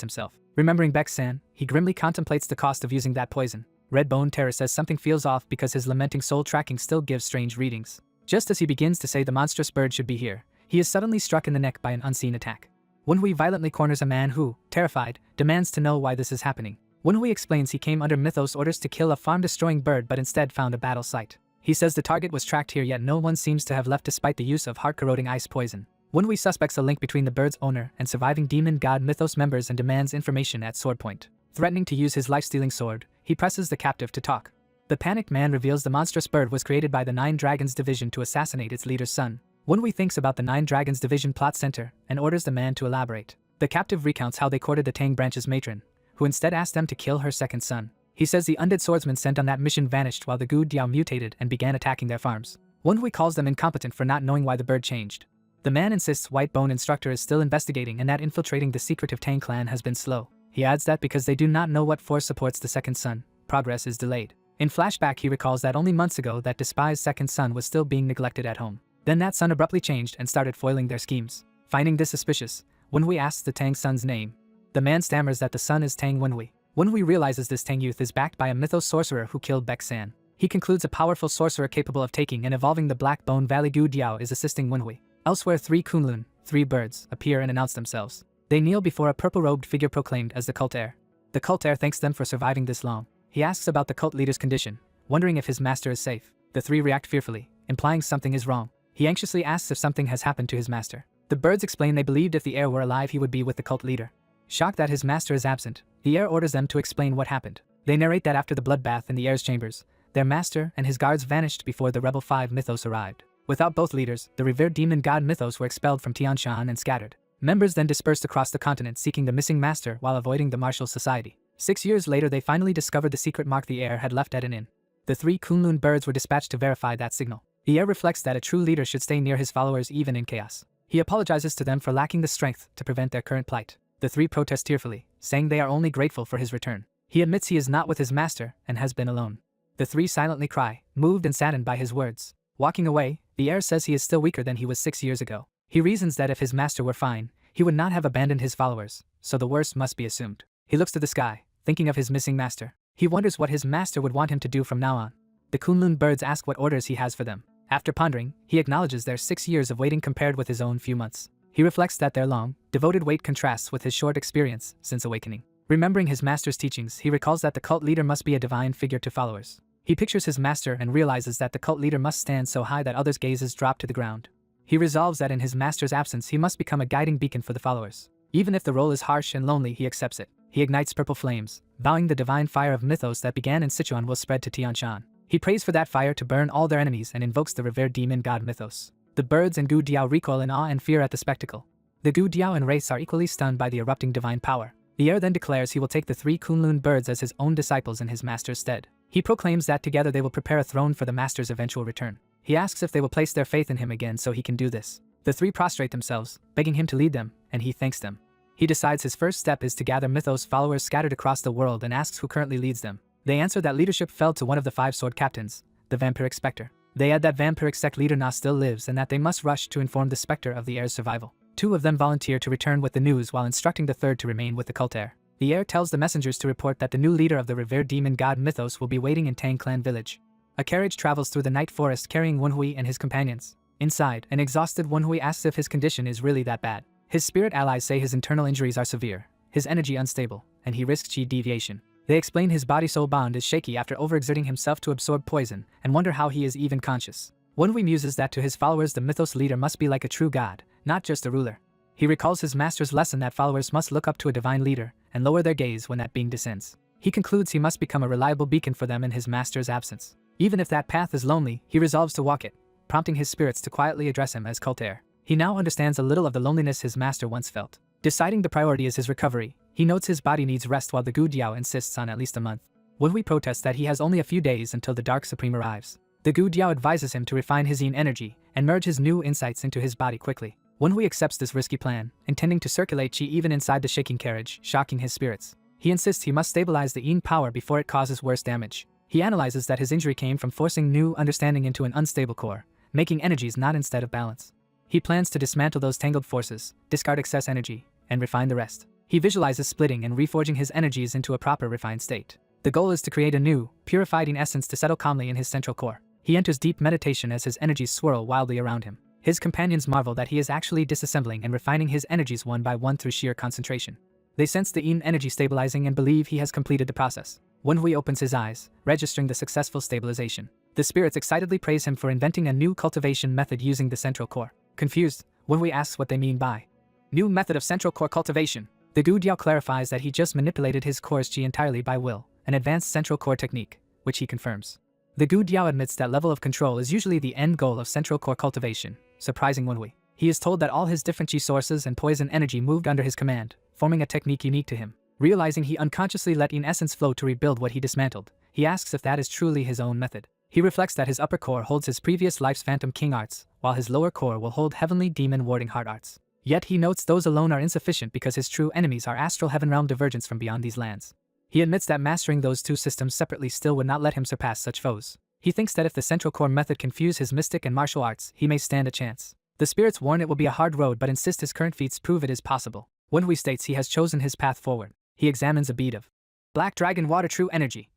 himself. Remembering Baek-san, he grimly contemplates the cost of using that poison. Redbone Terror says something feels off because his lamenting soul tracking still gives strange readings. Just as he begins to say the monstrous bird should be here, he is suddenly struck in the neck by an unseen attack. Wenhui violently corners a man who, terrified, demands to know why this is happening. Wenhui explains he came under mythos orders to kill a farm-destroying bird but instead found a battle site. He says the target was tracked here yet no one seems to have left despite the use of heart-corroding ice poison. Wenhui suspects a link between the bird's owner and surviving demon god mythos members and demands information at sword point. Threatening to use his life-stealing sword, he presses the captive to talk. The panicked man reveals the monstrous bird was created by the Nine Dragons Division to assassinate its leader's son. Wenhui thinks about the Nine Dragons Division plot center and orders the man to elaborate. The captive recounts how they courted the Tang branch's matron, who instead asked them to kill her second son. He says the undead swordsmen sent on that mission vanished while the Gu Diao mutated and began attacking their farms. Wenhui calls them incompetent for not knowing why the bird changed. The man insists White Bone Instructor is still investigating and that infiltrating the secretive Tang clan has been slow. He adds that because they do not know what force supports the second son, progress is delayed. In flashback he recalls that only months ago that despised second son was still being neglected at home. Then that son abruptly changed and started foiling their schemes. Finding this suspicious, Wenhui asks the Tang son's name. The man stammers that the son is Tang Wenhui. Wenhui realizes this Tang youth is backed by a mythos sorcerer who killed Baek-san. He concludes a powerful sorcerer capable of taking and evolving the Black Bone Valley Gu Diao is assisting Wenhui. Elsewhere 3 Kunlun, 3 birds, appear and announce themselves. They kneel before a purple-robed figure proclaimed as the cult heir. The cult heir thanks them for surviving this long. He asks about the cult leader's condition, wondering if his master is safe. The 3 react fearfully, implying something is wrong. He anxiously asks if something has happened to his master. The birds explain they believed if the heir were alive he would be with the cult leader. Shocked that his master is absent, the heir orders them to explain what happened. They narrate that after the bloodbath in the heir's chambers, their master and his guards vanished before the Rebel 5 mythos arrived. Without both leaders, the revered demon god mythos were expelled from Tianshan and scattered. Members then dispersed across the continent seeking the missing master while avoiding the martial society. 6 years later they finally discovered the secret mark the heir had left at an inn. The 3 Kunlun birds were dispatched to verify that signal. The heir reflects that a true leader should stay near his followers even in chaos. He apologizes to them for lacking the strength to prevent their current plight. The 3 protest tearfully, saying they are only grateful for his return. He admits he is not with his master and has been alone. The 3 silently cry, moved and saddened by his words. Walking away, the heir says he is still weaker than he was 6 years ago. He reasons that if his master were fine, he would not have abandoned his followers, so the worst must be assumed. He looks to the sky, thinking of his missing master. He wonders what his master would want him to do from now on. The Kunlun birds ask what orders he has for them. After pondering, he acknowledges their 6 years of waiting compared with his own few months. He reflects that their long, devoted wait contrasts with his short experience since awakening. Remembering his master's teachings, he recalls that the cult leader must be a divine figure to followers. He pictures his master and realizes that the cult leader must stand so high that others' gazes drop to the ground. He resolves that in his master's absence he must become a guiding beacon for the followers. Even if the role is harsh and lonely, he accepts it. He ignites purple flames, vowing the divine fire of mythos that began in Sichuan will spread to Tianshan. He prays for that fire to burn all their enemies and invokes the revered demon god mythos. The birds and Gu Diao recoil in awe and fear at the spectacle. The Gu Diao and race are equally stunned by the erupting divine power. The heir then declares he will take the 3 Kunlun birds as his own disciples in his master's stead. He proclaims that together they will prepare a throne for the master's eventual return. He asks if they will place their faith in him again so he can do this. The 3 prostrate themselves, begging him to lead them, and he thanks them. He decides his first step is to gather mythos followers scattered across the world and asks who currently leads them. They answer that leadership fell to one of the 5 sword captains, the vampiric spectre. They add that vampiric sect leader Na still lives and that they must rush to inform the spectre of the heir's survival. 2 of them volunteer to return with the news while instructing the 3rd to remain with the cult heir. The heir tells the messengers to report that the new leader of the revered demon god mythos will be waiting in Tang Clan village. A carriage travels through the night forest carrying Wenhui and his companions. Inside, an exhausted Wenhui asks if his condition is really that bad. His spirit allies say his internal injuries are severe, his energy unstable, and he risks chi deviation. They explain his body-soul bond is shaky after overexerting himself to absorb poison, and wonder how he is even conscious. Wenhui muses that to his followers the mythos leader must be like a true god, not just a ruler. He recalls his master's lesson that followers must look up to a divine leader, and lower their gaze when that being descends. He concludes he must become a reliable beacon for them in his master's absence. Even if that path is lonely, he resolves to walk it, prompting his spirits to quietly address him as cult heir. He now understands a little of the loneliness his master once felt. Deciding the priority is his recovery, he notes his body needs rest while the Gu Diao insists on at least a month. Wenhui protests that he has only a few days until the Dark Supreme arrives. The Gu Diao advises him to refine his yin energy and merge his new insights into his body quickly. Wenhui accepts this risky plan, intending to circulate chi even inside the shaking carriage, shocking his spirits. He insists he must stabilize the yin power before it causes worse damage. He analyzes that his injury came from forcing new understanding into an unstable core, making energies not instead of balance. He plans to dismantle those tangled forces, discard excess energy, and refine the rest. He visualizes splitting and reforging his energies into a proper refined state. The goal is to create a new, purified essence to settle calmly in his central core. He enters deep meditation as his energies swirl wildly around him. His companions marvel that he is actually disassembling and refining his energies one by one through sheer concentration. They sense the yin energy stabilizing and believe he has completed the process. Wenhui opens his eyes, registering the successful stabilization. The spirits excitedly praise him for inventing a new cultivation method using the central core. Confused, Wenhui asks what they mean by new method of central core cultivation. The Gu Diao clarifies that he just manipulated his core's chi entirely by will, an advanced central core technique, which he confirms. The Gu Diao admits that level of control is usually the end goal of central core cultivation, surprising Wenhui. He is told that all his different chi sources and poison energy moved under his command, forming a technique unique to him. Realizing he unconsciously let yin essence flow to rebuild what he dismantled, he asks if that is truly his own method. He reflects that his upper core holds his previous life's Phantom King arts, while his lower core will hold Heavenly Demon Warding Heart arts. Yet he notes those alone are insufficient because his true enemies are Astral Heaven Realm divergents from beyond these lands. He admits that mastering those 2 systems separately still would not let him surpass such foes. He thinks that if the central core method can fuse his mystic and martial arts, he may stand a chance. The spirits warn it will be a hard road but insist his current feats prove it is possible. Wenhui states he has chosen his path forward. He examines a bead of Black Dragon Water True Energy.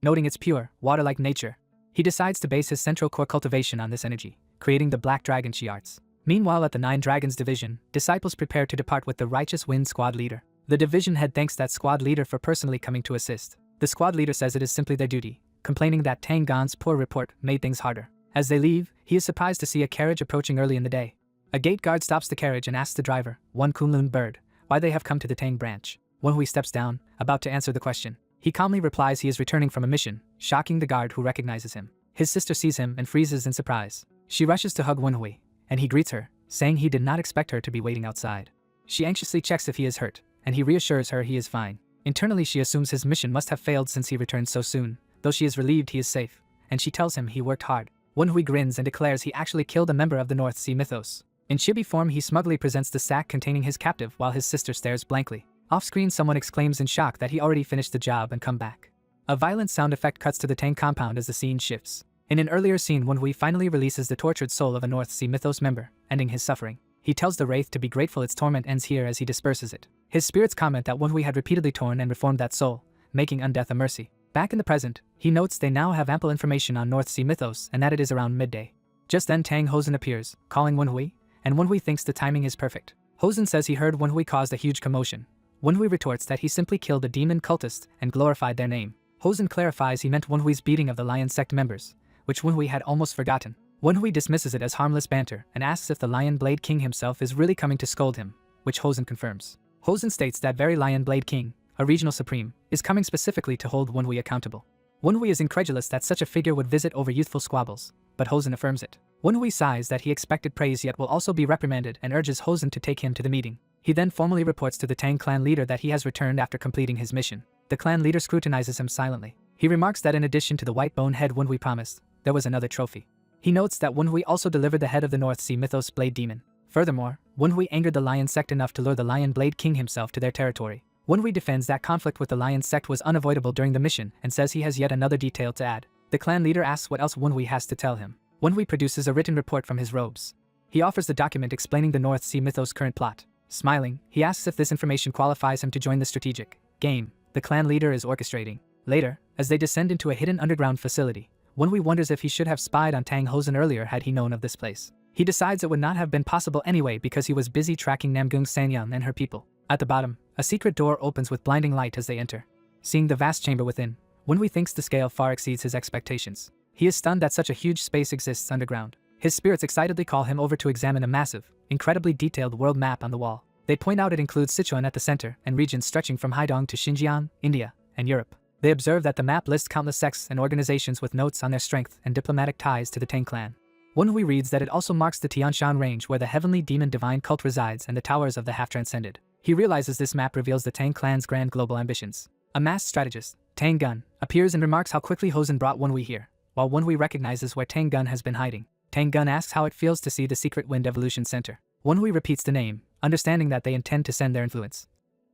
Noting its pure, water-like nature, he decides to base his central core cultivation on this energy, creating the Black Dragon Chi arts. Meanwhile at the 9 Dragons division, disciples prepare to depart with the Righteous Wind squad leader. The division head thanks that squad leader for personally coming to assist. The squad leader says it is simply their duty, complaining that Tang Gan's poor report made things harder. As they leave, he is surprised to see a carriage approaching early in the day. A gate guard stops the carriage and asks the driver, one Kunlun bird, why they have come to the Tang branch. Wenhui steps down, about to answer the question. He calmly replies he is returning from a mission, shocking the guard who recognizes him. His sister sees him and freezes in surprise. She rushes to hug Wenhui, and he greets her, saying he did not expect her to be waiting outside. She anxiously checks if he is hurt, and he reassures her he is fine. Internally she assumes his mission must have failed since he returned so soon, though she is relieved he is safe, and she tells him he worked hard. Wenhui grins and declares he actually killed a member of the North Sea mythos. In chibi form he smugly presents the sack containing his captive while his sister stares blankly. Off-screen someone exclaims in shock that he already finished the job and come back. A violent sound effect cuts to the Tang compound as the scene shifts. In an earlier scene Wenhui finally releases the tortured soul of a North Sea mythos member, ending his suffering. He tells the wraith to be grateful its torment ends here as he disperses it. His spirits comment that Wenhui had repeatedly torn and reformed that soul, making undeath a mercy. Back in the present, he notes they now have ample information on North Sea mythos and that it is around midday. Just then Tang Hosen appears, calling Wenhui, and Wenhui thinks the timing is perfect. Hosen says he heard Wenhui caused a huge commotion. Wenhui retorts that he simply killed a demon cultist and glorified their name. Hosen clarifies he meant Wenhui's beating of the Lion Sect members, which Wenhui had almost forgotten. Wenhui dismisses it as harmless banter and asks if the Lion Blade King himself is really coming to scold him, which Hosen confirms. Hosen states that very Lion Blade King, a regional supreme, is coming specifically to hold Wenhui accountable. Wenhui is incredulous that such a figure would visit over youthful squabbles, but Hosen affirms it. Wenhui sighs that he expected praise yet will also be reprimanded and urges Hosen to take him to the meeting. He then formally reports to the Tang clan leader that he has returned after completing his mission. The clan leader scrutinizes him silently. He remarks that in addition to the white bone head Wenhui promised, there was another trophy. He notes that Wenhui also delivered the head of the North Sea mythos Blade Demon. Furthermore, Wenhui angered the Lion Sect enough to lure the Lion Blade King himself to their territory. Wenhui defends that conflict with the Lion Sect was unavoidable during the mission and says he has yet another detail to add. The clan leader asks what else Wenhui has to tell him. Wenhui produces a written report from his robes. He offers the document explaining the North Sea mythos' current plot. Smiling, he asks if this information qualifies him to join the strategic game the clan leader is orchestrating. Later, as they descend into a hidden underground facility, Wenhui wonders if he should have spied on Tang Hosen earlier had he known of this place. He decides it would not have been possible anyway because he was busy tracking Namgung Sanyang and her people. At the bottom, a secret door opens with blinding light as they enter. Seeing the vast chamber within, Wenhui thinks the scale far exceeds his expectations. He is stunned that such a huge space exists underground. His spirits excitedly call him over to examine a massive, incredibly detailed world map on the wall. They point out it includes Sichuan at the center and regions stretching from Haidong to Xinjiang, India, and Europe. They observe that the map lists countless sects and organizations with notes on their strength and diplomatic ties to the Tang clan. Wenhui reads that it also marks the Tianshan range where the heavenly demon divine cult resides and the towers of the half-transcended. He realizes this map reveals the Tang clan's grand global ambitions. A masked strategist, Tang Gun, appears and remarks how quickly Hosen brought Wenhui here, while Wenhui recognizes where Tang Gun has been hiding. Tang Gun asks how it feels to see the secret Wind Evolution Center. Wenhui repeats the name, understanding that they intend to send their influence,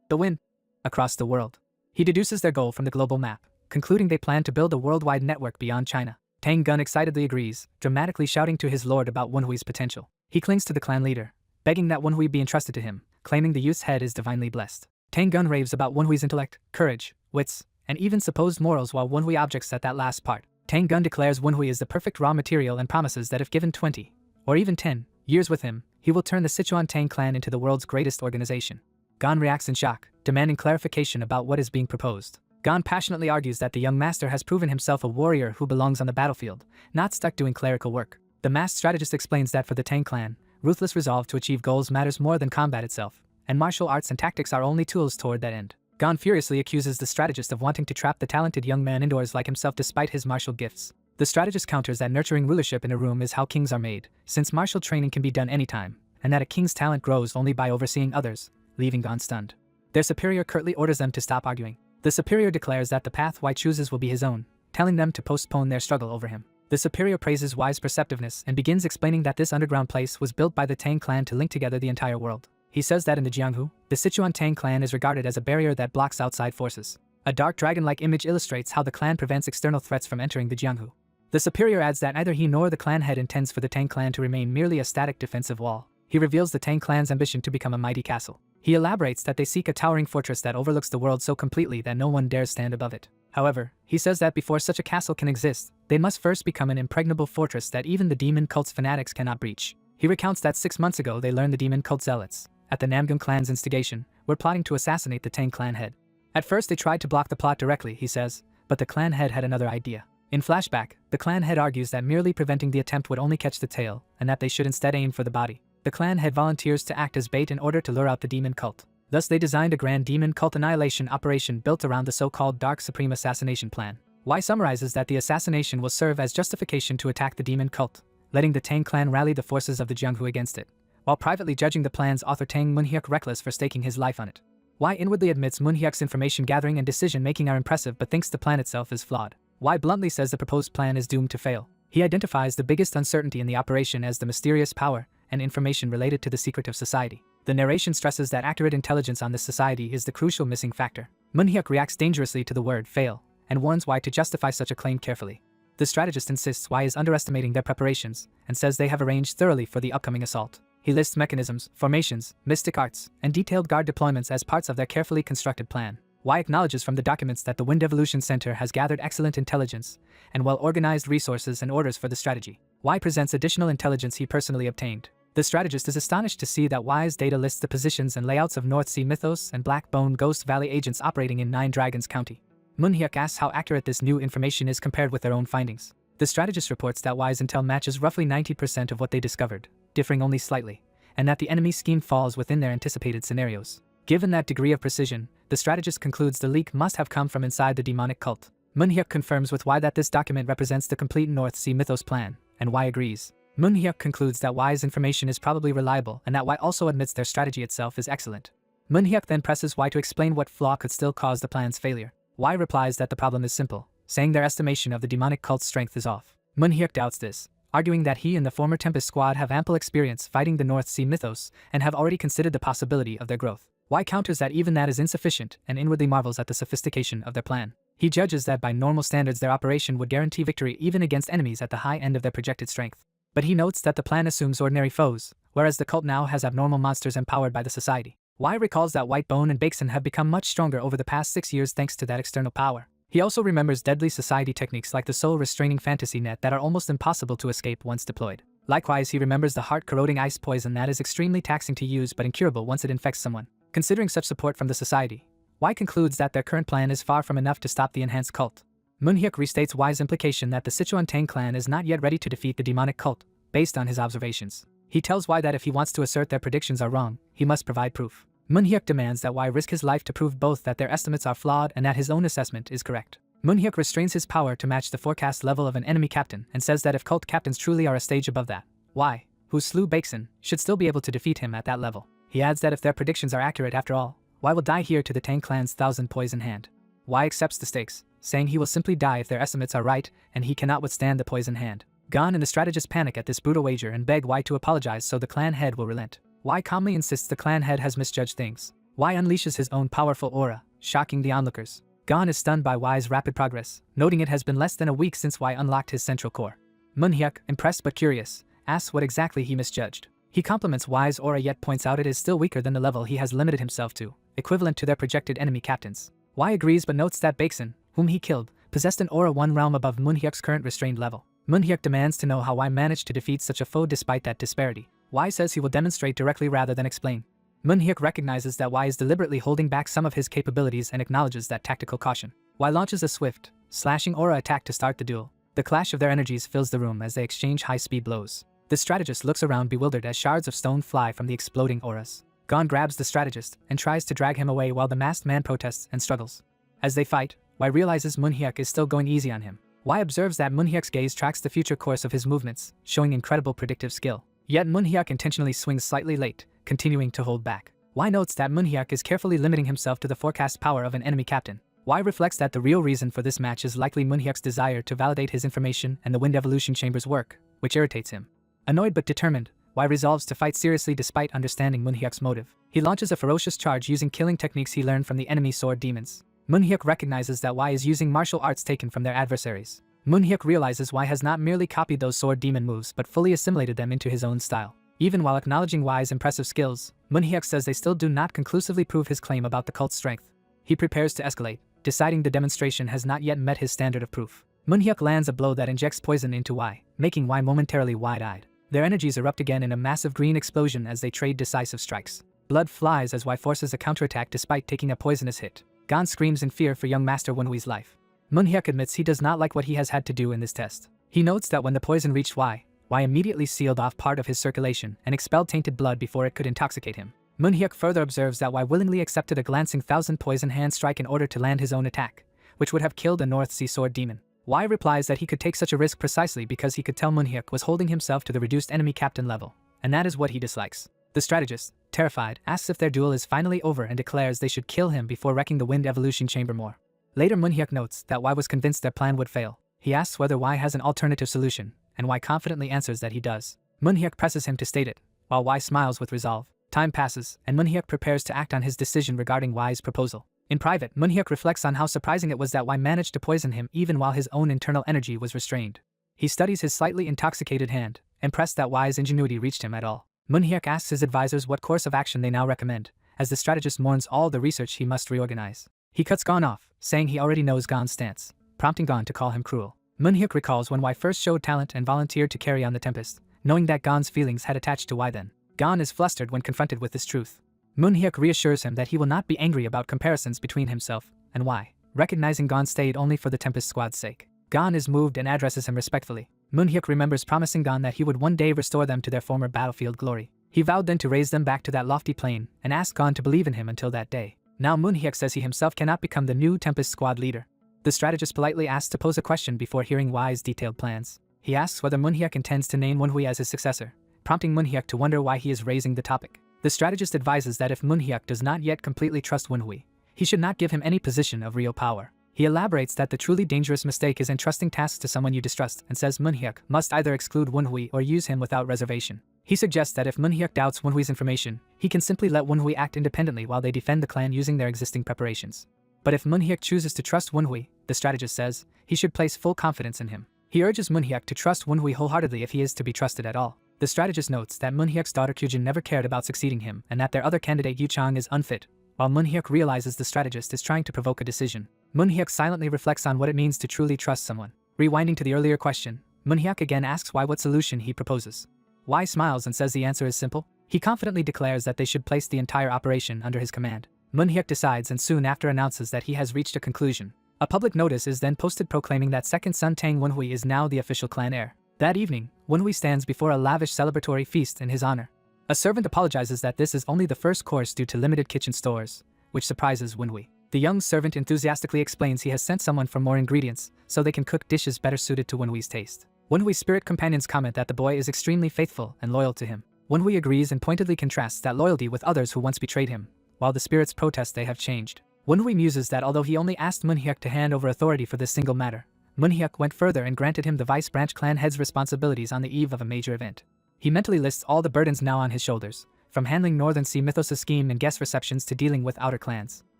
the wind, across the world. He deduces their goal from the global map, concluding they plan to build a worldwide network beyond China. Tang Gun excitedly agrees, dramatically shouting to his lord about Wenhui's potential. He clings to the clan leader, begging that Wenhui be entrusted to him, claiming the youth's head is divinely blessed. Tang Gun raves about Wenhui's intellect, courage, wits, and even supposed morals while Wenhui objects at that last part. Tang Gun declares Wenhui is the perfect raw material and promises that if given 20, or even 10, years with him, he will turn the Sichuan Tang clan into the world's greatest organization. Gon reacts in shock, demanding clarification about what is being proposed. Gon passionately argues that the young master has proven himself a warrior who belongs on the battlefield, not stuck doing clerical work. The masked strategist explains that for the Tang clan, ruthless resolve to achieve goals matters more than combat itself, and martial arts and tactics are only tools toward that end. Gon furiously accuses the strategist of wanting to trap the talented young man indoors like himself despite his martial gifts. The strategist counters that nurturing rulership in a room is how kings are made, since martial training can be done anytime, and that a king's talent grows only by overseeing others, leaving Gon stunned. Their superior curtly orders them to stop arguing. The superior declares that the path Y chooses will be his own, telling them to postpone their struggle over him. The superior praises Y's perceptiveness and begins explaining that this underground place was built by the Tang clan to link together the entire world. He says that in the Jianghu, the Sichuan Tang clan is regarded as a barrier that blocks outside forces. A dark dragon-like image illustrates how the clan prevents external threats from entering the Jianghu. The superior adds that neither he nor the clan head intends for the Tang clan to remain merely a static defensive wall. He reveals the Tang clan's ambition to become a mighty castle. He elaborates that they seek a towering fortress that overlooks the world so completely that no one dares stand above it. However, he says that before such a castle can exist, they must first become an impregnable fortress that even the demon cult's fanatics cannot breach. He recounts that 6 months ago they learned the demon cult zealots, at the Namgung clan's instigation, were plotting to assassinate the Tang clan head. At first they tried to block the plot directly, he says, but the clan head had another idea. In flashback, the clan head argues that merely preventing the attempt would only catch the tail, and that they should instead aim for the body. The clan head volunteers to act as bait in order to lure out the demon cult. Thus they designed a grand demon cult annihilation operation built around the so-called Dark Supreme Assassination Plan. Y summarizes that the assassination will serve as justification to attack the demon cult, letting the Tang clan rally the forces of the Jianghu against it, while privately judging the plan's author Tang Munhyuk reckless for staking his life on it. Why inwardly admits Munhyuk's information gathering and decision making are impressive but thinks the plan itself is flawed. Why bluntly says the proposed plan is doomed to fail. He identifies the biggest uncertainty in the operation as the mysterious power and information related to the secret of society. The narration stresses that accurate intelligence on this society is the crucial missing factor. Munhyuk reacts dangerously to the word fail and warns why to justify such a claim carefully. The strategist insists why is underestimating their preparations and says they have arranged thoroughly for the upcoming assault. He lists mechanisms, formations, mystic arts, and detailed guard deployments as parts of their carefully constructed plan. Why acknowledges from the documents that the Wind Evolution Center has gathered excellent intelligence and well-organized resources and orders for the strategy. Why presents additional intelligence he personally obtained. The strategist is astonished to see that Y's data lists the positions and layouts of North Sea Mythos and Black Bone Ghost Valley agents operating in Nine Dragons County. Munhyuk asks how accurate this new information is compared with their own findings. The strategist reports that Y's intel matches roughly 90% of what they discovered, differing only slightly, and that the enemy's scheme falls within their anticipated scenarios. Given that degree of precision, the strategist concludes the leak must have come from inside the demonic cult. Munhyuk confirms with Y that this document represents the complete North Sea Mythos plan, and Y agrees. Munhyuk concludes that Y's information is probably reliable and that Y also admits their strategy itself is excellent. Munhyuk then presses Y to explain what flaw could still cause the plan's failure. Y replies that the problem is simple, saying their estimation of the demonic cult's strength is off. Munhyuk doubts this, arguing that he and the former Tempest Squad have ample experience fighting the North Sea Mythos and have already considered the possibility of their growth. Y counters that even that is insufficient and inwardly marvels at the sophistication of their plan. He judges that by normal standards their operation would guarantee victory even against enemies at the high end of their projected strength. But he notes that the plan assumes ordinary foes, whereas the cult now has abnormal monsters empowered by the society. Y recalls that Whitebone and Bakeson have become much stronger over the past 6 years thanks to that external power. He also remembers deadly society techniques like the soul-restraining fantasy net that are almost impossible to escape once deployed. Likewise, he remembers the heart-corroding ice poison that is extremely taxing to use but incurable once it infects someone. Considering such support from the society, Y concludes that their current plan is far from enough to stop the enhanced cult. Munhyuk restates Y's implication that the Sichuan Tang clan is not yet ready to defeat the demonic cult, based on his observations. He tells Y that if he wants to assert their predictions are wrong, he must provide proof. Munhyuk demands that Y risk his life to prove both that their estimates are flawed and that his own assessment is correct. Munhyuk restrains his power to match the forecast level of an enemy captain and says that if cult captains truly are a stage above that, Y, who slew Bakeson, should still be able to defeat him at that level. He adds that if their predictions are accurate after all, Y will die here to the Tang clan's 1,000 poison hand. Y accepts the stakes, saying he will simply die if their estimates are right and he cannot withstand the poison hand. Gon and the strategists panic at this brutal wager and beg Y to apologize so the clan head will relent. Y calmly insists the clan head has misjudged things. Y unleashes his own powerful aura, shocking the onlookers. Gon is stunned by Y's rapid progress, noting it has been less than a week since Y unlocked his central core. Munhyuk, impressed but curious, asks what exactly he misjudged. He compliments Y's aura yet points out it is still weaker than the level he has limited himself to, equivalent to their projected enemy captains. Y agrees but notes that Bakeson, whom he killed, possessed an aura one realm above Munhyuk's current restrained level. Munhyuk demands to know how Y managed to defeat such a foe despite that disparity. Y says he will demonstrate directly rather than explain. Munhyuk recognizes that Y is deliberately holding back some of his capabilities and acknowledges that tactical caution. Y launches a swift, slashing aura attack to start the duel. The clash of their energies fills the room as they exchange high-speed blows. The strategist looks around bewildered as shards of stone fly from the exploding auras. Gon grabs the strategist and tries to drag him away while the masked man protests and struggles. As they fight, Y realizes Munhyuk is still going easy on him. Y observes that Munhyuk's gaze tracks the future course of his movements, showing incredible predictive skill. Yet Munhyuk intentionally swings slightly late, continuing to hold back. Y notes that Munhyuk is carefully limiting himself to the forecast power of an enemy captain. Y reflects that the real reason for this match is likely Munhyuk's desire to validate his information and the Wind Evolution Chamber's work, which irritates him. Annoyed but determined, Y resolves to fight seriously despite understanding Munhyuk's motive. He launches a ferocious charge using killing techniques he learned from the enemy sword demons. Munhyuk recognizes that Y is using martial arts taken from their adversaries. Munhyuk realizes Y has not merely copied those sword demon moves but fully assimilated them into his own style. Even while acknowledging Y's impressive skills, Munhyuk says they still do not conclusively prove his claim about the cult's strength. He prepares to escalate, deciding the demonstration has not yet met his standard of proof. Munhyuk lands a blow that injects poison into Y, making Y momentarily wide-eyed. Their energies erupt again in a massive green explosion as they trade decisive strikes. Blood flies as Y forces a counterattack despite taking a poisonous hit. Gon screams in fear for young Master Wenhui's life. Munhyuk admits he does not like what he has had to do in this test. He notes that when the poison reached Y immediately sealed off part of his circulation and expelled tainted blood before it could intoxicate him. Munhyuk further observes that Y willingly accepted a glancing 1,000 poison hand strike in order to land his own attack, which would have killed a North Sea sword demon. Wai replies that he could take such a risk precisely because he could tell Manhyuk was holding himself to the reduced enemy captain level, and that is what he dislikes. The strategist, terrified, asks if their duel is finally over and declares they should kill him before wrecking the wind evolution chamber more. Later Manhyuk notes that Wai was convinced their plan would fail. He asks whether Wai has an alternative solution, and Wai confidently answers that he does. Manhyuk presses him to state it, while Wai smiles with resolve. Time passes, and Manhyuk prepares to act on his decision regarding Wai's proposal. In private, Manhyuk reflects on how surprising it was that Wai managed to poison him even while his own internal energy was restrained. He studies his slightly intoxicated hand, impressed that Wai's ingenuity reached him at all. Manhyuk asks his advisors what course of action they now recommend, as the strategist mourns all the research he must reorganize. He cuts Gon off, saying he already knows Gon's stance, prompting Gon to call him cruel. Manhyuk recalls when Wai first showed talent and volunteered to carry on the Tempest, knowing that Gon's feelings had attached to Wai then. Gon is flustered when confronted with this truth. Manhyuk reassures him that he will not be angry about comparisons between himself and Wai, recognizing Gon stayed only for the Tempest squad's sake. Gon is moved and addresses him respectfully. Manhyuk remembers promising Gon that he would one day restore them to their former battlefield glory. He vowed then to raise them back to that lofty plane and asked Gon to believe in him until that day. Now Manhyuk says he himself cannot become the new Tempest squad leader. The strategist politely asks to pose a question before hearing Wai's detailed plans. He asks whether Manhyuk intends to name Manhua as his successor, prompting Manhyuk to wonder why he is raising the topic. The strategist advises that if Manhyuk does not yet completely trust Manhua, he should not give him any position of real power. He elaborates that the truly dangerous mistake is entrusting tasks to someone you distrust and says Manhyuk must either exclude Manhua or use him without reservation. He suggests that if Manhyuk doubts Manhua's information, he can simply let Manhua act independently while they defend the clan using their existing preparations. But if Manhyuk chooses to trust Manhua, the strategist says, he should place full confidence in him. He urges Manhyuk to trust Manhua wholeheartedly if he is to be trusted at all. The strategist notes that Manhyuk's daughter Kyujin never cared about succeeding him and that their other candidate Yuchang is unfit, while Manhyuk realizes the strategist is trying to provoke a decision. Manhyuk silently reflects on what it means to truly trust someone. Rewinding to the earlier question, Manhyuk again asks Wai what solution he proposes. Wai smiles and says the answer is simple. He confidently declares that they should place the entire operation under his command. Manhyuk decides and soon after announces that he has reached a conclusion. A public notice is then posted proclaiming that second son Tang Wenhui is now the official clan heir. That evening, Wenhui stands before a lavish celebratory feast in his honor. A servant apologizes that this is only the first course due to limited kitchen stores, which surprises Wenhui. The young servant enthusiastically explains he has sent someone for more ingredients, so they can cook dishes better suited to Wenhui's taste. Wenhui's spirit companions comment that the boy is extremely faithful and loyal to him. Wenhui agrees and pointedly contrasts that loyalty with others who once betrayed him, while the spirits protest they have changed. Wenhui muses that although he only asked Manhyuk to hand over authority for this single matter, Manhyuk went further and granted him the vice branch clan head's responsibilities on the eve of a major event. He mentally lists all the burdens now on his shoulders, from handling Northern Sea Mythos' scheme and guest receptions to dealing with outer clans.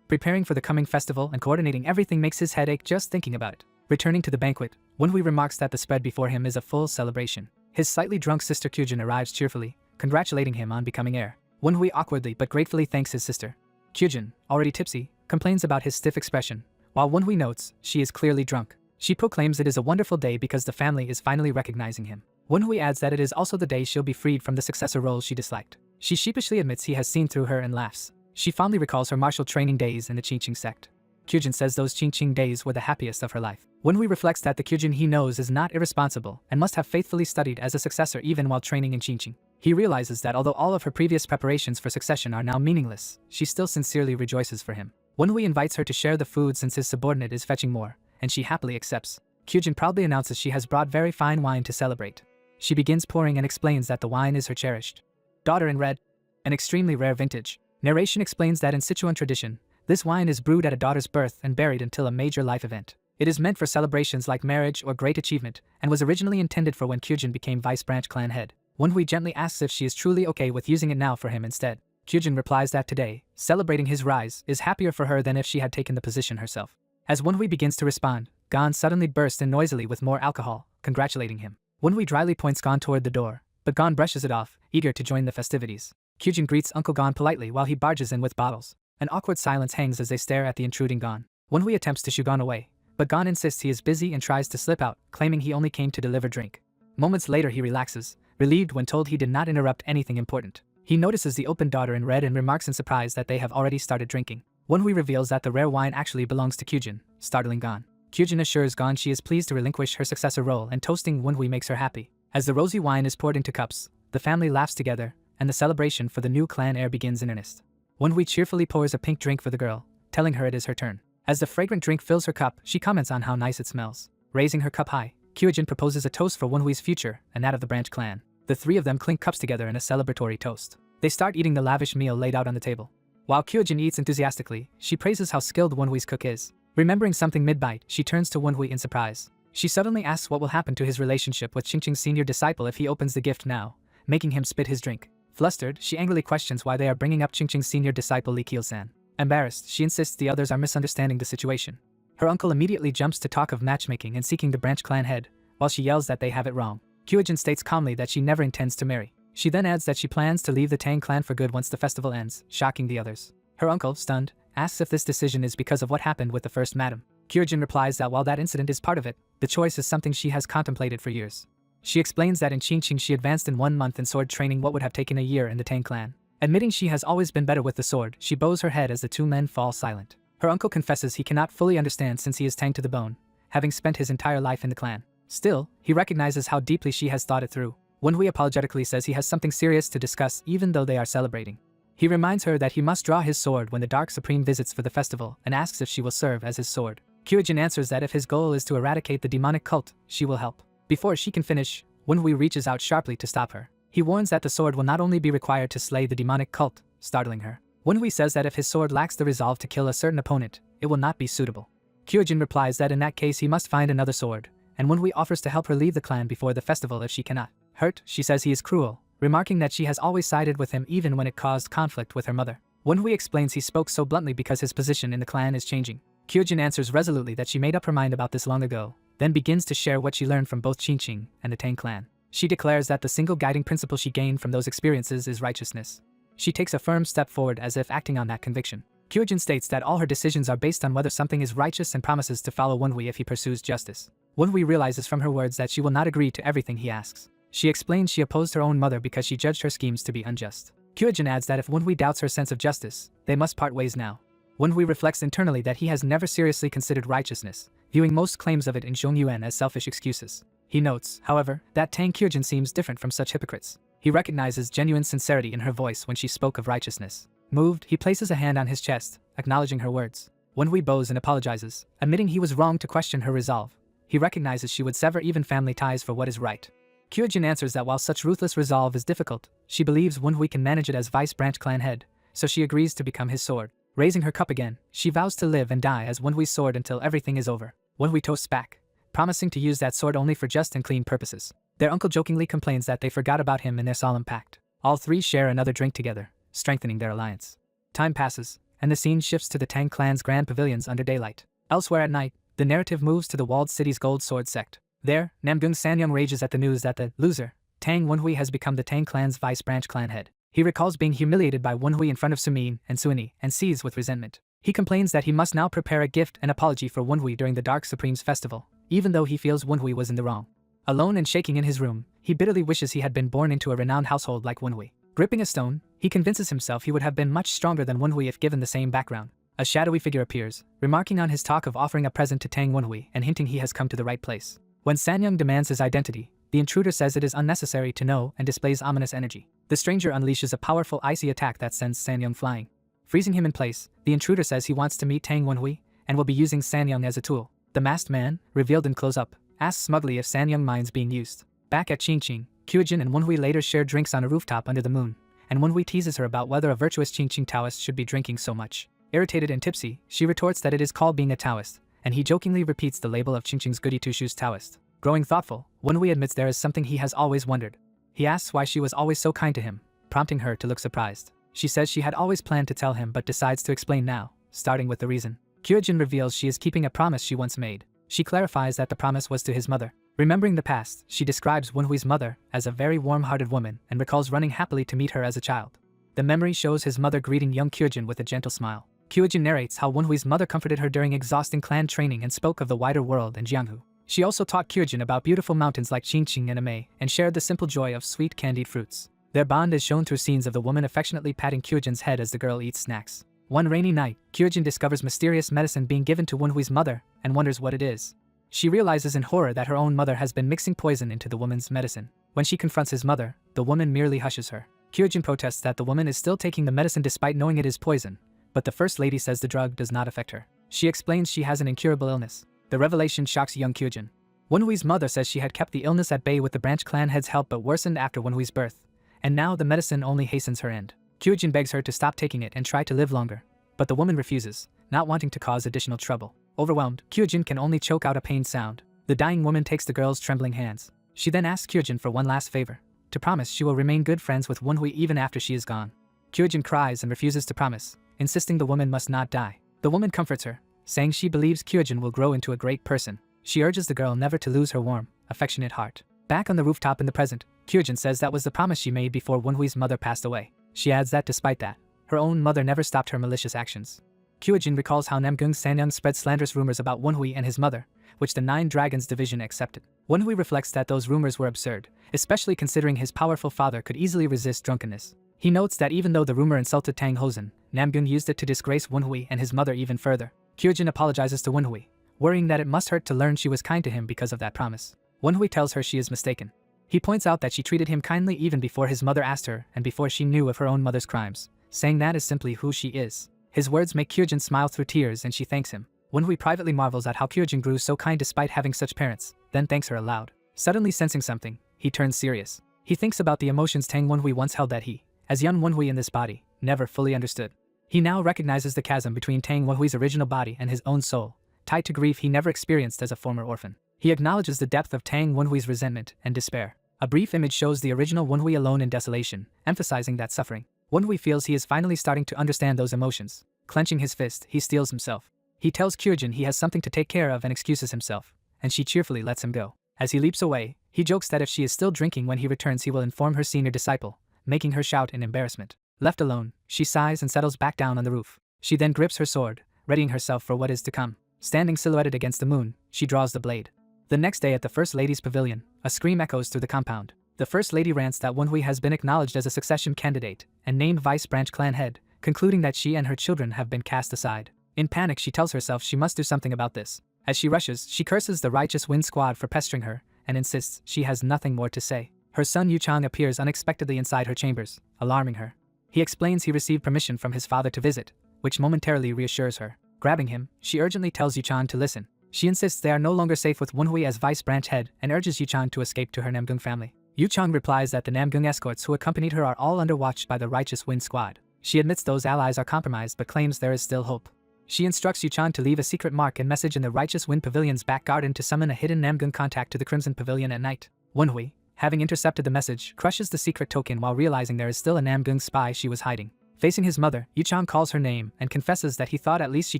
Preparing for the coming festival and coordinating everything makes his head ache just thinking about it. Returning to the banquet, Wenhui remarks that the spread before him is a full celebration. His slightly drunk sister Kyujin arrives cheerfully, congratulating him on becoming heir. Wenhui awkwardly but gratefully thanks his sister. Kyujin, already tipsy, complains about his stiff expression, while Wenhui notes she is clearly drunk. She proclaims it is a wonderful day because the family is finally recognizing him. Wenhui adds that it is also the day she'll be freed from the successor role she disliked. She sheepishly admits he has seen through her and laughs. She fondly recalls her martial training days in the Qingqing sect. Kyujin says those Qingqing days were the happiest of her life. Wenhui reflects that the Kyujin he knows is not irresponsible and must have faithfully studied as a successor even while training in Qingqing. He realizes that although all of her previous preparations for succession are now meaningless, she still sincerely rejoices for him. Wenhui invites her to share the food since his subordinate is fetching more, and she happily accepts. Kyujin proudly announces she has brought very fine wine to celebrate. She begins pouring and explains that the wine is her cherished daughter in red, an extremely rare vintage. Narration explains that in Sichuan tradition, this wine is brewed at a daughter's birth and buried until a major life event. It is meant for celebrations like marriage or great achievement, and was originally intended for when Kyujin became vice branch clan head. Wenhui gently asks if she is truly okay with using it now for him instead. Kyujin replies that today, celebrating his rise, is happier for her than if she had taken the position herself. As Wenhui begins to respond, Gon suddenly bursts in noisily with more alcohol, congratulating him. Wenhui dryly points Gon toward the door, but Gon brushes it off, eager to join the festivities. Kyujin greets Uncle Gon politely while he barges in with bottles. An awkward silence hangs as they stare at the intruding Gon. Wenhui attempts to shoo Gon away, but Gon insists he is busy and tries to slip out, claiming he only came to deliver drink. Moments later he relaxes, relieved when told he did not interrupt anything important. He notices the open daughter in red and remarks in surprise that they have already started drinking. Wenhui reveals that the rare wine actually belongs to Kyujin, startling Gon. Kyujin assures Gon she is pleased to relinquish her successor role and toasting Wenhui makes her happy. As the rosy wine is poured into cups, the family laughs together, and the celebration for the new clan heir begins in earnest. Wenhui cheerfully pours a pink drink for the girl, telling her it is her turn. As the fragrant drink fills her cup, she comments on how nice it smells. Raising her cup high, Kyojin proposes a toast for Wonhui's future and that of the branch clan. The three of them clink cups together in a celebratory toast. They start eating the lavish meal laid out on the table. While Kyojin eats enthusiastically, she praises how skilled Wonhui's cook is. Remembering something mid-bite, she turns to Wonhui in surprise. She suddenly asks what will happen to his relationship with Qingqing's senior disciple if he opens the gift now, making him spit his drink. Flustered, she angrily questions why they are bringing up Qingqing's senior disciple Li Qiusan. Embarrassed, she insists the others are misunderstanding the situation. Her uncle immediately jumps to talk of matchmaking and seeking the branch clan head, while she yells that they have it wrong. Kyojin states calmly that she never intends to marry. She then adds that she plans to leave the Tang clan for good once the festival ends, shocking the others. Her uncle, stunned, asks if this decision is because of what happened with the first madam. Kyojin replies that while that incident is part of it, the choice is something she has contemplated for years. She explains that in Qingqing she advanced in 1 month in sword training what would have taken a year in the Tang clan. Admitting she has always been better with the sword, she bows her head as the two men fall silent. Her uncle confesses he cannot fully understand since he is Tang to the bone, having spent his entire life in the clan. Still, he recognizes how deeply she has thought it through. Wonhui apologetically says he has something serious to discuss even though they are celebrating. He reminds her that he must draw his sword when the Dark Supreme visits for the festival and asks if she will serve as his sword. Kyojin answers that if his goal is to eradicate the demonic cult, she will help. Before she can finish, Wonhui reaches out sharply to stop her. He warns that the sword will not only be required to slay the demonic cult, startling her. Wonhui says that if his sword lacks the resolve to kill a certain opponent, it will not be suitable. Kyojin replies that in that case he must find another sword, and Wonhui offers to help her leave the clan before the festival if she cannot. Hurt, she says he is cruel, remarking that she has always sided with him even when it caused conflict with her mother. Wonhui explains he spoke so bluntly because his position in the clan is changing. Kyojin answers resolutely that she made up her mind about this long ago, then begins to share what she learned from both Qingqing and the Tang clan. She declares that the single guiding principle she gained from those experiences is righteousness. She takes a firm step forward as if acting on that conviction. Kyojin states that all her decisions are based on whether something is righteous and promises to follow Wonhui if he pursues justice. Wonhui realizes from her words that she will not agree to everything he asks. She explains she opposed her own mother because she judged her schemes to be unjust. Kyojin adds that if Wonhui doubts her sense of justice, they must part ways now. Wonhui reflects internally that he has never seriously considered righteousness, viewing most claims of it in Zhongyuan as selfish excuses. He notes, however, that Tang Kyojin seems different from such hypocrites. He recognizes genuine sincerity in her voice when she spoke of righteousness. Moved, he places a hand on his chest, acknowledging her words. Wonhui bows and apologizes, admitting he was wrong to question her resolve. He recognizes she would sever even family ties for what is right. Kyojin answers that while such ruthless resolve is difficult, she believes Wonhui can manage it as vice branch clan head, so she agrees to become his sword. Raising her cup again, she vows to live and die as Wonhui's sword until everything is over. Wonhui toasts back, promising to use that sword only for just and clean purposes. Their uncle jokingly complains that they forgot about him in their solemn pact. All three share another drink together, strengthening their alliance. Time passes, and the scene shifts to the Tang clan's grand pavilions under daylight. Elsewhere at night, the narrative moves to the walled city's Gold Sword sect. There, Namgung Sanyong rages at the news that the loser, Tang Wonhui, has become the Tang clan's vice branch clan head. He recalls being humiliated by Wonhui in front of Sumin and Suini and seethes with resentment. He complains that he must now prepare a gift and apology for Wonhui during the Dark Supreme's festival, even though he feels Wonhui was in the wrong. Alone and shaking in his room, he bitterly wishes he had been born into a renowned household like Wonhui. Gripping a stone, he convinces himself he would have been much stronger than Wonhui if given the same background. A shadowy figure appears, remarking on his talk of offering a present to Tang Wonhui and hinting he has come to the right place. When Sanyong demands his identity, the intruder says it is unnecessary to know and displays ominous energy. The stranger unleashes a powerful icy attack that sends Sanyong flying. Freezing him in place, the intruder says he wants to meet Tang Wonhui and will be using Sanyong as a tool. The masked man, revealed in close-up, asks smugly if Sanyong minds being used. Back at Qingqing, Kyojin and Wonhui later share drinks on a rooftop under the moon, and Wonhui teases her about whether a virtuous Qingqing Taoist should be drinking so much. Irritated and tipsy, she retorts that it is called being a Taoist, and he jokingly repeats the label of Qingqing's goody two-shoes Taoist. Growing thoughtful, Wonhui admits there is something he has always wondered. He asks why she was always so kind to him, prompting her to look surprised. She says she had always planned to tell him but decides to explain now, starting with the reason. Kyojin reveals she is keeping a promise she once made. She clarifies that the promise was to his mother. Remembering the past, she describes Wonhui's mother as a very warm-hearted woman and recalls running happily to meet her as a child. The memory shows his mother greeting young Kyojin with a gentle smile. Kyojin narrates how Wonhui's mother comforted her during exhausting clan training and spoke of the wider world in Jianghu. She also taught Kyojin about beautiful mountains like Qingqing and Amei and shared the simple joy of sweet candied fruits. Their bond is shown through scenes of the woman affectionately patting Kyojin's head as the girl eats snacks. One rainy night, Kyojin discovers mysterious medicine being given to Wonhui's mother and wonders what it is. She realizes in horror that her own mother has been mixing poison into the woman's medicine. When she confronts his mother, the woman merely hushes her. Kyojin protests that the woman is still taking the medicine despite knowing it is poison, but the first lady says the drug does not affect her. She explains she has an incurable illness. The revelation shocks young Kyojin. Wenhui's mother says she had kept the illness at bay with the branch clan head's help but worsened after Wenhui's birth, and now the medicine only hastens her end. Kyujin begs her to stop taking it and try to live longer, but the woman refuses, not wanting to cause additional trouble. Overwhelmed, Kyujin can only choke out a pained sound. The dying woman takes the girl's trembling hands. She then asks Kyujin for one last favor, to promise she will remain good friends with Wenhui even after she is gone. Kyujin cries and refuses to promise, insisting the woman must not die. The woman comforts her, saying she believes Kyujin will grow into a great person. She urges the girl never to lose her warm, affectionate heart. Back on the rooftop in the present, Kyujin says that was the promise she made before Wenhui's mother passed away. She adds that despite that, her own mother never stopped her malicious actions. Kyujin recalls how Namgung Sanyang spread slanderous rumors about Wenhui and his mother, which the Nine Dragons division accepted. Wenhui reflects that those rumors were absurd, especially considering his powerful father could easily resist drunkenness. He notes that even though the rumor insulted Tang Hosen, Namgung used it to disgrace Wenhui and his mother even further. Kyujin apologizes to Wenhui, worrying that it must hurt to learn she was kind to him because of that promise. Wenhui tells her she is mistaken. He points out that she treated him kindly even before his mother asked her and before she knew of her own mother's crimes, saying that is simply who she is. His words make Kyujin smile through tears and she thanks him. Wenhui privately marvels at how Kyujin grew so kind despite having such parents, then thanks her aloud. Suddenly sensing something, he turns serious. He thinks about the emotions Tang Wenhui once held that he, as young Wenhui in this body, never fully understood. He now recognizes the chasm between Tang Wenhui's original body and his own soul, tied to grief he never experienced as a former orphan. He acknowledges the depth of Tang Wenhui's resentment and despair. A brief image shows the original Wenhui alone in desolation, emphasizing that suffering. Wenhui feels he is finally starting to understand those emotions. Clenching his fist, he steels himself. He tells Kyujin he has something to take care of and excuses himself, and she cheerfully lets him go. As he leaps away, he jokes that if she is still drinking when he returns he will inform her senior disciple, making her shout in embarrassment. Left alone, she sighs and settles back down on the roof. She then grips her sword, readying herself for what is to come. Standing silhouetted against the moon, she draws the blade. The next day at the First Lady's pavilion, a scream echoes through the compound. The First Lady rants that Wenhui has been acknowledged as a succession candidate and named Vice Branch Clan head, concluding that she and her children have been cast aside. In panic, she tells herself she must do something about this. As she rushes, she curses the Righteous Wind Squad for pestering her and insists she has nothing more to say. Her son Yuchang appears unexpectedly inside her chambers, alarming her. He explains he received permission from his father to visit, which momentarily reassures her. Grabbing him, she urgently tells Yuchang to listen. She insists they are no longer safe with Wenhui as vice branch head and urges Yuchang to escape to her Namgung family. Yuchang replies that the Namgung escorts who accompanied her are all under watch by the Righteous Wind Squad. She admits those allies are compromised but claims there is still hope. She instructs Yuchang to leave a secret mark and message in the Righteous Wind Pavilion's back garden to summon a hidden Namgung contact to the Crimson Pavilion at night. Wenhui, having intercepted the message, crushes the secret token while realizing there is still a Namgung spy she was hiding. Facing his mother, Yuchang calls her name and confesses that he thought at least she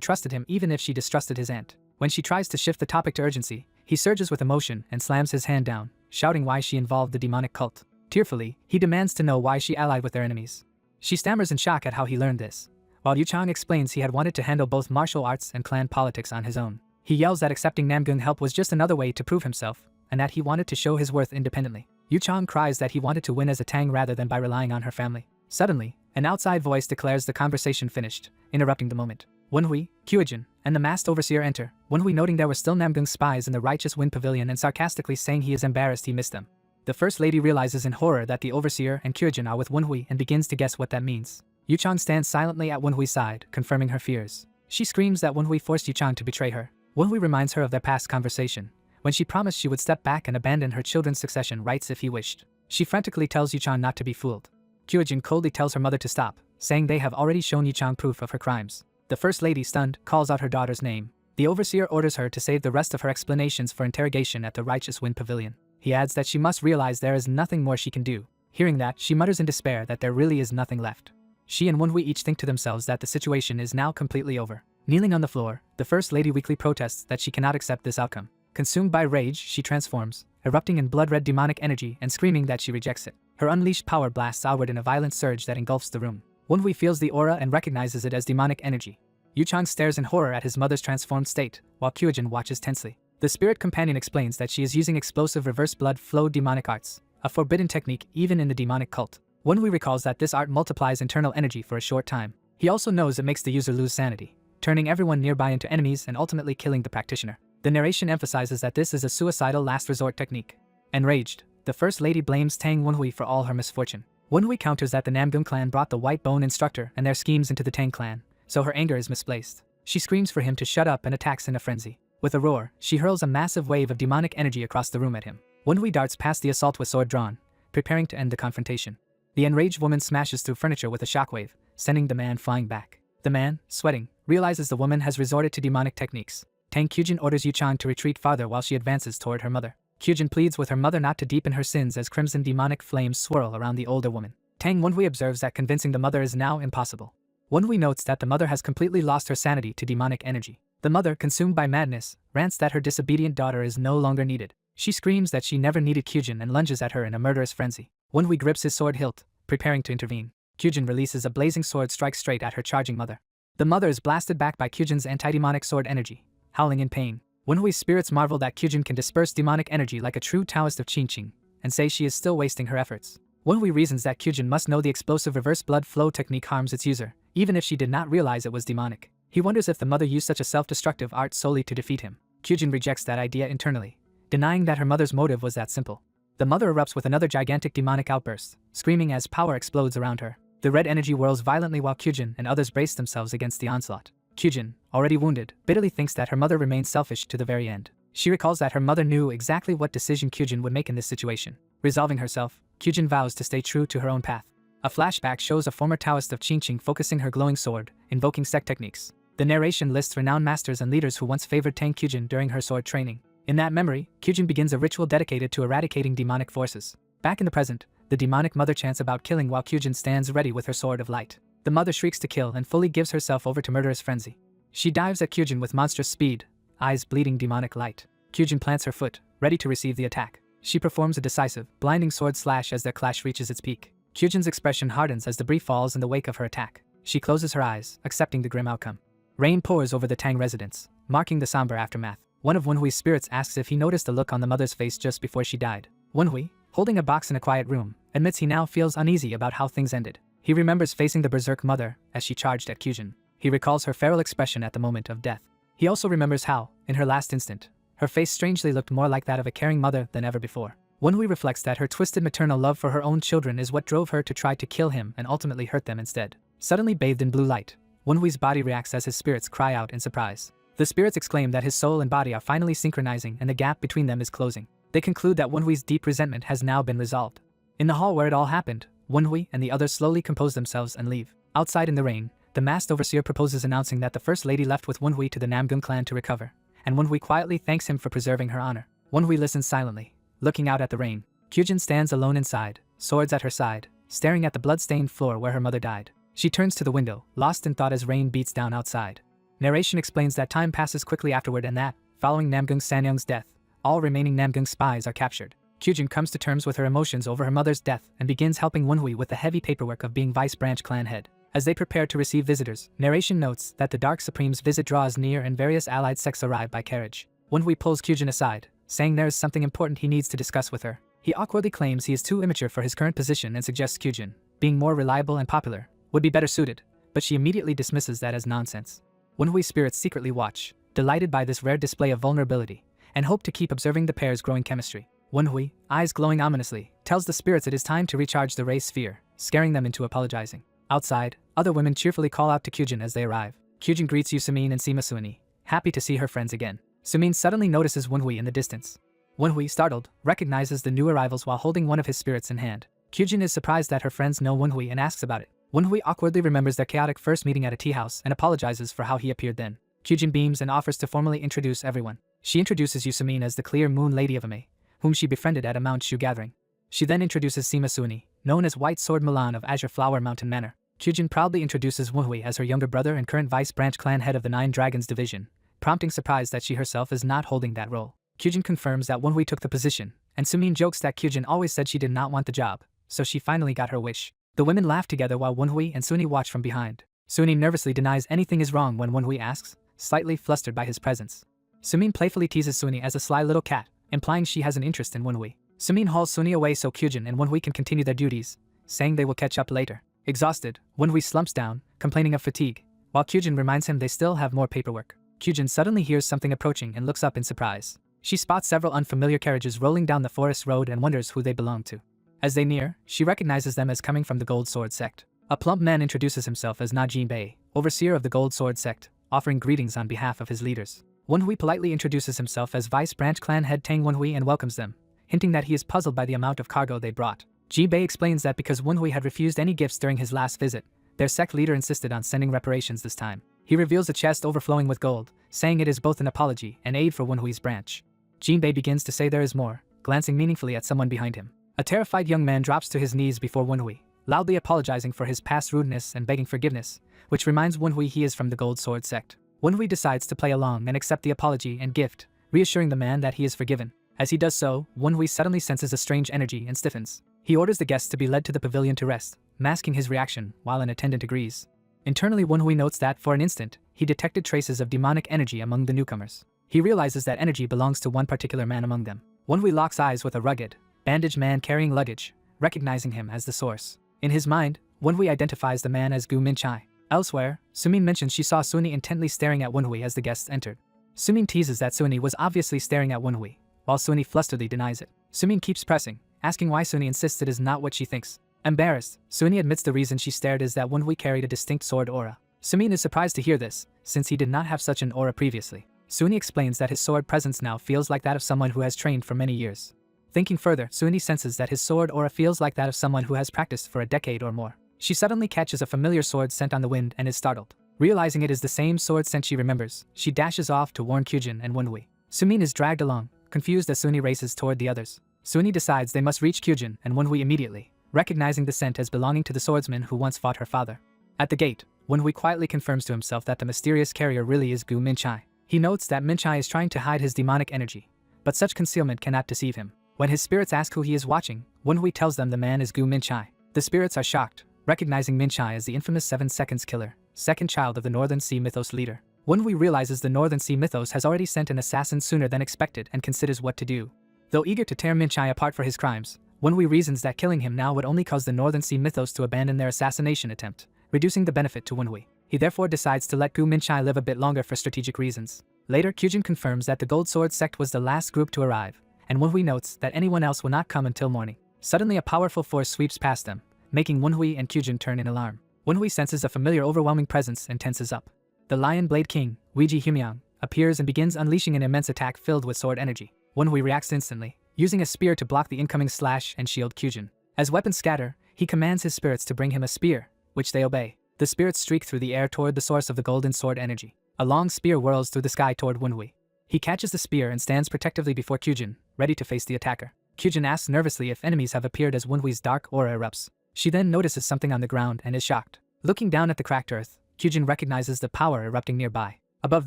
trusted him even if she distrusted his aunt. When she tries to shift the topic to urgency, he surges with emotion and slams his hand down, shouting why she involved the demonic cult. Tearfully, he demands to know why she allied with their enemies. She stammers in shock at how he learned this, while Yuchang explains he had wanted to handle both martial arts and clan politics on his own. He yells that accepting Namgung help was just another way to prove himself, and that he wanted to show his worth independently. Yuchang cries that he wanted to win as a Tang rather than by relying on her family. Suddenly, an outside voice declares the conversation finished, interrupting the moment. Wenhui, Kyujin, and the masked overseer enter, Wenhui noting there were still Namgung spies in the Righteous Wind Pavilion and sarcastically saying he is embarrassed he missed them. The First Lady realizes in horror that the overseer and Kyujin are with Wenhui and begins to guess what that means. Yuchang stands silently at Wenhui's side, confirming her fears. She screams that Wenhui forced Yuchang to betray her. Wenhui reminds her of their past conversation, when she promised she would step back and abandon her children's succession rights if he wished. She frantically tells Yuchang not to be fooled. Kyujin coldly tells her mother to stop, saying they have already shown Yuchang proof of her crimes. The First Lady, stunned, calls out her daughter's name. The overseer orders her to save the rest of her explanations for interrogation at the Righteous Wind Pavilion. He adds that she must realize there is nothing more she can do. Hearing that, she mutters in despair that there really is nothing left. She and Wenhui each think to themselves that the situation is now completely over. Kneeling on the floor, the First Lady weakly protests that she cannot accept this outcome. Consumed by rage, she transforms, erupting in blood-red demonic energy and screaming that she rejects it. Her unleashed power blasts outward in a violent surge that engulfs the room. Wenhui feels the aura and recognizes it as demonic energy. Yuchang stares in horror at his mother's transformed state, while Kyujin watches tensely. The spirit companion explains that she is using explosive reverse blood flow demonic arts, a forbidden technique even in the demonic cult. Wenhui recalls that this art multiplies internal energy for a short time. He also knows it makes the user lose sanity, turning everyone nearby into enemies and ultimately killing the practitioner. The narration emphasizes that this is a suicidal last resort technique. Enraged, the First Lady blames Tang Wenhui for all her misfortune. Wenhui counters that the Namgung clan brought the White Bone instructor and their schemes into the Tang clan, so her anger is misplaced. She screams for him to shut up and attacks in a frenzy. With a roar, she hurls a massive wave of demonic energy across the room at him. Wenhui darts past the assault with sword drawn, preparing to end the confrontation. The enraged woman smashes through furniture with a shockwave, sending the man flying back. The man, sweating, realizes the woman has resorted to demonic techniques. Tang Kyujin orders Yu-chan to retreat farther while she advances toward her mother. Kyujin pleads with her mother not to deepen her sins as crimson demonic flames swirl around the older woman. Tang Wenhui observes that convincing the mother is now impossible. Wenhui notes that the mother has completely lost her sanity to demonic energy. The mother, consumed by madness, rants that her disobedient daughter is no longer needed. She screams that she never needed Kyujin and lunges at her in a murderous frenzy. Wenhui grips his sword hilt, preparing to intervene. Kyujin releases a blazing sword strike straight at her charging mother. The mother is blasted back by Kyujin's anti-demonic sword energy, howling in pain. Wenhui's spirits marvel that Kyujin can disperse demonic energy like a true Taoist of Qingqing, and say she is still wasting her efforts. Wenhui reasons that Kyujin must know the explosive reverse blood flow technique harms its user, even if she did not realize it was demonic. He wonders if the mother used such a self-destructive art solely to defeat him. Kyujin rejects that idea internally, denying that her mother's motive was that simple. The mother erupts with another gigantic demonic outburst, screaming as power explodes around her. The red energy whirls violently while Kyujin and others brace themselves against the onslaught. Kyujin, already wounded, bitterly thinks that her mother remained selfish to the very end. She recalls that her mother knew exactly what decision Kyujin would make in this situation. Resolving herself, Kyujin vows to stay true to her own path. A flashback shows a former Taoist of Qingqing focusing her glowing sword, invoking sect techniques. The narration lists renowned masters and leaders who once favored Tang Kyujin during her sword training. In that memory, Kyujin begins a ritual dedicated to eradicating demonic forces. Back in the present, the demonic mother chants about killing while Kyujin stands ready with her sword of light. The mother shrieks to kill and fully gives herself over to murderous frenzy. She dives at Kyujin with monstrous speed, eyes bleeding demonic light. Kyujin plants her foot, ready to receive the attack. She performs a decisive, blinding sword slash as their clash reaches its peak. Kyujin's expression hardens as debris falls in the wake of her attack. She closes her eyes, accepting the grim outcome. Rain pours over the Tang residence, marking the somber aftermath. One of Wenhui's spirits asks if he noticed the look on the mother's face just before she died. Wenhui, holding a box in a quiet room, admits he now feels uneasy about how things ended. He remembers facing the berserk mother as she charged at Kyujin. He recalls her feral expression at the moment of death. He also remembers how, in her last instant, her face strangely looked more like that of a caring mother than ever before. Wenhui reflects that her twisted maternal love for her own children is what drove her to try to kill him and ultimately hurt them instead. Suddenly bathed in blue light, Wenhui's body reacts as his spirits cry out in surprise. The spirits exclaim that his soul and body are finally synchronizing and the gap between them is closing. They conclude that Wenhui's deep resentment has now been resolved. In the hall where it all happened, Wenhui and the others slowly compose themselves and leave. Outside in the rain, the masked overseer proposes announcing that the first lady left with Wenhui to the Namgung clan to recover, and Wenhui quietly thanks him for preserving her honor. Wenhui listens silently, looking out at the rain. Kyujin stands alone inside, swords at her side, staring at the blood-stained floor where her mother died. She turns to the window, lost in thought as rain beats down outside. Narration explains that time passes quickly afterward and that, following Namgung Sanyang's death, all remaining Namgung spies are captured. Kyujin comes to terms with her emotions over her mother's death and begins helping Wenhui with the heavy paperwork of being Vice Branch clan head. As they prepare to receive visitors, narration notes that the Dark Supreme's visit draws near and various allied sects arrive by carriage. Wenhui pulls Kyujin aside, saying there is something important he needs to discuss with her. He awkwardly claims he is too immature for his current position and suggests Kyujin, being more reliable and popular, would be better suited, but she immediately dismisses that as nonsense. Wenhui's spirits secretly watch, delighted by this rare display of vulnerability, and hope to keep observing the pair's growing chemistry. Wenhui, eyes glowing ominously, tells the spirits it is time to recharge the Ray sphere, scaring them into apologizing. Outside, other women cheerfully call out to Kyujin as they arrive. Kyujin greets Yusumin and Sima Suini, happy to see her friends again. Sumin suddenly notices Wenhui in the distance. Wenhui, startled, recognizes the new arrivals while holding one of his spirits in hand. Kyujin is surprised that her friends know Wenhui and asks about it. Wenhui awkwardly remembers their chaotic first meeting at a tea house and apologizes for how he appeared then. Kyujin beams and offers to formally introduce everyone. She introduces Yusumin as the Clear Moon Lady of Ame, whom she befriended at a Mount Shu gathering. She then introduces Sima Suini, known as White Sword Milan of Azure Flower Mountain Manor. Kyujin proudly introduces Wenhui as her younger brother and current Vice Branch clan head of the Nine Dragons division, prompting surprise that she herself is not holding that role. Kyujin confirms that Wenhui took the position, and Sumin jokes that Kyujin always said she did not want the job, so she finally got her wish. The women laugh together while Wenhui and Suini watch from behind. Suini nervously denies anything is wrong when Wenhui asks, slightly flustered by his presence. Sumin playfully teases Suini as a sly little cat, implying she has an interest in Wenhui. Sumin hauls Suini away so Kyujin and Wenhui can continue their duties, saying they will catch up later. Exhausted, Wenhui slumps down, complaining of fatigue, while Kyujin reminds him they still have more paperwork. Kyujin suddenly hears something approaching and looks up in surprise. She spots several unfamiliar carriages rolling down the forest road and wonders who they belong to. As they near, she recognizes them as coming from the Gold Sword sect. A plump man introduces himself as Najim Bey, overseer of the Gold Sword sect, offering greetings on behalf of his leaders. Wenhui politely introduces himself as Vice Branch Clan head Tang Wenhui and welcomes them, hinting that he is puzzled by the amount of cargo they brought. Ji-Bei explains that because Wenhui had refused any gifts during his last visit, their sect leader insisted on sending reparations this time. He reveals a chest overflowing with gold, saying it is both an apology and aid for Wenhui's branch. Ji-Bei begins to say there is more, glancing meaningfully at someone behind him. A terrified young man drops to his knees before Wenhui, loudly apologizing for his past rudeness and begging forgiveness, which reminds Wenhui he is from the Gold Sword sect. Wenhui decides to play along and accept the apology and gift, reassuring the man that he is forgiven. As he does so, Wenhui suddenly senses a strange energy and stiffens. He orders the guests to be led to the pavilion to rest, masking his reaction while an attendant agrees. Internally, Wenhui notes that, for an instant, he detected traces of demonic energy among the newcomers. He realizes that energy belongs to one particular man among them. Wenhui locks eyes with a rugged, bandaged man carrying luggage, recognizing him as the source. In his mind, Wenhui identifies the man as Gu Minchai. Elsewhere, Sumin mentions she saw Suni intently staring at Wenhui as the guests entered. Sumin teases that Suni was obviously staring at Wenhui, while Suni flusteredly denies it. Sumin keeps pressing, asking why Suni insists it is not what she thinks. Embarrassed, Suni admits the reason she stared is that Wenhui carried a distinct sword aura. Sumin is surprised to hear this, since he did not have such an aura previously. Suni explains that his sword presence now feels like that of someone who has trained for many years. Thinking further, Suni senses that his sword aura feels like that of someone who has practiced for a decade or more. She suddenly catches a familiar sword scent on the wind and is startled. Realizing it is the same sword scent she remembers, she dashes off to warn Kyujin and Wenhui. Sumin is dragged along, confused as Suni races toward the others. Suni decides they must reach Kyujin and Wenhui immediately, recognizing the scent as belonging to the swordsman who once fought her father. At the gate, Wenhui quietly confirms to himself that the mysterious carrier really is Gu Minchai. He notes that Minchai is trying to hide his demonic energy, but such concealment cannot deceive him. When his spirits ask who he is watching, Wenhui tells them the man is Gu Minchai. The spirits are shocked, recognizing Minchai as the infamous 7 Seconds Killer, second child of the Northern Sea Mythos leader. Wenhui realizes the Northern Sea Mythos has already sent an assassin sooner than expected and considers what to do. Though eager to tear Minchai apart for his crimes, Wenhui reasons that killing him now would only cause the Northern Sea Mythos to abandon their assassination attempt, reducing the benefit to Wenhui. He therefore decides to let Gu Minchai live a bit longer for strategic reasons. Later, Kyujin confirms that the Gold Sword sect was the last group to arrive, and Wenhui notes that anyone else will not come until morning. Suddenly a powerful force sweeps past them, making Wenhui and Kyujin turn in alarm. Wenhui senses a familiar overwhelming presence and tenses up. The Lion Blade King, Weiji Humyang, appears and begins unleashing an immense attack filled with sword energy. Wenhui reacts instantly, using a spear to block the incoming slash and shield Kyujin. As weapons scatter, he commands his spirits to bring him a spear, which they obey. The spirits streak through the air toward the source of the golden sword energy. A long spear whirls through the sky toward Wenhui. He catches the spear and stands protectively before Kyujin, ready to face the attacker. Kyujin asks nervously if enemies have appeared as Wenhui's dark aura erupts. She then notices something on the ground and is shocked. Looking down at the cracked earth, Kyujin recognizes the power erupting nearby. Above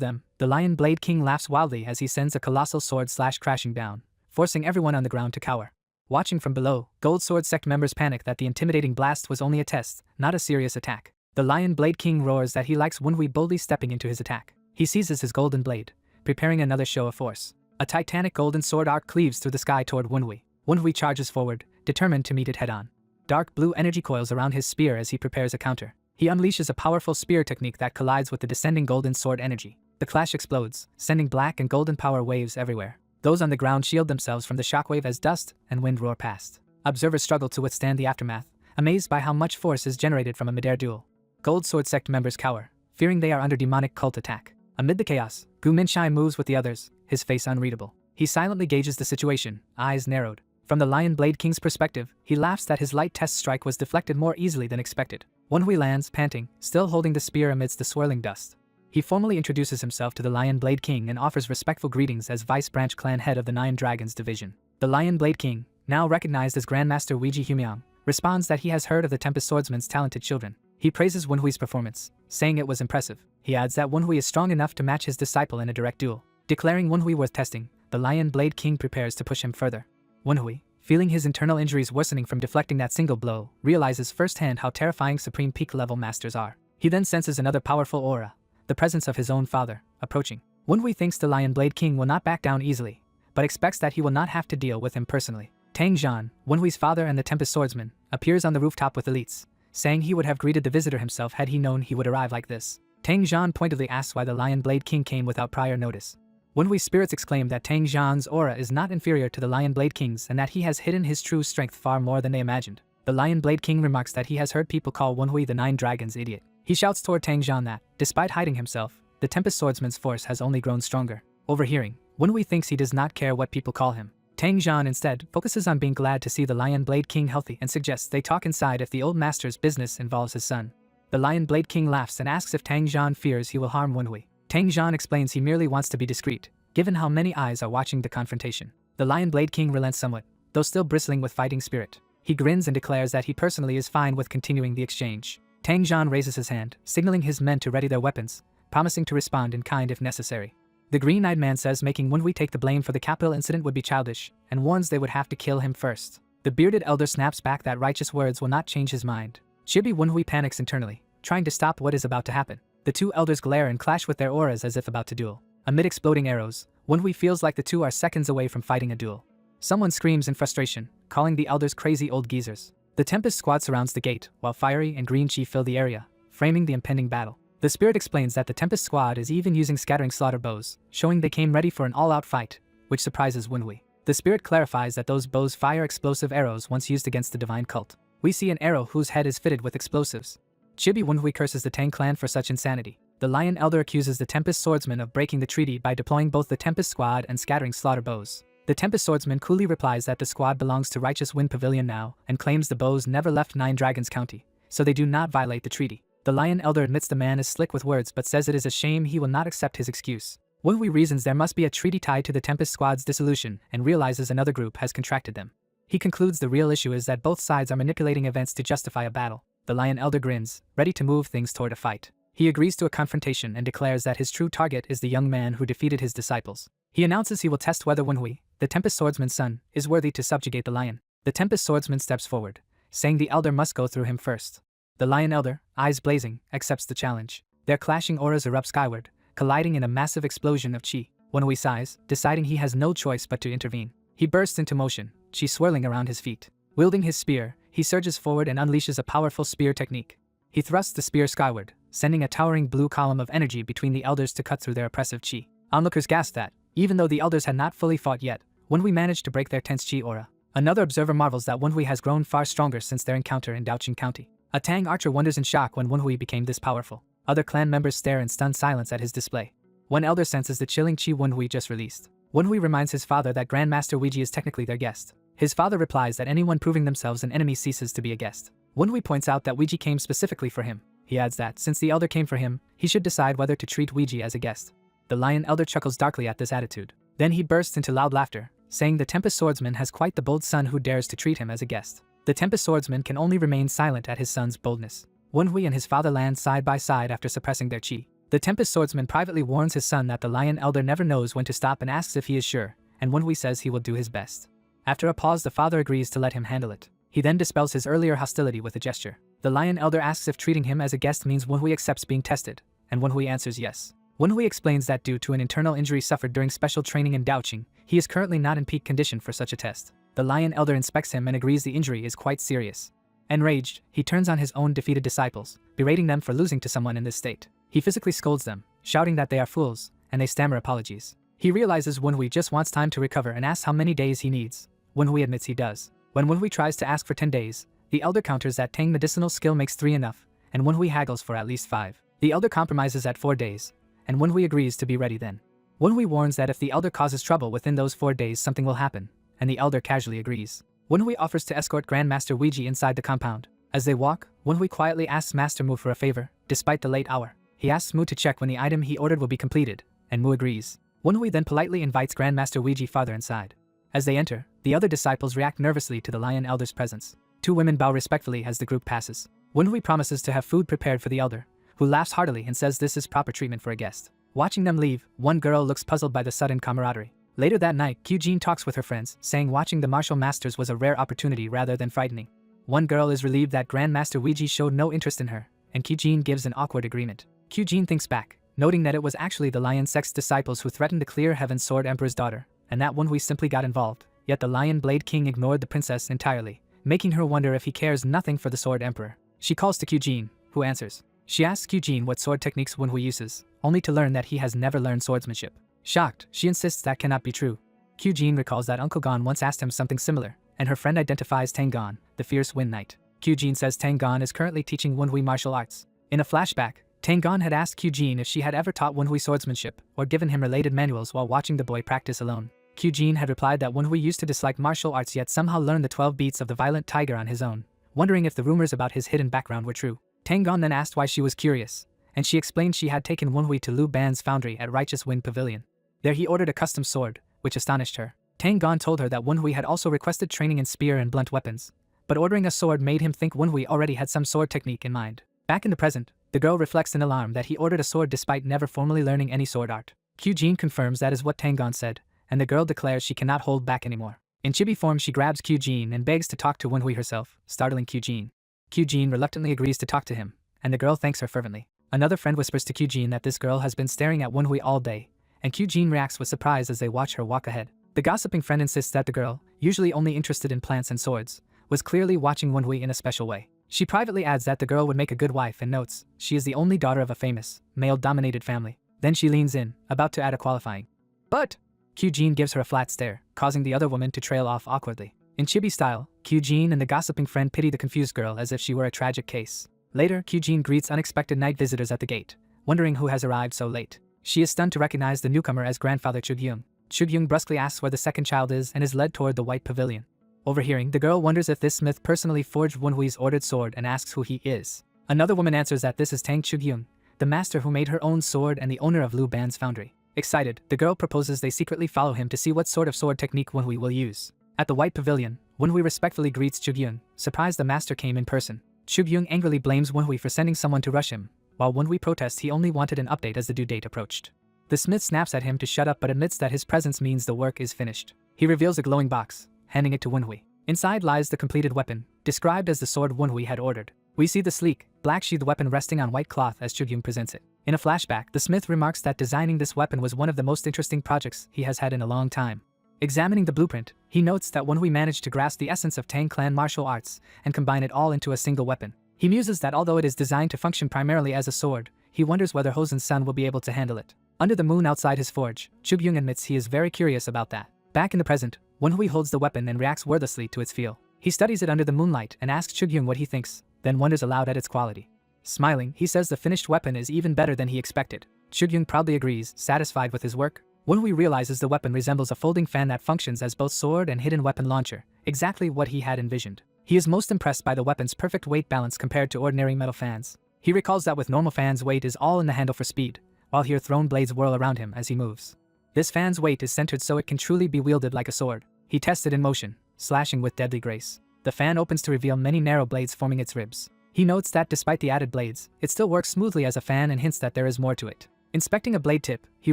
them, the Lion Blade King laughs wildly as he sends a colossal sword slash crashing down, forcing everyone on the ground to cower. Watching from below, Gold Sword sect members panic that the intimidating blast was only a test, not a serious attack. The Lion Blade King roars that he likes Wenhui boldly stepping into his attack. He seizes his golden blade, preparing another show of force. A titanic golden sword arc cleaves through the sky toward Wenhui. Wenhui charges forward, determined to meet it head-on. Dark blue energy coils around his spear as he prepares a counter. He unleashes a powerful spear technique that collides with the descending golden sword energy. The clash explodes, sending black and golden power waves everywhere. Those on the ground shield themselves from the shockwave as dust and wind roar past. Observers struggle to withstand the aftermath, amazed by how much force is generated from a midair duel. Gold Sword sect members cower, fearing they are under demonic cult attack. Amid the chaos, Gu Minchai moves with the others, his face unreadable. He silently gauges the situation, eyes narrowed. From the Lion Blade King's perspective, he laughs that his light test strike was deflected more easily than expected. Wenhui lands, panting, still holding the spear amidst the swirling dust. He formally introduces himself to the Lion Blade King and offers respectful greetings as Vice Branch Clan head of the Nine Dragons division. The Lion Blade King, now recognized as Grandmaster Weiji Humyang, responds that he has heard of the Tempest Swordsman's talented children. He praises Wenhui's performance, saying it was impressive. He adds that Wenhui is strong enough to match his disciple in a direct duel. Declaring Wenhui worth testing, the Lion Blade King prepares to push him further. Wenhui, feeling his internal injuries worsening from deflecting that single blow, realizes firsthand how terrifying Supreme Peak level masters are. He then senses another powerful aura, the presence of his own father, approaching. Wenhui thinks the Lion Blade King will not back down easily, but expects that he will not have to deal with him personally. Tang Zhan, Wenhui's father and the Tempest Swordsman, appears on the rooftop with elites, saying he would have greeted the visitor himself had he known he would arrive like this. Tang Zhan pointedly asks why the Lion Blade King came without prior notice. Wenhui's spirits exclaim that Tang Zhan's aura is not inferior to the Lion Blade King's and that he has hidden his true strength far more than they imagined. The Lion Blade King remarks that he has heard people call Wenhui the Nine Dragons idiot. He shouts toward Tang Zhan that, despite hiding himself, the Tempest Swordsman's force has only grown stronger. Overhearing, Wenhui thinks he does not care what people call him. Tang Zhan instead focuses on being glad to see the Lion Blade King healthy and suggests they talk inside if the old master's business involves his son. The Lion Blade King laughs and asks if Tang Zhan fears he will harm Wenhui. Tang Zhan explains he merely wants to be discreet, given how many eyes are watching the confrontation. The Lion Blade King relents somewhat, though still bristling with fighting spirit. He grins and declares that he personally is fine with continuing the exchange. Tang Zhan raises his hand, signaling his men to ready their weapons, promising to respond in kind if necessary. The green-eyed man says making Wenhui take the blame for the capital incident would be childish, and warns they would have to kill him first. The bearded elder snaps back that righteous words will not change his mind. Chibi Wenhui panics internally, trying to stop what is about to happen. The two elders glare and clash with their auras as if about to duel. Amid exploding arrows, Wenhui feels like the two are seconds away from fighting a duel. Someone screams in frustration, calling the elders crazy old geezers. The Tempest squad surrounds the gate, while fiery and green chi fill the area, framing the impending battle. The spirit explains that the Tempest squad is even using scattering slaughter bows, showing they came ready for an all-out fight, which surprises Wenhui. The spirit clarifies that those bows fire explosive arrows once used against the divine cult. We see an arrow whose head is fitted with explosives. Chibi Wenhui curses the Tang clan for such insanity. The Lion Elder accuses the Tempest swordsman of breaking the treaty by deploying both the Tempest squad and scattering slaughter bows. The Tempest swordsman coolly replies that the squad belongs to Righteous Wind Pavilion now, and claims the bows never left Nine Dragons County, so they do not violate the treaty. The Lion Elder admits the man is slick with words but says it is a shame he will not accept his excuse. Wenhui reasons there must be a treaty tied to the Tempest squad's dissolution and realizes another group has contracted them. He concludes the real issue is that both sides are manipulating events to justify a battle. The Lion Elder grins, ready to move things toward a fight. He agrees to a confrontation and declares that his true target is the young man who defeated his disciples. He announces he will test whether Wenhui, the Tempest swordsman's son, is worthy to subjugate the lion. The Tempest swordsman steps forward, saying the elder must go through him first. The Lion Elder, eyes blazing, accepts the challenge. Their clashing auras erupt skyward, colliding in a massive explosion of chi. Wenhui sighs, deciding he has no choice but to intervene. He bursts into motion, chi swirling around his feet. Wielding his spear, he surges forward and unleashes a powerful spear technique. He thrusts the spear skyward, sending a towering blue column of energy between the elders to cut through their oppressive chi. Onlookers gasp that, even though the elders had not fully fought yet, Wenhui managed to break their tense chi aura. Another observer marvels that Wenhui has grown far stronger since their encounter in Daoqing County. A Tang archer wonders in shock when Wenhui became this powerful. Other clan members stare in stunned silence at his display. One elder senses the chilling chi Wenhui just released. Wenhui reminds his father that Grandmaster Weiji is technically their guest. His father replies that anyone proving themselves an enemy ceases to be a guest. Wenhui points out that Weiji came specifically for him. He adds that, since the elder came for him, he should decide whether to treat Weiji as a guest. The Lion Elder chuckles darkly at this attitude. Then he bursts into loud laughter, saying the Tempest swordsman has quite the bold son who dares to treat him as a guest. The Tempest swordsman can only remain silent at his son's boldness. Wenhui and his father land side by side after suppressing their chi. The Tempest swordsman privately warns his son that the Lion Elder never knows when to stop and asks if he is sure, and Wenhui says he will do his best. After a pause, the father agrees to let him handle it. He then dispels his earlier hostility with a gesture. The Lion Elder asks if treating him as a guest means Wenhui accepts being tested, and Wenhui answers yes. Wenhui explains that due to an internal injury suffered during special training in Daoqing, he is currently not in peak condition for such a test. The Lion Elder inspects him and agrees the injury is quite serious. Enraged, he turns on his own defeated disciples, berating them for losing to someone in this state. He physically scolds them, shouting that they are fools, and they stammer apologies. He realizes Wenhui just wants time to recover and asks how many days he needs. Wenhui admits he does. When Wenhui tries to ask for 10 days, the elder counters that Tang medicinal skill makes 3 enough, and Wenhui haggles for at least 5. The elder compromises at 4 days, and Wenhui agrees to be ready then. Wenhui warns that if the elder causes trouble within those 4 days, something will happen, and the elder casually agrees. Wenhui offers to escort Grandmaster Weiji inside the compound. As they walk, Wenhui quietly asks Master Mu for a favor, despite the late hour. He asks Mu to check when the item he ordered will be completed, and Mu agrees. Wenhui then politely invites Grandmaster Weiji farther inside. As they enter, the other disciples react nervously to the Lion Elder's presence. 2 women bow respectfully as the group passes. Wenhui promises to have food prepared for the elder, who laughs heartily and says this is proper treatment for a guest. Watching them leave, one girl looks puzzled by the sudden camaraderie. Later that night, Kyujin talks with her friends, saying watching the martial masters was a rare opportunity rather than frightening. One girl is relieved that Grandmaster Weiji showed no interest in her, and Kyujin gives an awkward agreement. Kyujin thinks back, noting that it was actually the Lion Sect's disciples who threatened to clear Heaven's Sword Emperor's daughter, and that Wenhui simply got involved. Yet the Lion Blade King ignored the princess entirely, making her wonder if he cares nothing for the Sword Emperor. She calls to Kyujin, who answers. She asks Kyujin what sword techniques Wenhui uses, only to learn that he has never learned swordsmanship. Shocked, she insists that cannot be true. Kyujin recalls that Uncle Gon once asked him something similar, and her friend identifies Tengon, the fierce Wind Knight. Kyujin says Tengon is currently teaching Wenhui martial arts. In a flashback, Tangon had asked Kyujin if she had ever taught Wenhui swordsmanship or given him related manuals while watching the boy practice alone. Kyujin had replied that Wenhui used to dislike martial arts yet somehow learned the 12 beats of the violent tiger on his own, wondering if the rumors about his hidden background were true. Tangon then asked why she was curious, and she explained she had taken Wenhui to Liu Ban's foundry at Righteous Wind Pavilion. There he ordered a custom sword, which astonished her. Tangon told her that Wenhui had also requested training in spear and blunt weapons, but ordering a sword made him think Wenhui already had some sword technique in mind. Back in the present, the girl reflects in alarm that he ordered a sword despite never formally learning any sword art. Kyujin confirms that is what Tangon said, and the girl declares she cannot hold back anymore. In chibi form she grabs Kyujin and begs to talk to Wenhui herself, startling Kyujin. Kyujin reluctantly agrees to talk to him, and the girl thanks her fervently. Another friend whispers to Kyujin that this girl has been staring at Wenhui all day, and Kyujin reacts with surprise as they watch her walk ahead. The gossiping friend insists that the girl, usually only interested in plants and swords, was clearly watching Wenhui in a special way. She privately adds that the girl would make a good wife and notes she is the only daughter of a famous, male-dominated family. Then she leans in, about to add a qualifying. But Kyujin gives her a flat stare, causing the other woman to trail off awkwardly. In chibi style, Kyujin and the gossiping friend pity the confused girl as if she were a tragic case. Later, Kyujin greets unexpected night visitors at the gate, wondering who has arrived so late. She is stunned to recognize the newcomer as grandfather Chugyung. Chugyung brusquely asks where the second child is and is led toward the white pavilion. Overhearing, the girl wonders if this smith personally forged Wenhui's ordered sword and asks who he is. Another woman answers that this is Tang Chugyung, the master who made her own sword and the owner of Liu Ban's foundry. Excited, the girl proposes they secretly follow him to see what sort of sword technique Wenhui will use. At the white pavilion, Wenhui respectfully greets Chugyung, surprised the master came in person. Chugyung angrily blames Wenhui for sending someone to rush him, while Wenhui protests he only wanted an update as the due date approached. The smith snaps at him to shut up but admits that his presence means the work is finished. He reveals a glowing box, handing it to Wenhui. Inside lies the completed weapon, described as the sword Wenhui had ordered. We see the sleek, black-sheathed weapon resting on white cloth as Chugyung presents it. In a flashback, the smith remarks that designing this weapon was one of the most interesting projects he has had in a long time. Examining the blueprint, he notes that Wenhui managed to grasp the essence of Tang clan martial arts and combine it all into a single weapon. He muses that although it is designed to function primarily as a sword, he wonders whether Hosen's son will be able to handle it. Under the moon outside his forge, Chugyung admits he is very curious about that. Back in the present, Wenhui holds the weapon and reacts wordlessly to its feel. He studies it under the moonlight and asks Chugyung what he thinks, then wonders aloud at its quality. Smiling, he says the finished weapon is even better than he expected. Chugyung proudly agrees, satisfied with his work. Wenhui realizes the weapon resembles a folding fan that functions as both sword and hidden weapon launcher, exactly what he had envisioned. He is most impressed by the weapon's perfect weight balance compared to ordinary metal fans. He recalls that with normal fans, weight is all in the handle for speed, while here thrown blades whirl around him as he moves. This fan's weight is centered so it can truly be wielded like a sword. He tests it in motion, slashing with deadly grace. The fan opens to reveal many narrow blades forming its ribs. He notes that despite the added blades, it still works smoothly as a fan and hints that there is more to it. Inspecting a blade tip, he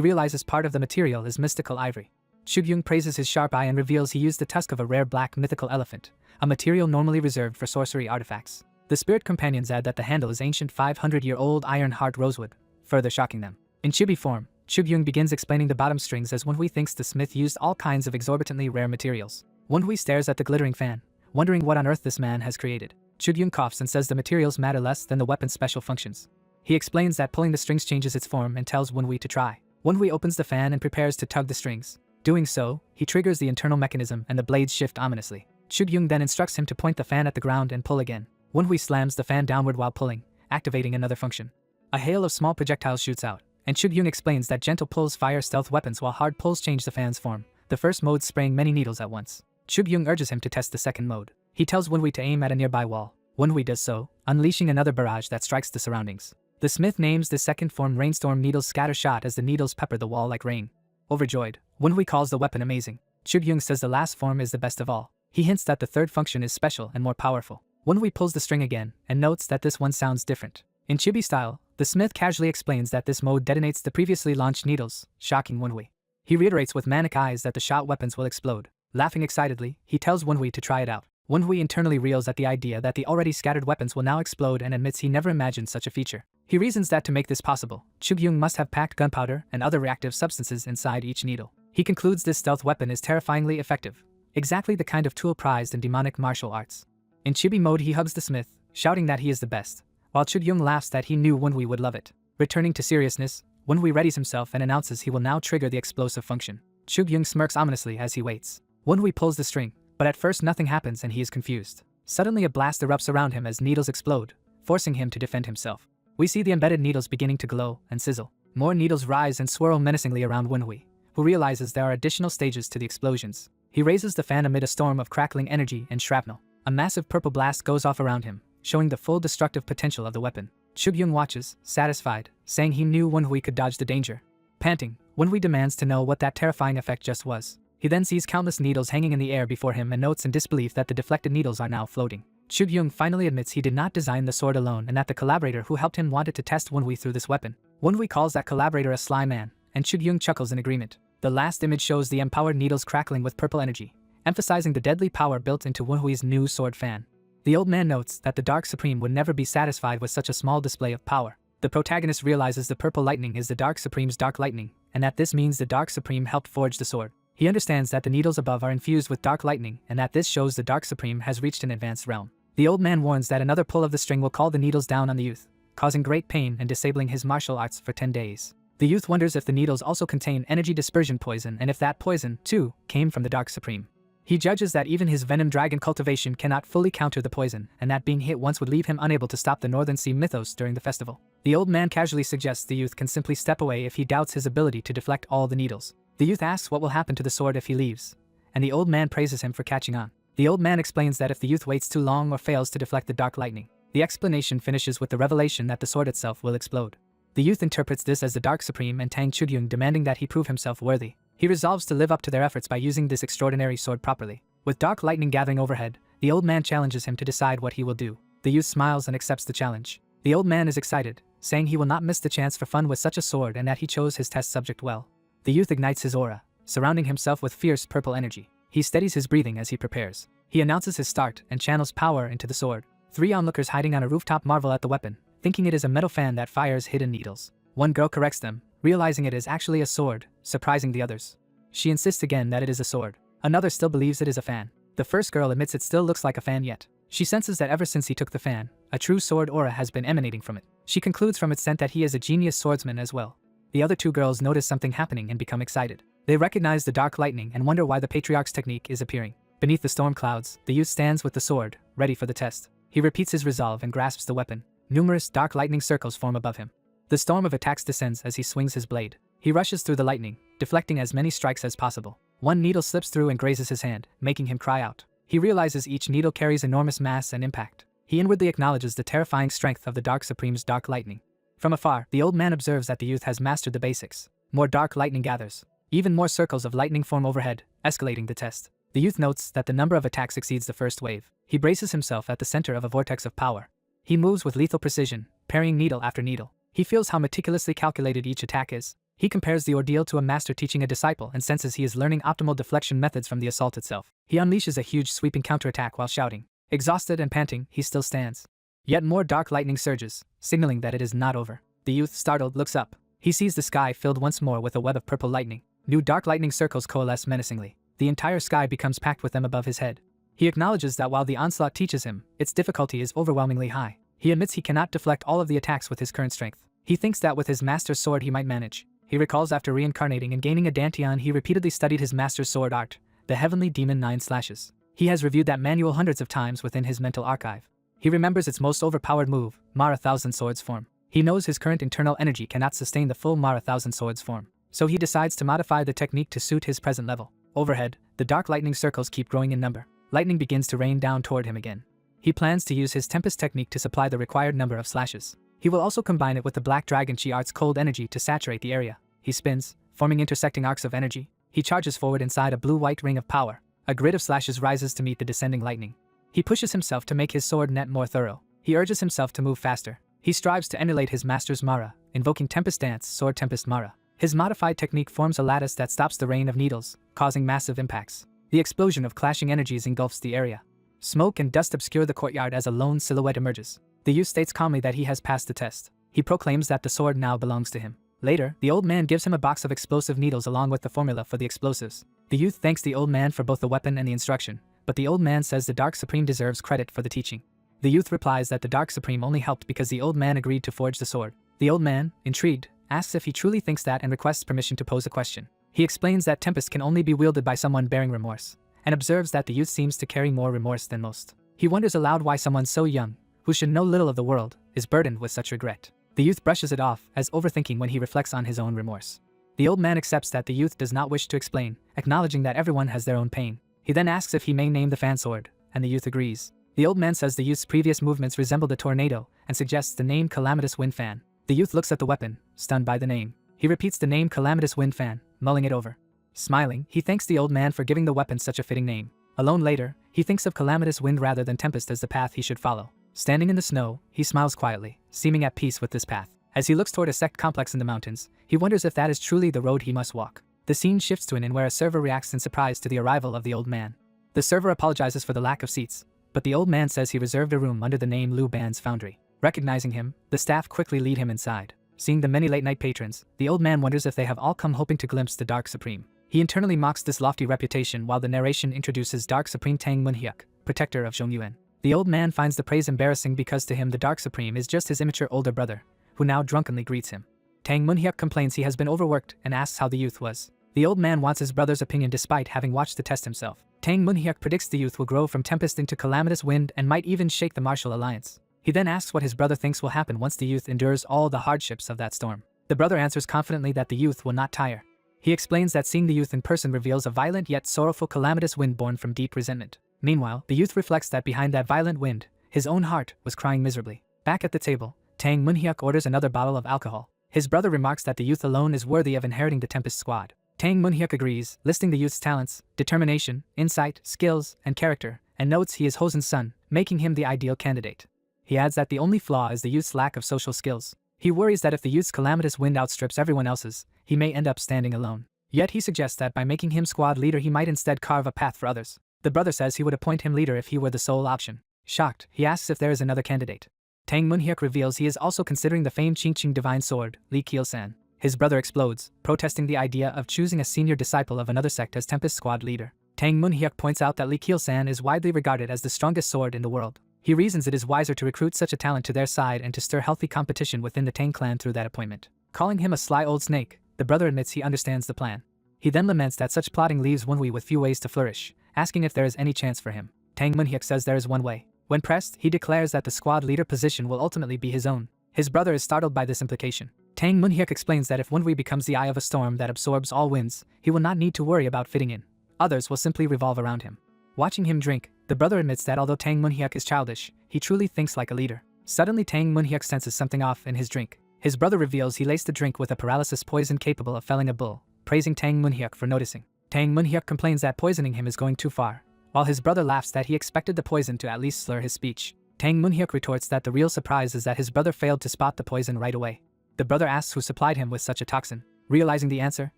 realizes part of the material is mystical ivory. Chugyung praises his sharp eye and reveals he used the tusk of a rare black mythical elephant, a material normally reserved for sorcery artifacts. The spirit companions add that the handle is ancient 500-year-old iron heart rosewood, further shocking them. In chibi form, Chugyung begins explaining the bottom strings as Wenhui thinks the smith used all kinds of exorbitantly rare materials. Wenhui stares at the glittering fan, wondering what on earth this man has created. Chugyung coughs and says the materials matter less than the weapon's special functions. He explains that pulling the strings changes its form and tells Wenhui to try. Wenhui opens the fan and prepares to tug the strings. Doing so, he triggers the internal mechanism and the blades shift ominously. Chugyung then instructs him to point the fan at the ground and pull again. Wenhui slams the fan downward while pulling, activating another function. A hail of small projectiles shoots out, and Chugyung explains that gentle pulls fire stealth weapons while hard pulls change the fan's form, the first mode spraying many needles at once. Chugyung urges him to test the second mode. He tells Wenhui to aim at a nearby wall. Wenhui does so, unleashing another barrage that strikes the surroundings. The smith names the second form Rainstorm Needles Scatter Shot as the needles pepper the wall like rain. Overjoyed, Wenhui calls the weapon amazing. Chugyung says the last form is the best of all. He hints that the third function is special and more powerful. Wenhui pulls the string again, and notes that this one sounds different. In chibi style, the smith casually explains that this mode detonates the previously launched needles, shocking Wenhui. He reiterates with manic eyes that the shot weapons will explode. Laughing excitedly, he tells Wenhui to try it out. Wenhui internally reels at the idea that the already scattered weapons will now explode and admits he never imagined such a feature. He reasons that to make this possible, Chugyung must have packed gunpowder and other reactive substances inside each needle. He concludes this stealth weapon is terrifyingly effective, exactly the kind of tool prized in demonic martial arts. In chibi mode he hugs the smith, shouting that he is the best, while Chugyung laughs that he knew Wenhui would love it. Returning to seriousness, Wenhui readies himself and announces he will now trigger the explosive function. Chugyung smirks ominously as he waits. Wenhui pulls the string, but at first nothing happens and he is confused. Suddenly a blast erupts around him as needles explode, forcing him to defend himself. We see the embedded needles beginning to glow and sizzle. More needles rise and swirl menacingly around Wenhui, who realizes there are additional stages to the explosions. He raises the fan amid a storm of crackling energy and shrapnel. A massive purple blast goes off around him, showing the full destructive potential of the weapon. Chugyung watches, satisfied, saying he knew Wenhui could dodge the danger. Panting, Wenhui demands to know what that terrifying effect just was. He then sees countless needles hanging in the air before him and notes in disbelief that the deflected needles are now floating. Chugyung finally admits he did not design the sword alone and that the collaborator who helped him wanted to test Wenhui through this weapon. Wenhui calls that collaborator a sly man, and Chugyung chuckles in agreement. The last image shows the empowered needles crackling with purple energy, emphasizing the deadly power built into Wenhui's new sword fan. The old man notes that the Dark Supreme would never be satisfied with such a small display of power. The protagonist realizes the purple lightning is the Dark Supreme's dark lightning, and that this means the Dark Supreme helped forge the sword. He understands that the needles above are infused with dark lightning and that this shows the Dark Supreme has reached an advanced realm. The old man warns that another pull of the string will call the needles down on the youth, causing great pain and disabling his martial arts for 10 days. The youth wonders if the needles also contain energy dispersion poison and if that poison, too, came from the Dark Supreme. He judges that even his venom dragon cultivation cannot fully counter the poison and that being hit once would leave him unable to stop the Northern Sea mythos during the festival. The old man casually suggests the youth can simply step away if he doubts his ability to deflect all the needles. The youth asks what will happen to the sword if he leaves, and the old man praises him for catching on. The old man explains that if the youth waits too long or fails to deflect the dark lightning, the explanation finishes with the revelation that the sword itself will explode. The youth interprets this as the Dark Supreme and Tang Chugyung demanding that he prove himself worthy. He resolves to live up to their efforts by using this extraordinary sword properly. With dark lightning gathering overhead, the old man challenges him to decide what he will do. The youth smiles and accepts the challenge. The old man is excited, saying he will not miss the chance for fun with such a sword and that he chose his test subject well. The youth ignites his aura, surrounding himself with fierce purple energy. He steadies his breathing as he prepares. He announces his start and channels power into the sword. 3 onlookers hiding on a rooftop marvel at the weapon, thinking it is a metal fan that fires hidden needles. One girl corrects them, realizing it is actually a sword, surprising the others. She insists again that it is a sword. Another still believes it is a fan. The first girl admits it still looks like a fan yet. She senses that ever since he took the fan, a true sword aura has been emanating from it. She concludes from its scent that he is a genius swordsman as well. The other 2 girls notice something happening and become excited. They recognize the dark lightning and wonder why the patriarch's technique is appearing. Beneath the storm clouds, the youth stands with the sword, ready for the test. He repeats his resolve and grasps the weapon. Numerous dark lightning circles form above him. The storm of attacks descends as he swings his blade. He rushes through the lightning, deflecting as many strikes as possible. One needle slips through and grazes his hand, making him cry out. He realizes each needle carries enormous mass and impact. He inwardly acknowledges the terrifying strength of the Dark Supreme's dark lightning. From afar, the old man observes that the youth has mastered the basics. More dark lightning gathers. Even more circles of lightning form overhead, escalating the test. The youth notes that the number of attacks exceeds the first wave. He braces himself at the center of a vortex of power. He moves with lethal precision, parrying needle after needle. He feels how meticulously calculated each attack is. He compares the ordeal to a master teaching a disciple and senses he is learning optimal deflection methods from the assault itself. He unleashes a huge sweeping counterattack while shouting. Exhausted and panting, he still stands. Yet more dark lightning surges, signaling that it is not over. The youth, startled, looks up. He sees the sky filled once more with a web of purple lightning. New dark lightning circles coalesce menacingly. The entire sky becomes packed with them above his head. He acknowledges that while the onslaught teaches him, its difficulty is overwhelmingly high. He admits he cannot deflect all of the attacks with his current strength. He thinks that with his master's sword he might manage. He recalls after reincarnating and gaining a dantian he repeatedly studied his master's sword art, the Heavenly Demon 9 Slashes. He has reviewed that manual hundreds of times within his mental archive. He remembers its most overpowered move, Mara Thousand Swords form. He knows his current internal energy cannot sustain the full Mara Thousand Swords form, so he decides to modify the technique to suit his present level. Overhead, the dark lightning circles keep growing in number. Lightning begins to rain down toward him again. He plans to use his Tempest technique to supply the required number of slashes. He will also combine it with the Black Dragon Chi Art's cold energy to saturate the area. He spins, forming intersecting arcs of energy. He charges forward inside a blue-white ring of power. A grid of slashes rises to meet the descending lightning. He pushes himself to make his sword net more thorough. He urges himself to move faster. He strives to emulate his master's Mara, invoking Tempest Dance, Sword Tempest Mara. His modified technique forms a lattice that stops the rain of needles, causing massive impacts. The explosion of clashing energies engulfs the area. Smoke and dust obscure the courtyard as a lone silhouette emerges. The youth states calmly that he has passed the test. He proclaims that the sword now belongs to him. Later, the old man gives him a box of explosive needles along with the formula for the explosives. The youth thanks the old man for both the weapon and the instruction, but the old man says the Dark Supreme deserves credit for the teaching. The youth replies that the Dark Supreme only helped because the old man agreed to forge the sword. The old man, intrigued, asks if he truly thinks that and requests permission to pose a question. He explains that Tempest can only be wielded by someone bearing remorse, and observes that the youth seems to carry more remorse than most. He wonders aloud why someone so young, who should know little of the world, is burdened with such regret. The youth brushes it off as overthinking when he reflects on his own remorse. The old man accepts that the youth does not wish to explain, acknowledging that everyone has their own pain. He then asks if he may name the fan sword, and the youth agrees. The old man says the youth's previous movements resembled a tornado and suggests the name Calamitous Wind Fan. The youth looks at the weapon, stunned by the name. He repeats the name Calamitous Wind Fan, mulling it over. Smiling, he thanks the old man for giving the weapon such a fitting name. Alone later, he thinks of Calamitous Wind rather than Tempest as the path he should follow. Standing in the snow, he smiles quietly, seeming at peace with this path. As he looks toward a sect complex in the mountains, he wonders if that is truly the road he must walk. The scene shifts to an inn where a server reacts in surprise to the arrival of the old man. The server apologizes for the lack of seats, but the old man says he reserved a room under the name Liu Ban's foundry. Recognizing him, the staff quickly lead him inside. Seeing the many late-night patrons, the old man wonders if they have all come hoping to glimpse the Dark Supreme. He internally mocks this lofty reputation while the narration introduces Dark Supreme Tang Munhyuk, protector of Zhongyuan. The old man finds the praise embarrassing because to him the Dark Supreme is just his immature older brother, who now drunkenly greets him. Tang Munhyuk complains he has been overworked and asks how the youth was. The old man wants his brother's opinion despite having watched the test himself. Tang Munhyuk predicts the youth will grow from Tempest into Calamitous Wind and might even shake the martial alliance. He then asks what his brother thinks will happen once the youth endures all the hardships of that storm. The brother answers confidently that the youth will not tire. He explains that seeing the youth in person reveals a violent yet sorrowful calamitous wind born from deep resentment. Meanwhile, the youth reflects that behind that violent wind, his own heart was crying miserably. Back at the table, Tang Munhyuk orders another bottle of alcohol. His brother remarks that the youth alone is worthy of inheriting the Tempest squad. Tang Munhyuk agrees, listing the youth's talents, determination, insight, skills, and character, and notes he is Hosen's son, making him the ideal candidate. He adds that the only flaw is the youth's lack of social skills. He worries that if the youth's calamitous wind outstrips everyone else's, he may end up standing alone. Yet he suggests that by making him squad leader he might instead carve a path for others. The brother says he would appoint him leader if he were the sole option. Shocked, he asks if there is another candidate. Tang Munhyuk reveals he is also considering the famed Qingqing divine sword, Li Keelsan. His brother explodes, protesting the idea of choosing a senior disciple of another sect as Tempest squad leader. Tang Munhyuk points out that Li Keelsan is widely regarded as the strongest sword in the world. He reasons it is wiser to recruit such a talent to their side and to stir healthy competition within the Tang clan through that appointment. Calling him a sly old snake, the brother admits he understands the plan. He then laments that such plotting leaves Wunhui with few ways to flourish, asking if there is any chance for him. Tang Munhyuk says there is one way. When pressed, he declares that the squad leader position will ultimately be his own. His brother is startled by this implication. Tang Munhyuk explains that if Wunhui becomes the eye of a storm that absorbs all winds, he will not need to worry about fitting in. Others will simply revolve around him. Watching him drink, the brother admits that although Tang Munhyuk is childish, he truly thinks like a leader. Suddenly Tang Munhyuk senses something off in his drink. His brother reveals he laced the drink with a paralysis poison capable of felling a bull, praising Tang Munhyuk for noticing. Tang Munhyuk complains that poisoning him is going too far, while his brother laughs that he expected the poison to at least slur his speech. Tang Munhyuk retorts that the real surprise is that his brother failed to spot the poison right away. The brother asks who supplied him with such a toxin. Realizing the answer,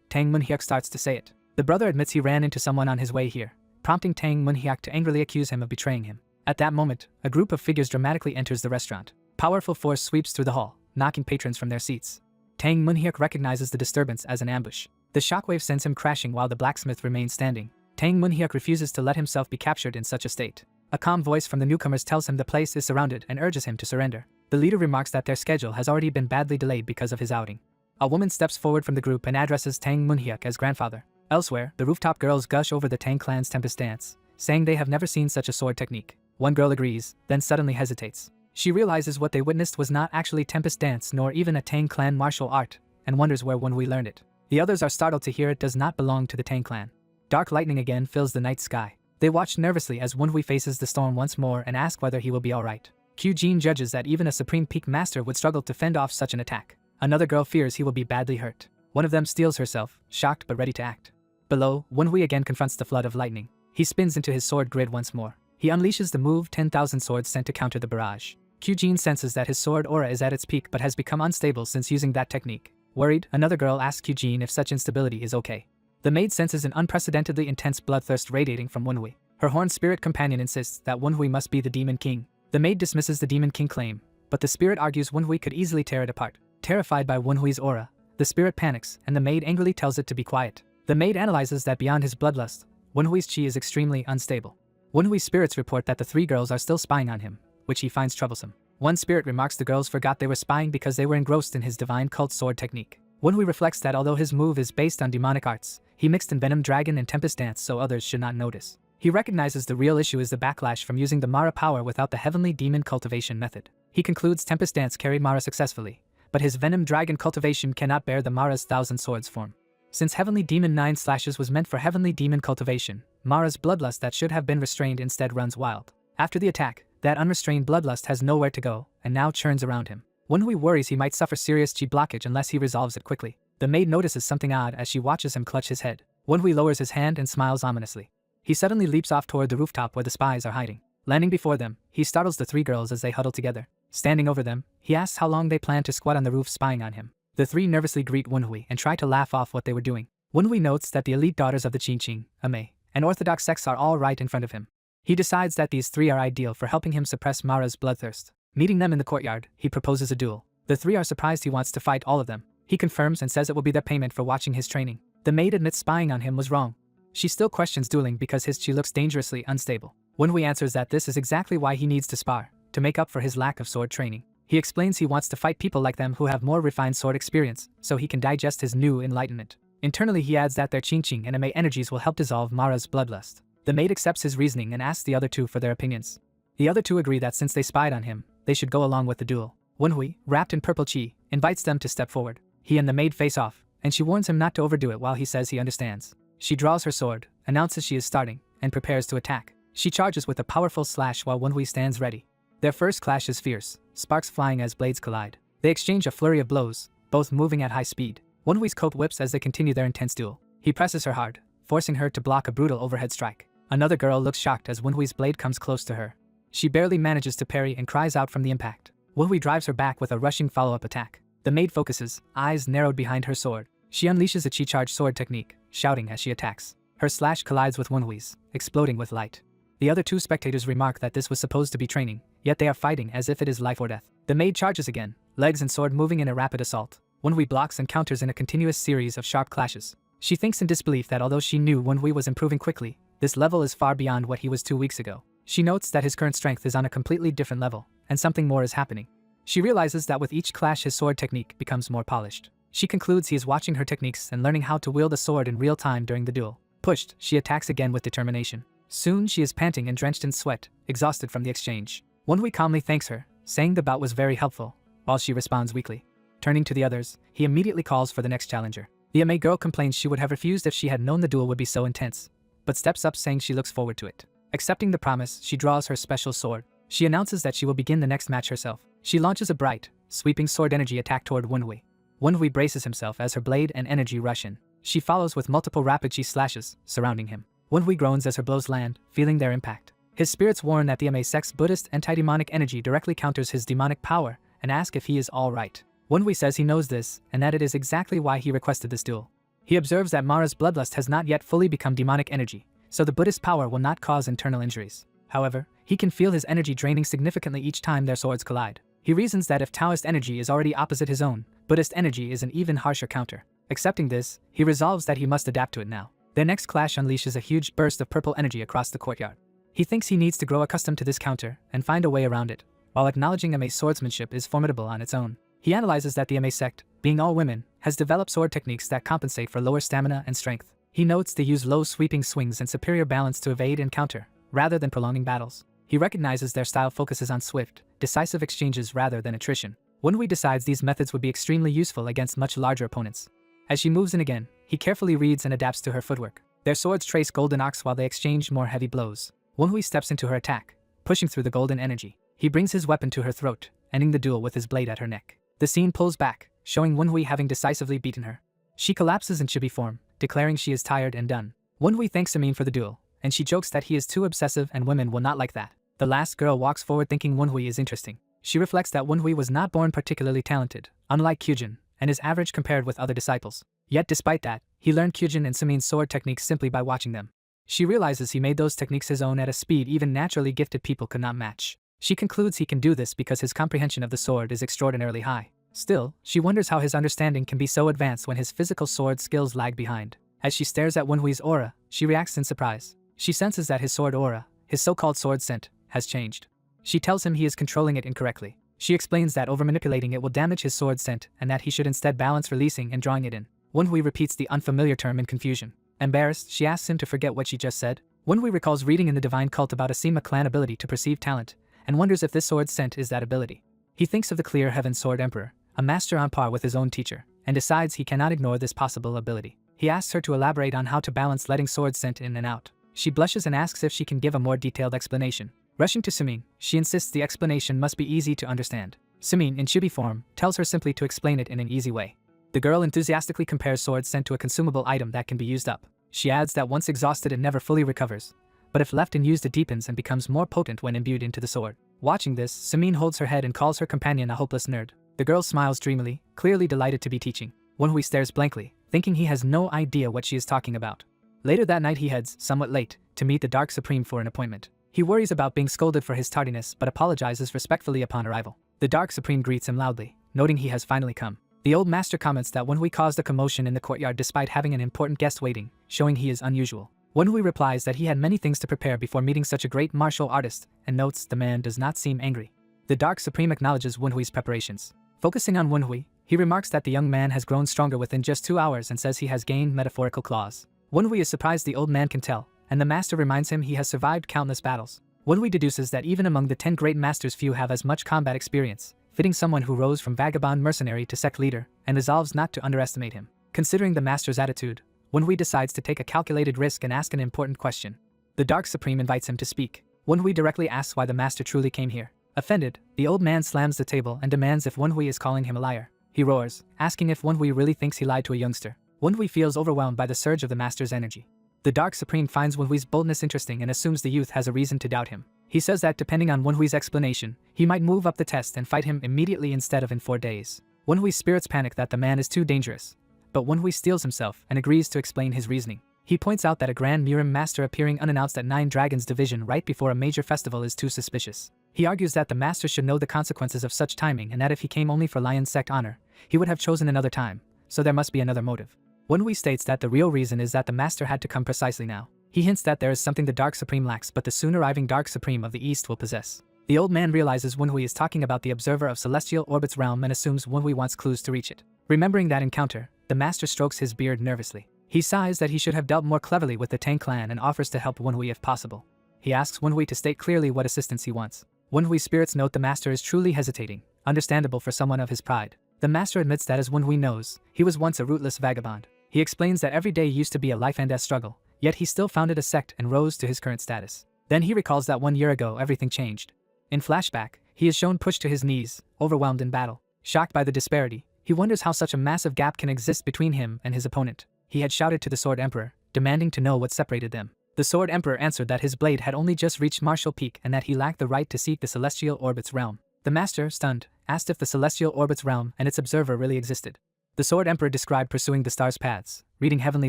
Tang Munhyuk starts to say it. The brother admits he ran into someone on his way here, prompting Tang Munhyuk to angrily accuse him of betraying him. At that moment, a group of figures dramatically enters the restaurant. Powerful force sweeps through the hall, knocking patrons from their seats. Tang Munhyuk recognizes the disturbance as an ambush. The shockwave sends him crashing while the blacksmith remains standing. Tang Munhyuk refuses to let himself be captured in such a state. A calm voice from the newcomers tells him the place is surrounded and urges him to surrender. The leader remarks that their schedule has already been badly delayed because of his outing. A woman steps forward from the group and addresses Tang Munhyuk as grandfather. Elsewhere, the rooftop girls gush over the Tang clan's Tempest dance, saying they have never seen such a sword technique. One girl agrees, then suddenly hesitates. She realizes what they witnessed was not actually Tempest dance nor even a Tang clan martial art, and wonders where Wunhui learned it. The others are startled to hear it does not belong to the Tang clan. Dark lightning again fills the night sky. They watch nervously as Wunhui faces the storm once more and ask whether he will be alright. Qujin judges that even a Supreme Peak Master would struggle to fend off such an attack. Another girl fears he will be badly hurt. One of them steels herself, shocked but ready to act. Below, Wunhui again confronts the flood of lightning. He spins into his sword grid once more. He unleashes the move 10,000 swords sent to counter the barrage. Qujin senses that his sword aura is at its peak but has become unstable since using that technique. Worried, another girl asks Qujin if such instability is okay. The maid senses an unprecedentedly intense bloodthirst radiating from Wunhui. Her horned spirit companion insists that Wunhui must be the Demon King. The maid dismisses the Demon King claim, but the spirit argues Wunhui could easily tear it apart. Terrified by Wunhui's aura, the spirit panics and the maid angrily tells it to be quiet. The maid analyzes that beyond his bloodlust, Wunhui's chi is extremely unstable. Wunhui's spirits report that the three girls are still spying on him, which he finds troublesome. One spirit remarks the girls forgot they were spying because they were engrossed in his divine cult sword technique. Wunhui reflects that although his move is based on demonic arts, he mixed in Venom Dragon and Tempest Dance so others should not notice. He recognizes the real issue is the backlash from using the Mara power without the heavenly demon cultivation method. He concludes Tempest Dance carried Mara successfully, but his venom dragon cultivation cannot bear the Mara's thousand swords form. Since Heavenly Demon 9 slashes was meant for Heavenly Demon cultivation, Mara's bloodlust that should have been restrained instead runs wild. After the attack, that unrestrained bloodlust has nowhere to go, and now churns around him. Wenhui worries he might suffer serious chi blockage unless he resolves it quickly. The maid notices something odd as she watches him clutch his head. Wenhui lowers his hand and smiles ominously. He suddenly leaps off toward the rooftop where the spies are hiding. Landing before them, he startles the three girls as they huddle together. Standing over them, he asks how long they plan to squat on the roof spying on him. The three nervously greet Wenhui and try to laugh off what they were doing. Wenhui notes that the elite daughters of the Qingqing, Ame, and Orthodox sects are all right in front of him. He decides that these three are ideal for helping him suppress Mara's bloodthirst. Meeting them in the courtyard, he proposes a duel. The three are surprised he wants to fight all of them. He confirms and says it will be their payment for watching his training. The maid admits spying on him was wrong. She still questions dueling because his chi looks dangerously unstable. Wenhui answers that this is exactly why he needs to spar, to make up for his lack of sword training. He explains he wants to fight people like them who have more refined sword experience, so he can digest his new enlightenment. Internally he adds that their Qingqing and Ame energies will help dissolve Mara's bloodlust. The maid accepts his reasoning and asks the other two for their opinions. The other two agree that since they spied on him, they should go along with the duel. Wenhui, wrapped in purple chi, invites them to step forward. He and the maid face off, and she warns him not to overdo it while he says he understands. She draws her sword, announces she is starting, and prepares to attack. She charges with a powerful slash while Wenhui stands ready. Their first clash is fierce, sparks flying as blades collide. They exchange a flurry of blows, both moving at high speed. Wenhui's coat whips as they continue their intense duel. He presses her hard, forcing her to block a brutal overhead strike. Another girl looks shocked as Wenhui's blade comes close to her. She barely manages to parry and cries out from the impact. Wenhui drives her back with a rushing follow-up attack. The maid focuses, eyes narrowed behind her sword. She unleashes a chi-charge sword technique, shouting as she attacks. Her slash collides with Wenhui's, exploding with light. The other two spectators remark that this was supposed to be training, yet they are fighting as if it is life or death. The maid charges again, legs and sword moving in a rapid assault. Wenhui blocks and counters in a continuous series of sharp clashes. She thinks in disbelief that although she knew Wenhui was improving quickly, this level is far beyond what he was 2 weeks ago. She notes that his current strength is on a completely different level, and something more is happening. She realizes that with each clash his sword technique becomes more polished. She concludes he is watching her techniques and learning how to wield a sword in real time during the duel. Pushed, she attacks again with determination. Soon she is panting and drenched in sweat, exhausted from the exchange. Wenhui calmly thanks her, saying the bout was very helpful, while she responds weakly. Turning to the others, he immediately calls for the next challenger. The Ame girl complains she would have refused if she had known the duel would be so intense, but steps up saying she looks forward to it. Accepting the promise, she draws her special sword. She announces that she will begin the next match herself. She launches a bright, sweeping sword energy attack toward Wenhui. Wenhui braces himself as her blade and energy rush in. She follows with multiple rapid chi slashes, surrounding him. Wenhui groans as her blows land, feeling their impact. His spirits warn that the Ame sect's Buddhist anti-demonic energy directly counters his demonic power and ask if he is all right. Wenhui says he knows this and that it is exactly why he requested this duel. He observes that Mara's bloodlust has not yet fully become demonic energy, so the Buddhist power will not cause internal injuries. However, he can feel his energy draining significantly each time their swords collide. He reasons that if Taoist energy is already opposite his own, Buddhist energy is an even harsher counter. Accepting this, he resolves that he must adapt to it now. Their next clash unleashes a huge burst of purple energy across the courtyard. He thinks he needs to grow accustomed to this counter and find a way around it, while acknowledging Ame's swordsmanship is formidable on its own. He analyzes that the Ame sect, being all women, has developed sword techniques that compensate for lower stamina and strength. He notes they use low sweeping swings and superior balance to evade and counter, rather than prolonging battles. He recognizes their style focuses on swift, decisive exchanges rather than attrition. Wenhui decides these methods would be extremely useful against much larger opponents. As she moves in again, he carefully reads and adapts to her footwork. Their swords trace golden arcs while they exchange more heavy blows. Wenhui steps into her attack, pushing through the golden energy. He brings his weapon to her throat, ending the duel with his blade at her neck. The scene pulls back, showing Wenhui having decisively beaten her. She collapses in chibi form, declaring she is tired and done. Wenhui thanks Amin for the duel, and she jokes that he is too obsessive and women will not like that. The last girl walks forward thinking Wenhui is interesting. She reflects that Wenhui was not born particularly talented, unlike Kyujin, and is average compared with other disciples. Yet despite that, he learned Kyujin and Samin's sword techniques simply by watching them. She realizes he made those techniques his own at a speed even naturally gifted people could not match. She concludes he can do this because his comprehension of the sword is extraordinarily high. Still, she wonders how his understanding can be so advanced when his physical sword skills lag behind. As she stares at Wenhui's aura, she reacts in surprise. She senses that his sword aura, his so-called sword scent, has changed. She tells him he is controlling it incorrectly. She explains that over-manipulating it will damage his sword scent and that he should instead balance releasing and drawing it in. Wenhui repeats the unfamiliar term in confusion. Embarrassed, she asks him to forget what she just said. Wenhui recalls reading in the divine cult about a Sima clan ability to perceive talent, and wonders if this sword scent is that ability. He thinks of the clear heaven sword emperor, a master on par with his own teacher, and decides he cannot ignore this possible ability. He asks her to elaborate on how to balance letting swords sent in and out. She blushes and asks if she can give a more detailed explanation. Rushing to Sumin, she insists the explanation must be easy to understand. Sumin, in chibi form, tells her simply to explain it in an easy way. The girl enthusiastically compares swords sent to a consumable item that can be used up. She adds that once exhausted it never fully recovers, but if left unused it deepens and becomes more potent when imbued into the sword. Watching this, Sumin holds her head and calls her companion a hopeless nerd. The girl smiles dreamily, clearly delighted to be teaching. Manhua stares blankly, thinking he has no idea what she is talking about. Later that night he heads, somewhat late, to meet the Dark Supreme for an appointment. He worries about being scolded for his tardiness but apologizes respectfully upon arrival. The Dark Supreme greets him loudly, noting he has finally come. The old master comments that Manhua caused a commotion in the courtyard despite having an important guest waiting, showing he is unusual. Manhua replies that he had many things to prepare before meeting such a great martial artist, and notes the man does not seem angry. The Dark Supreme acknowledges Manhua's preparations. Focusing on Manhua, he remarks that the young man has grown stronger within just 2 hours and says he has gained metaphorical claws. Manhua is surprised the old man can tell, and the master reminds him he has survived countless battles. Manhua deduces that even among the 10 great masters few have as much combat experience, fitting someone who rose from vagabond mercenary to sect leader, and resolves not to underestimate him. Considering the master's attitude, Manhua decides to take a calculated risk and ask an important question. The Dark Supreme invites him to speak. Manhua directly asks why the master truly came here. Offended, the old man slams the table and demands if Manhua is calling him a liar. He roars, asking if Manhua really thinks he lied to a youngster. Manhua feels overwhelmed by the surge of the master's energy. The Dark Supreme finds Manhua's boldness interesting and assumes the youth has a reason to doubt him. He says that depending on Manhua's explanation, he might move up the test and fight him immediately instead of in 4 days. Manhua's spirits panic that the man is too dangerous, but Manhua steels himself and agrees to explain his reasoning. He points out that a Grand Mirim master appearing unannounced at 9 Dragons Division right before a major festival is too suspicious. He argues that the master should know the consequences of such timing and that if he came only for Lion Sect honor, he would have chosen another time, so there must be another motive. Manhua states that the real reason is that the master had to come precisely now. He hints that there is something the Dark Supreme lacks but the soon arriving Dark Supreme of the East will possess. The old man realizes Manhua is talking about the Observer of Celestial Orbit's realm and assumes Manhua wants clues to reach it. Remembering that encounter, the master strokes his beard nervously. He sighs that he should have dealt more cleverly with the Tang clan and offers to help Manhua if possible. He asks Manhua to state clearly what assistance he wants. Manhua's spirits note the master is truly hesitating, understandable for someone of his pride. The master admits that as Manhua knows, he was once a rootless vagabond. He explains that every day used to be a life-and-death struggle, yet he still founded a sect and rose to his current status. Then he recalls that 1 year ago everything changed. In flashback, he is shown pushed to his knees, overwhelmed in battle. Shocked by the disparity, he wonders how such a massive gap can exist between him and his opponent. He had shouted to the Sword Emperor, demanding to know what separated them. The Sword Emperor answered that his blade had only just reached martial peak and that he lacked the right to seek the Celestial Orbit's realm. The master, stunned, asked if the Celestial Orbit's realm and its observer really existed. The Sword Emperor described pursuing the star's paths, reading heavenly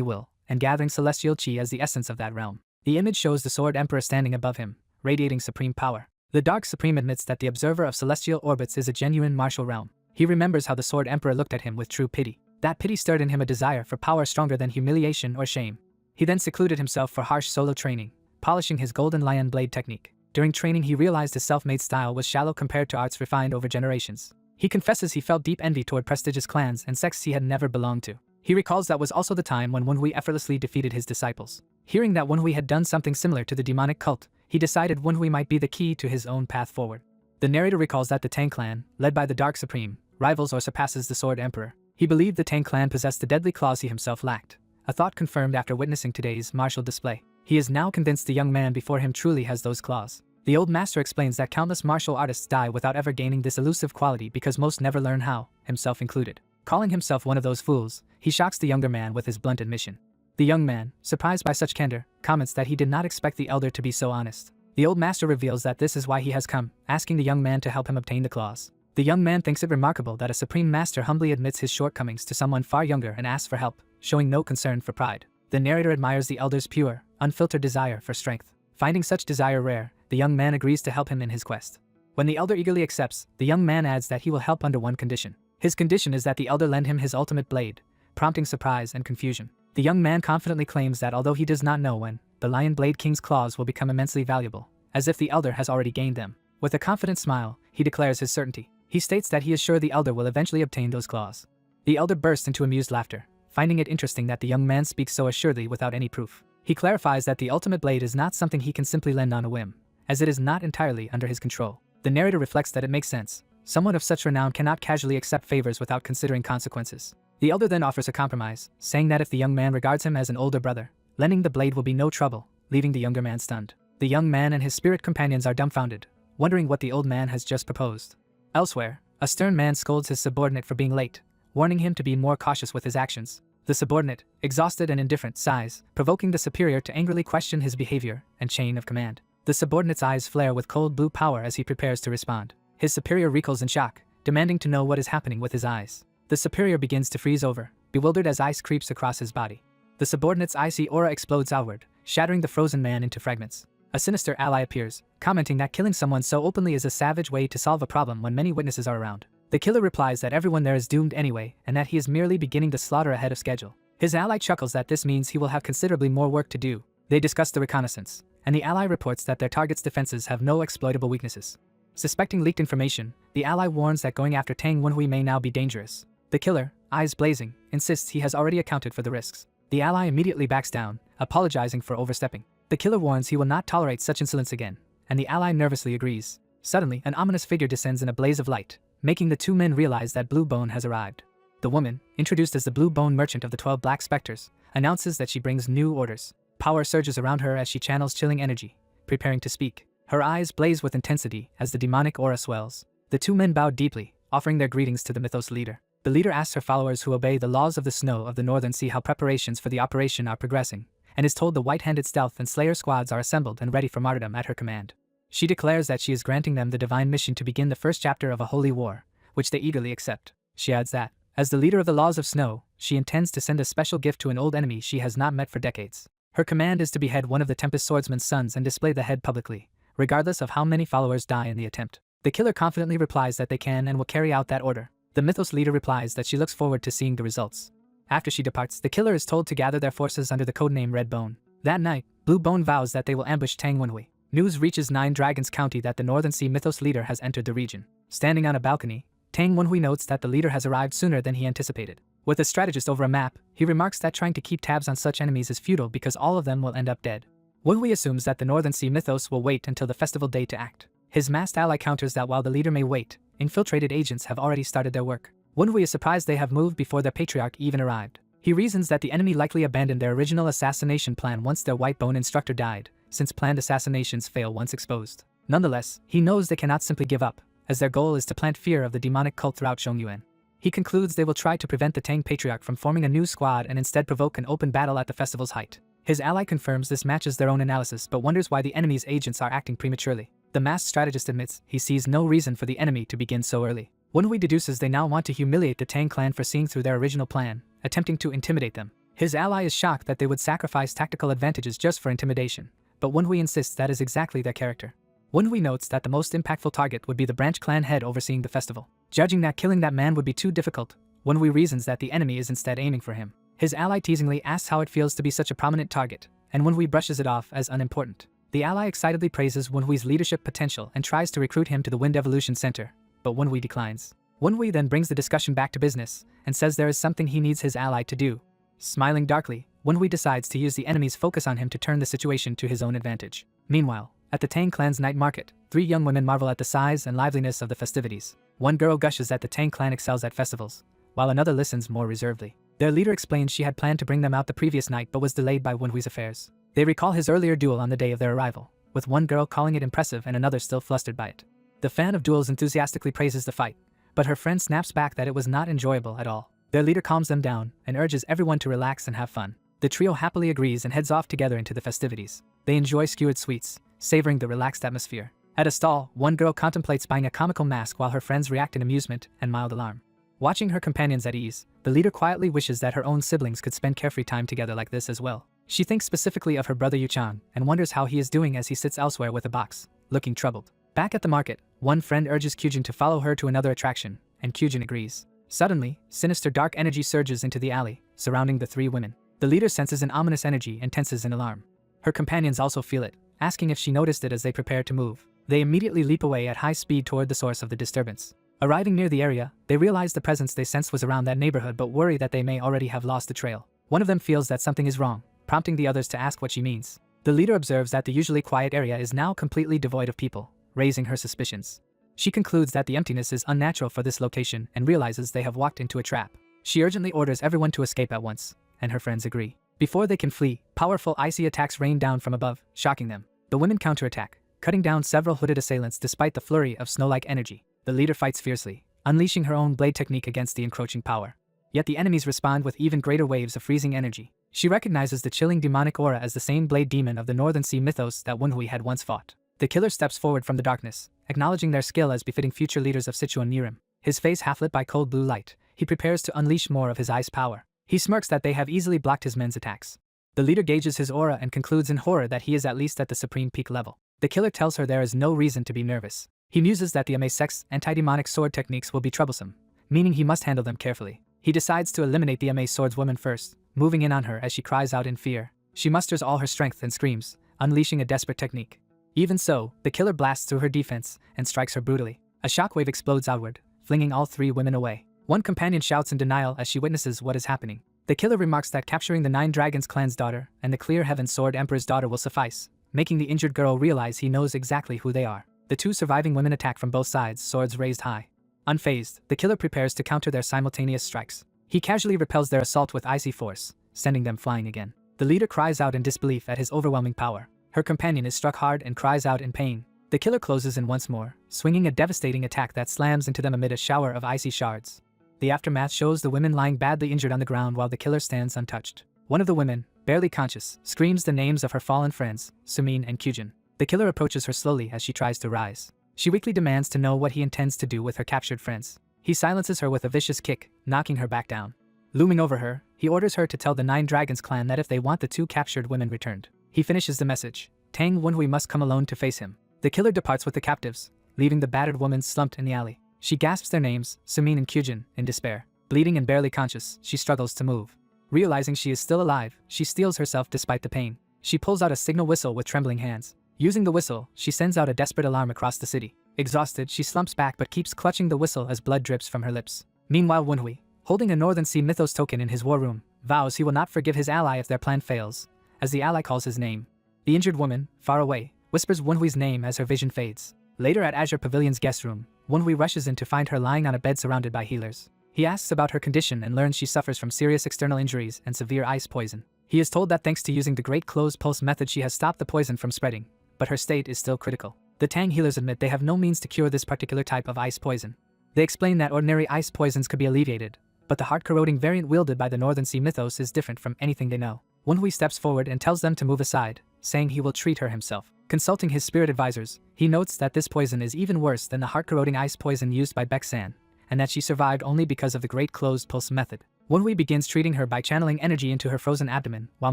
will, and gathering celestial chi as the essence of that realm. The image shows the Sword Emperor standing above him, radiating supreme power. The Dark Supreme admits that the observer of celestial orbits is a genuine martial realm. He remembers how the Sword Emperor looked at him with true pity. That pity stirred in him a desire for power stronger than humiliation or shame. He then secluded himself for harsh solo training, polishing his golden lion blade technique. During training he realized his self-made style was shallow compared to arts refined over generations. He confesses he felt deep envy toward prestigious clans and sects he had never belonged to. He recalls that was also the time when Manhua effortlessly defeated his disciples. Hearing that Manhua had done something similar to the demonic cult, he decided Manhua might be the key to his own path forward. The narrator recalls that the Tang clan, led by the Dark Supreme, rivals or surpasses the Sword Emperor. He believed the Tang clan possessed the deadly claws he himself lacked, a thought confirmed after witnessing today's martial display. He is now convinced the young man before him truly has those claws. The old master explains that countless martial artists die without ever gaining this elusive quality because most never learn how, himself included. Calling himself one of those fools, he shocks the younger man with his blunt admission. The young man, surprised by such candor, comments that he did not expect the elder to be so honest. The old master reveals that this is why he has come, asking the young man to help him obtain the claws. The young man thinks it remarkable that a supreme master humbly admits his shortcomings to someone far younger and asks for help, showing no concern for pride. The narrator admires the elder's pure, unfiltered desire for strength. Finding such desire rare, the young man agrees to help him in his quest. When the elder eagerly accepts, the young man adds that he will help under one condition. His condition is that the elder lend him his ultimate blade, prompting surprise and confusion. The young man confidently claims that although he does not know when, the Lion Blade King's claws will become immensely valuable, as if the elder has already gained them. With a confident smile, he declares his certainty. He states that he is sure the elder will eventually obtain those claws. The elder bursts into amused laughter, finding it interesting that the young man speaks so assuredly without any proof. He clarifies that the ultimate blade is not something he can simply lend on a whim, as it is not entirely under his control. The narrator reflects that it makes sense, Someone of such renown cannot casually accept favors without considering consequences. The elder then offers a compromise, saying that if the young man regards him as an older brother, lending the blade will be no trouble, leaving the younger man stunned. The young man and his spirit companions are dumbfounded, wondering what the old man has just proposed. Elsewhere, a stern man scolds his subordinate for being late, warning him to be more cautious with his actions. The subordinate, exhausted and indifferent, sighs, provoking the superior to angrily question his behavior and chain of command. The subordinate's eyes flare with cold blue power as he prepares to respond. His superior recoils in shock, demanding to know what is happening with his eyes. The superior begins to freeze over, bewildered as ice creeps across his body. The subordinate's icy aura explodes outward, shattering the frozen man into fragments. A sinister ally appears, commenting that killing someone so openly is a savage way to solve a problem when many witnesses are around. The killer replies that everyone there is doomed anyway, and that he is merely beginning the slaughter ahead of schedule. His ally chuckles that this means he will have considerably more work to do. They discuss the reconnaissance, and the ally reports that their target's defenses have no exploitable weaknesses. Suspecting leaked information, the ally warns that going after Tang Wenhui may now be dangerous. The killer, eyes blazing, insists he has already accounted for the risks. The ally immediately backs down, apologizing for overstepping. The killer warns he will not tolerate such insolence again, and the ally nervously agrees. Suddenly, an ominous figure descends in a blaze of light, making the two men realize that Blue Bone has arrived. The woman, introduced as the Blue Bone Merchant of the 12 Black Spectres, announces that she brings new orders. Power surges around her as she channels chilling energy, preparing to speak. Her eyes blaze with intensity as the demonic aura swells. The two men bow deeply, offering their greetings to the Mythos leader. The leader asks her followers who obey the laws of the snow of the Northern Sea how preparations for the operation are progressing, and is told the white-handed stealth and slayer squads are assembled and ready for martyrdom at her command. She declares that she is granting them the divine mission to begin the first chapter of a holy war, which they eagerly accept. She adds that, as the leader of the laws of snow, she intends to send a special gift to an old enemy she has not met for decades. Her command is to behead one of the Tempest Swordsman's sons and display the head publicly, regardless of how many followers die in the attempt. The killer confidently replies that they can and will carry out that order. The Mythos leader replies that she looks forward to seeing the results. After she departs, the killer is told to gather their forces under the codename Red Bone. That night, Blue Bone vows that they will ambush Tang Wenhui. News reaches Nine Dragons County that the Northern Sea Mythos leader has entered the region. Standing on a balcony, Tang Wenhui notes that the leader has arrived sooner than he anticipated. With a strategist over a map, he remarks that trying to keep tabs on such enemies is futile because all of them will end up dead. Wenhui assumes that the Northern Sea Mythos will wait until the festival day to act. His masked ally counters that while the leader may wait, infiltrated agents have already started their work. Wenhui is surprised they have moved before their patriarch even arrived. He reasons that the enemy likely abandoned their original assassination plan once their White Bone instructor died, since planned assassinations fail once exposed. Nonetheless, he knows they cannot simply give up, as their goal is to plant fear of the demonic cult throughout Zhongyuan. He concludes they will try to prevent the Tang patriarch from forming a new squad and instead provoke an open battle at the festival's height. His ally confirms this matches their own analysis but wonders why the enemy's agents are acting prematurely. The masked strategist admits he sees no reason for the enemy to begin so early. Wenhui deduces they now want to humiliate the Tang clan for seeing through their original plan, attempting to intimidate them. His ally is shocked that they would sacrifice tactical advantages just for intimidation, but Wenhui insists that is exactly their character. Wenhui notes that the most impactful target would be the branch clan head overseeing the festival. Judging that killing that man would be too difficult, Wenhui reasons that the enemy is instead aiming for him. His ally teasingly asks how it feels to be such a prominent target, and Wenhui brushes it off as unimportant. The ally excitedly praises Wenhui's leadership potential and tries to recruit him to the Wind Evolution Center, but Wenhui declines. Wenhui then brings the discussion back to business and says there is something he needs his ally to do. Smiling darkly, Wenhui decides to use the enemy's focus on him to turn the situation to his own advantage. Meanwhile, at the Tang clan's night market, 3 young women marvel at the size and liveliness of the festivities. One girl gushes that the Tang clan excels at festivals, while another listens more reservedly. Their leader explains she had planned to bring them out the previous night but was delayed by Wenhui's affairs. They recall his earlier duel on the day of their arrival, with one girl calling it impressive and another still flustered by it. The fan of duels enthusiastically praises the fight, but her friend snaps back that it was not enjoyable at all. Their leader calms them down and urges everyone to relax and have fun. The trio happily agrees and heads off together into the festivities. They enjoy skewered sweets, savoring the relaxed atmosphere. At a stall, one girl contemplates buying a comical mask while her friends react in amusement and mild alarm. Watching her companions at ease, the leader quietly wishes that her own siblings could spend carefree time together like this as well. She thinks specifically of her brother Yuchan and wonders how he is doing as he sits elsewhere with a box, looking troubled. Back at the market, one friend urges Kyujin to follow her to another attraction, and Kyujin agrees. Suddenly, sinister dark energy surges into the alley, surrounding the 3 women. The leader senses an ominous energy and tenses in alarm. Her companions also feel it, asking if she noticed it as they prepare to move. They immediately leap away at high speed toward the source of the disturbance. Arriving near the area, they realize the presence they sensed was around that neighborhood but worry that they may already have lost the trail. One of them feels that something is wrong, prompting the others to ask what she means. The leader observes that the usually quiet area is now completely devoid of people, raising her suspicions. She concludes that the emptiness is unnatural for this location and realizes they have walked into a trap. She urgently orders everyone to escape at once, and her friends agree. Before they can flee, powerful icy attacks rain down from above, shocking them. The women counterattack, cutting down several hooded assailants despite the flurry of snow-like energy. The leader fights fiercely, unleashing her own blade technique against the encroaching power. Yet the enemies respond with even greater waves of freezing energy. She recognizes the chilling demonic aura as the same blade demon of the Northern Sea mythos that Wunhui had once fought. The killer steps forward from the darkness, acknowledging their skill as befitting future leaders of Sichuan near him. His face half lit by cold blue light, he prepares to unleash more of his ice power. He smirks that they have easily blocked his men's attacks. The leader gauges his aura and concludes in horror that he is at least at the supreme peak level. The killer tells her there is no reason to be nervous. He muses that the Amei-sect's anti-demonic sword techniques will be troublesome, meaning he must handle them carefully. He decides to eliminate the Amei swordswoman first, moving in on her as she cries out in fear. She musters all her strength and screams, unleashing a desperate technique. Even so, the killer blasts through her defense and strikes her brutally. A shockwave explodes outward, flinging all three women away. One companion shouts in denial as she witnesses what is happening. The killer remarks that capturing the Nine Dragons clan's daughter and the Clear Heaven Sword Emperor's daughter will suffice, making the injured girl realize he knows exactly who they are. The two surviving women attack from both sides, swords raised high. Unfazed, the killer prepares to counter their simultaneous strikes. He casually repels their assault with icy force, sending them flying again. The leader cries out in disbelief at his overwhelming power. Her companion is struck hard and cries out in pain. The killer closes in once more, swinging a devastating attack that slams into them amid a shower of icy shards. The aftermath shows the women lying badly injured on the ground while the killer stands untouched. One of the women, barely conscious, screams the names of her fallen friends, Sumin and Kyujin. The killer approaches her slowly as she tries to rise. She weakly demands to know what he intends to do with her captured friends. He silences her with a vicious kick, knocking her back down. Looming over her, he orders her to tell the Nine Dragons clan that if they want the two captured women returned. He finishes the message. Tang Wunhui must come alone to face him. The killer departs with the captives, leaving the battered woman slumped in the alley. She gasps their names, Sumin and Kyujin, in despair. Bleeding and barely conscious, she struggles to move. Realizing she is still alive, she steels herself despite the pain. She pulls out a signal whistle with trembling hands. Using the whistle, she sends out a desperate alarm across the city. Exhausted, she slumps back but keeps clutching the whistle as blood drips from her lips. Meanwhile, Wunhui, holding a Northern Sea mythos token in his war room, vows he will not forgive his ally if their plan fails, as the ally calls his name. The injured woman, far away, whispers Wunhui's name as her vision fades. Later at Azure Pavilion's guest room, Wunhui rushes in to find her lying on a bed surrounded by healers. He asks about her condition and learns she suffers from serious external injuries and severe ice poison. He is told that thanks to using the Great Closed Pulse method she has stopped the poison from spreading, but her state is still critical. The Tang healers admit they have no means to cure this particular type of ice poison. They explain that ordinary ice poisons could be alleviated, but the heart-corroding variant wielded by the Northern Sea mythos is different from anything they know. Wunhui steps forward and tells them to move aside, saying he will treat her himself. Consulting his spirit advisors, he notes that this poison is even worse than the heart-corroding ice poison used by Baek-san, and that she survived only because of the Great Closed Pulse method. Wunhui begins treating her by channeling energy into her frozen abdomen, while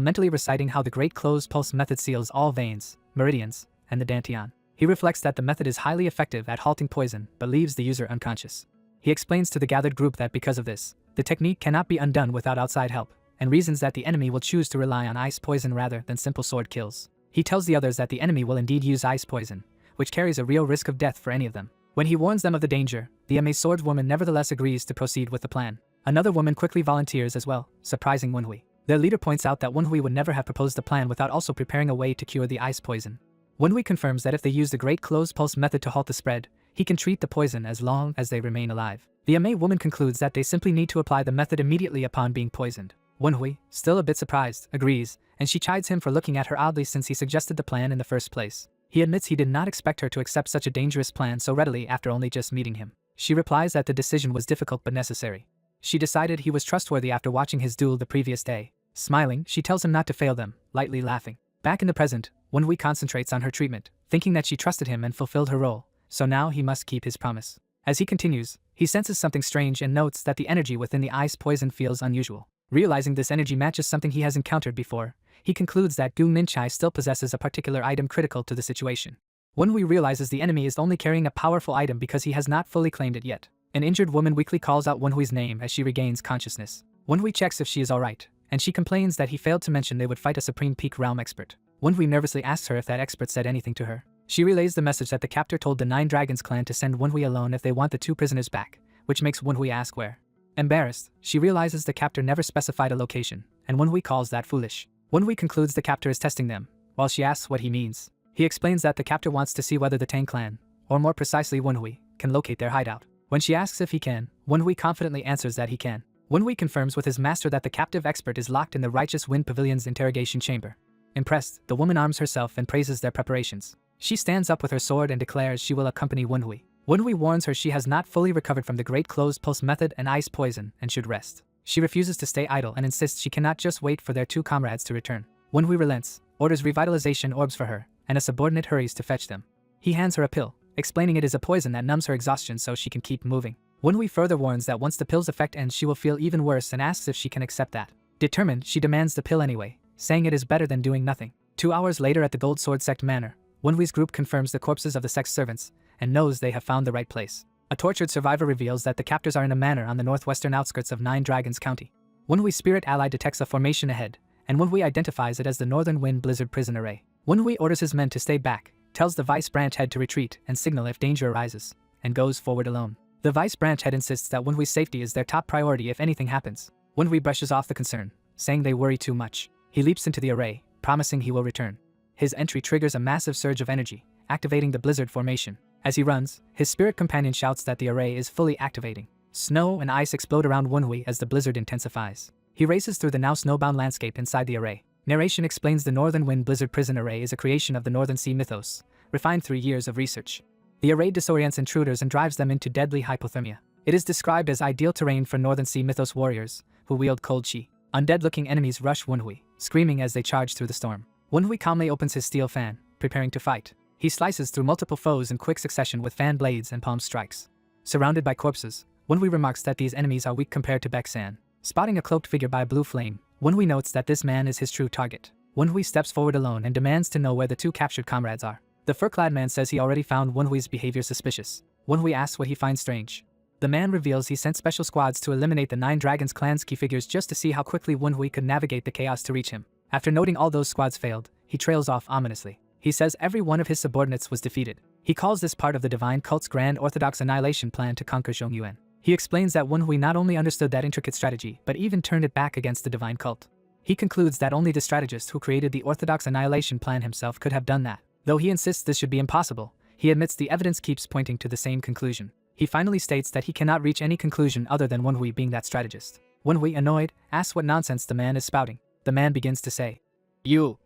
mentally reciting how the Great Closed Pulse method seals all veins, meridians, and the dantian. He reflects that the method is highly effective at halting poison, but leaves the user unconscious. He explains to the gathered group that because of this, the technique cannot be undone without outside help, and reasons that the enemy will choose to rely on ice poison rather than simple sword kills. He tells the others that the enemy will indeed use ice poison, which carries a real risk of death for any of them. When he warns them of the danger, the Amei swordswoman nevertheless agrees to proceed with the plan. Another woman quickly volunteers as well, surprising Wunhui. Their leader points out that Wunhui would never have proposed the plan without also preparing a way to cure the ice poison. Wunhui confirms that if they use the Great Closed Pulse method to halt the spread, he can treat the poison as long as they remain alive. The Amei woman concludes that they simply need to apply the method immediately upon being poisoned. Wunhui, still a bit surprised, agrees, and she chides him for looking at her oddly since he suggested the plan in the first place. He admits he did not expect her to accept such a dangerous plan so readily after only just meeting him. She replies that the decision was difficult but necessary. She decided he was trustworthy after watching his duel the previous day. Smiling, she tells him not to fail them, lightly laughing. Back in the present, Wunhui concentrates on her treatment, thinking that she trusted him and fulfilled her role, so now he must keep his promise. As he continues, he senses something strange and notes that the energy within the ice poison feels unusual. Realizing this energy matches something he has encountered before, he concludes that Gu Minchai still possesses a particular item critical to the situation. Wunhui realizes the enemy is only carrying a powerful item because he has not fully claimed it yet. An injured woman weakly calls out Wunhui's name as she regains consciousness. Wunhui checks if she is alright, and she complains that he failed to mention they would fight a Supreme Peak Realm expert. Wunhui nervously asks her if that expert said anything to her. She relays the message that the captor told the Nine Dragons clan to send Wunhui alone if they want the two prisoners back, which makes Wunhui ask where. Embarrassed, she realizes the captor never specified a location, and Wunhui calls that foolish. Wunhui concludes the captor is testing them, while she asks what he means. He explains that the captor wants to see whether the Tang clan, or more precisely Wunhui, can locate their hideout. When she asks if he can, Wenhui confidently answers that he can. Wenhui confirms with his master that the captive expert is locked in the Righteous Wind Pavilion's interrogation chamber. Impressed, the woman arms herself and praises their preparations. She stands up with her sword and declares she will accompany Wenhui. Wenhui warns her she has not fully recovered from the Great Closed Pulse method and ice poison and should rest. She refuses to stay idle and insists she cannot just wait for their two comrades to return. Wenhui relents, orders revitalization orbs for her, and a subordinate hurries to fetch them. He hands her a pill, explaining it is a poison that numbs her exhaustion so she can keep moving. Wenhui further warns that once the pill's effect ends she will feel even worse and asks if she can accept that. Determined, she demands the pill anyway, saying it is better than doing nothing. 2 hours later at the Gold Sword Sect Manor, Wenhui's group confirms the corpses of the sect's servants, and knows they have found the right place. A tortured survivor reveals that the captors are in a manor on the northwestern outskirts of Nine Dragons County. Wenhui's spirit ally detects a formation ahead, and Wenhui identifies it as the Northern Wind Blizzard Prison Array. Wenhui orders his men to stay back, tells the vice branch head to retreat and signal if danger arises, and goes forward alone. The vice branch head insists that Wenhui's safety is their top priority if anything happens. Wenhui brushes off the concern, saying they worry too much. He leaps into the array, promising he will return. His entry triggers a massive surge of energy, activating the blizzard formation. As he runs, his spirit companion shouts that the array is fully activating. Snow and ice explode around Wenhui as the blizzard intensifies. He races through the now snowbound landscape inside the array. Narration explains the Northern Wind Blizzard Prison Array is a creation of the Northern Sea mythos, refined through years of research. The array disorients intruders and drives them into deadly hypothermia. It is described as ideal terrain for Northern Sea mythos warriors, who wield cold chi. Undead-looking enemies rush Wenhui, screaming as they charge through the storm. Wenhui calmly opens his steel fan, preparing to fight. He slices through multiple foes in quick succession with fan blades and palm strikes. Surrounded by corpses, Wenhui remarks that these enemies are weak compared to Baek-san. Spotting a cloaked figure by a blue flame, Wenhui notes that this man is his true target. Wenhui steps forward alone and demands to know where the two captured comrades are. The fur-clad man says he already found Wenhui's behavior suspicious. Wenhui asks what he finds strange. The man reveals he sent special squads to eliminate the Nine Dragons clan's key figures just to see how quickly Wenhui could navigate the chaos to reach him. After noting all those squads failed, he trails off ominously. He says every one of his subordinates was defeated. He calls this part of the divine cult's grand orthodox annihilation plan to conquer Zhongyuan. He explains that Wenhui not only understood that intricate strategy, but even turned it back against the divine cult. He concludes that only the strategist who created the orthodox annihilation plan himself could have done that. Though he insists this should be impossible, he admits the evidence keeps pointing to the same conclusion. He finally states that he cannot reach any conclusion other than Wenhui being that strategist. Wenhui, annoyed, asks what nonsense the man is spouting. The man begins to say, "You,"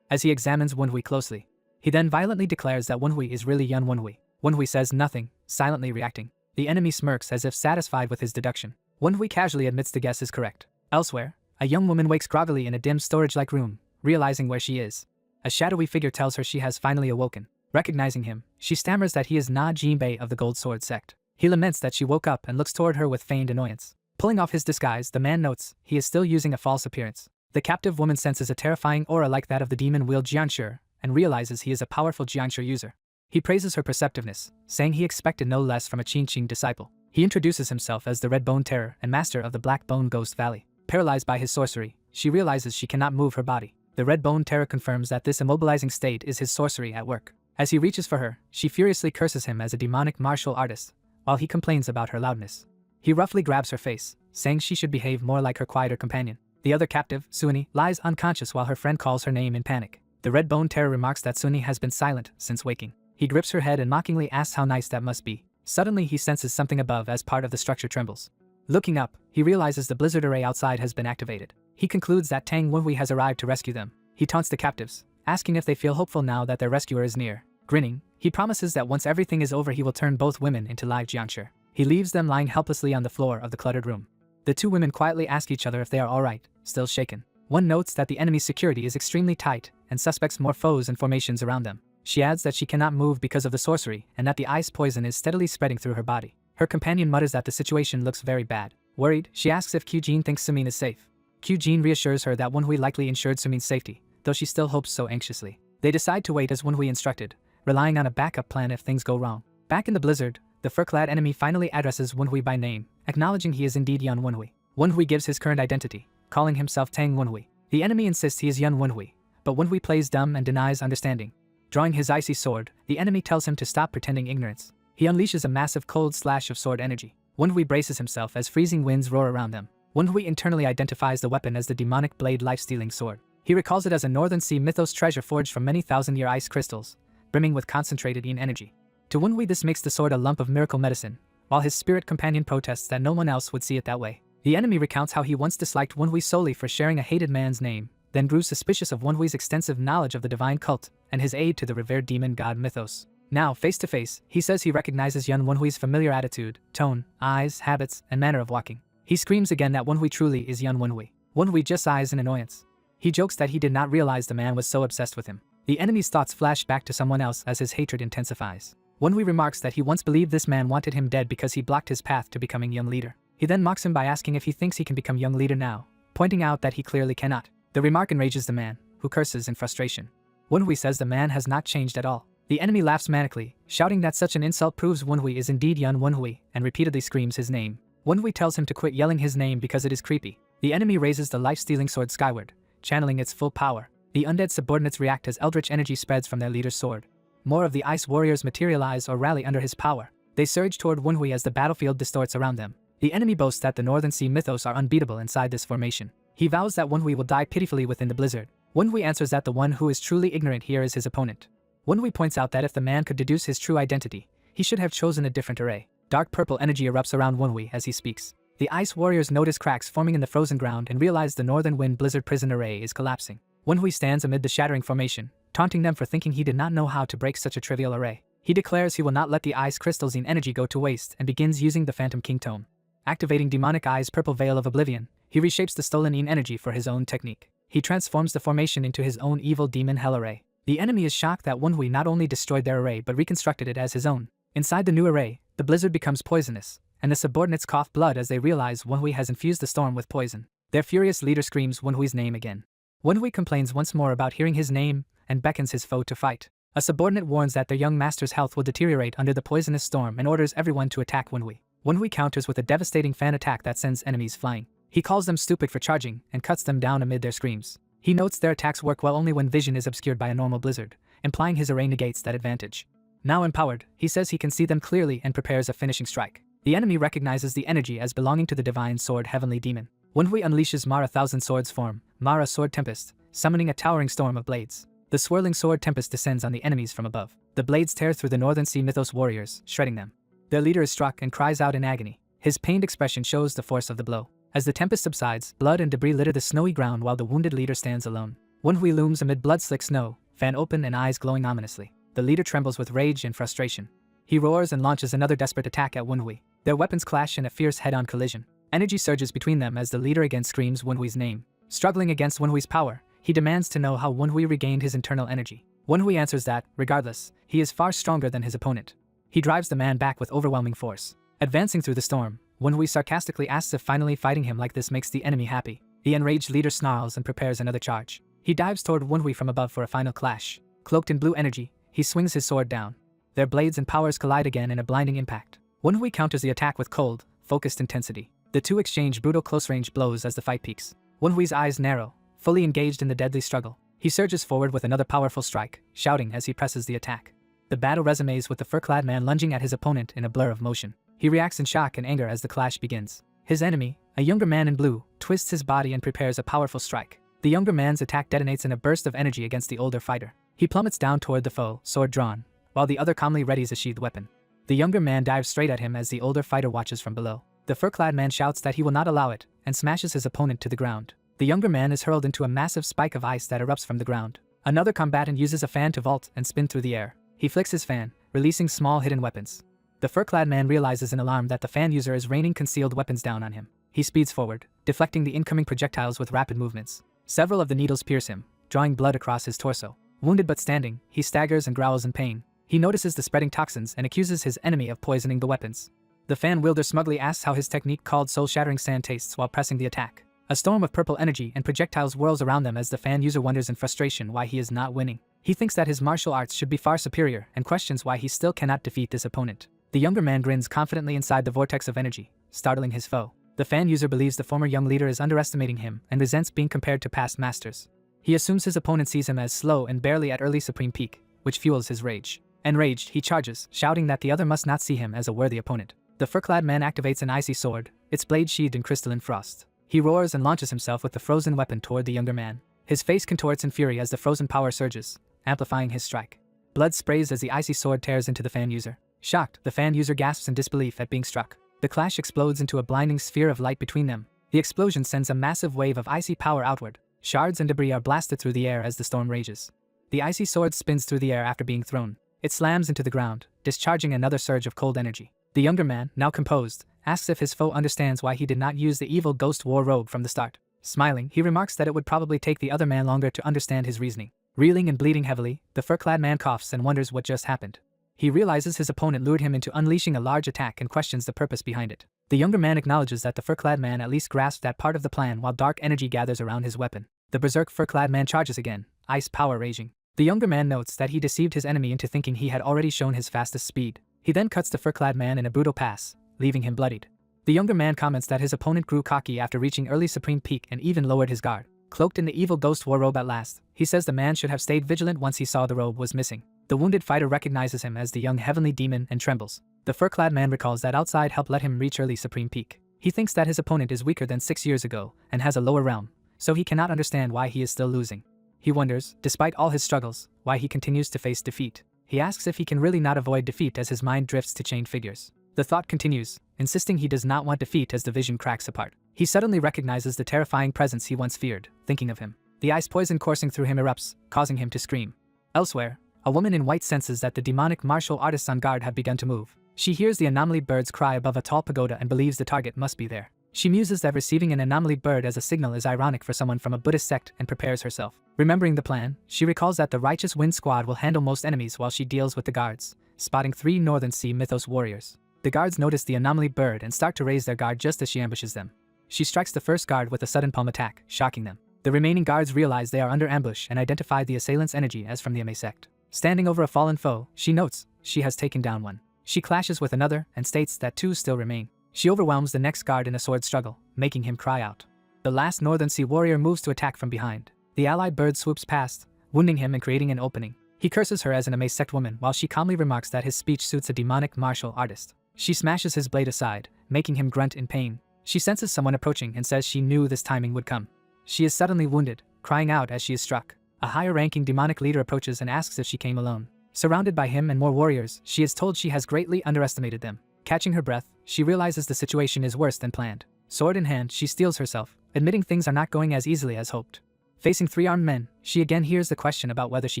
as he examines Wenhui closely. He then violently declares that Wenhui is really Yun Wenhui. Wenhui says nothing, silently reacting. The enemy smirks as if satisfied with his deduction. Wenhui casually admits the guess is correct. Elsewhere, a young woman wakes groggily in a dim storage-like room, realizing where she is. A shadowy figure tells her she has finally awoken. Recognizing him, she stammers that he is Na Jinbei of the Gold Sword sect. He laments that she woke up and looks toward her with feigned annoyance. Pulling off his disguise, the man notes he is still using a false appearance. The captive woman senses a terrifying aura like that of the demon-wheeled Jianshi, and realizes he is a powerful Jianshi user. He praises her perceptiveness, saying he expected no less from a Qingqing disciple. He introduces himself as the Red Bone Terror and master of the Black Bone Ghost Valley. Paralyzed by his sorcery, she realizes she cannot move her body. The Red Bone Terror confirms that this immobilizing state is his sorcery at work. As he reaches for her, she furiously curses him as a demonic martial artist, while he complains about her loudness. He roughly grabs her face, saying she should behave more like her quieter companion. The other captive, Suni, lies unconscious while her friend calls her name in panic. The Red Bone Terror remarks that Suni has been silent since waking. He grips her head and mockingly asks how nice that must be. Suddenly he senses something above as part of the structure trembles. Looking up, he realizes the blizzard array outside has been activated. He concludes that Tang Wenhui has arrived to rescue them. He taunts the captives, asking if they feel hopeful now that their rescuer is near. Grinning, he promises that once everything is over he will turn both women into live Jianshi. He leaves them lying helplessly on the floor of the cluttered room. The two women quietly ask each other if they are alright, still shaken. One notes that the enemy's security is extremely tight and suspects more foes and formations around them. She adds that she cannot move because of the sorcery and that the ice poison is steadily spreading through her body. Her companion mutters that the situation looks very bad. Worried, she asks if Q-Jin thinks Sumin is safe. Q-Jin reassures her that Wenhui likely ensured Sumin's safety, though she still hopes so anxiously. They decide to wait as Wenhui instructed, relying on a backup plan if things go wrong. Back in the blizzard, the fur-clad enemy finally addresses Wenhui by name, acknowledging he is indeed Yun Wenhui. Wenhui gives his current identity, calling himself Tang Wenhui. The enemy insists he is Yun Wenhui, but Wenhui plays dumb and denies understanding. Drawing his icy sword, the enemy tells him to stop pretending ignorance. He unleashes a massive cold slash of sword energy. Wenhui braces himself as freezing winds roar around them. Wenhui internally identifies the weapon as the demonic blade life-stealing sword. He recalls it as a Northern Sea mythos treasure forged from many thousand-year ice crystals, brimming with concentrated yin energy. To Wunhui, this makes the sword a lump of miracle medicine, while his spirit companion protests that no one else would see it that way. The enemy recounts how he once disliked Wunhui solely for sharing a hated man's name, then grew suspicious of Wunhui's extensive knowledge of the divine cult and his aid to the revered demon god mythos. Now, face to face, he says he recognizes young Wunhui's familiar attitude, tone, eyes, habits, and manner of walking. He screams again that Wunhui truly is young Wunhui. Wunhui just sighs in annoyance. He jokes that he did not realize the man was so obsessed with him. The enemy's thoughts flash back to someone else as his hatred intensifies. Wunhui remarks that he once believed this man wanted him dead because he blocked his path to becoming young leader. He then mocks him by asking if he thinks he can become young leader now, pointing out that he clearly cannot. The remark enrages the man, who curses in frustration. Wunhui says the man has not changed at all. The enemy laughs manically, shouting that such an insult proves Wunhui is indeed young Wunhui, and repeatedly screams his name. Wunhui tells him to quit yelling his name because it is creepy. The enemy raises the life-stealing sword skyward, channeling its full power. The undead subordinates react as eldritch energy spreads from their leader's sword. More of the ice warriors materialize or rally under his power. They surge toward Wunhui as the battlefield distorts around them. The enemy boasts that the Northern Sea mythos are unbeatable inside this formation. He vows that Wunhui will die pitifully within the blizzard. Wunhui answers that the one who is truly ignorant here is his opponent. Wunhui points out that if the man could deduce his true identity, he should have chosen a different array. Dark purple energy erupts around Wunhui as he speaks. The ice warriors notice cracks forming in the frozen ground and realize the Northern Wind Blizzard prison array is collapsing. Wunhui stands amid the shattering formation, taunting them for thinking he did not know how to break such a trivial array. He declares he will not let the ice crystalline energy go to waste and begins using the Phantom King Tome. Activating Demonic Eye's purple veil of oblivion, he reshapes the stolen energy for his own technique. He transforms the formation into his own evil demon hell array. The enemy is shocked that Wunhui not only destroyed their array but reconstructed it as his own. Inside the new array, the blizzard becomes poisonous, and the subordinates cough blood as they realize Wunhui has infused the storm with poison. Their furious leader screams Wunhui's name again. Wunhui complains once more about hearing his name and beckons his foe to fight. A subordinate warns that their young master's health will deteriorate under the poisonous storm and orders everyone to attack Wunhui. Wunhui counters with a devastating fan attack that sends enemies flying. He calls them stupid for charging and cuts them down amid their screams. He notes their attacks work well only when vision is obscured by a normal blizzard, implying his array negates that advantage. Now empowered, he says he can see them clearly and prepares a finishing strike. The enemy recognizes the energy as belonging to the divine sword Heavenly Demon. Wunhui unleashes Mara Thousand Swords form, Mara Sword Tempest, summoning a towering storm of blades. The swirling sword tempest descends on the enemies from above. The blades tear through the Northern Sea Mythos warriors, shredding them. Their leader is struck and cries out in agony. His pained expression shows the force of the blow. As the tempest subsides, blood and debris litter the snowy ground while the wounded leader stands alone. Wunhui looms amid blood-slick snow, fan open and eyes glowing ominously. The leader trembles with rage and frustration. He roars and launches another desperate attack at Wunhui. Their weapons clash in a fierce head-on collision. Energy surges between them as the leader again screams Wunhui's name. Struggling against Wunhui's power, he demands to know how Wunhui regained his internal energy. Wunhui answers that, regardless, he is far stronger than his opponent. He drives the man back with overwhelming force. Advancing through the storm, Wunhui sarcastically asks if finally fighting him like this makes the enemy happy. The enraged leader snarls and prepares another charge. He dives toward Wunhui from above for a final clash. Cloaked in blue energy, he swings his sword down. Their blades and powers collide again in a blinding impact. Wunhui counters the attack with cold, focused intensity. The two exchange brutal close-range blows as the fight peaks. Wunhui's eyes narrow, fully engaged in the deadly struggle. He surges forward with another powerful strike, shouting as he presses the attack. The battle resumes with the fur-clad man lunging at his opponent in a blur of motion. He reacts in shock and anger as the clash begins. His enemy, a younger man in blue, twists his body and prepares a powerful strike. The younger man's attack detonates in a burst of energy against the older fighter. He plummets down toward the foe, sword drawn, while the other calmly readies a sheathed weapon. The younger man dives straight at him as the older fighter watches from below. The fur-clad man shouts that he will not allow it, and smashes his opponent to the ground. The younger man is hurled into a massive spike of ice that erupts from the ground. Another combatant uses a fan to vault and spin through the air. He flicks his fan, releasing small hidden weapons. The fur-clad man realizes in alarm that the fan user is raining concealed weapons down on him. He speeds forward, deflecting the incoming projectiles with rapid movements. Several of the needles pierce him, drawing blood across his torso. Wounded but standing, he staggers and growls in pain. He notices the spreading toxins and accuses his enemy of poisoning the weapons. The fan wielder smugly asks how his technique called soul-shattering sand tastes while pressing the attack. A storm of purple energy and projectiles whirls around them as the fan user wonders in frustration why he is not winning. He thinks that his martial arts should be far superior and questions why he still cannot defeat this opponent. The younger man grins confidently inside the vortex of energy, startling his foe. The fan user believes the former young leader is underestimating him and resents being compared to past masters. He assumes his opponent sees him as slow and barely at early supreme peak, which fuels his rage. Enraged, he charges, shouting that the other must not see him as a worthy opponent. The fur-clad man activates an icy sword, its blade sheathed in crystalline frost. He roars and launches himself with the frozen weapon toward the younger man. His face contorts in fury as the frozen power surges, amplifying his strike. Blood sprays as the icy sword tears into the fan user. Shocked, the fan user gasps in disbelief at being struck. The clash explodes into a blinding sphere of light between them. The explosion sends a massive wave of icy power outward. Shards and debris are blasted through the air as the storm rages. The icy sword spins through the air after being thrown. It slams into the ground, discharging another surge of cold energy. The younger man, now composed, asks if his foe understands why he did not use the evil ghost war robe from the start. Smiling, he remarks that it would probably take the other man longer to understand his reasoning. Reeling and bleeding heavily, the fur-clad man coughs and wonders what just happened. He realizes his opponent lured him into unleashing a large attack and questions the purpose behind it. The younger man acknowledges that the fur-clad man at least grasped that part of the plan while dark energy gathers around his weapon. The berserk fur-clad man charges again, ice power raging. The younger man notes that he deceived his enemy into thinking he had already shown his fastest speed. He then cuts the fur-clad man in a brutal pass, leaving him bloodied. The younger man comments that his opponent grew cocky after reaching early supreme peak and even lowered his guard. Cloaked in the evil ghost war robe at last, he says the man should have stayed vigilant once he saw the robe was missing. The wounded fighter recognizes him as the young heavenly demon and trembles. The fur-clad man recalls that outside help let him reach early supreme peak. He thinks that his opponent is weaker than 6 years ago and has a lower realm, so he cannot understand why he is still losing. He wonders, despite all his struggles, why he continues to face defeat. He asks if he can really not avoid defeat as his mind drifts to chained figures. The thought continues, insisting he does not want defeat as the vision cracks apart. He suddenly recognizes the terrifying presence he once feared, thinking of him. The ice poison coursing through him erupts, causing him to scream. Elsewhere, a woman in white senses that the demonic martial artists on guard have begun to move. She hears the anomaly birds cry above a tall pagoda and believes the target must be there. She muses that receiving an anomaly bird as a signal is ironic for someone from a Buddhist sect and prepares herself. Remembering the plan, she recalls that the Righteous Wind Squad will handle most enemies while she deals with the guards, spotting 3 Northern Sea Mythos warriors. The guards notice the anomaly bird and start to raise their guard just as she ambushes them. She strikes the first guard with a sudden palm attack, shocking them. The remaining guards realize they are under ambush and identify the assailant's energy as from the Ame sect. Standing over a fallen foe, she notes she has taken down one. She clashes with another and states that 2 still remain. She overwhelms the next guard in a sword struggle, making him cry out. The last Northern Sea warrior moves to attack from behind. The allied bird swoops past, wounding him and creating an opening. He curses her as an Ame sect woman while she calmly remarks that his speech suits a demonic martial artist. She smashes his blade aside, making him grunt in pain. She senses someone approaching and says she knew this timing would come. She is suddenly wounded, crying out as she is struck. A higher-ranking demonic leader approaches and asks if she came alone. Surrounded by him and more warriors, she is told she has greatly underestimated them. Catching her breath, she realizes the situation is worse than planned. Sword in hand, she steels herself, admitting things are not going as easily as hoped. Facing 3 armed men, she again hears the question about whether she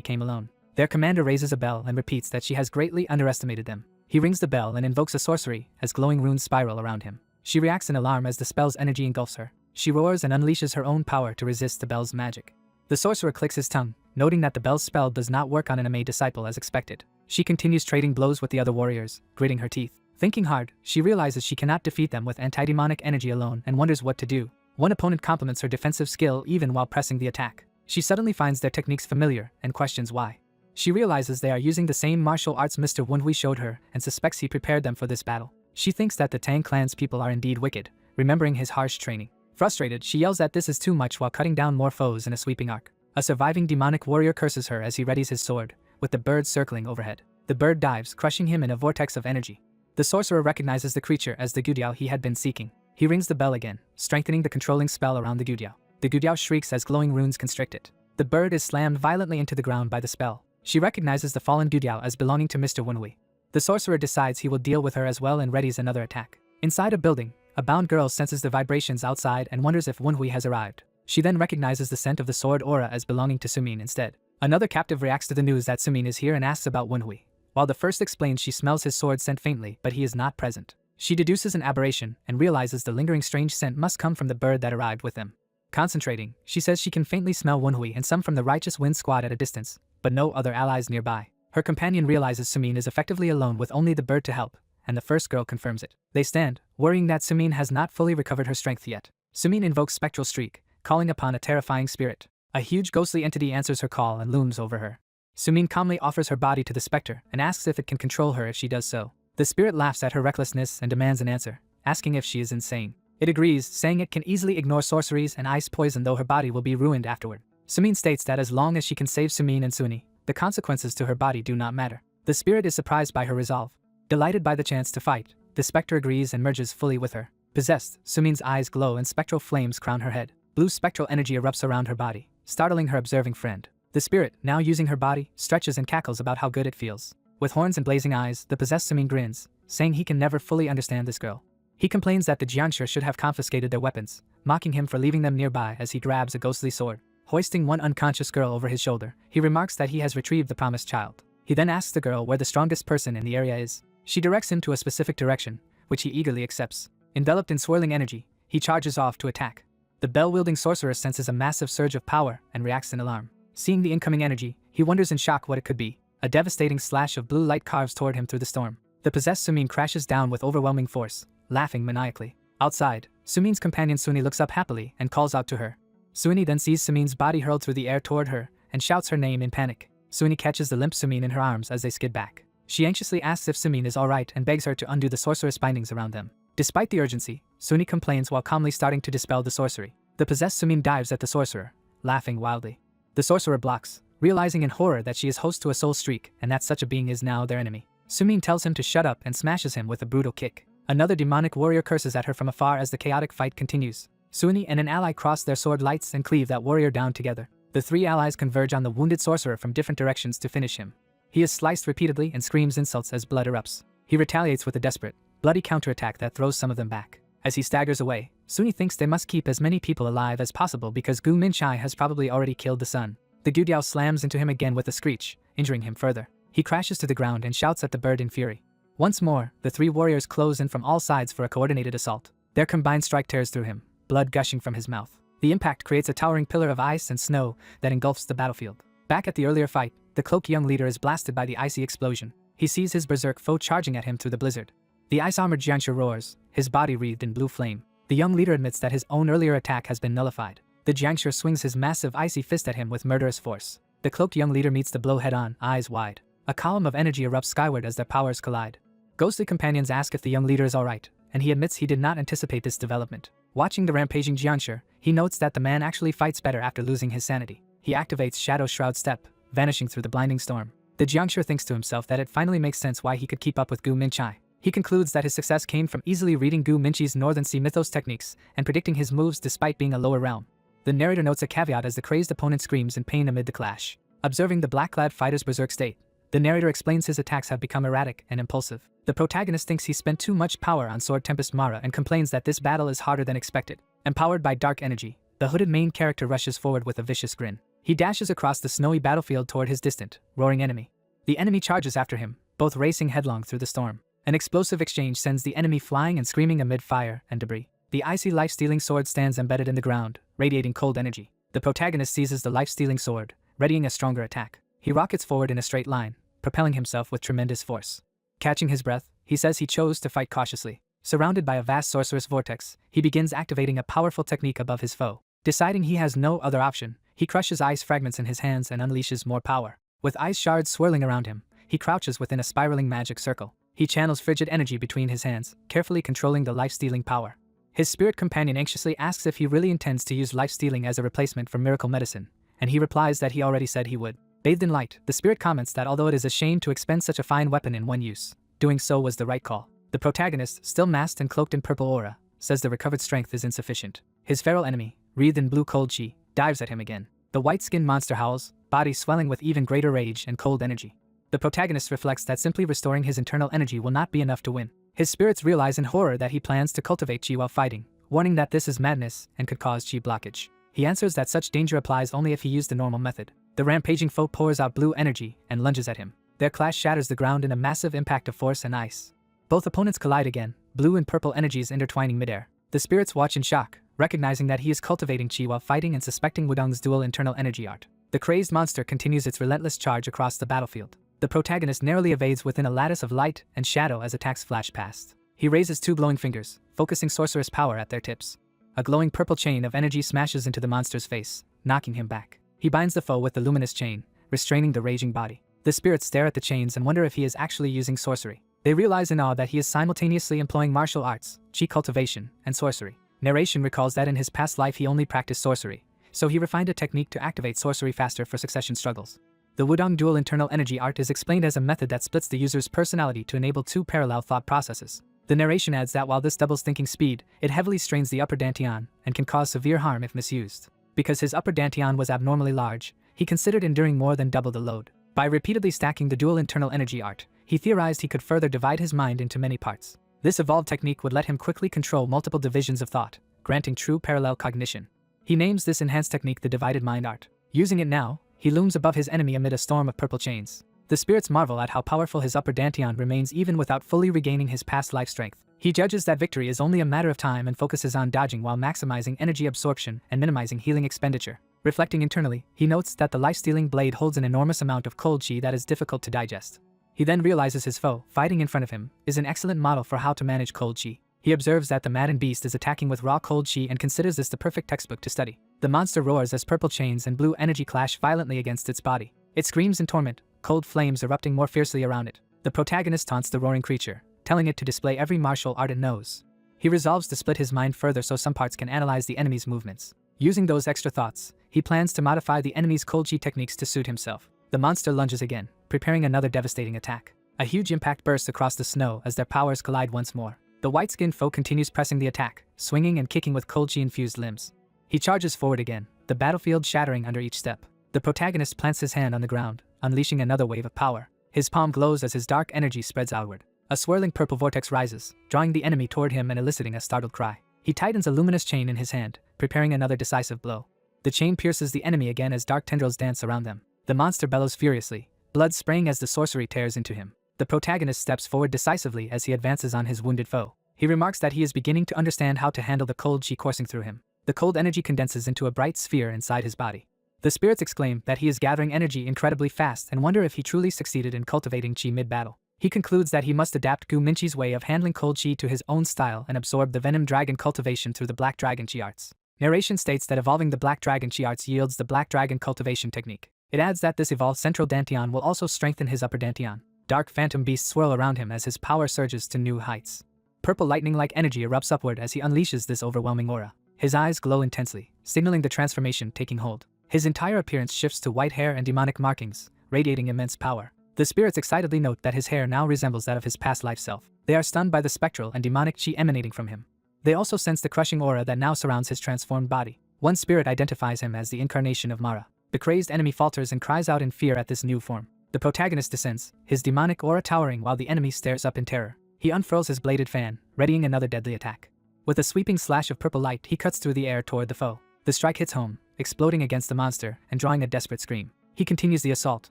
came alone. Their commander raises a bell and repeats that she has greatly underestimated them. He rings the bell and invokes a sorcery as glowing runes spiral around him. She reacts in alarm as the spell's energy engulfs her. She roars and unleashes her own power to resist the bell's magic. The sorcerer clicks his tongue, noting that the bell's spell does not work on an Ame disciple as expected. She continues trading blows with the other warriors, gritting her teeth. Thinking hard, she realizes she cannot defeat them with anti-demonic energy alone and wonders what to do. One opponent compliments her defensive skill even while pressing the attack. She suddenly finds their techniques familiar and questions why. She realizes they are using the same martial arts Mr. Wunhui showed her and suspects he prepared them for this battle. She thinks that the Tang clan's people are indeed wicked, remembering his harsh training. Frustrated, she yells that this is too much while cutting down more foes in a sweeping arc. A surviving demonic warrior curses her as he readies his sword, with the bird circling overhead. The bird dives, crushing him in a vortex of energy. The sorcerer recognizes the creature as the Gudiao he had been seeking. He rings the bell again, strengthening the controlling spell around the Gudiao. The Gudiao shrieks as glowing runes constrict it. The bird is slammed violently into the ground by the spell. She recognizes the fallen Gudiao as belonging to Mr. Wunhui. The sorcerer decides he will deal with her as well and readies another attack. Inside a building, a bound girl senses the vibrations outside and wonders if Wunhui has arrived. She then recognizes the scent of the sword aura as belonging to Sumin instead. Another captive reacts to the news that Sumin is here and asks about Wunhui. While the first explains she smells his sword scent faintly, but he is not present. She deduces an aberration and realizes the lingering strange scent must come from the bird that arrived with them. Concentrating, she says she can faintly smell Wunhui and some from the Righteous Wind Squad at a distance, but no other allies nearby. Her companion realizes Sumin is effectively alone with only the bird to help, and the first girl confirms it. They stand, worrying that Sumin has not fully recovered her strength yet. Sumin invokes Spectral Streak, calling upon a terrifying spirit. A huge ghostly entity answers her call and looms over her. Sumin calmly offers her body to the specter and asks if it can control her if she does so. The spirit laughs at her recklessness and demands an answer, asking if she is insane. It agrees, saying it can easily ignore sorceries and ice poison though her body will be ruined afterward. Sumin states that as long as she can save Sumin and Suni, the consequences to her body do not matter. The spirit is surprised by her resolve. Delighted by the chance to fight, the specter agrees and merges fully with her. Possessed, Sumin's eyes glow and spectral flames crown her head. Blue spectral energy erupts around her body, startling her observing friend. The spirit, now using her body, stretches and cackles about how good it feels. With horns and blazing eyes, the possessed Sumin grins, saying he can never fully understand this girl. He complains that the Jiansha should have confiscated their weapons, mocking him for leaving them nearby as he grabs a ghostly sword. Hoisting one unconscious girl over his shoulder, he remarks that he has retrieved the promised child. He then asks the girl where the strongest person in the area is. She directs him to a specific direction, which he eagerly accepts. Enveloped in swirling energy, he charges off to attack. The bell-wielding sorcerer senses a massive surge of power and reacts in alarm. Seeing the incoming energy, he wonders in shock what it could be. A devastating slash of blue light carves toward him through the storm. The possessed Sumin crashes down with overwhelming force, laughing maniacally. Outside, Sumin's companion Suni looks up happily and calls out to her. Suni then sees Sumin's body hurled through the air toward her and shouts her name in panic. Suni catches the limp Sumin in her arms as they skid back. She anxiously asks if Sumin is alright and begs her to undo the sorcerer's bindings around them. Despite the urgency, Suni complains while calmly starting to dispel the sorcery. The possessed Sumin dives at the sorcerer, laughing wildly. The sorcerer blocks, realizing in horror that she is host to a soul streak and that such a being is now their enemy. Sumin tells him to shut up and smashes him with a brutal kick. Another demonic warrior curses at her from afar as the chaotic fight continues. Suni and an ally cross their sword lights and cleave that warrior down together. The three allies converge on the wounded sorcerer from different directions to finish him. He is sliced repeatedly and screams insults as blood erupts. He retaliates with a desperate, bloody counterattack that throws some of them back. As he staggers away, Suni thinks they must keep as many people alive as possible because Gu Minchai has probably already killed the son. The Gudiao slams into him again with a screech, injuring him further. He crashes to the ground and shouts at the bird in fury. Once more, the three warriors close in from all sides for a coordinated assault. Their combined strike tears through him, blood gushing from his mouth. The impact creates a towering pillar of ice and snow that engulfs the battlefield. Back at the earlier fight, the cloaked young leader is blasted by the icy explosion. He sees his berserk foe charging at him through the blizzard. The ice-armored Jiansha roars, his body wreathed in blue flame. The young leader admits that his own earlier attack has been nullified. The Jiansha swings his massive icy fist at him with murderous force. The cloaked young leader meets the blow head-on, eyes wide. A column of energy erupts skyward as their powers collide. Ghostly companions ask if the young leader is alright, and he admits he did not anticipate this development. Watching the rampaging Jiansha, he notes that the man actually fights better after losing his sanity. He activates Shadow Shroud Step, vanishing through the blinding storm. The Jiansha thinks to himself that it finally makes sense why he could keep up with Gu Minchai. He concludes that his success came from easily reading Gu Minchi's Northern Sea mythos techniques and predicting his moves despite being a lower realm. The narrator notes a caveat as the crazed opponent screams in pain amid the clash. Observing the black-clad fighter's berserk state, the narrator explains his attacks have become erratic and impulsive. The protagonist thinks he spent too much power on Sword Tempest Mara and complains that this battle is harder than expected. Empowered by dark energy, the hooded main character rushes forward with a vicious grin. He dashes across the snowy battlefield toward his distant, roaring enemy. The enemy charges after him, both racing headlong through the storm. An explosive exchange sends the enemy flying and screaming amid fire and debris. The icy life-stealing sword stands embedded in the ground, radiating cold energy. The protagonist seizes the life-stealing sword, readying a stronger attack. He rockets forward in a straight line, propelling himself with tremendous force. Catching his breath, he says he chose to fight cautiously. Surrounded by a vast sorcerous vortex, he begins activating a powerful technique above his foe. Deciding he has no other option, he crushes ice fragments in his hands and unleashes more power. With ice shards swirling around him, he crouches within a spiraling magic circle. He channels frigid energy between his hands, carefully controlling the life-stealing power. His spirit companion anxiously asks if he really intends to use life-stealing as a replacement for miracle medicine, and he replies that he already said he would. Bathed in light, the spirit comments that although it is a shame to expend such a fine weapon in one use, doing so was the right call. The protagonist, still masked and cloaked in purple aura, says the recovered strength is insufficient. His feral enemy, wreathed in blue cold chi, dives at him again. The white-skinned monster howls, body swelling with even greater rage and cold energy. The protagonist reflects that simply restoring his internal energy will not be enough to win. His spirits realize in horror that he plans to cultivate chi while fighting, warning that this is madness and could cause chi blockage. He answers that such danger applies only if he used the normal method. The rampaging foe pours out blue energy and lunges at him. Their clash shatters the ground in a massive impact of force and ice. Both opponents collide again, blue and purple energies intertwining midair. The spirits watch in shock, recognizing that he is cultivating chi while fighting and suspecting Wudong's dual internal energy art. The crazed monster continues its relentless charge across the battlefield. The protagonist narrowly evades within a lattice of light and shadow as attacks flash past. He raises two glowing fingers, focusing sorcerous power at their tips. A glowing purple chain of energy smashes into the monster's face, knocking him back. He binds the foe with the luminous chain, restraining the raging body. The spirits stare at the chains and wonder if he is actually using sorcery. They realize in awe that he is simultaneously employing martial arts, chi cultivation, and sorcery. Narration recalls that in his past life he only practiced sorcery, so he refined a technique to activate sorcery faster for succession struggles. The Wudong dual internal energy art is explained as a method that splits the user's personality to enable two parallel thought processes. The narration adds that while this doubles thinking speed, it heavily strains the upper dantian and can cause severe harm if misused. Because his upper dantian was abnormally large, he considered enduring more than double the load. By repeatedly stacking the dual internal energy art, he theorized he could further divide his mind into many parts. This evolved technique would let him quickly control multiple divisions of thought, granting true parallel cognition. He names this enhanced technique the divided mind art. Using it now, he looms above his enemy amid a storm of purple chains. The spirits marvel at how powerful his upper dantian remains even without fully regaining his past life strength. He judges that victory is only a matter of time and focuses on dodging while maximizing energy absorption and minimizing healing expenditure. Reflecting internally, he notes that the life-stealing blade holds an enormous amount of cold chi that is difficult to digest. He then realizes his foe, fighting in front of him, is an excellent model for how to manage cold chi. He observes that the maddened beast is attacking with raw cold chi and considers this the perfect textbook to study. The monster roars as purple chains and blue energy clash violently against its body. It screams in torment, cold flames erupting more fiercely around it. The protagonist taunts the roaring creature, telling it to display every martial art it knows. He resolves to split his mind further so some parts can analyze the enemy's movements. Using those extra thoughts, he plans to modify the enemy's cold chi techniques to suit himself. The monster lunges again, preparing another devastating attack. A huge impact bursts across the snow as their powers collide once more. The white-skinned foe continues pressing the attack, swinging and kicking with cold chi-infused limbs. He charges forward again, the battlefield shattering under each step. The protagonist plants his hand on the ground, unleashing another wave of power. His palm glows as his dark energy spreads outward. A swirling purple vortex rises, drawing the enemy toward him and eliciting a startled cry. He tightens a luminous chain in his hand, preparing another decisive blow. The chain pierces the enemy again as dark tendrils dance around them. The monster bellows furiously, blood spraying as the sorcery tears into him. The protagonist steps forward decisively as he advances on his wounded foe. He remarks that he is beginning to understand how to handle the cold chi coursing through him. The cold energy condenses into a bright sphere inside his body. The spirits exclaim that he is gathering energy incredibly fast and wonder if he truly succeeded in cultivating chi mid-battle. He concludes that he must adapt Gu Minchi's way of handling cold chi to his own style and absorb the venom dragon cultivation through the black dragon chi arts. Narration states that evolving the black dragon chi arts yields the black dragon cultivation technique. It adds that this evolved central dantian will also strengthen his upper dantian. Dark phantom beasts swirl around him as his power surges to new heights. Purple lightning-like energy erupts upward as he unleashes this overwhelming aura. His eyes glow intensely, signaling the transformation taking hold. His entire appearance shifts to white hair and demonic markings, radiating immense power. The spirits excitedly note that his hair now resembles that of his past life self. They are stunned by the spectral and demonic chi emanating from him. They also sense the crushing aura that now surrounds his transformed body. One spirit identifies him as the incarnation of Mara. The crazed enemy falters and cries out in fear at this new form. The protagonist descends, his demonic aura towering while the enemy stares up in terror. He unfurls his bladed fan, readying another deadly attack. With a sweeping slash of purple light, he cuts through the air toward the foe. The strike hits home, exploding against the monster and drawing a desperate scream. He continues the assault,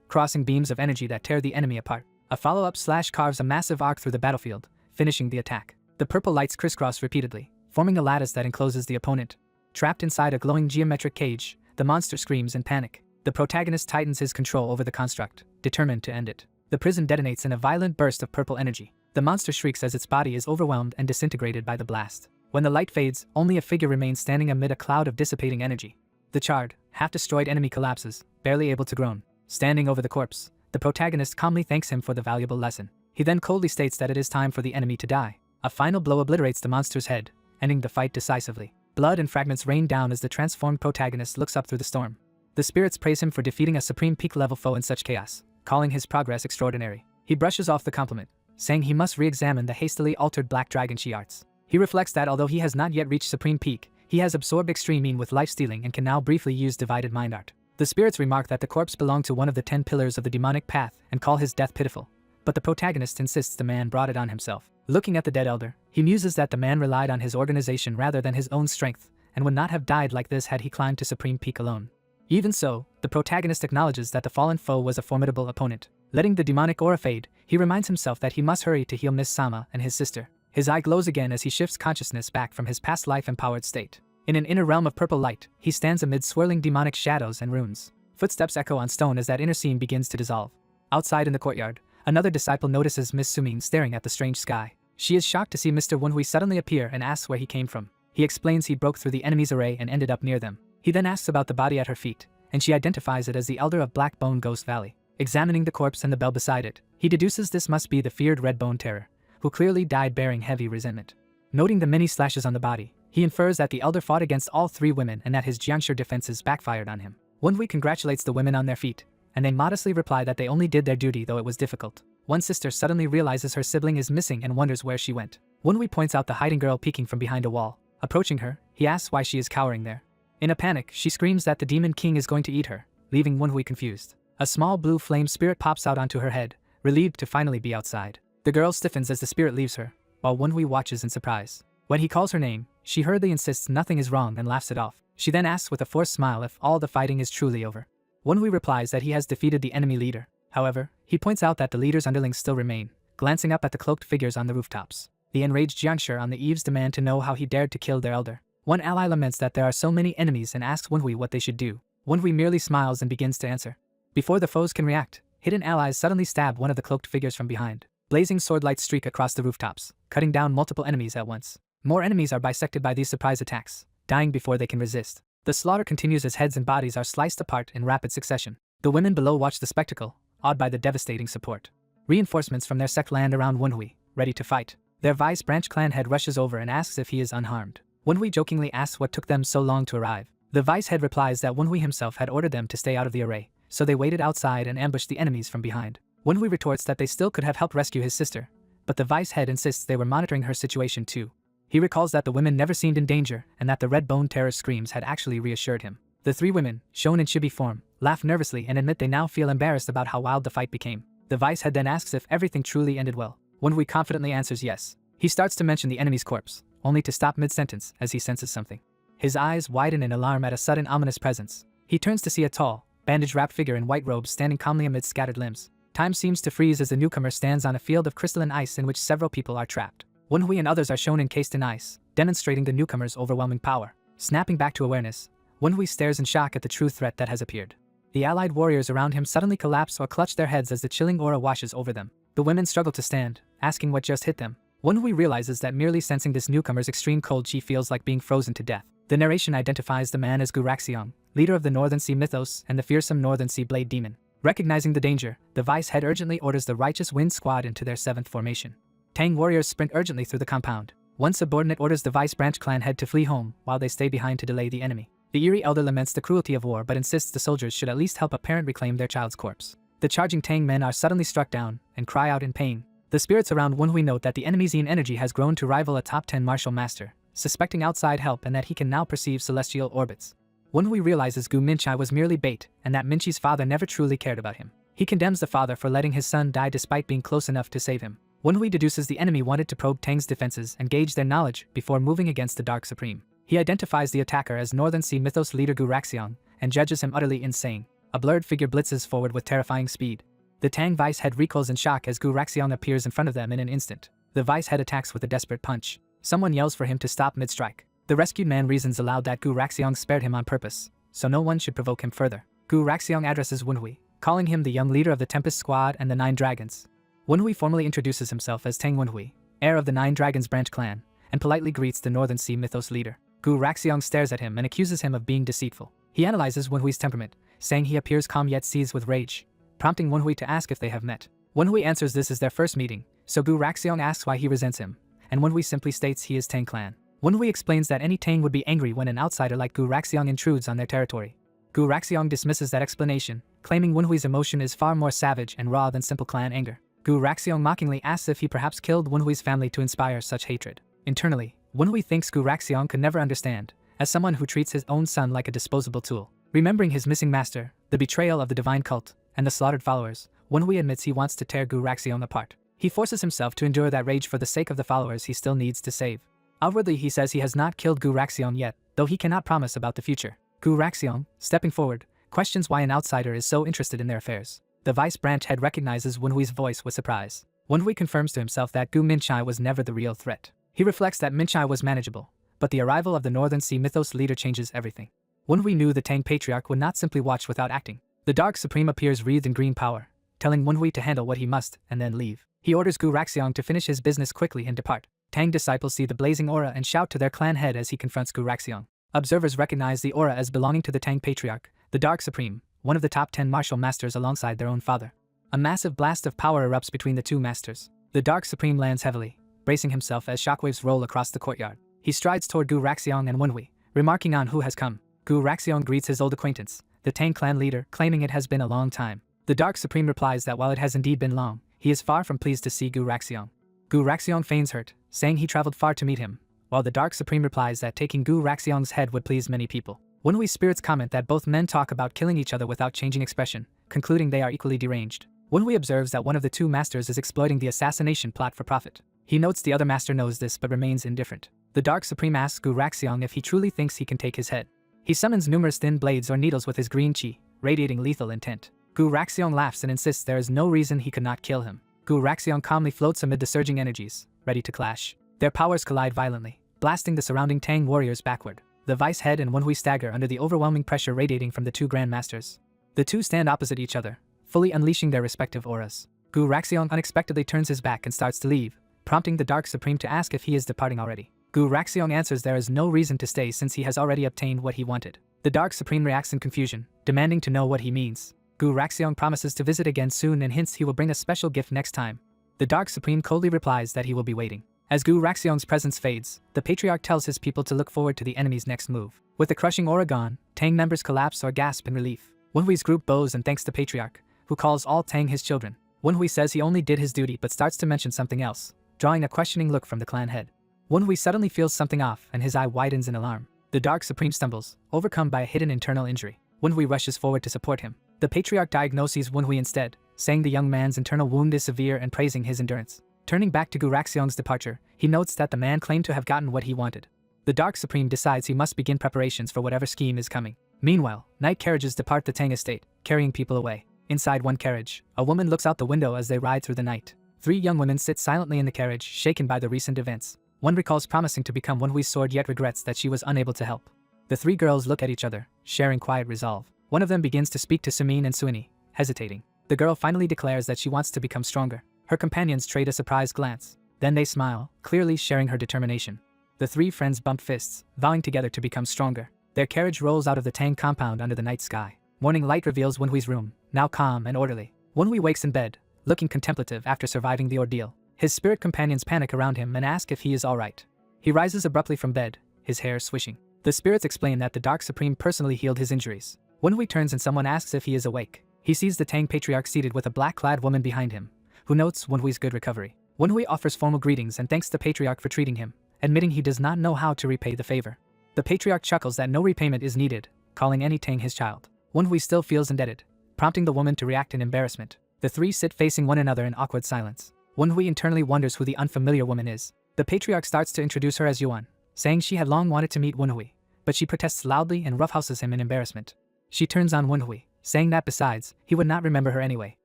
crossing beams of energy that tear the enemy apart. A follow-up slash carves a massive arc through the battlefield, finishing the attack. The purple lights crisscross repeatedly, forming a lattice that encloses the opponent. Trapped inside a glowing geometric cage, the monster screams in panic. The protagonist tightens his control over the construct, determined to end it. The prison detonates in a violent burst of purple energy. The monster shrieks as its body is overwhelmed and disintegrated by the blast. When the light fades, only a figure remains standing amid a cloud of dissipating energy. The charred, half-destroyed enemy collapses, barely able to groan. Standing over the corpse, the protagonist calmly thanks him for the valuable lesson. He then coldly states that it is time for the enemy to die. A final blow obliterates the monster's head, ending the fight decisively. Blood and fragments rain down as the transformed protagonist looks up through the storm. The spirits praise him for defeating a supreme peak-level foe in such chaos, calling his progress extraordinary. He brushes off the compliment, saying he must re-examine the hastily altered black dragon chi arts. He reflects that although he has not yet reached supreme peak, he has absorbed extreme mean with life-stealing and can now briefly use divided mind art. The spirits remark that the corpse belonged to one of the 10 pillars of the demonic path and call his death pitiful. But the protagonist insists the man brought it on himself. Looking at the dead elder, he muses that the man relied on his organization rather than his own strength, and would not have died like this had he climbed to supreme peak alone. Even so, the protagonist acknowledges that the fallen foe was a formidable opponent. Letting the demonic aura fade, he reminds himself that he must hurry to heal Miss Sama and his sister. His eye glows again as he shifts consciousness back from his past life-empowered state. In an inner realm of purple light, he stands amid swirling demonic shadows and runes. Footsteps echo on stone as that inner scene begins to dissolve. Outside in the courtyard, another disciple notices Miss Sumin staring at the strange sky. She is shocked to see Mr. Wunhui suddenly appear and asks where he came from. He explains he broke through the enemy's array and ended up near them. He then asks about the body at her feet, and she identifies it as the elder of Black Bone Ghost Valley. Examining the corpse and the bell beside it, he deduces this must be the feared Red Bone Terror, who clearly died bearing heavy resentment. Noting the many slashes on the body, he infers that the elder fought against all 3 women and that his Jiangshi defenses backfired on him. Wunhui congratulates the women on their feat, and they modestly reply that they only did their duty though it was difficult. One sister suddenly realizes her sibling is missing and wonders where she went. Wunhui points out the hiding girl peeking from behind a wall. Approaching her, he asks why she is cowering there. In a panic, she screams that the Demon King is going to eat her, leaving Wunhui confused. A small blue flame spirit pops out onto her head, relieved to finally be outside. The girl stiffens as the spirit leaves her, while Wenhui watches in surprise. When he calls her name, she hurriedly insists nothing is wrong and laughs it off. She then asks with a forced smile if all the fighting is truly over. Wenhui replies that he has defeated the enemy leader. However, he points out that the leader's underlings still remain, glancing up at the cloaked figures on the rooftops. The enraged Jiangshi on the eaves demand to know how he dared to kill their elder. One ally laments that there are so many enemies and asks Wenhui what they should do. Wenhui merely smiles and begins to answer. Before the foes can react, hidden allies suddenly stab one of the cloaked figures from behind. Blazing sword lights streak across the rooftops, cutting down multiple enemies at once. More enemies are bisected by these surprise attacks, dying before they can resist. The slaughter continues as heads and bodies are sliced apart in rapid succession. The women below watch the spectacle, awed by the devastating support. Reinforcements from their sect land around Wenhui, ready to fight. Their vice branch clan head rushes over and asks if he is unharmed. Wenhui jokingly asks what took them so long to arrive. The vice head replies that Wenhui himself had ordered them to stay out of the array, so they waited outside and ambushed the enemies from behind. Wenhui retorts that they still could have helped rescue his sister, but the vice head insists they were monitoring her situation too. He recalls that the women never seemed in danger and that the red bone terror screams had actually reassured him. The three women, shown in chibi form, laugh nervously and admit they now feel embarrassed about how wild the fight became. The vice head then asks if everything truly ended well. Wenhui confidently answers yes. He starts to mention the enemy's corpse, only to stop mid-sentence as he senses something. His eyes widen in alarm at a sudden ominous presence. He turns to see a tall, bandage-wrapped figure in white robes standing calmly amid scattered limbs. Time seems to freeze as the newcomer stands on a field of crystalline ice in which several people are trapped. Wenhui and others are shown encased in ice, demonstrating the newcomer's overwhelming power. Snapping back to awareness, Wenhui stares in shock at the true threat that has appeared. The allied warriors around him suddenly collapse or clutch their heads as the chilling aura washes over them. The women struggle to stand, asking what just hit them. Wenhui realizes that merely sensing this newcomer's extreme cold she feels like being frozen to death. The narration identifies the man as Guraxiong, leader of the Northern Sea mythos and the fearsome Northern Sea Blade Demon. Recognizing the danger, the vice head urgently orders the Righteous Wind Squad into their 7th formation. Tang warriors sprint urgently through the compound. One subordinate orders the vice branch clan head to flee home while they stay behind to delay the enemy. The eerie elder laments the cruelty of war but insists the soldiers should at least help a parent reclaim their child's corpse. The charging Tang men are suddenly struck down and cry out in pain. The spirits around Wenhui note that the enemy's Yin energy has grown to rival a top 10 martial master, suspecting outside help and that he can now perceive celestial orbits. Wenhui realizes Gu Minchai was merely bait and that Minchi's father never truly cared about him. He condemns the father for letting his son die despite being close enough to save him. Wenhui deduces the enemy wanted to probe Tang's defenses and gauge their knowledge before moving against the Dark Supreme. He identifies the attacker as Northern Sea mythos leader Guraxiong and judges him utterly insane. A blurred figure blitzes forward with terrifying speed. The Tang vice head recoils in shock as Guraxiong appears in front of them in an instant. The vice head attacks with a desperate punch. Someone yells for him to stop mid-strike. The rescued man reasons aloud that Guraxiong spared him on purpose, so no one should provoke him further. Guraxiong addresses Wenhui, calling him the young leader of the Tempest Squad and the 9 Dragons. Wenhui formally introduces himself as Tang Wenhui, heir of the 9 Dragons branch clan, and politely greets the Northern Sea mythos leader. Guraxiong stares at him and accuses him of being deceitful. He analyzes Wenhui's temperament, saying he appears calm yet seethes with rage, prompting Wenhui to ask if they have met. Wenhui answers this is their first meeting, so Guraxiong asks why he resents him, and Wenhui simply states he is Tang clan. Wenhui explains that any Tang would be angry when an outsider like Guraxiong intrudes on their territory. Guraxiong dismisses that explanation, claiming Wenhui's emotion is far more savage and raw than simple clan anger. Guraxiong mockingly asks if he perhaps killed Wenhui's family to inspire such hatred. Internally, Wenhui thinks Guraxiong could never understand, as someone who treats his own son like a disposable tool. Remembering his missing master, the betrayal of the divine cult, and the slaughtered followers, Wenhui admits he wants to tear Guraxiong apart. He forces himself to endure that rage for the sake of the followers he still needs to save. Outwardly he says he has not killed Guraxiong yet, though he cannot promise about the future. Guraxiong, stepping forward, questions why an outsider is so interested in their affairs. The vice branch head recognizes Wenhui's voice with surprise. Wenhui confirms to himself that Gu Minchai was never the real threat. He reflects that Minchai was manageable, but the arrival of the Northern Sea mythos leader changes everything. Wenhui knew the Tang Patriarch would not simply watch without acting. The Dark Supreme appears wreathed in green power, telling Wenhui to handle what he must and then leave. He orders Guraxiong to finish his business quickly and depart. Tang disciples see the blazing aura and shout to their clan head as he confronts Guraxiong. Observers recognize the aura as belonging to the Tang Patriarch, the Dark Supreme, one of the top 10 martial masters alongside their own father. A massive blast of power erupts between the two masters. The Dark Supreme lands heavily, bracing himself as shockwaves roll across the courtyard. He strides toward Guraxiong and Wenhui, remarking on who has come. Guraxiong greets his old acquaintance, the Tang clan leader, claiming it has been a long time. The Dark Supreme replies that while it has indeed been long, he is far from pleased to see Guraxiong. Guraxiong feigns hurt, saying he traveled far to meet him, while the Dark Supreme replies that taking Guraxiong's head would please many people. Wenhui's spirits comment that both men talk about killing each other without changing expression, concluding they are equally deranged. Wenhui observes that one of the two masters is exploiting the assassination plot for profit. He notes the other master knows this but remains indifferent. The Dark Supreme asks Gu Raxiong if he truly thinks he can take his head. He summons numerous thin blades or needles with his green chi, radiating lethal intent. Gu Raxiong laughs and insists there is no reason he could not kill him. Gu Raxiong calmly floats amid the surging energies, ready to clash. Their powers collide violently, blasting the surrounding Tang warriors backward. The Vice Head and Wenhui stagger under the overwhelming pressure radiating from the two Grand Masters. The two stand opposite each other, fully unleashing their respective auras. Gu Raxiong unexpectedly turns his back and starts to leave, prompting the Dark Supreme to ask if he is departing already. Gu Raxiong answers there is no reason to stay since he has already obtained what he wanted. The Dark Supreme reacts in confusion, demanding to know what he means. Gu Raxiong promises to visit again soon and hints he will bring a special gift next time. The Dark Supreme coldly replies that he will be waiting. As Gu Raxiong's presence fades, the Patriarch tells his people to look forward to the enemy's next move. With the crushing aura gone, Tang members collapse or gasp in relief. Wenhui's group bows and thanks the Patriarch, who calls all Tang his children. Wenhui says he only did his duty but starts to mention something else, drawing a questioning look from the clan head. Wenhui suddenly feels something off and his eye widens in alarm. The Dark Supreme stumbles, overcome by a hidden internal injury. Wenhui rushes forward to support him. The Patriarch diagnoses Wenhui instead, saying the young man's internal wound is severe and praising his endurance. Turning back to Gu Raxiong's departure, he notes that the man claimed to have gotten what he wanted. The Dark Supreme decides he must begin preparations for whatever scheme is coming. Meanwhile, night carriages depart the Tang estate, carrying people away. Inside one carriage, a woman looks out the window as they ride through the night. Three young women sit silently in the carriage, shaken by the recent events. One recalls promising to become Wenhui's sword yet regrets that she was unable to help. The three girls look at each other, sharing quiet resolve. One of them begins to speak to Sumin and Suini, hesitating. The girl finally declares that she wants to become stronger. Her companions trade a surprised glance. Then they smile, clearly sharing her determination. The three friends bump fists, vowing together to become stronger. Their carriage rolls out of the Tang compound under the night sky. Morning light reveals Wenhui's room, now calm and orderly. Wenhui wakes in bed, looking contemplative after surviving the ordeal. His spirit companions panic around him and ask if he is alright. He rises abruptly from bed, his hair swishing. The spirits explain that the Dark Supreme personally healed his injuries. Wenhui turns and someone asks if he is awake. He sees the Tang Patriarch seated with a black-clad woman behind him, who notes Wenhui's good recovery. Wenhui offers formal greetings and thanks the Patriarch for treating him, admitting he does not know how to repay the favor. The Patriarch chuckles that no repayment is needed, calling any Tang his child. Wenhui still feels indebted, prompting the woman to react in embarrassment. The three sit facing one another in awkward silence. Wenhui internally wonders who the unfamiliar woman is. The Patriarch starts to introduce her as Yuan, saying she had long wanted to meet Wenhui, but she protests loudly and roughhouses him in embarrassment. She turns on Wenhui, saying that besides, he would not remember her anyway.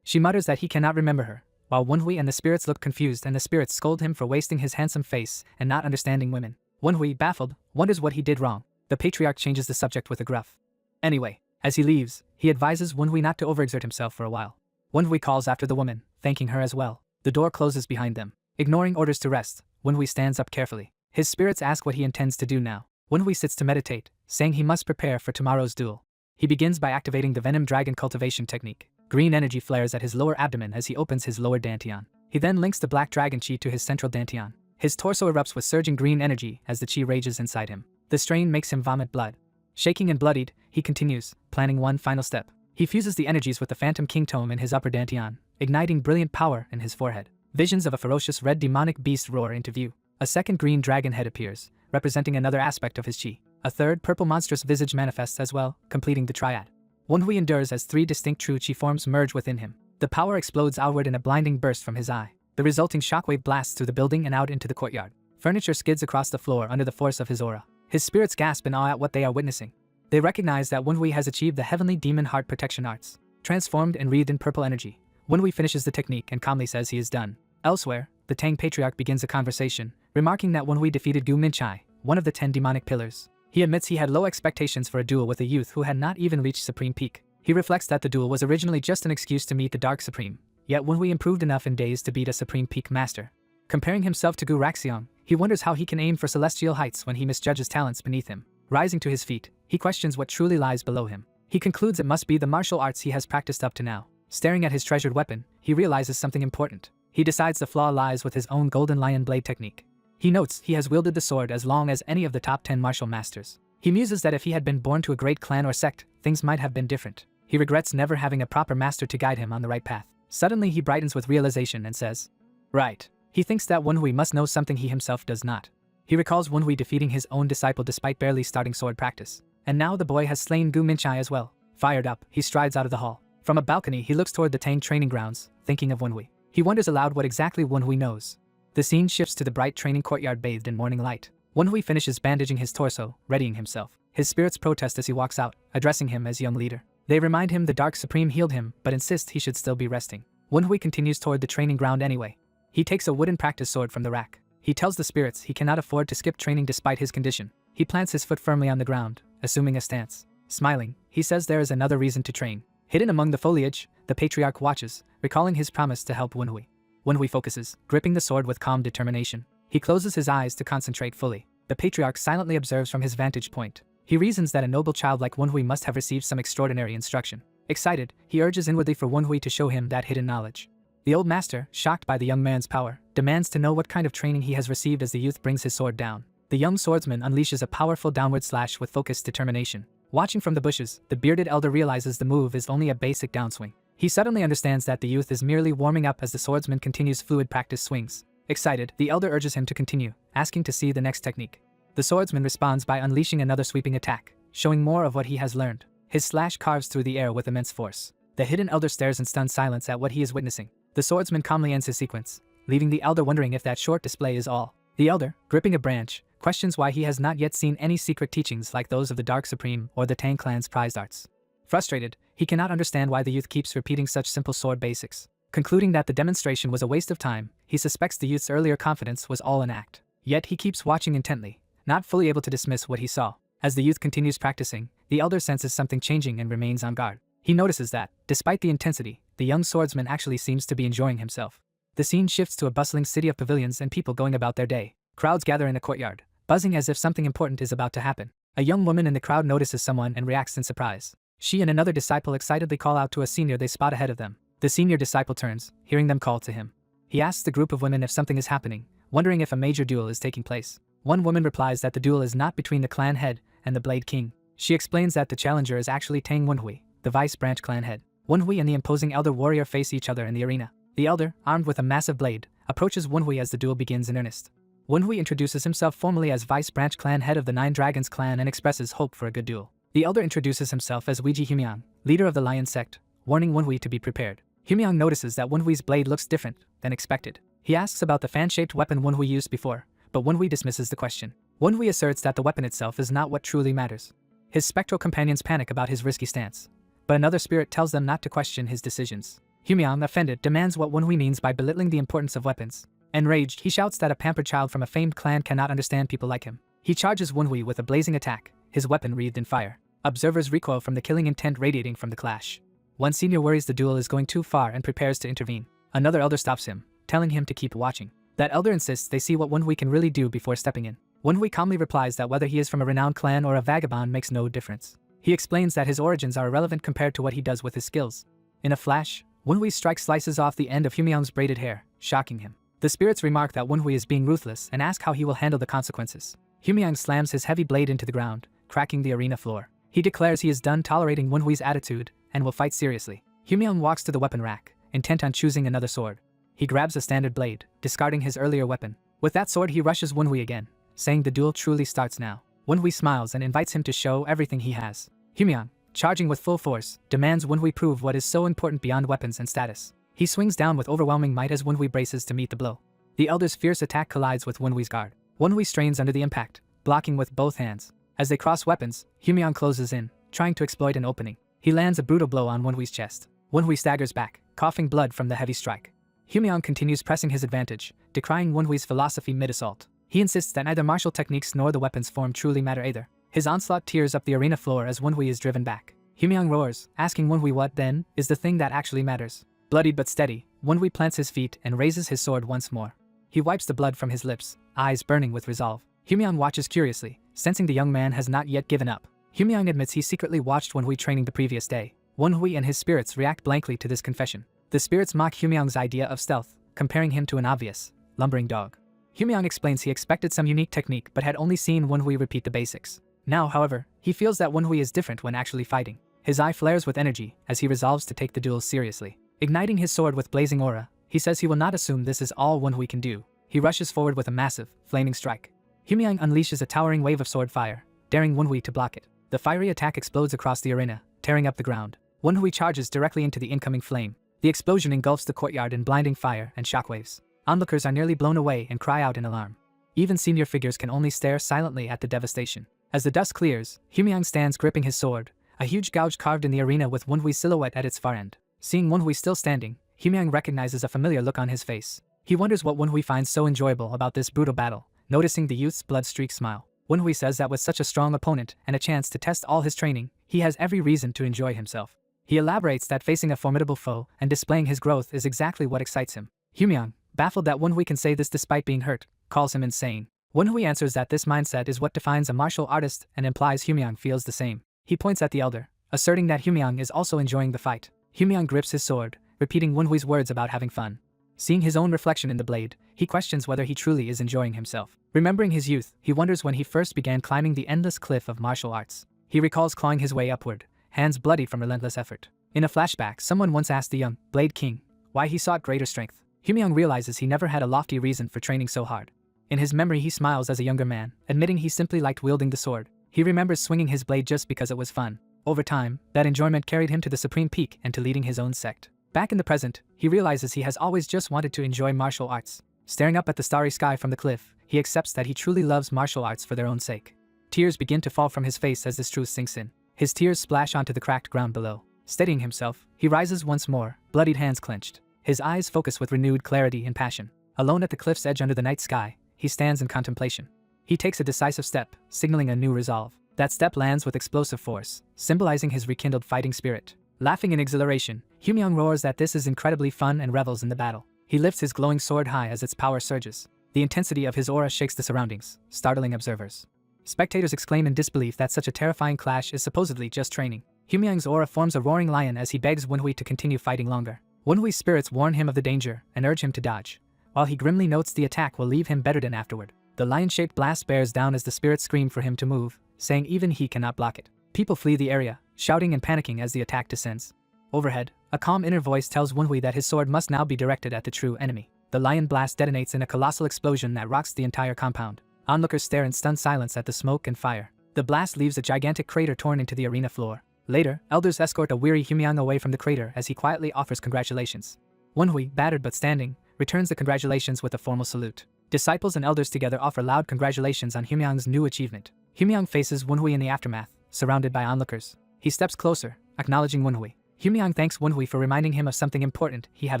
She mutters that he cannot remember her, while Wenhui and the spirits look confused and the spirits scold him for wasting his handsome face and not understanding women. Wenhui, baffled, wonders what he did wrong. The Patriarch changes the subject with a gruff. Anyway, as he leaves, he advises Wenhui not to overexert himself for a while. Wenhui calls after the woman, thanking her as well. The door closes behind them. Ignoring orders to rest, Wenhui stands up carefully. His spirits ask what he intends to do now. Wenhui sits to meditate, saying he must prepare for tomorrow's duel. He begins by activating the Venom Dragon cultivation technique. Green energy flares at his lower abdomen as he opens his lower dantian. He then links the Black Dragon Chi to his central dantian. His torso erupts with surging green energy as the chi rages inside him. The strain makes him vomit blood. Shaking and bloodied, he continues, planning one final step. He fuses the energies with the Phantom King Tome in his upper dantian, igniting brilliant power in his forehead. Visions of a ferocious red demonic beast roar into view. A second green dragon head appears, representing another aspect of his chi. A third purple monstrous visage manifests as well, completing the triad. Wenhui endures as three distinct true chi forms merge within him. The power explodes outward in a blinding burst from his eye. The resulting shockwave blasts through the building and out into the courtyard. Furniture skids across the floor under the force of his aura. His spirits gasp in awe at what they are witnessing. They recognize that Wenhui has achieved the heavenly demon heart protection arts. Transformed and wreathed in purple energy, Wenhui finishes the technique and calmly says he is done. Elsewhere, the Tang Patriarch begins a conversation, remarking that Wenhui defeated Gu Minchai, one of the 10 demonic pillars. He admits he had low expectations for a duel with a youth who had not even reached Supreme Peak. He reflects that the duel was originally just an excuse to meet the Dark Supreme, yet Wenhui improved enough in days to beat a Supreme Peak master. Comparing himself to Gu Raxiong, he wonders how he can aim for celestial heights when he misjudges talents beneath him. Rising to his feet, he questions what truly lies below him. He concludes it must be the martial arts he has practiced up to now. Staring at his treasured weapon, he realizes something important. He decides the flaw lies with his own Golden Lion Blade technique. He notes he has wielded the sword as long as any of the top 10 martial masters. He muses that if he had been born to a great clan or sect, things might have been different. He regrets never having a proper master to guide him on the right path. Suddenly he brightens with realization and says, "Right." He thinks that Wenhui must know something he himself does not. He recalls Wenhui defeating his own disciple despite barely starting sword practice. And now the boy has slain Gu Minchai as well. Fired up, he strides out of the hall. From a balcony he looks toward the Tang training grounds, thinking of Wenhui. He wonders aloud what exactly Wenhui knows. The scene shifts to the bright training courtyard bathed in morning light. Wenhui finishes bandaging his torso, readying himself. His spirits protest as he walks out, addressing him as young leader. They remind him the Dark Supreme healed him, but insist he should still be resting. Wenhui continues toward the training ground anyway. He takes a wooden practice sword from the rack. He tells the spirits he cannot afford to skip training despite his condition. He plants his foot firmly on the ground, assuming a stance. Smiling, he says there is another reason to train. Hidden among the foliage, the patriarch watches, recalling his promise to help Wenhui. Wenhui focuses, gripping the sword with calm determination. He closes his eyes to concentrate fully. The patriarch silently observes from his vantage point. He reasons that a noble child like Wenhui must have received some extraordinary instruction. Excited, he urges inwardly for Wenhui to show him that hidden knowledge. The old master, shocked by the young man's power, demands to know what kind of training he has received as the youth brings his sword down. The young swordsman unleashes a powerful downward slash with focused determination. Watching from the bushes, the bearded elder realizes the move is only a basic downswing. He suddenly understands that the youth is merely warming up as the swordsman continues fluid practice swings. Excited, the elder urges him to continue, asking to see the next technique. The swordsman responds by unleashing another sweeping attack, showing more of what he has learned. His slash carves through the air with immense force. The hidden elder stares in stunned silence at what he is witnessing. The swordsman calmly ends his sequence, leaving the elder wondering if that short display is all. The elder, gripping a branch, questions why he has not yet seen any secret teachings like those of the Dark Supreme or the Tang clan's prized arts. Frustrated, he cannot understand why the youth keeps repeating such simple sword basics. Concluding that the demonstration was a waste of time, he suspects the youth's earlier confidence was all an act. Yet he keeps watching intently, not fully able to dismiss what he saw. As the youth continues practicing, the elder senses something changing and remains on guard. He notices that, despite the intensity, the young swordsman actually seems to be enjoying himself. The scene shifts to a bustling city of pavilions and people going about their day. Crowds gather in a courtyard, buzzing as if something important is about to happen. A young woman in the crowd notices someone and reacts in surprise. She and another disciple excitedly call out to a senior they spot ahead of them. The senior disciple turns, hearing them call to him. He asks the group of women if something is happening, wondering if a major duel is taking place. One woman replies that the duel is not between the clan head and the Blade King. She explains that the challenger is actually Tang Wenhui, the vice branch clan head. Wenhui and the imposing elder warrior face each other in the arena. The elder, armed with a massive blade, approaches Wenhui as the duel begins in earnest. Wenhui introduces himself formally as vice branch clan head of the Nine Dragons clan and expresses hope for a good duel. The elder introduces himself as Weiji Humyang, leader of the Lion sect, warning Wenhui to be prepared. Humyang notices that Wenhui's blade looks different than expected. He asks about the fan-shaped weapon Wenhui used before, but Wenhui dismisses the question. Wenhui asserts that the weapon itself is not what truly matters. His spectral companions panic about his risky stance, but another spirit tells them not to question his decisions. Humyang, offended, demands what Wenhui means by belittling the importance of weapons. Enraged, he shouts that a pampered child from a famed clan cannot understand people like him. He charges Wenhui with a blazing attack, his weapon wreathed in fire. Observers recoil from the killing intent radiating from the clash. One senior worries the duel is going too far and prepares to intervene. Another elder stops him, telling him to keep watching. That elder insists they see what Wenhui can really do before stepping in. Wenhui calmly replies that whether he is from a renowned clan or a vagabond makes no difference. He explains that his origins are irrelevant compared to what he does with his skills. In a flash, Wenhui's strike slices off the end of Humyang's braided hair, shocking him. The spirits remark that Wenhui is being ruthless and ask how he will handle the consequences. Humyang slams his heavy blade into the ground, cracking the arena floor. He declares he is done tolerating Wenhui's attitude and will fight seriously. Humyang walks to the weapon rack, intent on choosing another sword. He grabs a standard blade, discarding his earlier weapon. With that sword he rushes Wenhui again, saying the duel truly starts now. Wenhui smiles and invites him to show everything he has. Humyang, charging with full force, demands Wenhui prove what is so important beyond weapons and status. He swings down with overwhelming might as Wenhui braces to meet the blow. The elder's fierce attack collides with Wenhui's guard. Wenhui strains under the impact, blocking with both hands. As they cross weapons, Humyang closes in, trying to exploit an opening. He lands a brutal blow on Wenhui's chest. Wenhui staggers back, coughing blood from the heavy strike. Humyang continues pressing his advantage, decrying Wenhui's philosophy mid-assault. He insists that neither martial techniques nor the weapon's form truly matter either. His onslaught tears up the arena floor as Wenhui is driven back. Humyang roars, asking Wenhui what, then, is the thing that actually matters. Bloodied but steady, Wenhui plants his feet and raises his sword once more. He wipes the blood from his lips, eyes burning with resolve. Humyang watches curiously, sensing the young man has not yet given up. Humyang admits he secretly watched Wenhui training the previous day. Wenhui and his spirits react blankly to this confession. The spirits mock Humyang's idea of stealth, comparing him to an obvious, lumbering dog. Humyang explains he expected some unique technique but had only seen Wenhui repeat the basics. Now, however, he feels that Wenhui is different when actually fighting. His eye flares with energy as he resolves to take the duel seriously. Igniting his sword with blazing aura, he says he will not assume this is all Wenhui can do. He rushes forward with a massive, flaming strike. Humyang unleashes a towering wave of sword fire, daring Wenhui to block it. The fiery attack explodes across the arena, tearing up the ground. Wenhui charges directly into the incoming flame. The explosion engulfs the courtyard in blinding fire and shockwaves. Onlookers are nearly blown away and cry out in alarm. Even senior figures can only stare silently at the devastation. As the dust clears, Humyang stands gripping his sword, a huge gouge carved in the arena with Wenhui's silhouette at its far end. Seeing Wenhui still standing, Humyang recognizes a familiar look on his face. He wonders what Wenhui finds so enjoyable about this brutal battle, noticing the youth's blood-streaked smile. Wenhui says that with such a strong opponent and a chance to test all his training, he has every reason to enjoy himself. He elaborates that facing a formidable foe and displaying his growth is exactly what excites him. Humyang, baffled that Wenhui can say this despite being hurt, calls him insane. Wenhui answers that this mindset is what defines a martial artist and implies Humyang feels the same. He points at the elder, asserting that Humyang is also enjoying the fight. Humyang grips his sword, repeating Wenhui's words about having fun. Seeing his own reflection in the blade, he questions whether he truly is enjoying himself. Remembering his youth, he wonders when he first began climbing the endless cliff of martial arts. He recalls clawing his way upward, hands bloody from relentless effort. In a flashback, someone once asked the young Blade King why he sought greater strength. Humyang realizes he never had a lofty reason for training so hard. In his memory, he smiles as a younger man, admitting he simply liked wielding the sword. He remembers swinging his blade just because it was fun. Over time, that enjoyment carried him to the supreme peak and to leading his own sect. Back in the present, he realizes he has always just wanted to enjoy martial arts. Staring up at the starry sky from the cliff, he accepts that he truly loves martial arts for their own sake. Tears begin to fall from his face as this truth sinks in. His tears splash onto the cracked ground below. Steadying himself, he rises once more, bloodied hands clenched. His eyes focus with renewed clarity and passion. Alone at the cliff's edge under the night sky, he stands in contemplation. He takes a decisive step, signaling a new resolve. That step lands with explosive force, symbolizing his rekindled fighting spirit. Laughing in exhilaration, Humyang roars that this is incredibly fun and revels in the battle. He lifts his glowing sword high as its power surges. The intensity of his aura shakes the surroundings, startling observers. Spectators exclaim in disbelief that such a terrifying clash is supposedly just training. Humyang's aura forms a roaring lion as he begs Wenhui to continue fighting longer. Wenhui's spirits warn him of the danger and urge him to dodge, while he grimly notes the attack will leave him better than afterward. The lion-shaped blast bears down as the spirits scream for him to move, saying even he cannot block it. People flee the area, shouting and panicking as the attack descends. Overhead, a calm inner voice tells Wenhui that his sword must now be directed at the true enemy. The lion blast detonates in a colossal explosion that rocks the entire compound. Onlookers stare in stunned silence at the smoke and fire. The blast leaves a gigantic crater torn into the arena floor. Later, elders escort a weary Humyang away from the crater as he quietly offers congratulations. Wenhui, battered but standing, returns the congratulations with a formal salute. Disciples and elders together offer loud congratulations on Humyang's new achievement. Humyang faces Wenhui in the aftermath, surrounded by onlookers. He steps closer, acknowledging Wenhui. Humyang thanks Wenhui for reminding him of something important he had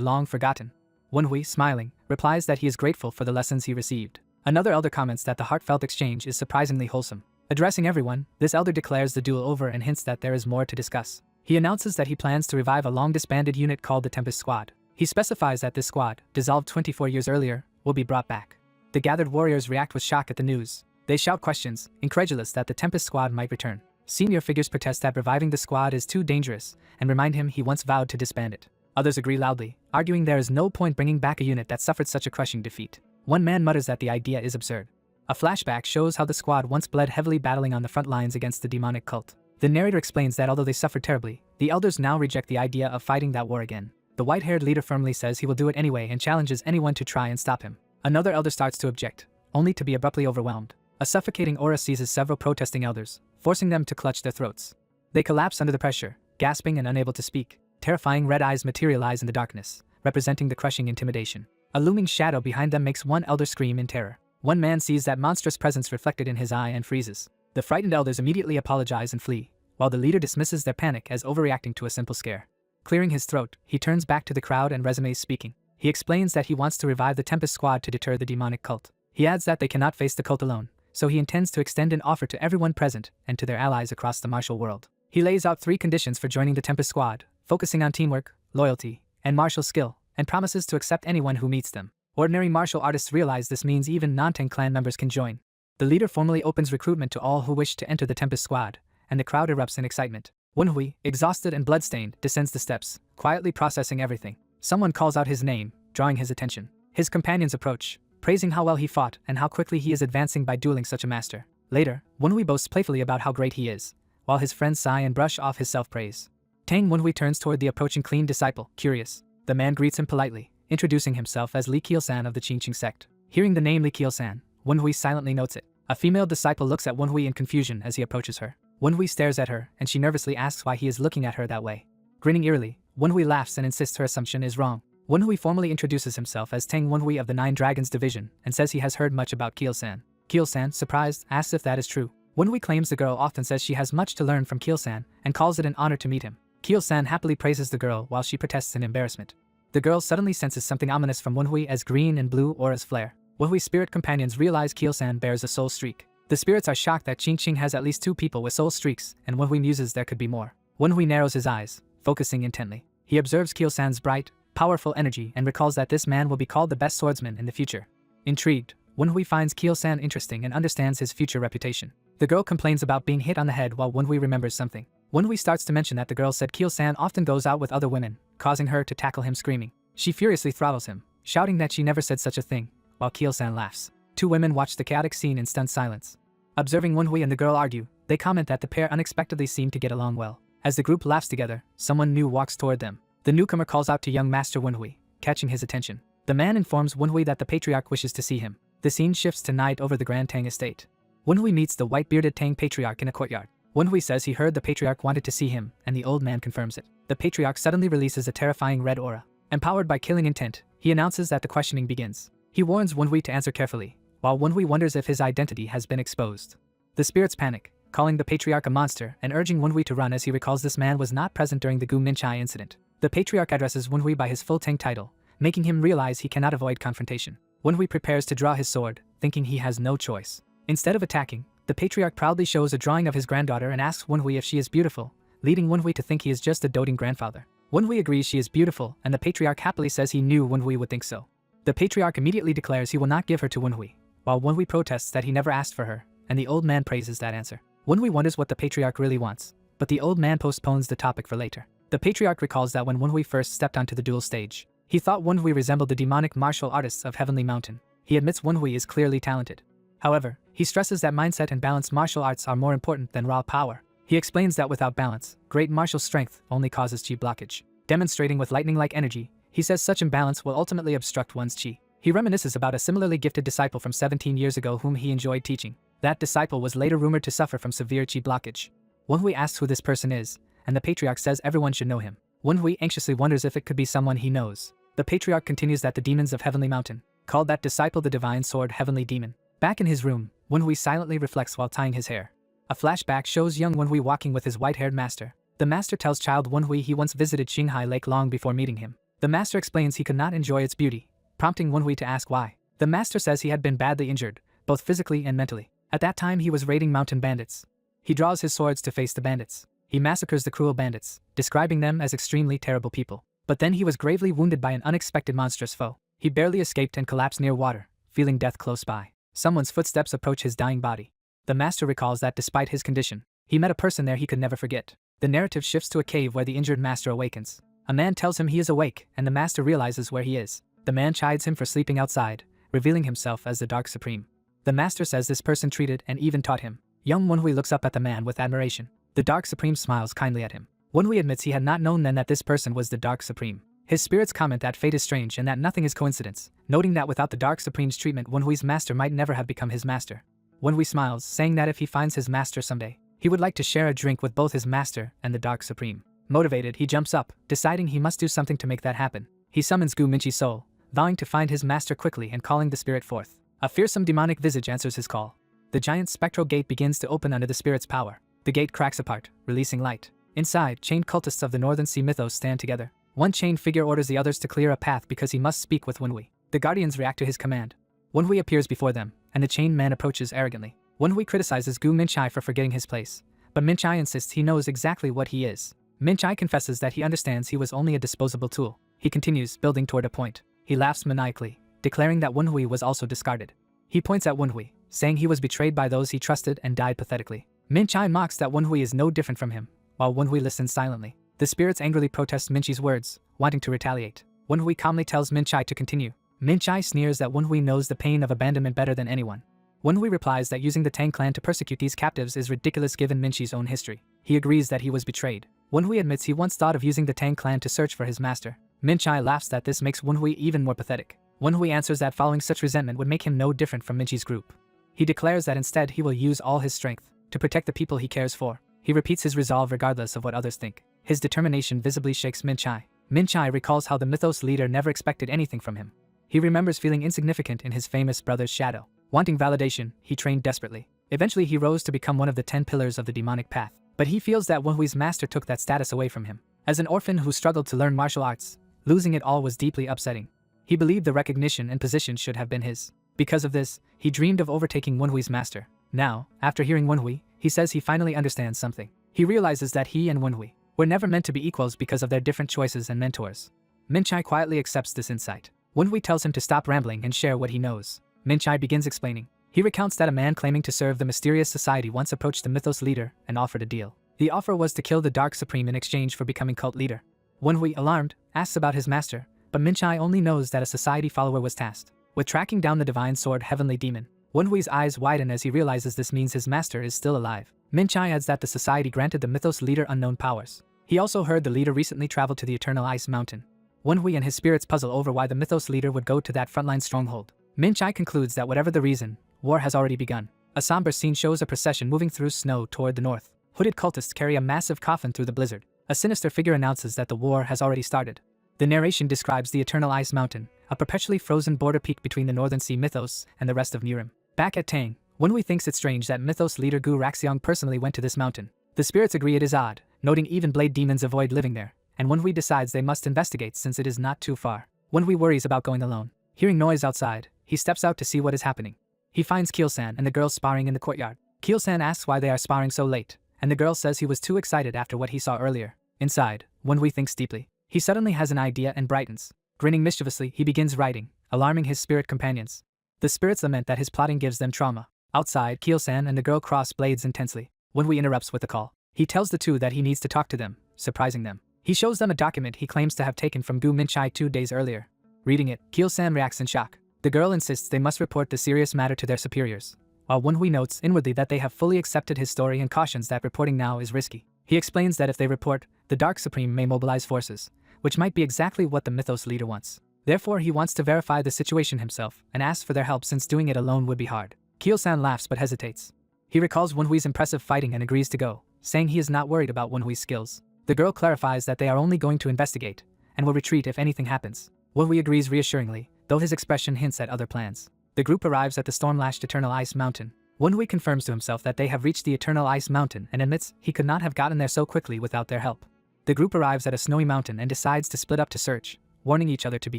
long forgotten. Wenhui, smiling, replies that he is grateful for the lessons he received. Another elder comments that the heartfelt exchange is surprisingly wholesome. Addressing everyone, this elder declares the duel over and hints that there is more to discuss. He announces that he plans to revive a long-disbanded unit called the Tempest Squad. He specifies that this squad, dissolved 24 years earlier, will be brought back. The gathered warriors react with shock at the news. They shout questions, incredulous that the Tempest Squad might return. Senior figures protest that reviving the squad is too dangerous and remind him he once vowed to disband it. Others agree loudly, arguing there is no point bringing back a unit that suffered such a crushing defeat. One man mutters that the idea is absurd. A flashback shows how the squad once bled heavily battling on the front lines against the demonic cult. The narrator explains that although they suffered terribly, the elders now reject the idea of fighting that war again. The white-haired leader firmly says he will do it anyway and challenges anyone to try and stop him. Another elder starts to object, only to be abruptly overwhelmed. A suffocating aura seizes several protesting elders, forcing them to clutch their throats. They collapse under the pressure, gasping and unable to speak. Terrifying red eyes materialize in the darkness, representing the crushing intimidation. A looming shadow behind them makes one elder scream in terror. One man sees that monstrous presence reflected in his eye and freezes. The frightened elders immediately apologize and flee, while the leader dismisses their panic as overreacting to a simple scare. Clearing his throat, he turns back to the crowd and resumes speaking. He explains that he wants to revive the Tempest Squad to deter the demonic cult. He adds that they cannot face the cult alone, so he intends to extend an offer to everyone present and to their allies across the martial world. He lays out 3 conditions for joining the Tempest Squad, focusing on teamwork, loyalty, and martial skill, and promises to accept anyone who meets them. Ordinary martial artists realize this means even non-Tang clan members can join. The leader formally opens recruitment to all who wish to enter the Tempest Squad, and the crowd erupts in excitement. Wenhui, exhausted and bloodstained, descends the steps, quietly processing everything. Someone calls out his name, drawing his attention. His companions approach, praising how well he fought and how quickly he is advancing by dueling such a master. Later, Wenhui boasts playfully about how great he is, while his friends sigh and brush off his self-praise. Tang Wenhui turns toward the approaching clean disciple, curious. The man greets him politely, introducing himself as Li Qiusan of the Qingqing sect. Hearing the name Li Qiusan, Wenhui silently notes it. A female disciple looks at Wenhui in confusion as he approaches her. Wenhui stares at her, and she nervously asks why he is looking at her that way. Grinning eerily, Wenhui laughs and insists her assumption is wrong. Wenhui formally introduces himself as Tang Wenhui of the Nine Dragons Division and says he has heard much about Keel-san. Keel-san, surprised, asks if that is true. Wenhui claims the girl often says she has much to learn from Keel-san and calls it an honor to meet him. Keel-san happily praises the girl while she protests in embarrassment. The girl suddenly senses something ominous from Wenhui as green and blue auras flare. Wenhui's spirit companions realize Keel-san bears a soul streak. The spirits are shocked that Qing has at least 2 people with soul streaks, and Wenhui muses there could be more. Wenhui narrows his eyes, focusing intently. He observes Keel-san's bright, powerful energy and recalls that this man will be called the best swordsman in the future. Intrigued, Wenhui finds Keel-san interesting and understands his future reputation. The girl complains about being hit on the head while Wenhui remembers something. Wenhui starts to mention that the girl said Keel-san often goes out with other women, causing her to tackle him screaming. She furiously throttles him, shouting that she never said such a thing, while Keel-san laughs. 2 women watch the chaotic scene in stunned silence. Observing Wenhui and the girl argue, they comment that the pair unexpectedly seem to get along well. As the group laughs together, someone new walks toward them. The newcomer calls out to young Master Wenhui, catching his attention. The man informs Wenhui that the patriarch wishes to see him. The scene shifts to night over the Grand Tang estate. Wenhui meets the white-bearded Tang patriarch in a courtyard. Wenhui says he heard the patriarch wanted to see him, and the old man confirms it. The patriarch suddenly releases a terrifying red aura. Empowered by killing intent, he announces that the questioning begins. He warns Wenhui to answer carefully, while Wenhui wonders if his identity has been exposed. The spirits panic, calling the patriarch a monster and urging Wenhui to run as he recalls this man was not present during the Gu Minchai incident. The patriarch addresses Wenhui by his full Tang title, making him realize he cannot avoid confrontation. Wenhui prepares to draw his sword, thinking he has no choice. Instead of attacking, the patriarch proudly shows a drawing of his granddaughter and asks Wenhui if she is beautiful, leading Wenhui to think he is just a doting grandfather. Wenhui agrees she is beautiful, and the patriarch happily says he knew Wenhui would think so. The patriarch immediately declares he will not give her to Wenhui, while Wenhui protests that he never asked for her, and the old man praises that answer. Wenhui wonders what the patriarch really wants, but the old man postpones the topic for later. The patriarch recalls that when Wenhui first stepped onto the duel stage, he thought Wenhui resembled the demonic martial artists of Heavenly Mountain. He admits Wenhui is clearly talented. However, he stresses that mindset and balanced martial arts are more important than raw power. He explains that without balance, great martial strength only causes chi blockage. Demonstrating with lightning-like energy, he says such imbalance will ultimately obstruct one's chi. He reminisces about a similarly gifted disciple from 17 years ago whom he enjoyed teaching. That disciple was later rumored to suffer from severe chi blockage. Wenhui asks who this person is, and the patriarch says everyone should know him. Wenhui anxiously wonders if it could be someone he knows. The patriarch continues that the demons of Heavenly Mountain called that disciple the Divine Sword Heavenly Demon. Back in his room, Wenhui silently reflects while tying his hair. A flashback shows young Wenhui walking with his white-haired master. The master tells child Wenhui he once visited Qinghai Lake long before meeting him. The master explains he could not enjoy its beauty, prompting Wenhui to ask why. The master says he had been badly injured, both physically and mentally. At that time he was raiding mountain bandits. He draws his swords to face the bandits. He massacres the cruel bandits, describing them as extremely terrible people. But then he was gravely wounded by an unexpected monstrous foe. He barely escaped and collapsed near water, feeling death close by. Someone's footsteps approach his dying body. The master recalls that despite his condition, he met a person there he could never forget. The narrative shifts to a cave where the injured master awakens. A man tells him he is awake, and the master realizes where he is. The man chides him for sleeping outside, revealing himself as the Dark Supreme. The master says this person treated and even taught him. Young Wenhui looks up at the man with admiration. The Dark Supreme smiles kindly at him. Wenhui admits he had not known then that this person was the Dark Supreme. His spirits comment that fate is strange and that nothing is coincidence, noting that without the Dark Supreme's treatment Wenhui's master might never have become his master. Wenhui smiles, saying that if he finds his master someday, he would like to share a drink with both his master and the Dark Supreme. Motivated, he jumps up, deciding he must do something to make that happen. He summons Gu Minchi's soul, vowing to find his master quickly and calling the spirit forth. A fearsome demonic visage answers his call. The giant spectral gate begins to open under the spirit's power. The gate cracks apart, releasing light. Inside, chained cultists of the Northern Sea mythos stand together. One chained figure orders the others to clear a path because he must speak with Wenhui. The guardians react to his command. Wenhui appears before them, and the chained man approaches arrogantly. Wenhui criticizes Gu Minchai for forgetting his place, but Minchai insists he knows exactly what he is. Minchai confesses that he understands he was only a disposable tool. He continues, building toward a point. He laughs maniacally, declaring that Wenhui was also discarded. He points at Wenhui, saying he was betrayed by those he trusted and died pathetically. Minchai mocks that Wenhui is no different from him, while Wenhui listens silently. The spirits angrily protest Minchi's words, wanting to retaliate. Wenhui calmly tells Minchai to continue. Minchai sneers that Wenhui knows the pain of abandonment better than anyone. Wenhui replies that using the Tang clan to persecute these captives is ridiculous given Minchi's own history. He agrees that he was betrayed. Wenhui admits he once thought of using the Tang clan to search for his master. Minchai laughs that this makes Wenhui even more pathetic. Wenhui answers that following such resentment would make him no different from Minchi's group. He declares that instead he will use all his strength to protect the people he cares for. He repeats his resolve regardless of what others think. His determination visibly shakes Min-chai. Min-chai recalls how the mythos leader never expected anything from him. He remembers feeling insignificant in his famous brother's shadow. Wanting validation, he trained desperately. Eventually he rose to become one of the 10 pillars of the demonic path. But he feels that Wenhui's master took that status away from him. As an orphan who struggled to learn martial arts, losing it all was deeply upsetting. He believed the recognition and position should have been his. Because of this, he dreamed of overtaking Wenhui's master. Now, after hearing Wenhui, he says he finally understands something. He realizes that he and Wenhui were never meant to be equals because of their different choices and mentors. Min-chai quietly accepts this insight. Wenhui tells him to stop rambling and share what he knows. Min-chai begins explaining. He recounts that a man claiming to serve the mysterious society once approached the mythos leader and offered a deal. The offer was to kill the Dark Supreme in exchange for becoming cult leader. Wenhui, alarmed, asks about his master, but Min-chai only knows that a society follower was tasked with tracking down the divine sword Heavenly Demon. Wenhui's eyes widen as he realizes this means his master is still alive. Min-chai adds that the society granted the mythos leader unknown powers. He also heard the leader recently traveled to the Eternal Ice Mountain. Wenhui and his spirits puzzle over why the mythos leader would go to that frontline stronghold. Min-chai concludes that whatever the reason, war has already begun. A somber scene shows a procession moving through snow toward the north. Hooded cultists carry a massive coffin through the blizzard. A sinister figure announces that the war has already started. The narration describes the Eternal Ice Mountain, a perpetually frozen border peak between the Northern Sea mythos and the rest of Nirim. Back at Tang, Wenhui thinks it strange that mythos leader Gu Raxiong personally went to this mountain. The spirits agree it is odd, noting even blade demons avoid living there, and Wenhui decides they must investigate since it is not too far. Wenhui worries about going alone. Hearing noise outside, he steps out to see what is happening. He finds Keel-san and the girl sparring in the courtyard. Keel-san asks why they are sparring so late, and the girl says he was too excited after what he saw earlier. Inside, Wenhui thinks deeply. He suddenly has an idea and brightens. Grinning mischievously, he begins writing, alarming his spirit companions. The spirits lament that his plotting gives them trauma. Outside, Keel-san and the girl cross blades intensely. Wenhui interrupts with a call. He tells the two that he needs to talk to them, surprising them. He shows them a document he claims to have taken from Gu Min-chai 2 days earlier. Reading it, Keel-san reacts in shock. The girl insists they must report the serious matter to their superiors, while Wenhui notes inwardly that they have fully accepted his story and cautions that reporting now is risky. He explains that if they report, the Dark Supreme may mobilize forces, which might be exactly what the mythos leader wants. Therefore, he wants to verify the situation himself and asks for their help since doing it alone would be hard. Keel-san laughs but hesitates. He recalls Wenhui's impressive fighting and agrees to go, saying he is not worried about Wenhui's skills. The girl clarifies that they are only going to investigate and will retreat if anything happens. Wenhui agrees reassuringly, though his expression hints at other plans. The group arrives at the storm-lashed Eternal Ice Mountain. Wenhui confirms to himself that they have reached the Eternal Ice Mountain and admits he could not have gotten there so quickly without their help. The group arrives at a snowy mountain and decides to split up to search, warning each other to be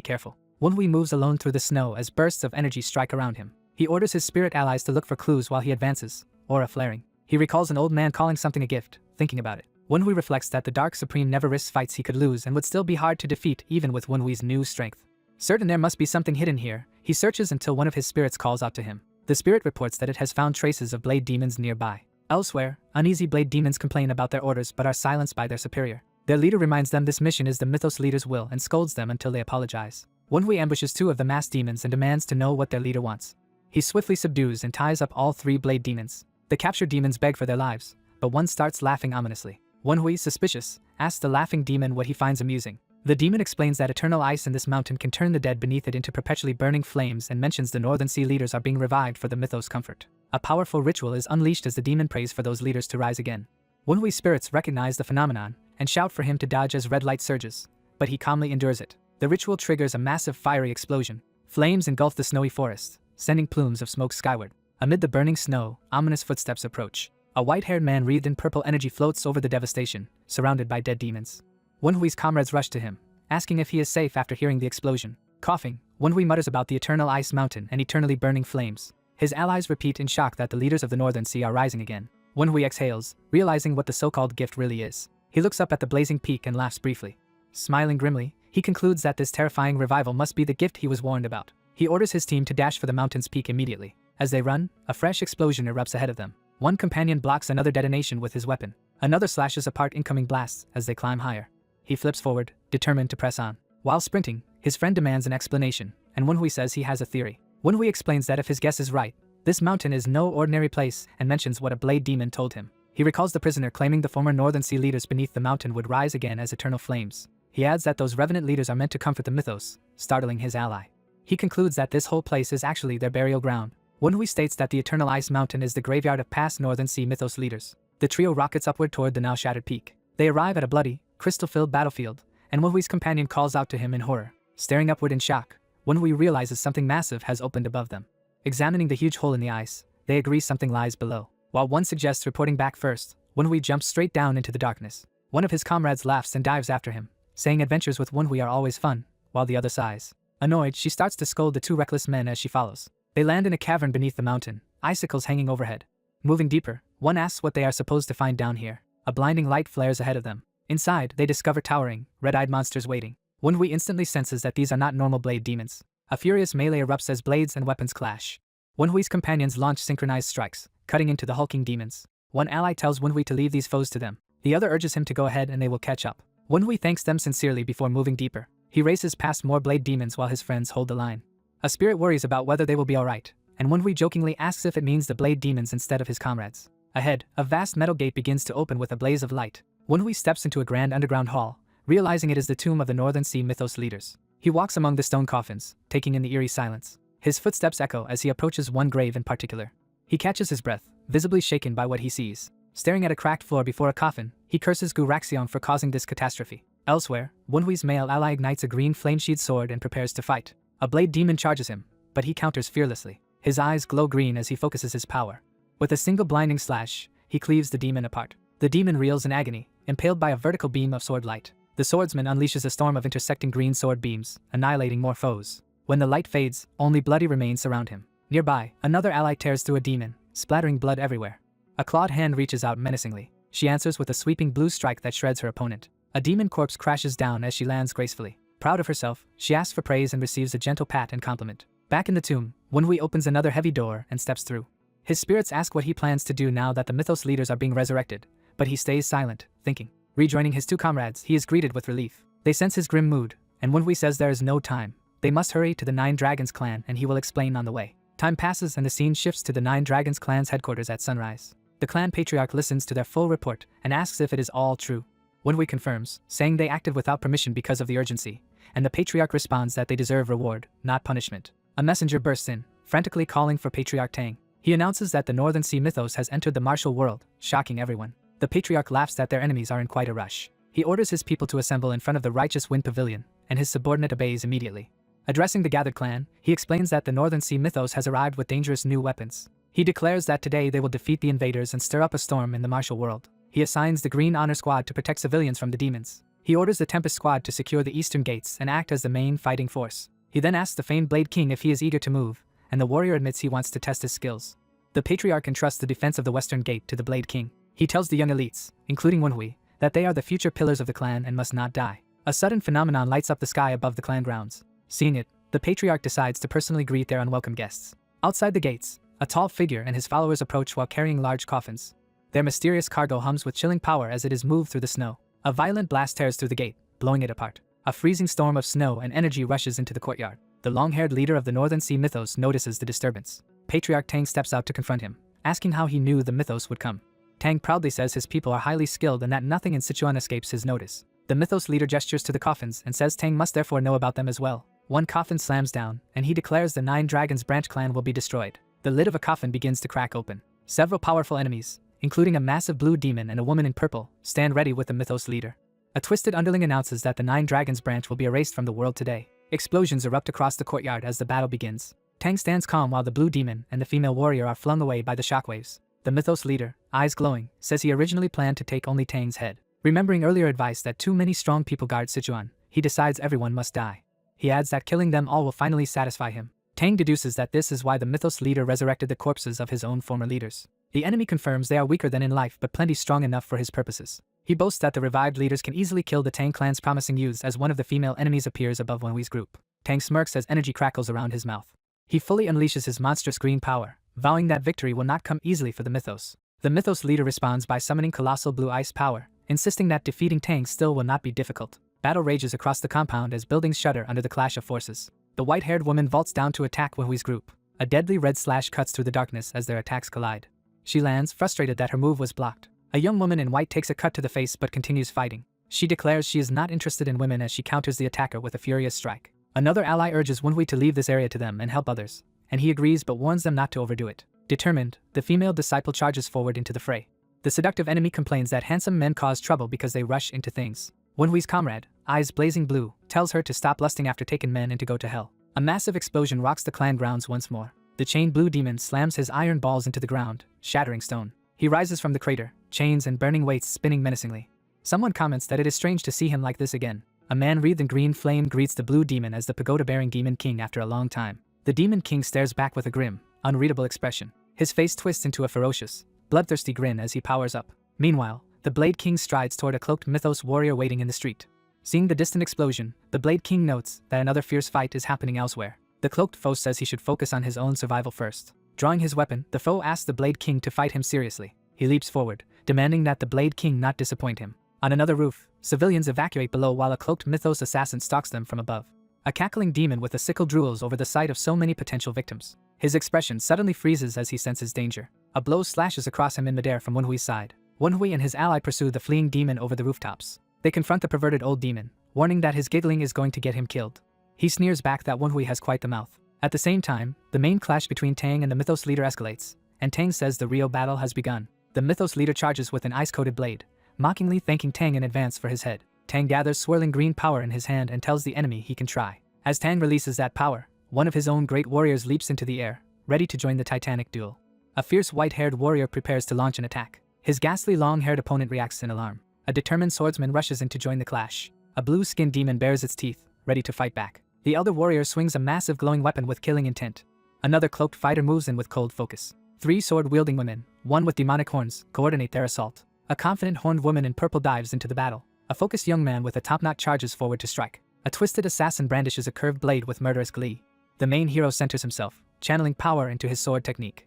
careful. Wenhui moves alone through the snow as bursts of energy strike around him. He orders his spirit allies to look for clues while he advances, aura flaring. He recalls an old man calling something a gift, thinking about it. Wenhui reflects that the Dark Supreme never risks fights he could lose and would still be hard to defeat even with Wenhui's new strength. Certain there must be something hidden here, he searches until one of his spirits calls out to him. The spirit reports that it has found traces of blade demons nearby. Elsewhere, uneasy blade demons complain about their orders but are silenced by their superior. Their leader reminds them this mission is the mythos leader's will and scolds them until they apologize. Wenhui ambushes 2 of the masked demons and demands to know what their leader wants. He swiftly subdues and ties up all 3 blade demons. The captured demons beg for their lives, but one starts laughing ominously. Wenhui, suspicious, asks the laughing demon what he finds amusing. The demon explains that eternal ice in this mountain can turn the dead beneath it into perpetually burning flames and mentions the Northern Sea leaders are being revived for the mythos' comfort. A powerful ritual is unleashed as the demon prays for those leaders to rise again. Wenhui's spirits recognize the phenomenon and shout for him to dodge as red light surges, but he calmly endures it. The ritual triggers a massive fiery explosion. Flames engulf the snowy forest, sending plumes of smoke skyward. Amid the burning snow, ominous footsteps approach. A white-haired man wreathed in purple energy floats over the devastation, surrounded by dead demons. Wenhui's comrades rush to him, asking if he is safe after hearing the explosion. Coughing, Wenhui mutters about the eternal ice mountain and eternally burning flames. His allies repeat in shock that the leaders of the Northern Sea are rising again. Wenhui exhales, realizing what the so-called gift really is. He looks up at the blazing peak and laughs briefly. Smiling grimly, he concludes that this terrifying revival must be the gift he was warned about. He orders his team to dash for the mountain's peak immediately. As they run, a fresh explosion erupts ahead of them. One companion blocks another detonation with his weapon. Another slashes apart incoming blasts as they climb higher. He flips forward, determined to press on. While sprinting, his friend demands an explanation, and Wenhui says he has a theory. Wenhui explains that if his guess is right, this mountain is no ordinary place and mentions what a blade demon told him. He recalls the prisoner claiming the former Northern Sea leaders beneath the mountain would rise again as eternal flames. He adds that those revenant leaders are meant to comfort the mythos, startling his ally. He concludes that this whole place is actually their burial ground. Wenhui states that the Eternal Ice Mountain is the graveyard of past Northern Sea mythos leaders. The trio rockets upward toward the now shattered peak. They arrive at a bloody, crystal-filled battlefield, and Wenhui's companion calls out to him in horror. Staring upward in shock, Wenhui realizes something massive has opened above them. Examining the huge hole in the ice, they agree something lies below. While one suggests reporting back first, Wenhui jumps straight down into the darkness. One of his comrades laughs and dives after him, saying adventures with Wenhui are always fun, while the other sighs. Annoyed, she starts to scold the two reckless men as she follows. They land in a cavern beneath the mountain, icicles hanging overhead. Moving deeper, one asks what they are supposed to find down here. A blinding light flares ahead of them. Inside, they discover towering, red-eyed monsters waiting. Wenhui instantly senses that these are not normal blade demons. A furious melee erupts as blades and weapons clash. Wenhui's companions launch synchronized strikes, cutting into the hulking demons. One ally tells Wenhui to leave these foes to them. The other urges him to go ahead and they will catch up. Wenhui thanks them sincerely before moving deeper. He races past more blade demons while his friends hold the line. A spirit worries about whether they will be alright, and Wenhui jokingly asks if it means the blade demons instead of his comrades. Ahead, a vast metal gate begins to open with a blaze of light. Wenhui steps into a grand underground hall, realizing it is the tomb of the Northern Sea mythos leaders. He walks among the stone coffins, taking in the eerie silence. His footsteps echo as he approaches one grave in particular. He catches his breath, visibly shaken by what he sees. Staring at a cracked floor before a coffin, he curses Guraxion for causing this catastrophe. Elsewhere, Wenhui's male ally ignites a green flame-sheathed sword and prepares to fight. A blade demon charges him, but he counters fearlessly. His eyes glow green as he focuses his power. With a single blinding slash, he cleaves the demon apart. The demon reels in agony, impaled by a vertical beam of sword light. The swordsman unleashes a storm of intersecting green sword beams, annihilating more foes. When the light fades, only bloody remains surround him. Nearby, another ally tears through a demon, splattering blood everywhere. A clawed hand reaches out menacingly. She answers with a sweeping blue strike that shreds her opponent. A demon corpse crashes down as she lands gracefully. Proud of herself, she asks for praise and receives a gentle pat and compliment. Back in the tomb, Wenhui opens another heavy door and steps through. His spirits ask what he plans to do now that the mythos leaders are being resurrected, but he stays silent, thinking. Rejoining his two comrades, he is greeted with relief. They sense his grim mood, and Wenhui says there is no time. They must hurry to the Nine Dragons clan and he will explain on the way. Time passes and the scene shifts to the Nine Dragons clan's headquarters at sunrise. The clan patriarch listens to their full report and asks if it is all true. Wenhui confirms, saying they acted without permission because of the urgency, and the patriarch responds that they deserve reward, not punishment. A messenger bursts in, frantically calling for Patriarch Tang. He announces that the Northern Sea mythos has entered the martial world, shocking everyone. The patriarch laughs that their enemies are in quite a rush. He orders his people to assemble in front of the Righteous Wind Pavilion, and his subordinate obeys immediately. Addressing the gathered clan, he explains that the Northern Sea mythos has arrived with dangerous new weapons. He declares that today they will defeat the invaders and stir up a storm in the martial world. He assigns the Green Honor Squad to protect civilians from the demons. He orders the Tempest Squad to secure the eastern gates and act as the main fighting force. He then asks the famed Blade King if he is eager to move, and the warrior admits he wants to test his skills. The patriarch entrusts the defense of the western gate to the Blade King. He tells the young elites, including Wenhui, that they are the future pillars of the clan and must not die. A sudden phenomenon lights up the sky above the clan grounds. Seeing it, the patriarch decides to personally greet their unwelcome guests. Outside the gates, a tall figure and his followers approach while carrying large coffins. Their mysterious cargo hums with chilling power as it is moved through the snow. A violent blast tears through the gate, blowing it apart. A freezing storm of snow and energy rushes into the courtyard. The long-haired leader of the Northern Sea mythos notices the disturbance. Patriarch Tang steps out to confront him, asking how he knew the mythos would come. Tang proudly says his people are highly skilled and that nothing in Sichuan escapes his notice. The mythos leader gestures to the coffins and says Tang must therefore know about them as well. One coffin slams down, and he declares the Nine Dragons branch clan will be destroyed. The lid of a coffin begins to crack open. Several powerful enemies, including a massive blue demon and a woman in purple, stand ready with the mythos leader. A twisted underling announces that the Nine Dragons branch will be erased from the world today. Explosions erupt across the courtyard as the battle begins. Tang stands calm while the blue demon and the female warrior are flung away by the shockwaves. The mythos leader, eyes glowing, says he originally planned to take only Tang's head. Remembering earlier advice that too many strong people guard Sichuan, he decides everyone must die. He adds that killing them all will finally satisfy him. Tang deduces that this is why the mythos leader resurrected the corpses of his own former leaders. The enemy confirms they are weaker than in life but plenty strong enough for his purposes. He boasts that the revived leaders can easily kill the Tang clan's promising youths as one of the female enemies appears above Wenhui's group. Tang smirks as energy crackles around his mouth. He fully unleashes his monstrous green power, vowing that victory will not come easily for the mythos. The mythos leader responds by summoning colossal blue ice power, insisting that defeating Tang still will not be difficult. Battle rages across the compound as buildings shudder under the clash of forces. The white-haired woman vaults down to attack Wenhui's group. A deadly red slash cuts through the darkness as their attacks collide. She lands, frustrated that her move was blocked. A young woman in white takes a cut to the face but continues fighting. She declares she is not interested in women as she counters the attacker with a furious strike. Another ally urges Wenhui to leave this area to them and help others, and he agrees but warns them not to overdo it. Determined, the female disciple charges forward into the fray. The seductive enemy complains that handsome men cause trouble because they rush into things. Wenhui's comrade, eyes blazing blue, tells her to stop lusting after taken men and to go to hell. A massive explosion rocks the clan grounds once more. The chained blue demon slams his iron balls into the ground, shattering stone. He rises from the crater, chains and burning weights spinning menacingly. Someone comments that it is strange to see him like this again. A man wreathed in green flame greets the blue demon as the pagoda-bearing demon king after a long time. The demon king stares back with a grim, unreadable expression. His face twists into a ferocious, bloodthirsty grin as he powers up. Meanwhile, the Blade King strides toward a cloaked mythos warrior waiting in the street. Seeing the distant explosion, the Blade King notes that another fierce fight is happening elsewhere. The cloaked foe says he should focus on his own survival first. Drawing his weapon, the foe asks the Blade King to fight him seriously. He leaps forward, demanding that the Blade King not disappoint him. On another roof, civilians evacuate below while a cloaked mythos assassin stalks them from above. A cackling demon with a sickle drools over the sight of so many potential victims. His expression suddenly freezes as he senses danger. A blow slashes across him in midair from Wenhui's side. Wenhui and his ally pursue the fleeing demon over the rooftops. They confront the perverted old demon, warning that his giggling is going to get him killed. He sneers back that Wenhui has quite the mouth. At the same time, the main clash between Tang and the mythos leader escalates, and Tang says the real battle has begun. The mythos leader charges with an ice-coated blade, mockingly thanking Tang in advance for his head. Tang gathers swirling green power in his hand and tells the enemy he can try. As Tang releases that power, one of his own great warriors leaps into the air, ready to join the titanic duel. A fierce white-haired warrior prepares to launch an attack. His ghastly long-haired opponent reacts in alarm. A determined swordsman rushes in to join the clash. A blue-skinned demon bares its teeth, ready to fight back. The elder warrior swings a massive glowing weapon with killing intent. Another cloaked fighter moves in with cold focus. 3 sword-wielding women, one with demonic horns, coordinate their assault. A confident horned woman in purple dives into the battle. A focused young man with a top-knot charges forward to strike. A twisted assassin brandishes a curved blade with murderous glee. The main hero centers himself, channeling power into his sword technique.